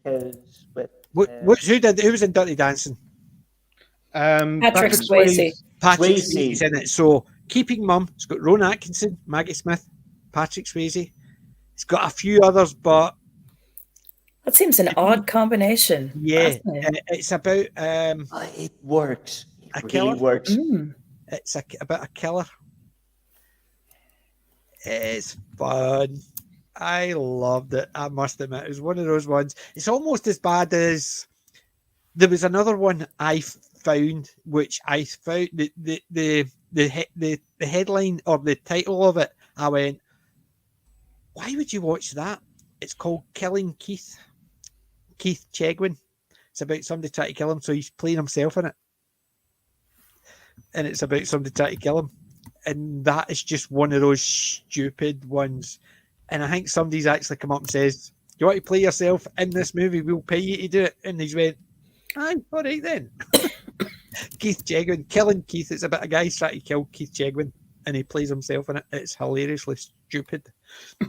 A: Who was in Dirty Dancing?
B: Patrick Swayze.
A: Patrick
C: Swayze.
A: Swayze's in it. So Keeping Mum. It's got Rowan Atkinson, Maggie Smith, Patrick Swayze. It's got a few others, but
B: That seems an odd combination.
A: yeah,
B: doesn't it?
A: it's about
C: It works.
A: A
C: It really
A: killer?
C: works.
B: Mm.
A: it's about a killer. It's fun. I loved it. I must admit, it was one of those ones. It's almost as bad as there was another one I found, which I found the headline or the title of it. I went, why would you watch that? It's called Killing Keith Chegwin. It's about somebody trying to kill him, so he's playing himself in it, and it's about somebody trying to kill him, and that is just one of those stupid ones. And I think somebody's actually come up and says, "You want to play yourself in this movie? We'll pay you to do it." And he's went, "I'm all right then." Keith Chegwin, Killing Keith. It's about a guy trying to kill Keith Chegwin, and he plays himself in it. It's hilariously stupid,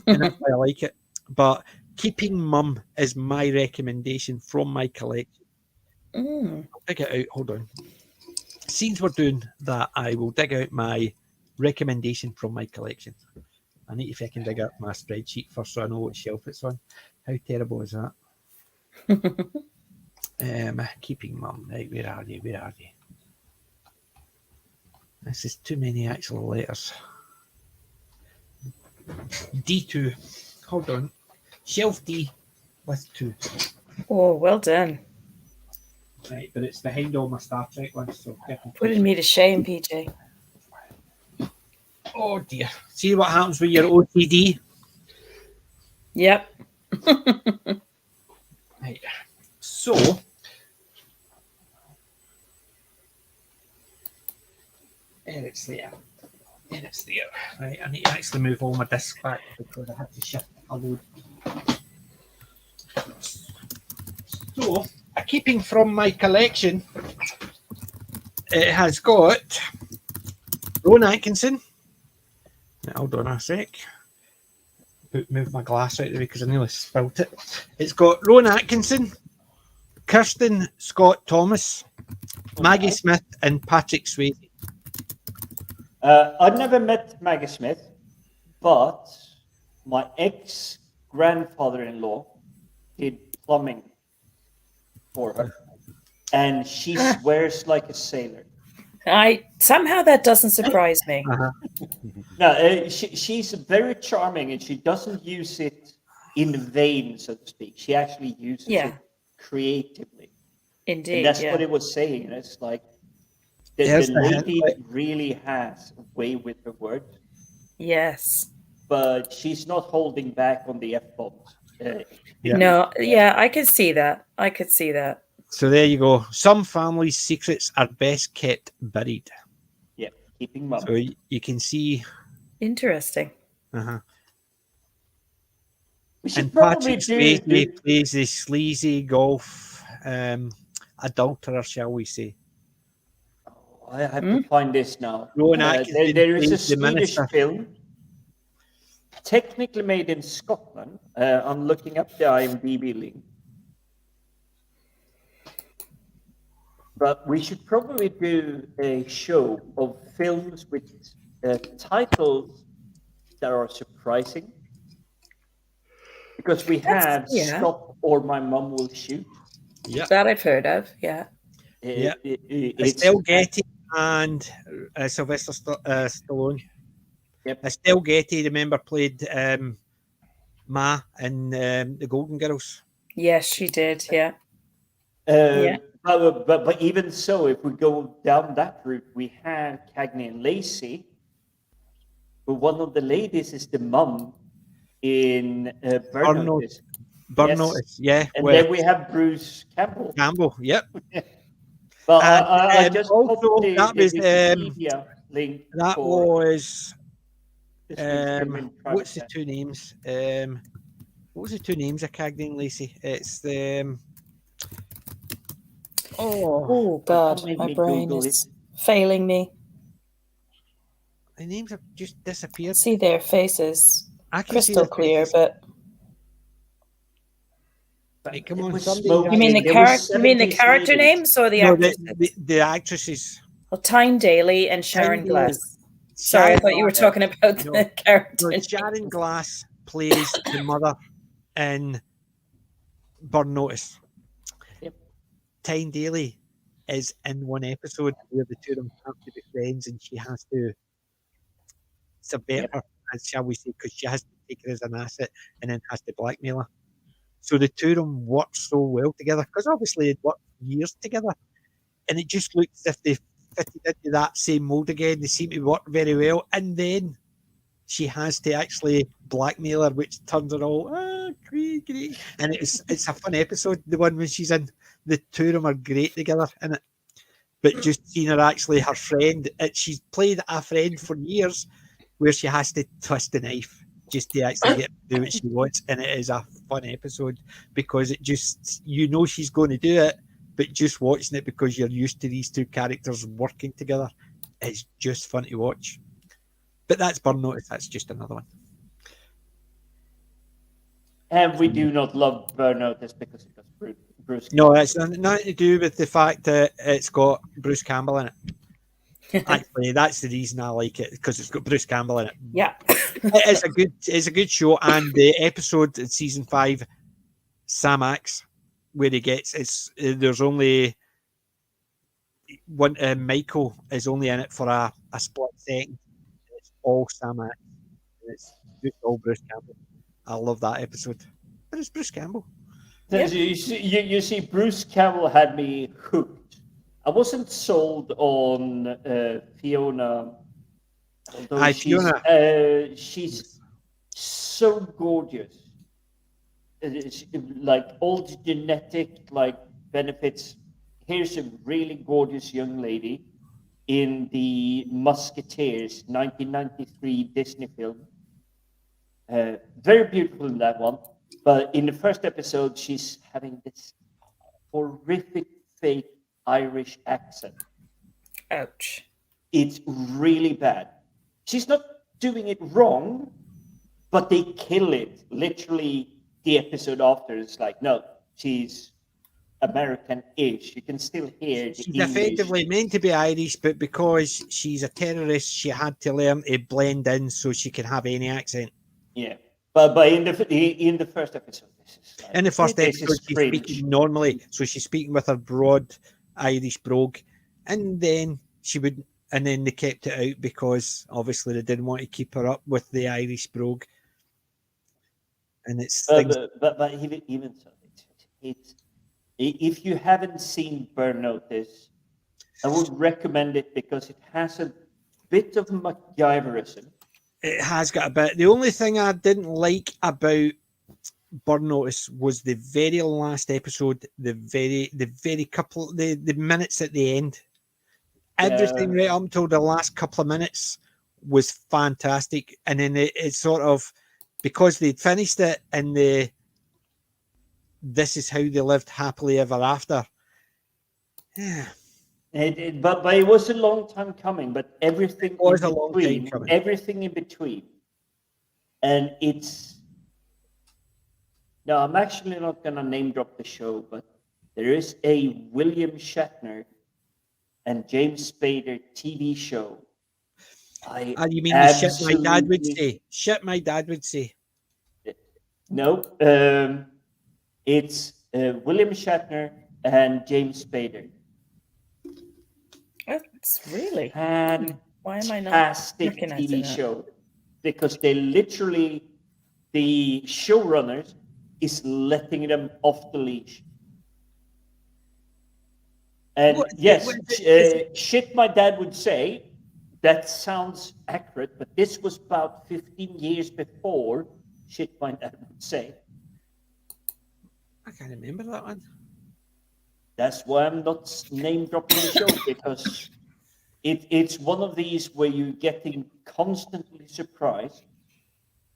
A: and that's why I like it. But Keeping Mum is my recommendation from my collection.
B: Mm.
A: I'll dig it out. Hold on. Since we're doing that, I will dig out my recommendation from my collection. I need to see if I can dig up my spreadsheet first so I know what shelf it's on. How terrible is that? Keeping Mum. Right, where are you? Where are you? This is too many actual letters. D2. Hold on. Shelf D with 2.
B: Oh, well done.
A: Right, but it's behind all my Star Trek ones. So
B: Putting me to shame, PJ.
A: oh dear. See what happens with your OCD?
B: Yep.
A: Right. So, and it's there. And it's there. Right, I need to actually move all my discs back because I had to shift a load. So, a keeping from my collection, it has got Rowan Atkinson. Now, hold on a sec. Move my glass out of the way because I nearly spilt it. It's got Rowan Atkinson, Kirsten Scott Thomas, Maggie Smith, and Patrick Swayze.
C: I've never met Maggie Smith, but my ex-grandfather-in-law did plumbing for her, and she swears like a sailor.
B: Somehow that doesn't surprise me.
C: No, she's very charming, and she doesn't use it in vain, so to speak. She actually uses it creatively.
B: Indeed.
C: And that's
B: yeah.
C: what it was saying. And it's like the lady really has a way with her words,
B: Yes.
C: but she's not holding back on the F-bombs.
B: No, yeah, I could see that. I could see that.
A: So there you go. Some families' secrets are best kept buried.
C: Yeah, keeping mum.
A: So you can see.
B: Interesting.
A: Uh-huh.
C: We should
A: And
C: probably
A: Patrick
C: do
A: Swayze plays the sleazy golf adulterer, shall we say.
C: I have to find this now.
A: Rowan Atkinson
C: There is a
A: plays the
C: Swedish
A: minister.
C: film, technically made in Scotland. I'm looking up the IMDb link. But we should probably do a show of films with titles that are surprising. Because we have
B: yeah.
C: Stop or My Mum Will Shoot.
A: Yeah.
B: That I've heard of. Yeah.
A: Yeah.
C: It's
A: Estelle Getty and Sylvester Stallone.
C: Yep.
A: Estelle Getty, remember, played Ma in The Golden Girls.
B: Yes, she did. Yeah.
C: But even so, if we go down that route, we have Cagney and Lacey. But one of the ladies is the mum in Burn Notice.
A: Burn
C: Yes.
A: Notice, yeah.
C: And then we have Bruce Campbell.
A: Yep.
C: But
A: And,
C: I just
A: also,
C: popped the
A: that was,
C: Wikipedia link.
A: That
C: for
A: was
C: this week's Film in Private
A: what's the
C: Set.
A: two names? What was the two names of Cagney and Lacey? It's the
B: Oh God,
C: Don't make
B: my
C: me
B: brain
C: Google
B: is failing me.
A: the names have just disappeared.
B: See their faces,
A: I can
B: crystal
A: see
B: clear, but
A: Right, come
C: It
A: on,
C: was
A: somebody.
C: smoking.
B: you mean the
C: There was
B: character? You mean the
C: 70s
B: character
C: ladies.
B: names or the
A: No,
B: actresses?
A: the actresses.
B: Well, Tyne Daly and Sharon
A: Daly.
B: Glass. Sorry, I
A: Sharon
B: thought you were
A: Glass-
B: talking about
A: No.
B: the character.
A: No,
B: names.
A: Sharon Glass plays the mother in Burn Notice.
C: Yep.
A: Tyne Daly is in one episode where the two of them have to be friends, and she has to subvert her, as shall we say, because she has to take her as an asset and then has to blackmail her. So the two of them work so well together because obviously they'd worked years together, and it just looks as if they fitted into that same mold again. They seem to work very well, and then she has to actually blackmail her, which turns her all great. And it's a fun episode. The one when she's in, the two of them are great together in it. But just seeing her actually her friend, she's played a friend for years, where she has to twist the knife just to actually get to do what she wants, and it is a fun episode because it just she's going to do it, but just watching it because you're used to these two characters working together, it's just fun to watch. But that's Burn Notice. That's just another one.
C: And we do not love Burn Notice because it has Bruce.
A: No, it's nothing to do with the fact that it's got Bruce Campbell in it. Actually, that's the reason I like it, because it's got Bruce Campbell in it.
B: Yeah.
A: It's a good show, and the episode in season 5, Sam Axe, where he gets there's only one. Michael is only in it for a split second. It's all Sam Axe. It's just all Bruce Campbell. I love that episode, but it's Bruce Campbell.
C: Yep. You see, Bruce Campbell had me hooked. I wasn't sold on Fiona. Although she's so gorgeous. It's like all the genetic benefits. Here's a really gorgeous young lady in the Musketeers 1993 Disney film. Very beautiful in that one. But in the first episode, she's having this horrific fake Irish accent.
B: Ouch.
C: It's really bad. She's not doing it wrong, but they kill it. Literally, the episode after is like, no, she's American-ish. You can still hear the
A: She's
C: English.
A: effectively meant to be Irish, but because she's a terrorist, she had to learn to blend in so she can have any accent.
C: Yeah, but in the first episode, this is like,
A: In the first
C: this
A: episode,
C: is
A: she's
C: cringe.
A: speaking normally, so she's speaking with her broad Irish brogue, and then they kept it out because obviously they didn't want to keep her up with the Irish brogue. And it's
C: But even so, it's if you haven't seen Burn Notice, I would recommend it because it has a bit of MacGyverism.
A: It has got a bit. The only thing I didn't like about Burn Notice was the very last episode, the minutes at the end. Everything right up until the last couple of minutes was fantastic, and then it sort of, because they'd finished it and this is how they lived happily ever after. Yeah.
C: But it was a long time coming. But everything
A: was
C: in
A: a long
C: between,
A: time coming.
C: everything in between, and it's. No, I'm actually not gonna name drop the show, but there is a William Shatner and James Spader TV show I
A: You mean the shit my dad would
C: absolutely
A: say? Shit my dad would say.
C: no. It's William Shatner and James Spader.
B: That's really. Why am I not
C: Fantastic
B: recognizing
C: TV
B: that?
C: show because they literally, the showrunners is letting them off the leash. And
A: What-
C: yes,
A: what is it-
C: shit my dad would say, that sounds accurate, but this was about 15 years before shit my dad would say.
A: I can't remember that one.
C: That's why I'm not name dropping the show because it's one of these where you're getting constantly surprised,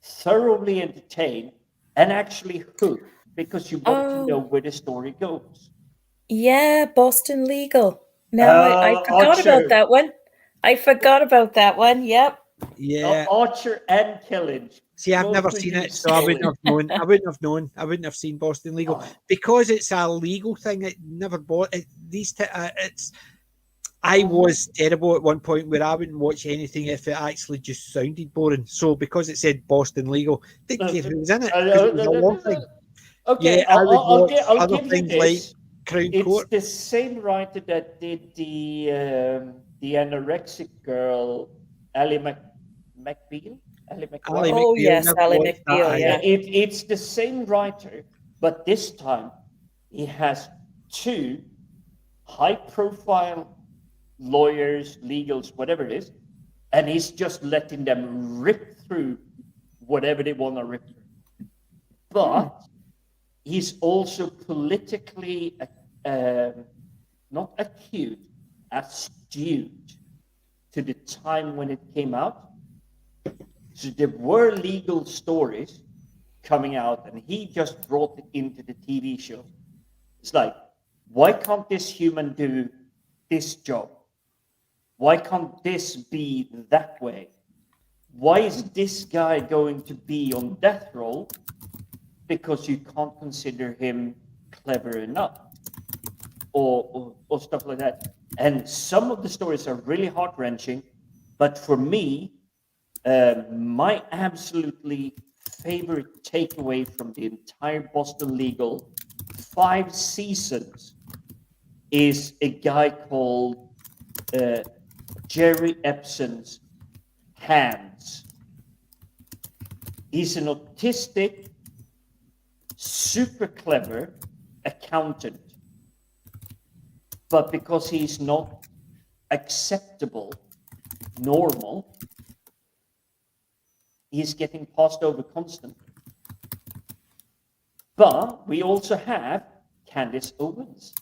C: thoroughly entertained, and actually hooked because you want to know where the story goes.
B: Yeah, Boston Legal. No, I forgot
C: Archer.
B: about that one. I forgot about that one. Yep.
A: Yeah.
C: Archer and Kellage.
A: See, I've
C: both
A: never
C: were
A: seen it,
C: used
A: so I wouldn't
C: solely-
A: have known. I wouldn't have known. I wouldn't have seen Boston Legal
C: Oh.
A: because it's a legal thing. It never bought it. It's. I was terrible at one point where I wouldn't watch anything if it actually just sounded boring. So because it said Boston Legal, didn't care who was in it because it was a long thing.
C: Okay,
A: Yeah, I would watch
C: I'll
A: other
C: give you
A: things like
C: this.
A: Crown
C: It's
A: Court.
C: the same writer that did the anorexic girl, Ally McBeal. Ally McBeal.
A: Ally
B: Oh,
A: McBeal,
B: yes,
A: never
B: Ally
A: watched that
B: McBeal,
A: either.
B: yeah.
C: It's the same writer, but this time he has two high-profile lawyers, legals, whatever it is, and he's just letting them rip through whatever they want to rip through. But he's also politically not acute, astute to the time when it came out. So there were legal stories coming out, and he just brought it into the TV show. It's like, why can't this human do this job? Why can't this be that way? Why is this guy going to be on death row? Because you can't consider him clever enough, or stuff like that. And some of the stories are really heart-wrenching, but for me, my absolutely favorite takeaway from the entire Boston Legal 5 seasons is a guy called Jerry Epson's Hands. He's an autistic, super clever accountant, but because he's not acceptable, normal, he's getting passed over constantly. But we also have Candice Owens,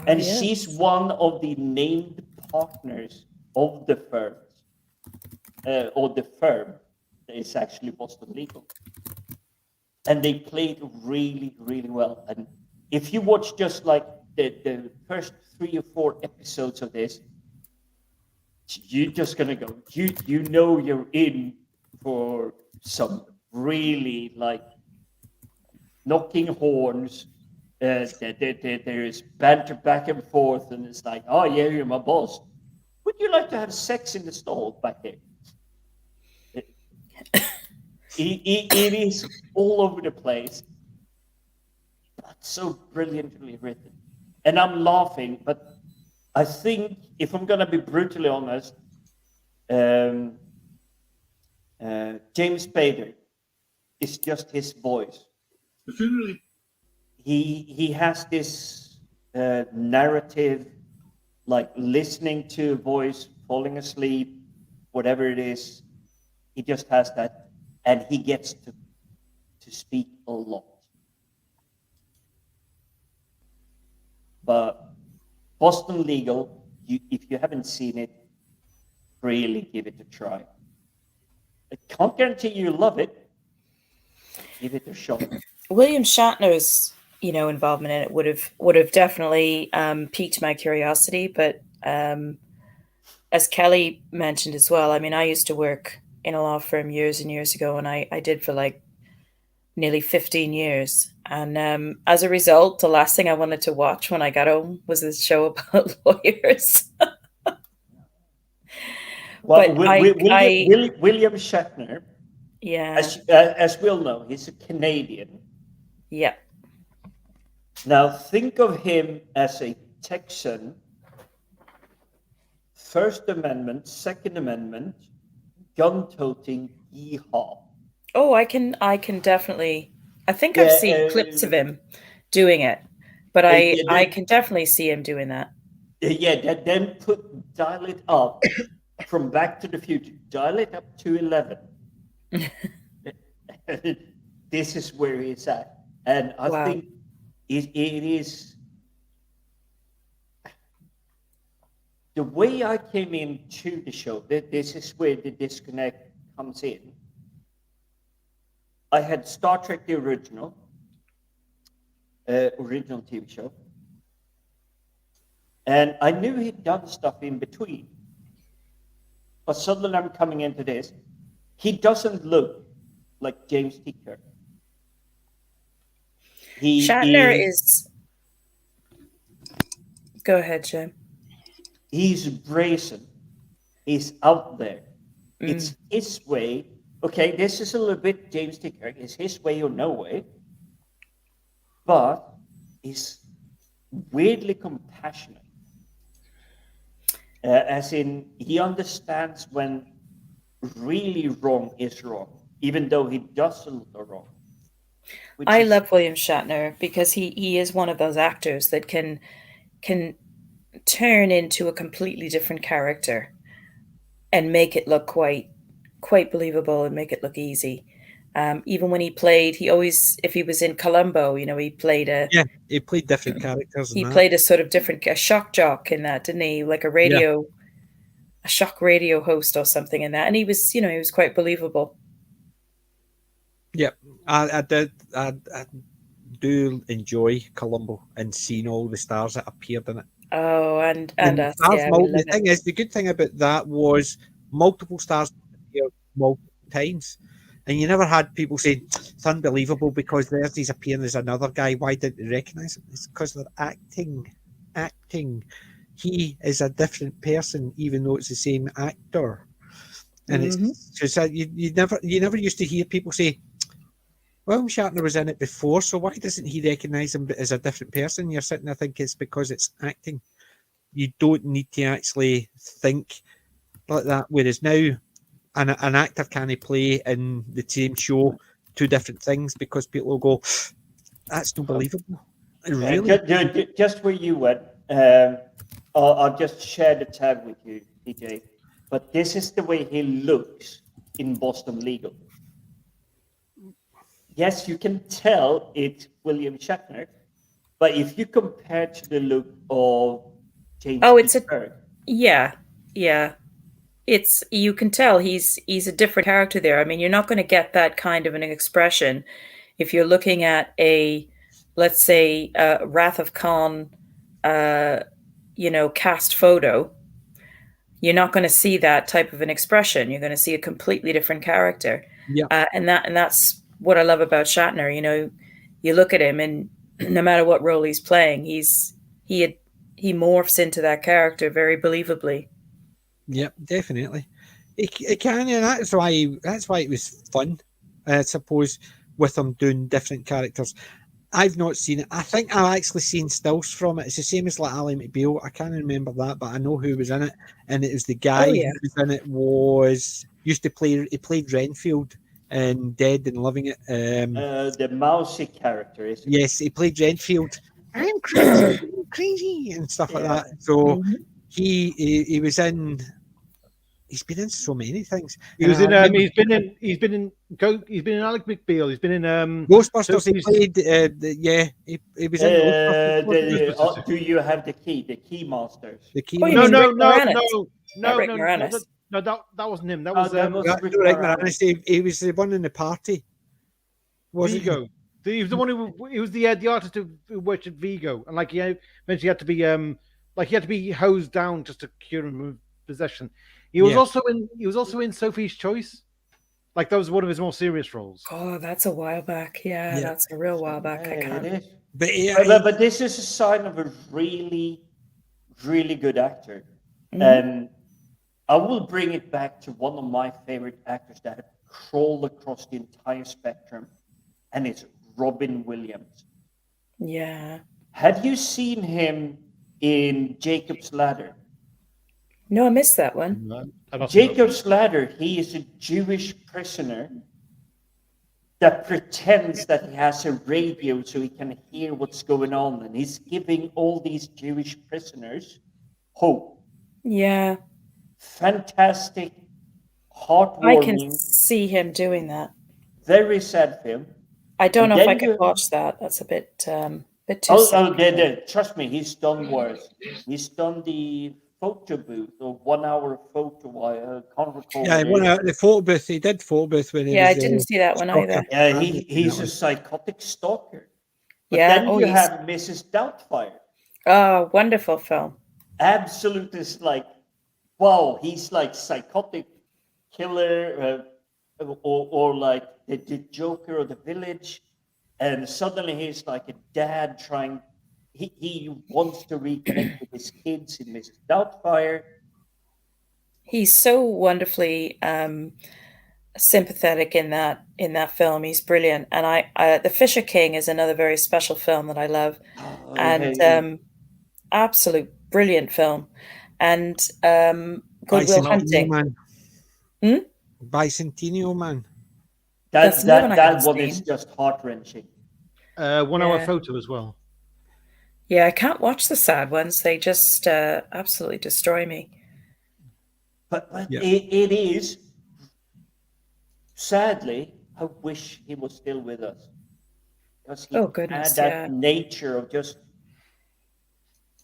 C: and
B: yes.
C: she's one of the named partners of the firm, or the firm that is actually Boston Legal. And they played really, really well. And if you watch just like the first 3 or 4 episodes of this, you're just gonna go. You know you're in for some really like knocking horns. There is banter back and forth, and it's like, oh yeah, you're my boss. Would you like to have sex in the stall back there? It is all over the place, but so brilliantly written. And I'm laughing, but I think if I'm gonna be brutally honest, James Spader is just his voice. He has this narrative, like listening to a voice, falling asleep, whatever it is. He just has that, and he gets to speak a lot. But Boston Legal, if you haven't seen it, really give it a try. I can't guarantee you love it. Give it a shot.
B: William Shatner's, involvement in it would have definitely piqued my curiosity. But as Kelly mentioned as well, I mean, I used to work in a law firm years and years ago, and I did for like nearly 15 years. And as a result, the last thing I wanted to watch when I got home was this show about lawyers.
C: Well,
B: But I
C: William Shatner,
B: yeah,
C: as we all know, he's a Canadian.
B: yeah.
C: Now think of him as a Texan, First Amendment, Second Amendment, gun-toting yeehaw.
B: Oh, I can definitely. I think I've
C: Yeah,
B: seen clips of him doing it, but
C: yeah,
B: I can definitely see him doing that.
C: yeah. Then dial it up from Back to the Future. Dial it up to 11. This is where he's at, and I
B: Wow.
C: think it is the way I came into the show. This is where the disconnect comes in. I had Star Trek the original TV show, and I knew he'd done stuff in between. But suddenly I'm coming into this. He doesn't look like James T. Kirk. He
B: Shatner is. Go ahead, Jim.
C: He's brazen. He's out there. It's his way. Okay, this is a little bit James T. Kirk. It's his way or no way. But he's weirdly compassionate. As in, he understands when really wrong is wrong, even though he doesn't look wrong.
B: I love William Shatner because he is one of those actors that can turn into a completely different character and make it look quite believable and make it look easy. Even when he always, if he was in Columbo, he played
A: he played different characters.
B: He played a sort of a shock jock in that, didn't he? Like a shock radio host or something in that, and he was, he was quite believable.
A: Yep, I do enjoy Columbo and seeing all the stars that appeared in it.
B: Oh, and us, yeah.
A: The thing is, the good thing about that was multiple stars appeared multiple times, and you never had people say it's unbelievable because there's he's appearing as another guy. Why didn't they recognise him? It's because they're acting. He is a different person, even though it's the same actor. And it's just you never used to hear people say, well, Shatner was in it before, so why doesn't he recognise him as a different person? You're sitting there thinking it's because it's acting. You don't need to actually think like that. Whereas now, an actor can't play in the same show two different things because people will go, that's not believable. Really?
C: Just where you went, I'll just share the tab with you, DJ. But this is the way he looks in Boston Legal. Yes, you can tell it's William Shatner, but if you compare to the look of James Kirk,
B: yeah. It's, you can tell he's a different character there. I mean, you're not going to get that kind of an expression if you're looking at let's say, Wrath of Khan, cast photo. You're not going to see that type of an expression. You're going to see a completely different character.
A: Yeah,
B: and that's what I love about Shatner. You look at him, and no matter what role he's playing, he morphs into that character very believably.
A: Yep, definitely. It can, and that's why it was fun. I suppose with him doing different characters. I've not seen it. I think I've actually seen stills from it. It's the same as like Ally McBeal. I can't remember that, but I know who was in it, and it was the guy who was in it used to play. He played Renfield in Dead and Loving It.
C: The mousy character, isn't
A: it? Yes, he played Renfield. I'm crazy, and stuff like that. So he was in. He's been in so many things.
E: He's been in Ally McBeal. He's been in
A: Ghostbusters. He played. He was in
C: Ghostbusters. Do you have the key masters?
A: The key.
E: No, that wasn't him. That was
A: Rick Moranis. He was the one in the party.
E: Vigo. He was the one he was the artist who worked at Vigo, and like he eventually had to be hosed down just to cure him of possession. He was also in Sophie's Choice. Like that was one of his more serious roles.
B: Oh, that's a while back. Yeah. That's a real while back. I can't.
C: But this is a sign of a really, really good actor. And I will bring it back to one of my favorite actors that have crawled across the entire spectrum, and it's Robin Williams.
B: Yeah.
C: Have you seen him in Jacob's Ladder?
B: No, I missed that one.
E: I've not seen that.
C: Jacob's Ladder, he is a Jewish prisoner that pretends that he has a radio so he can hear what's going on, and he's giving all these Jewish prisoners hope.
B: Yeah.
C: Fantastic,
B: I can
C: heartwarming,
B: see him doing that.
C: very sad film.
B: I don't
C: And
B: know if I
C: then
B: could
C: you-
B: watch that. That's a bit too
C: Oh,
B: sad.
C: trust me, he's done worse. He's done the photo booth or 1 hour photo. I can't recall.
A: Yeah,
C: what it is.
A: the photo booth. He did photo booth when he
B: Yeah, I
A: was.
B: didn't see that one either.
C: Yeah, he's a psychotic stalker. But
B: Yeah.
C: then
B: Oh,
C: you
B: yes.
C: have Mrs. Doubtfire.
B: Oh, wonderful film.
C: Absolute is like, wow, he's like psychotic killer or like the Joker of the village. And suddenly he's like a dad trying, he wants to reconnect with his kids in Mrs. Doubtfire.
B: He's so wonderfully sympathetic in that film. He's brilliant. And I The Fisher King is another very special film that I love.
C: Oh,
B: And
C: hey,
B: absolute brilliant film. And Good Will
A: Bicentennial
B: Hunting.
A: Man.
B: Hmm?
A: Bicentennial Man.
B: That's another one I
C: that
B: haven't
C: one is
B: seen.
C: just heart-wrenching.
E: 1 hour
B: Yeah.
E: photo as well.
B: Yeah, I can't watch the sad ones. They just absolutely destroy me.
C: But
A: Yeah.
C: it is, sadly, I wish he was still with us. Because he
B: Oh, goodness,
C: had that
B: yeah.
C: nature of just,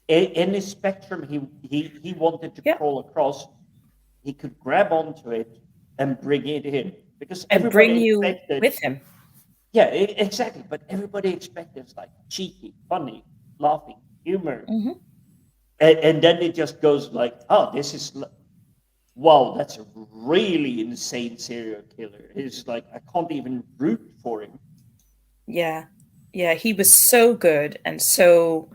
C: in his spectrum, he wanted to
B: Yeah.
C: crawl across. He could grab onto it and bring it in. Because
B: And
C: everybody
B: bring you
C: expected,
B: with him.
C: yeah, exactly. But everybody expected it's like cheeky, funny, laughing, humor.
B: Mhm.
C: And then it just goes like, oh, this is, wow, that's a really insane serial killer. It's like, I can't even root for him.
B: Yeah. Yeah, he was so good and so,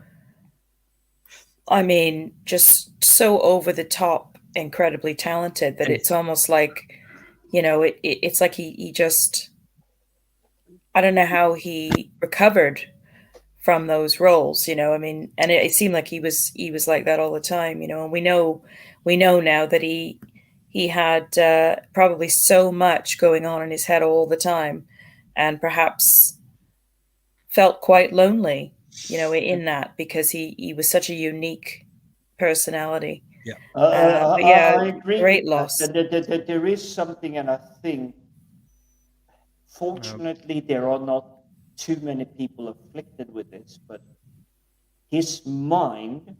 B: I mean, just so over the top, incredibly talented that it's almost like, it's like he just, I don't know how he recovered from those roles, I mean, and it seemed like he was like that all the time, and we know now that he had probably so much going on in his head all the time, and perhaps felt quite lonely, in that, because he was such a unique personality. But yeah,
C: I agree
B: great
C: with that.
B: loss.
C: And there is something, and I think, fortunately, there are not too many people afflicted with this, but his mind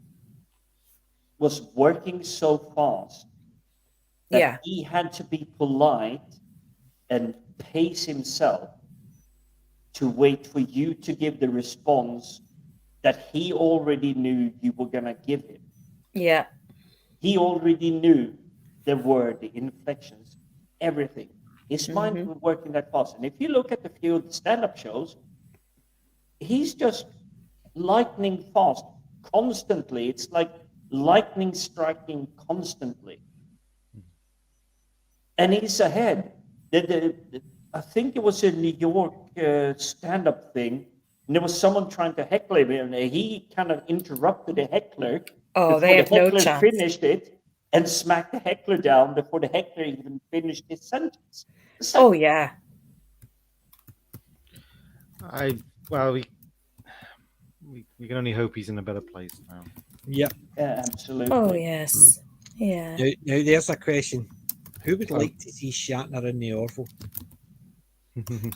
C: was working so fast that
B: Yeah.
C: he had to be polite and pace himself to wait for you to give the response that he already knew you were going to give him.
B: Yeah.
C: He already knew the word, the inflections, everything. His mind was working that fast. And if you look at a few of the stand-up shows, he's just lightning fast, constantly. It's like lightning striking constantly. And he's ahead. I think it was a New York stand-up thing, and there was someone trying to heckle him, and he kind of interrupted the heckler
B: Oh,
C: before
B: they have
C: the
B: no
C: heckler
B: chance.
C: finished it, and smacked the heckler down before the heckler even finished his sentence.
B: Oh, yeah.
E: We can only hope he's in a better place now.
A: Yep.
C: Yeah, absolutely.
B: Oh, yes. Yeah.
A: Now there's a question. Who would like to see Shatner in the Orville?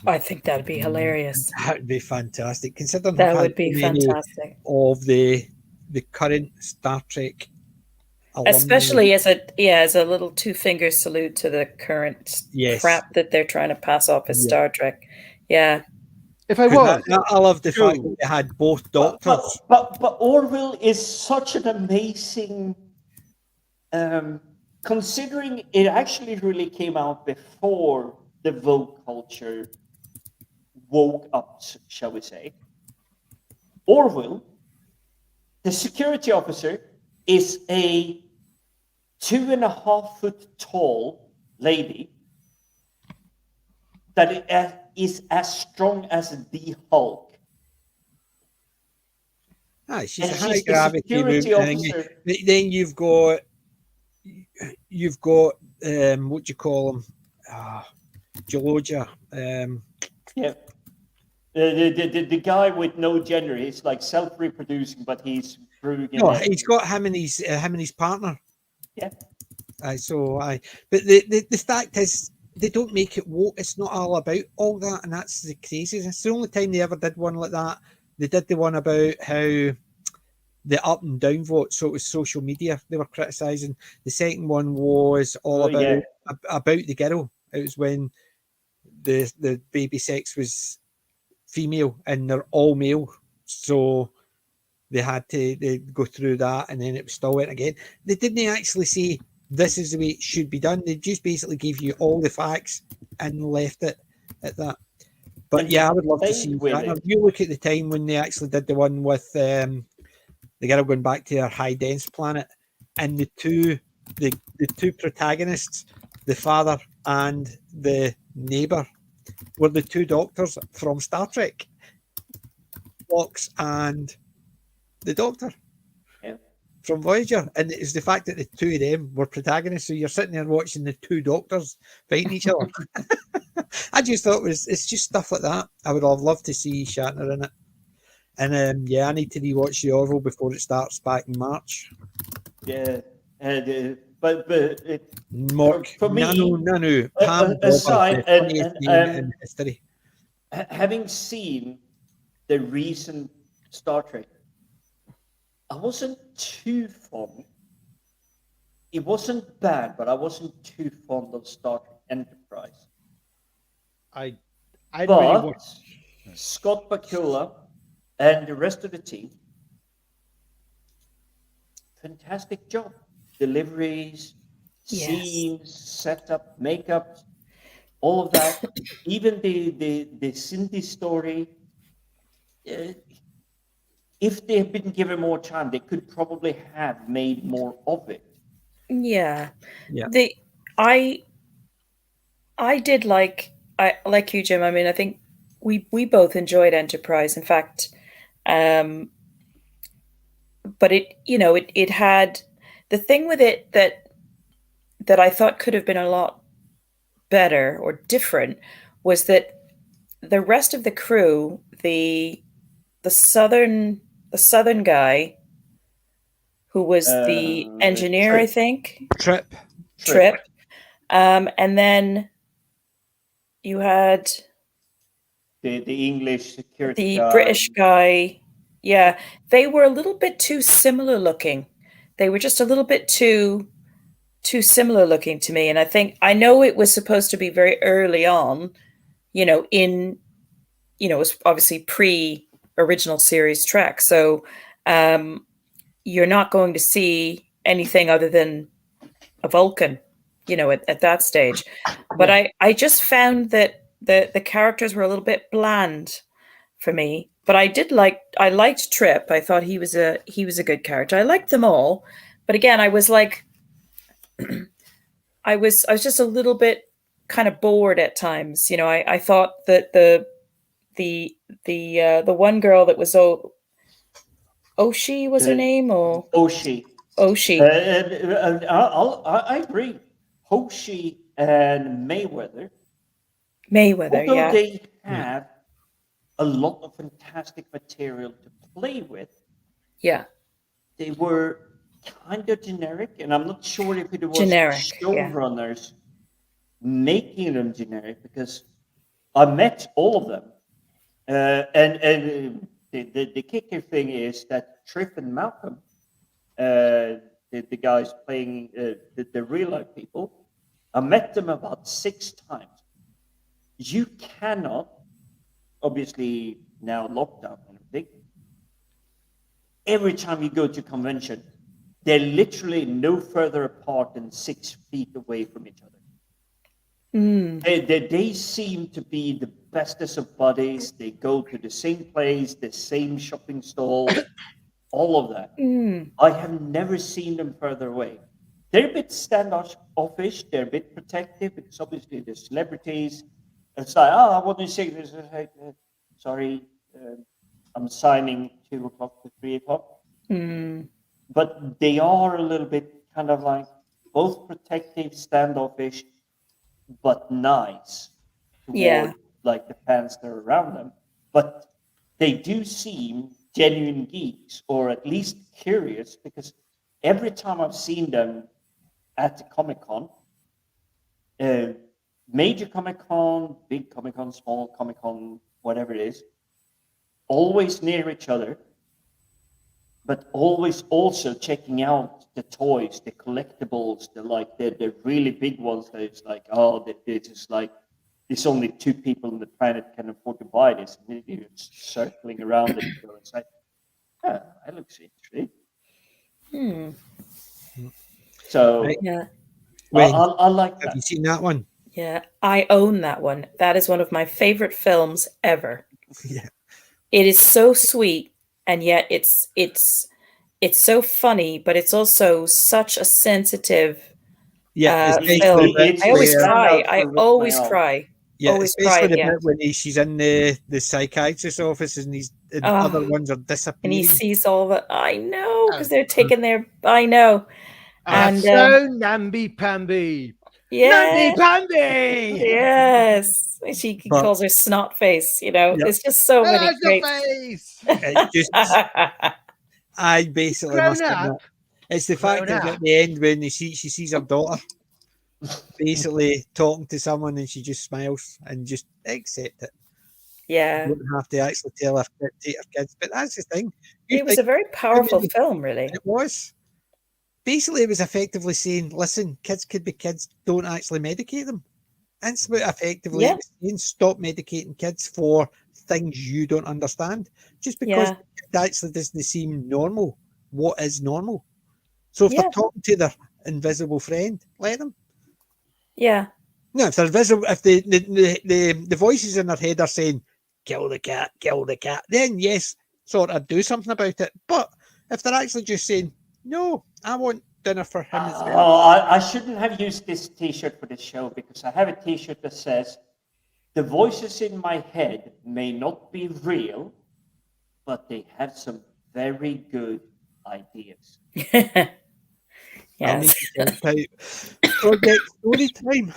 B: I think that'd be hilarious.
A: That would be fantastic. Considering
B: That
A: how
B: would be
A: many
B: fantastic.
A: of the current Star Trek alumni-
B: Especially as a little two-finger salute to the current
A: Yes.
B: crap that they're trying to pass off as
A: Yeah.
B: Star Trek. Yeah.
E: If I was,
A: I love the fact that they had both doctors.
C: But Orville is such an amazing, considering it actually really came out before the woke culture woke up, shall we say. Orville, the security officer, is a 2.5 foot tall lady that is as strong as the Hulk.
A: She's
C: And
A: a high
C: she's the
A: gravity
C: security
A: movement thing.
C: officer.
A: Then you've got what do you call him? Georgia.
C: Yeah. The guy with no gender, he's like self-reproducing, but he's brewing an
A: No,
C: egg.
A: he's got him and his partner.
C: Yeah.
A: But the fact is, they don't make it woke. It's not all about all that, and that's the craziness. It's the only time they ever did one like that. They did the one about how the up and down vote, so it was social media they were criticising. The second one was all about the girl. It was when the baby sex was female and they're all male, so they had to go through that, and then it still went again. They didn't actually say this is the way it should be done. They just basically gave you all the facts and left it at that. But yeah, I would love to see that. Now, you look at the time when they actually did the one with the girl going back to her high dense planet, and the two protagonists, the father and the neighbor, were the two doctors from Star Trek, Fox and the Doctor from Voyager. And it's the fact that the two of them were protagonists, so you're sitting there watching the two doctors fighting each other. I just thought it's just stuff like that. I would have loved to see Shatner in it. And I need to rewatch the Orville before it starts back in March.
C: Yeah, but
A: Mark
C: for me,
A: Nanu, Pam
C: aside,
A: the funniest name in history.
C: Having seen the recent Star Trek, I wasn't too fond. It wasn't bad, but I wasn't too fond of Star Trek Enterprise.
E: I
C: but
E: really watched
C: Scott Bakula and the rest of the team, fantastic job. Deliveries, scenes, setup, makeup, all of that. Even the Cindy story. If they had been given more time, they could probably have made more of it.
B: Yeah.
A: Yeah.
B: I did like you, Jim. I mean, I think we both enjoyed Enterprise. In fact, but it had the thing with it that I thought could have been a lot better or different was that the rest of the crew, the southern guy who was the engineer,
C: Trip.
B: I think.
A: Trip.
B: And then you had
C: the English security
B: the
C: guy.
B: British guy. Yeah, they were a little bit too similar looking. They were just a little bit too similar looking to me. And I know it was supposed to be very early on, it was obviously pre-original series Trek. So you're not going to see anything other than a Vulcan, at that stage. But I just found that the characters were a little bit bland for me. But I liked Trip. I thought he was a good character. I liked them all. But again, I was like, I was just a little bit kind of bored at times. I thought that the one girl that was Oshi was her name, or
C: Oshi. I agree. Hoshi and Mayweather, although
B: yeah.
C: they have a lot of fantastic material to play with, they were kind of generic, and I'm not sure if it was showrunners making them generic, because I met all of them, and the kicker thing is that Trip and Malcolm, the guys playing the real life people, I met them about 6 times. You cannot, obviously now lockdown and everything, every time you go to convention, they're literally no further apart than 6 feet away from each other. They seem to be the bestest of buddies. They go to the same place, the same shopping stalls, all of that. I have never seen them further away. they're a bit standoffish. They're a bit protective because obviously they're celebrities. It's like, oh, I want to say this. Sorry, I'm signing 2 o'clock to 3 o'clock.
B: Mm.
C: But they are a little bit kind of like both protective, standoffish, but nice toward
B: Yeah.
C: like the fans that are around them. But they do seem genuine geeks, or at least curious, because every time I've seen them at the Comic-Con, major Comic-Con, big Comic-Con, small Comic-Con, whatever it is, always near each other, but always also checking out the toys, the collectibles, the really big ones that it's like, oh, this is like, there's only 2 people on the planet can afford to buy this. And you're circling around it. So it's like, oh, that looks interesting.
B: Hmm.
C: So
A: Right.
B: Yeah.
C: I like
A: Have
C: that.
A: you seen that one?
B: Yeah. I own that one. That is one of my favorite films ever.
A: Yeah.
B: It is so sweet, and yet it's so funny, but it's also such a sensitive
A: Yeah, especially
B: film.
A: the bit
C: It's
B: I always
A: where,
B: cry.
C: standout
B: I
C: for Rick
B: always
C: Mayall.
B: cry.
A: yeah,
B: always
A: especially
B: cried,
A: the
B: yeah.
A: bit when she's in the psychiatrist's office and and
B: Oh,
A: other ones are
B: And he
A: disappearing.
B: sees all the. I know, because they're taking their. I know. And
E: so namby-pamby.
B: yeah,
E: Namby-pamby!
B: yes. She
A: But
B: calls her snot face.
A: yeah,
B: There's just so many
E: There's
B: great.
E: the face!
A: it just I basically
E: Grown
A: must admit,
E: up.
A: it's the fact
E: Grown
A: that
E: up.
A: at the end when she sees her daughter basically talking to someone and she just smiles and just accept it. You
B: Yeah,
A: don't have to actually tell her to take her kids. But that's the thing. You
B: it was
A: think
B: a very powerful film, really.
A: it was. Basically, it was effectively saying, listen, kids could be kids, don't actually medicate them. That's what effectively
B: Yeah.
A: it was saying. Stop medicating kids for things you don't understand. Just because
B: Yeah.
A: it actually doesn't seem normal. What is normal? So if
B: Yeah.
A: they're talking to their invisible friend, let them.
B: Yeah.
A: No, if they're visible, if the voices in their head are saying, kill the cat, then yes, sort of do something about it. But if they're actually just saying, no, I want dinner for him as well.
C: Oh, I shouldn't have used this T-shirt for this show because I have a T-shirt that says, "The voices in my head may not be real, but they have some very good ideas."
A: I'll need
B: Yes.
A: to type project story time.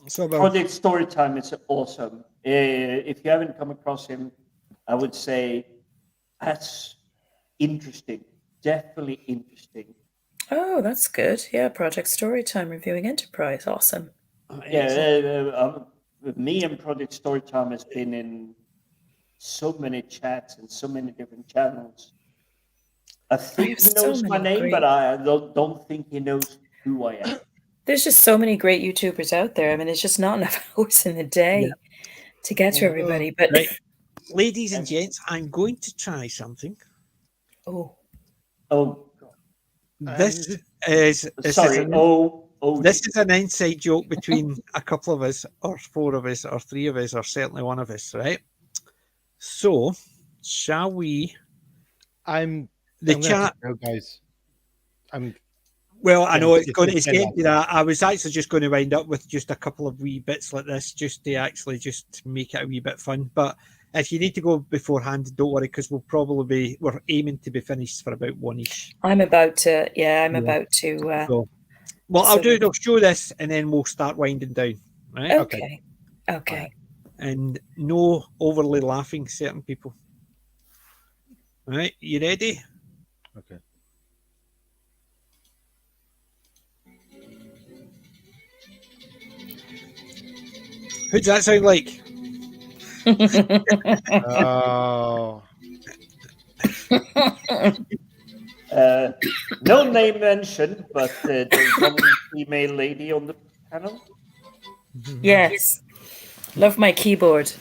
A: So about
C: Project Storytime is awesome. If you haven't come across him, I would say that's interesting. Definitely interesting.
B: Oh, that's good. Yeah, Project Storytime reviewing Enterprise. Awesome.
C: Yeah, me and Project Storytime has been in so many chats and so many different channels. I think
B: have
C: he
B: so
C: knows my
B: many
C: name,
B: great-
C: but I don't think he knows who I am.
B: There's just so many great YouTubers out there. I mean, it's just not enough hours in the day to get to everybody. But
A: right. Ladies and gents, I'm going to try something.
B: oh,
C: Oh,
A: This
E: it-
A: is this
C: sorry.
A: is an,
C: Oh,
A: this is an inside joke between a couple of us, or 4 of us, or 3 of us, or certainly one of us, right? So, shall we?
E: I'm
A: The
E: gonna
A: chat.
E: have to go, guys.
A: Well, I know it's
E: it's
A: going.
E: just
A: It's
E: been
A: getting to that. I was actually just going to wind up with just a couple of wee bits like this, just to actually just make it a wee bit fun. But if you need to go beforehand, don't worry, because we're aiming to be finished for about 1ish.
B: I'm about to. Yeah, I'm
A: Yeah.
B: about to.
A: So, well, I'll
B: so-
A: do it. I'll show this, and then we'll start winding down. Right?
B: Okay. Okay.
A: And no overly laughing, certain people. All right, you ready?
E: Okay.
A: Who does that sound like?
E: Oh.
C: No name mentioned, but there's one female lady on the panel.
B: Yes. Love my keyboard.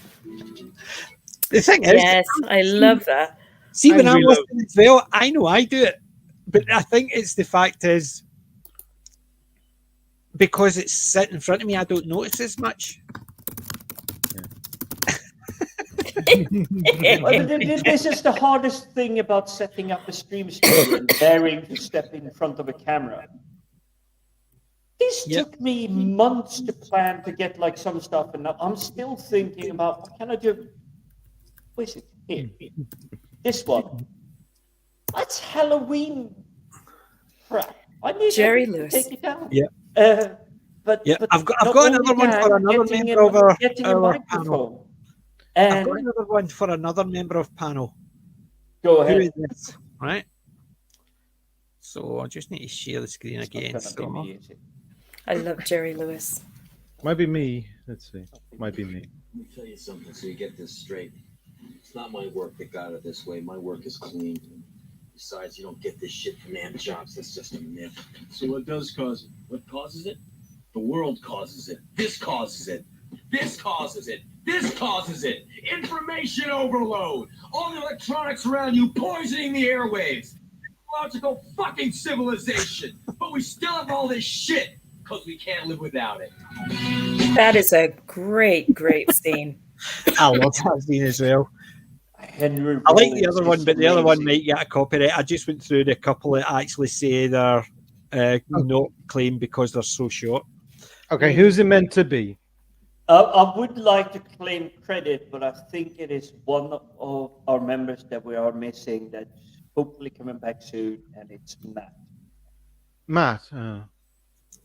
A: The thing is,
B: Yes, I love that.
A: see, when
E: I'm
A: I'm
E: reloading.
A: listening as well, I know I do it, but I think it's the fact is because it's sitting in front of me, I don't notice as much.
C: Well, this is the hardest thing about setting up a stream studio and daring to step in front of a camera. This
A: Yep.
C: took me months to plan to get like some stuff, and I'm still thinking about what can I do. Where's it? Here. This one. That's Halloween crap. I need
B: Jerry
C: to
B: Lewis.
C: take it down.
A: Yeah.
C: But
A: Yeah, I've got
C: not
A: another
C: only
A: one
C: that,
A: for another
C: getting
A: member of our
C: getting a
A: panel.
C: microphone.
A: I've got
C: And
A: another one for another member of panel.
C: go
A: Who
C: ahead.
A: is this? Right. So I just need to share the screen
C: It's not
A: again.
C: gonna be
A: So
C: me, is it?
B: I love Jerry Lewis.
E: Might be me. Let's see. Might be me.
G: Let me tell you something so you get this straight. It's not my work that got it this way. My work is clean. Besides, you don't get this shit from ant jobs. That's just a myth. So what does cause it? What causes it? The world causes it. This causes it. This causes it. This causes it. Information overload. All the electronics around you poisoning the airwaves. Logical fucking civilization. But we still have all this shit because we can't live without it.
B: That is a great, great scene.
A: I love that scene as well.
C: Henry
A: I like the
C: Rollins
A: other one,
C: is
A: but the other one
C: amazing.
A: might get a copyright. I just went through the couple that actually say they're not claimed because they're so short.
E: Okay, who's it meant to be?
C: I would like to claim credit, but I think it is one of our members that we are missing that's hopefully coming back soon, and it's Matt.
E: Matt.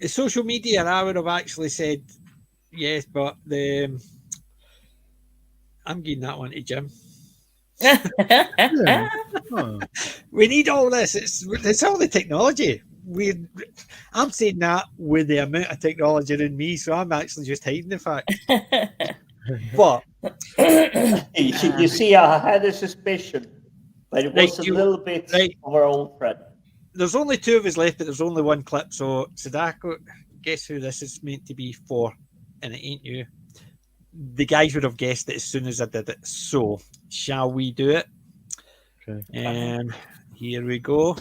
A: The social media, I would have actually said yes, but I'm giving that one to Jim.
E: Yeah. Oh.
A: We need all this. It's all the technology. I'm saying that with the amount of technology in me, so I'm actually just hiding the fact. But
C: You see, I had a suspicion, but it was
A: Right,
C: a little bit
A: right.
C: of our old friend.
A: there's only two of us left, but there's only one clip. So Sadako, guess who this is meant to be for? And it ain't you. The guys would have guessed it as soon as I did it. So shall we do it?
E: Okay.
A: Here we go.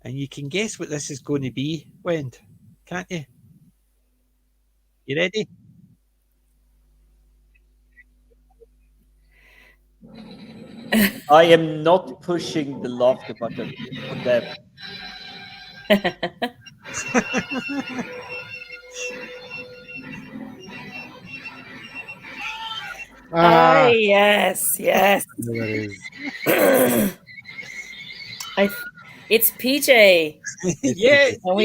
A: And you can guess what this is going to be, Wend, can't you? You ready?
C: I am not pushing the laughter button for them.
B: Ah, yes, yes.
E: There that is.
B: It's PJ.
A: Yeah.
B: And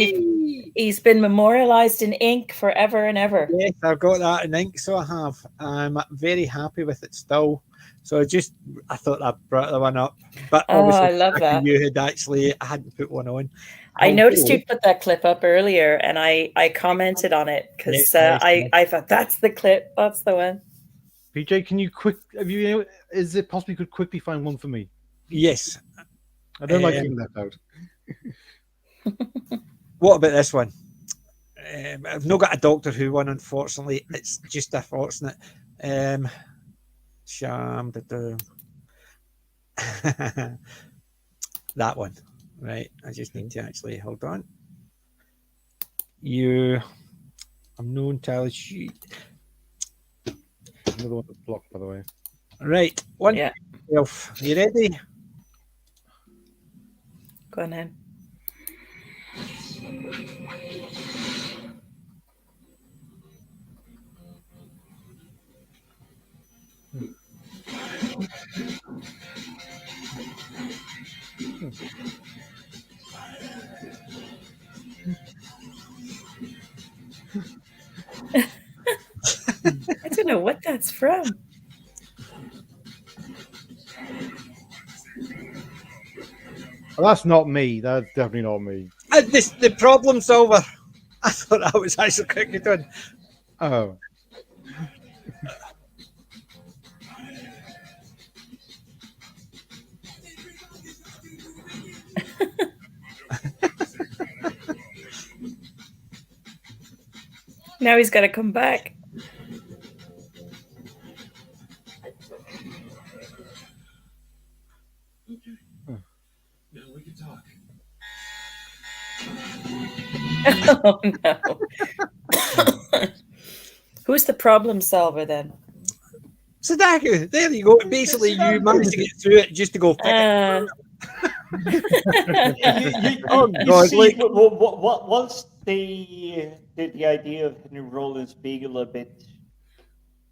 B: he's been memorialized in ink forever and ever.
A: Yes, I've got that in ink, so I have. I'm very happy with it still. So I thought I brought the one up. But
B: Oh,
A: obviously,
B: I love that.
A: you had I hadn't put one on.
B: I noticed
A: Although-
B: you put that clip up earlier, and I commented on it because
A: Yes,
B: I thought that's the clip. That's the one.
E: PJ, can you is it possible you could quickly find one for me?
A: Yes.
E: I don't like being left out.
A: What about this one? I've not got a Doctor Who one, unfortunately. It's just unfortunate. That one, right? I just need to actually hold on. I'm no entirely sure.
E: Another one that's blocked, by the way.
A: Right, one.
B: Yeah.
A: You ready?
B: Go on then. I don't know what that's from.
E: Well, that's not me. That's definitely not me.
A: The problem solver. I thought that was actually quickly done.
E: Oh.
B: Now he's got to come back.
G: Now we can talk.
B: Oh no. Who's the problem solver then?
A: Sadako, there you go. Basically, you managed to get through it just to go.
B: Uh,
C: You
A: Oh, God,
C: see,
A: like-
C: once the idea of Henry Rollins being a little bit.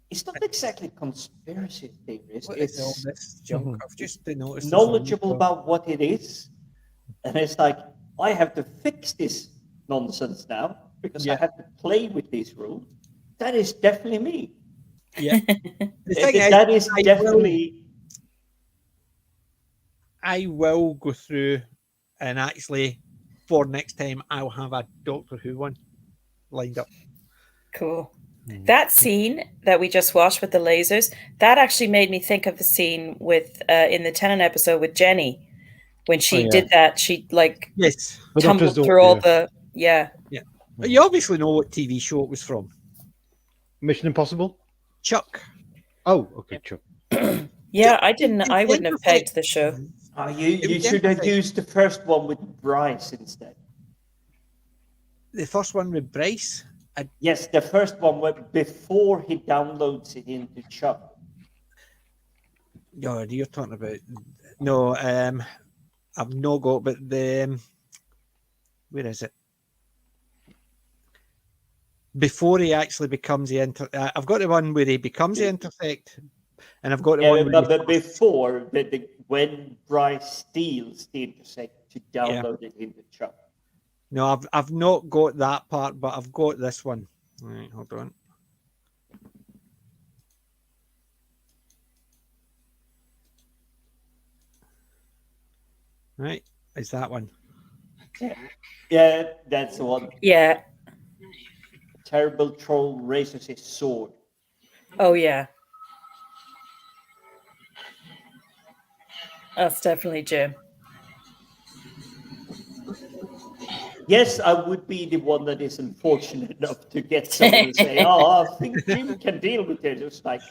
C: It's not exactly conspiracy theorist.
A: What is all
C: It's
A: this junk? I've just noticed.
C: knowledgeable about what it is, and it's like I have to fix this nonsense now because I
A: Yeah.
C: have to play with these rules. That is definitely me.
A: Yeah. The thing is,
C: That is
A: I
C: definitely.
A: I will go through and actually, for next time, I'll have a Doctor Who one lined up.
B: Cool. That scene that we just watched with the lasers, that actually made me think of the scene with in the Tennant episode with Jenny. When she did that, she like
A: Yes.
E: The
B: tumbled
E: Doctor's
B: through all
E: daughter,
B: the
A: You obviously know what TV show it was from.
E: Mission Impossible.
A: Chuck.
E: Oh, okay, sure.
B: yeah. I didn't. I wouldn't have
A: Interface.
B: pegged the show.
C: You
A: was
C: should have
A: interesting.
C: used the first one with Bryce instead.
A: The first one with Bryce.
C: Yes, the first one before he downloads it into Chuck.
A: No, you're talking about. No, I've no got, but the. Where is it? Before he actually becomes the I've got the one where he becomes the Intersect, and I've got the one.
C: But before, when Bryce steals the Intersect to download it into Chuck.
A: No, I've not got that part, but I've got this one. All right, hold on. Right, it's that one.
C: Yeah, that's the one.
B: Yeah.
C: Terrible troll raises his sword.
B: Oh yeah. That's definitely Jim.
C: Yes, I would be the one that is unfortunate enough to get someone to say, "Oh, I think Jim can deal with it." It's like,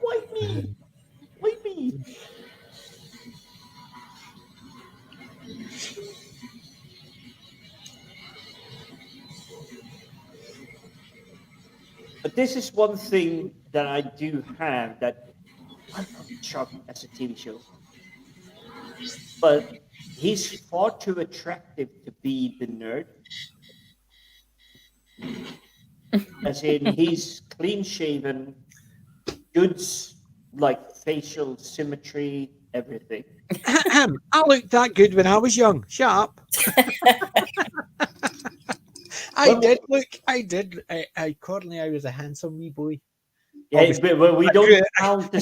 C: why me? Why me? But this is one thing that I do have that I love Chuck as a TV show. But he's far too attractive to be the nerd. As in, he's clean shaven, good like facial symmetry, everything.
A: I looked that good when I was young. Shut up. I did. Accordingly, I was a handsome wee boy.
C: Yeah,
A: Obviously,
C: but we
A: I
C: don't
A: grew-
C: count the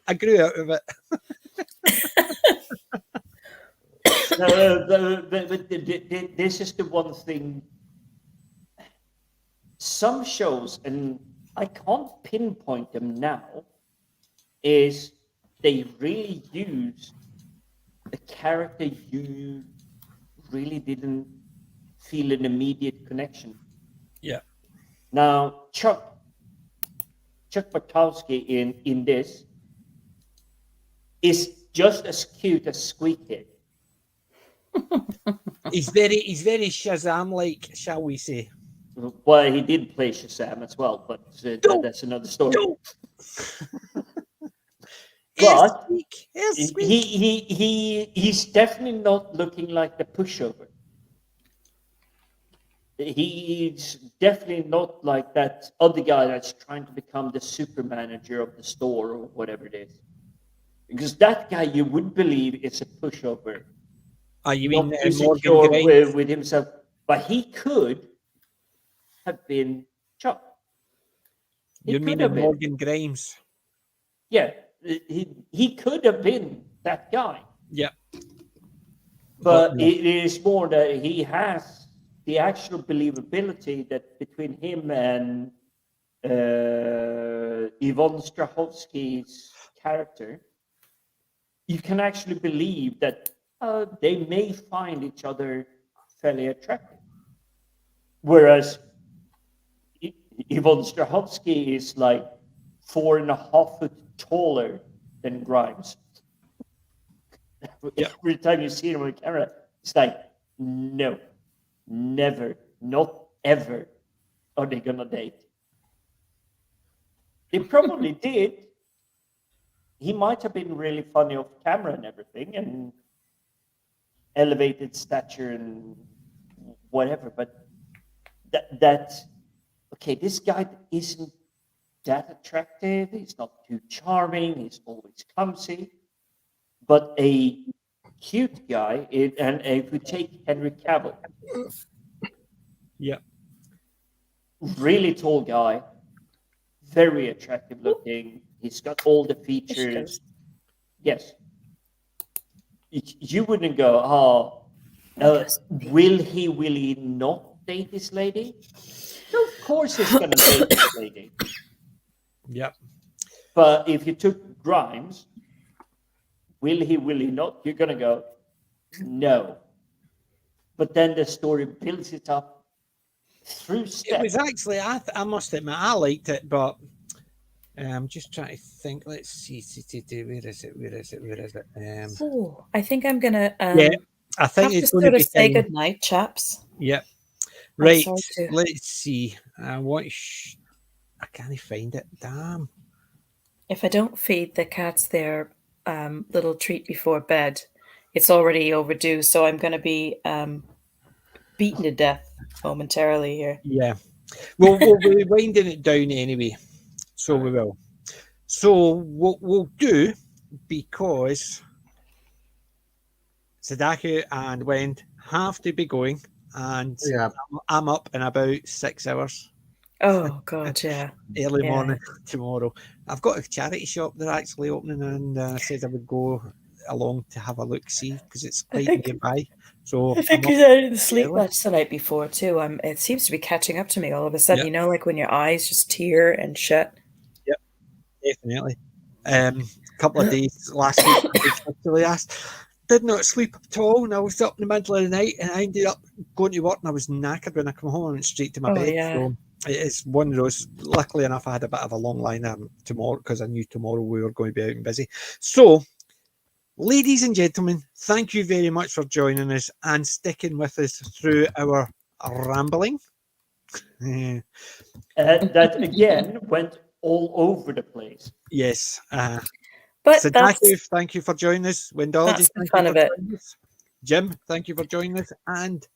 A: I grew out of it.
C: 1700s.
A: I grew out of it.
C: This is the one thing. Some shows, and I can't pinpoint them now, is they really use a character you really didn't feel an immediate connection.
A: Yeah.
C: Now, Chuck Bartowski in this is just as cute as Squeak Kid.
A: He's very Shazam-like, shall we say?
C: Well, he did play Shazam as well, but that's another story.
A: No.
C: But
A: Here's Squeak.
C: he's definitely not looking like the pushover. He's definitely not like that other guy that's trying to become the super manager of the store or whatever it is. Because that guy you would believe is a pushover.
A: You
C: Not
A: mean
C: insecure
A: Morgan Grimes?
C: with himself. But he could have been Chuck.
A: You mean Morgan Grimes?
C: Yeah, he could have been that guy.
A: Yeah.
C: But
A: no.
C: it is more that he has the actual believability that between him and Yvonne Strahovski's character, you can actually believe that they may find each other fairly attractive. Whereas Yvonne Strahovski is like 4.5 feet taller than Grimes.
A: Yeah.
C: Every time you see him on camera, it's like, no, never, not ever are they gonna date. They probably did. He might have been really funny off camera and everything, and elevated stature and whatever. But that okay, this guy isn't that attractive. He's not too charming. He's always clumsy. But a cute guy, and if we take Henry Cavill,
A: Yeah.
C: really tall guy, very attractive looking. He's got all the features. Yes. You wouldn't go, will he not date this lady? No, of course he's going to date this lady.
A: Yep.
C: But if you took Grimes, will he not? You're going to go, no. But then the story builds it up through
A: It
C: steps.
A: was actually, I must admit, I liked it, but I'm just trying to think. Let's see. Where is it?
B: Oh, I think I'm gonna
A: Yeah, I think
B: have
A: it's
B: to
A: going to
B: sort of
A: be
B: say
A: time.
B: good night, chaps.
A: Yep.
B: I'm
A: Right.
B: sorry to-
A: Let's see. I can't find it. Damn.
B: If I don't feed the cats their little treat before bed, it's already overdue. So I'm going to be beaten to death momentarily here.
A: Yeah. Well, we'll be winding it down anyway. So we will. So what we'll do, because Sadaku and Wend have to be going, and
D: Yeah.
A: I'm up in about 6 hours
B: Oh God, yeah.
A: early
B: Yeah.
A: morning tomorrow. I've got a charity shop they're actually opening, and I said I would go along to have a look see because it's quite
B: think-
A: nearby. So
B: I think
A: I'm
B: because
A: up
B: I didn't sleep
A: early.
B: much the night before too. It seems to be catching up to me all of a sudden.
A: Yeah.
B: You know, like when your eyes just tear and shut.
A: Definitely. Couple of days last week, particularly did not sleep at all, and I was up in the middle of the night, and I ended up going to work, and I was knackered when I come home and went straight to my
B: Oh,
A: bed.
B: yeah.
A: So it is one of those. Luckily enough, I had a bit of a long line tomorrow because I knew tomorrow we were going to be out and busy. So, ladies and gentlemen, thank you very much for joining us and sticking with us through our rambling.
C: That again went all over the place.
A: Yes.
B: But
A: Sadaku, thank you for joining us. Windology,
B: that's the
A: thank
B: fun
A: you
B: of
A: for
B: it.
A: joining us. Jim, thank you for joining us. And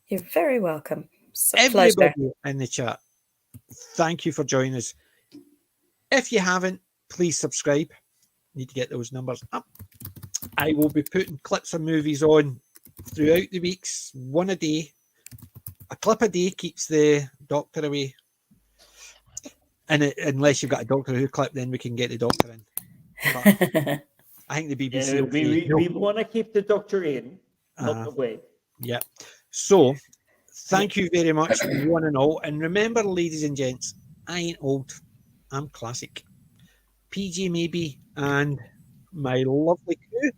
B: You're very welcome. It's a pleasure.
A: everybody in the chat, thank you for joining us. If you haven't, please subscribe. Need to get those numbers up. I will be putting clips of movies on throughout the weeks, one a day. A clip a day keeps the doctor away. And unless you've got a Doctor Who clip, then we can get the doctor in. But I think the BBC will say, no.
C: We want to keep the doctor in, not away.
A: Yeah. So, thank you very much, one and all. And remember, ladies and gents, I ain't old. I'm classic. PG maybe, and my lovely crew